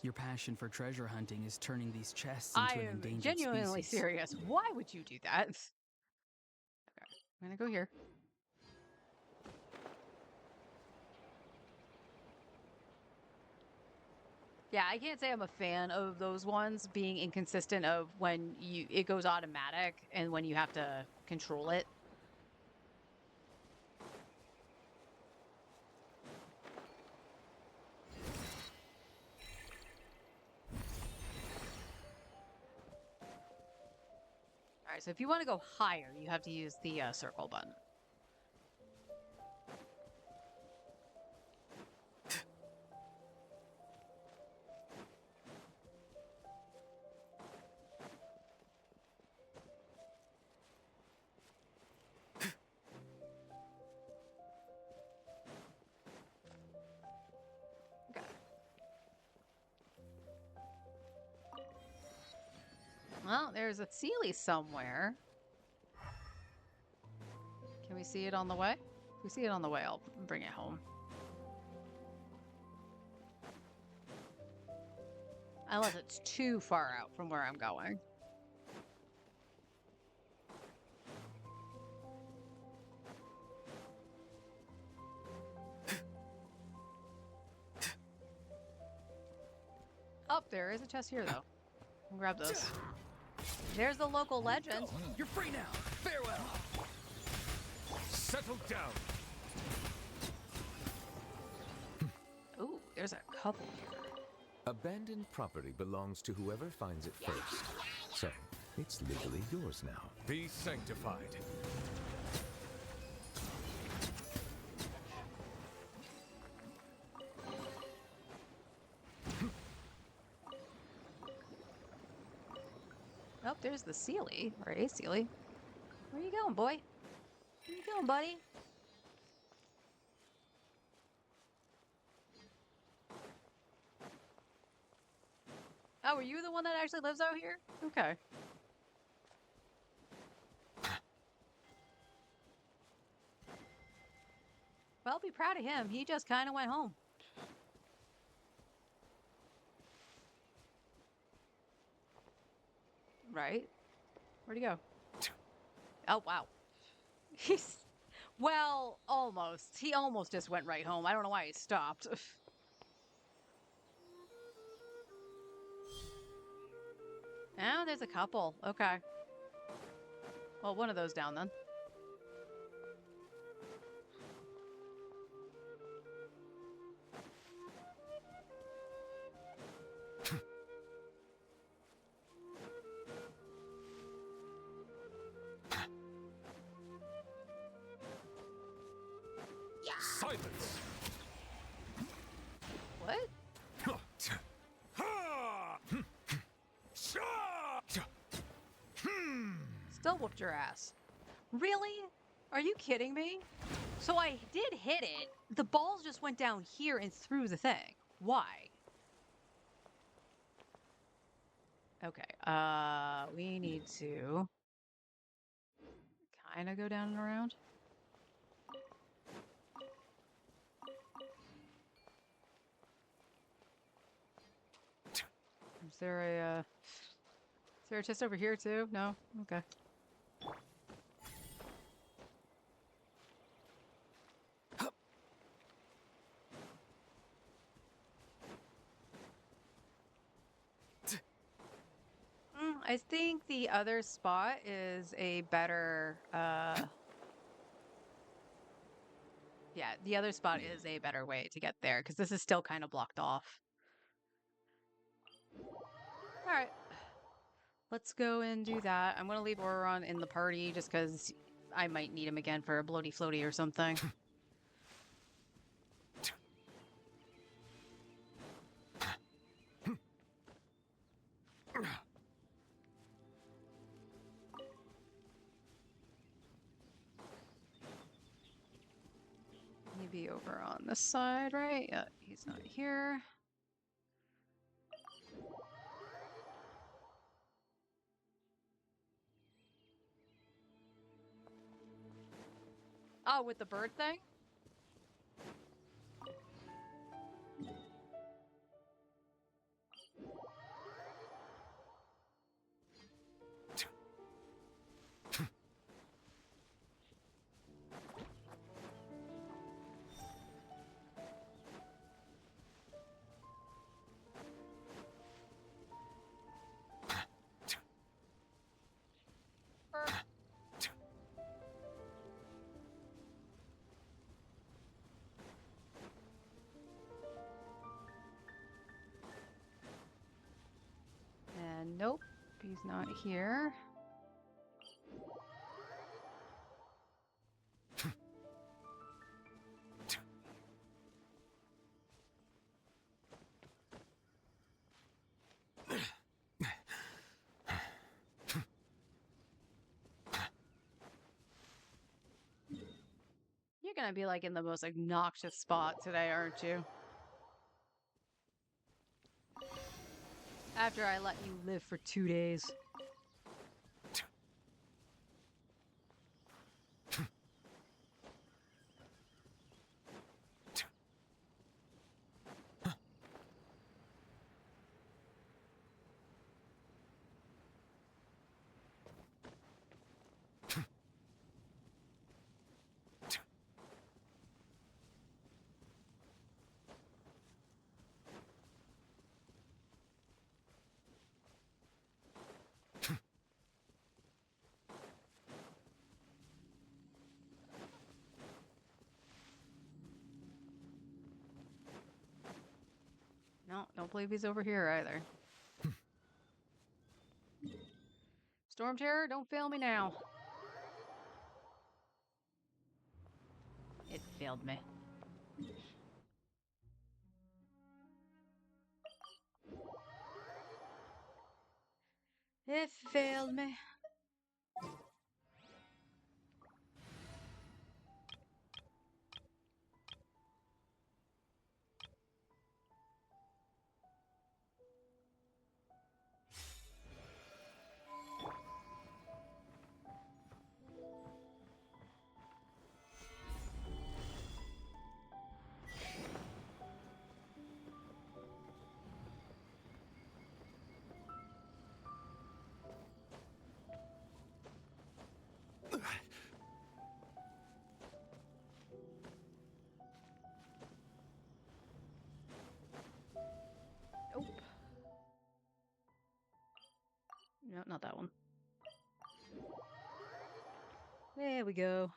Your passion for treasure hunting is turning these chests into I an am endangered genuinely species. serious. Why would you do that? Okay, I'm gonna go here. Yeah, I can't say I'm a fan of those ones being inconsistent of when it goes automatic and when you have to control it. Alright, so if you want to go higher, you have to use the circle button. Okay. Well, there's a Sealy somewhere. Can we see it on the way? If we see it on the way, I'll bring it home. Unless it's too far out from where I'm going. Oh, there is a chest here, though. I'll grab this. There's the local legend. You're free now. Farewell. Settle down. Ooh, there's a couple here. Abandoned property belongs to whoever finds it first. So, it's legally yours now. Be sanctified. Oh, there's the Sealy, or a Sealy. Where you going, boy? Where you going, buddy? Oh, are you the one that actually lives out here? Okay. Well, be proud of him. He just kind of went home. Right? Where'd he go? Oh, wow. Well, almost. He almost just went right home. I don't know why he stopped. Oh, there's a couple. Okay. Well, one of those down then. Silence! What? Still whooped your ass. Really? Are you kidding me? So I did hit it. The balls just went down here and through the thing. Why? Okay, we need to kind of go down and around. Is there a chest over here too? No? Okay. I think the other spot is a better, yeah, the other spot is a better way to get there, because this is still kind of blocked off. Alright. Let's go and do that. I'm gonna leave Auron in the party, just because I might need him again for a bloaty floaty or something. Maybe over on this side, right? Yeah, he's not here. Oh, with the bird thing? And nope, he's not here. You're gonna be like in the most obnoxious spot today, aren't you? After I let you live for 2 days. No, don't believe he's over here either. Storm Terror, don't fail me now. It failed me. It failed me. No, not that one. There we go.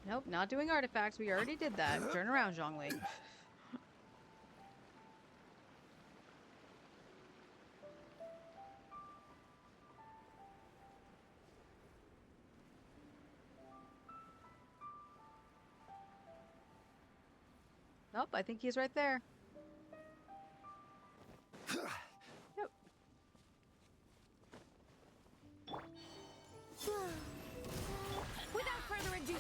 Nope, not doing artifacts. We already did that. Turn around, Zhongli. Nope, I think he's right there. Yep. Without further ado,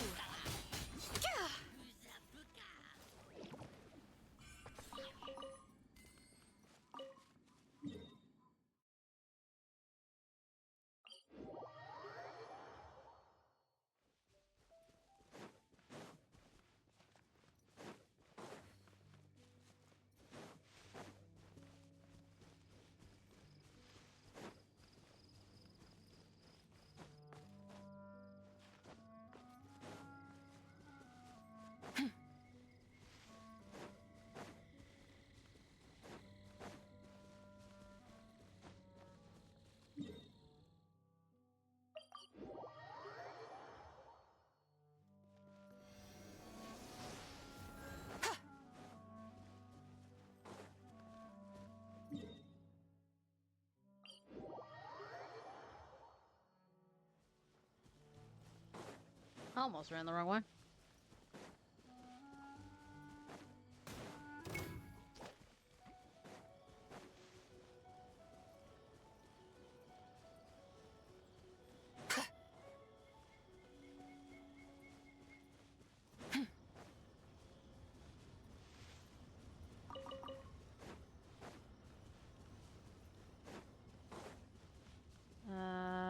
Almost ran the wrong way.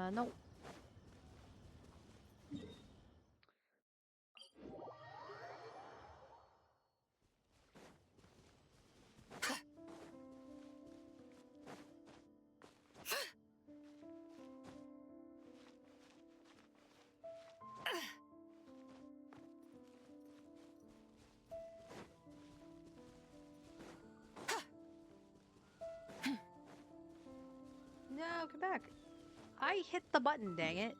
No. No, come back. I hit the button, dang it.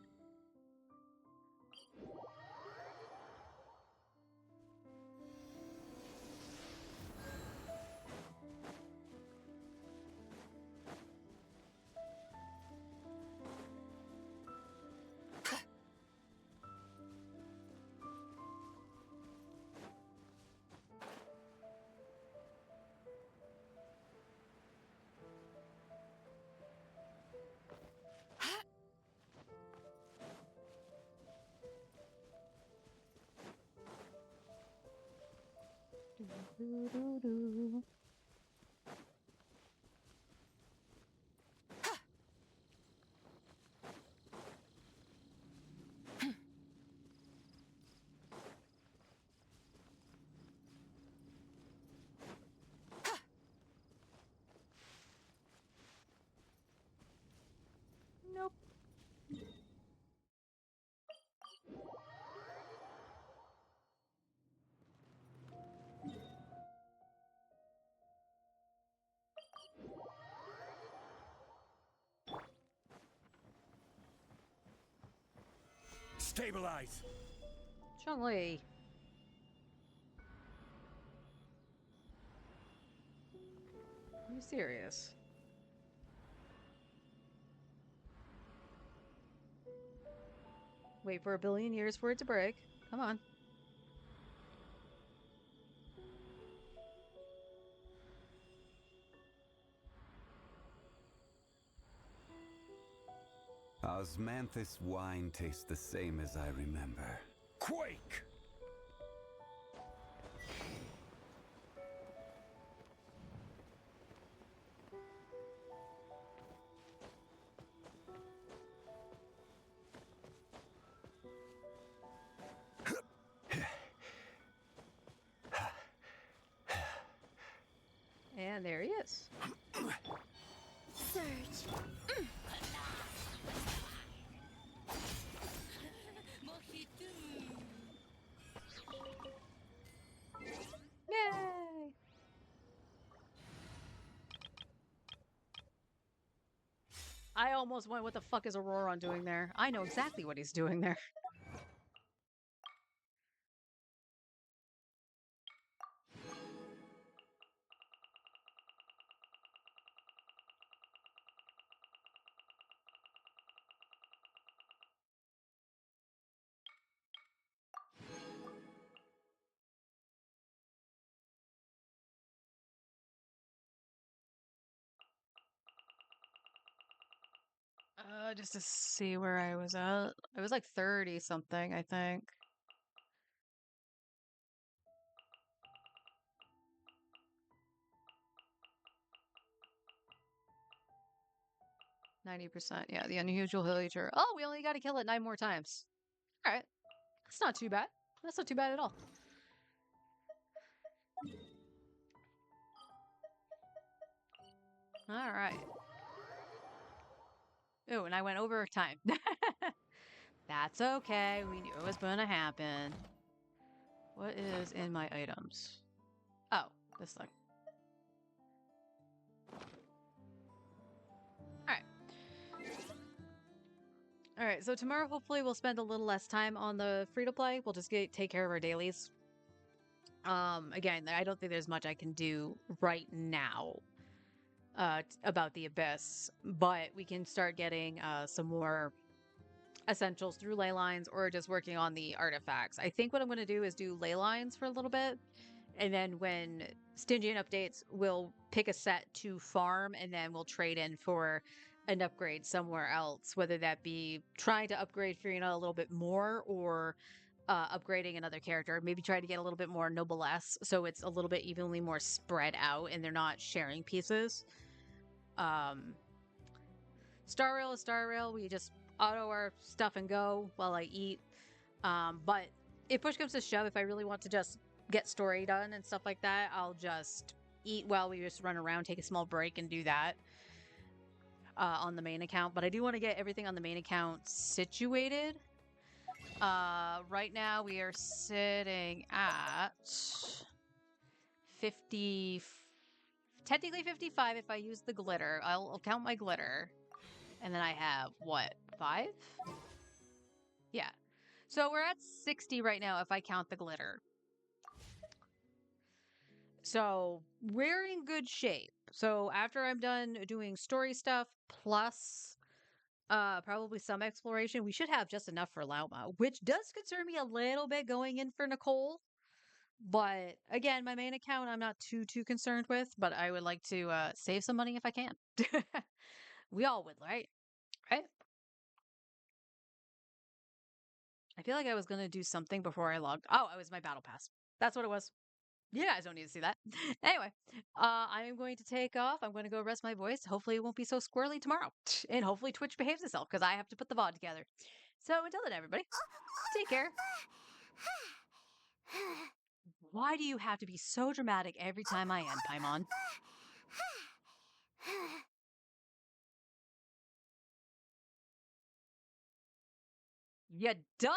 Do-do-do-do. Nope. Stabilize! Zhongli. Are you serious? Wait for a billion years for it to break. Come on. Osmanthus wine tastes the same as I remember. Quake! And there he is. surge. Yay! I almost went, what the fuck is Auroron doing there? I know exactly what he's doing there. Just to see where I was at. It was like 30 something, I think. %. Yeah, the unusual villager. Oh, we only got to kill it 9 more times. All right. That's not too bad. That's not too bad at all. All right. Oh, and I went over time. That's okay. We knew it was going to happen. What is in my items? Oh, this thing. Alright. Alright, so tomorrow hopefully we'll spend a little less time on the free-to-play. We'll just take care of our dailies. Again, I don't think there's much I can do right now about the Abyss, but we can start getting some more essentials through ley lines or just working on the artifacts. I think what I'm going to do is do ley lines for a little bit, and then when Stygian updates, we'll pick a set to farm, and then we'll trade in for an upgrade somewhere else, whether that be trying to upgrade Fiorina a little bit more or upgrading another character. Maybe try to get a little bit more noblesse so it's a little bit evenly more spread out and they're not sharing pieces. Star Rail is Star Rail. We just auto our stuff and go while I eat. But if push comes to shove, if I really want to just get story done and stuff like that, I'll just eat while we just run around, take a small break, and do that on the main account. But I do want to get everything on the main account situated. Right now we are sitting at 50, technically 55 if I use the glitter. I'll count my glitter. And then I have, what, 5? Yeah. So we're at 60 right now if I count the glitter. So we're in good shape. So after I'm done doing story stuff, plus probably some exploration, we should have just enough for Lauma, which does concern me a little bit going in for Nicole. But again, my main account I'm not too concerned with, but I would like to save some money if I can. We all would, right? Right? I feel like I was going to do something before I logged. Oh, it was my battle pass. That's what it was. You guys don't need to see that. Anyway, I am going to take off. I'm going to go rest my voice. Hopefully it won't be so squirrely tomorrow. And hopefully Twitch behaves itself because I have to put the VOD together. So until then, everybody, take care. Why do you have to be so dramatic every time I end, Paimon? You done?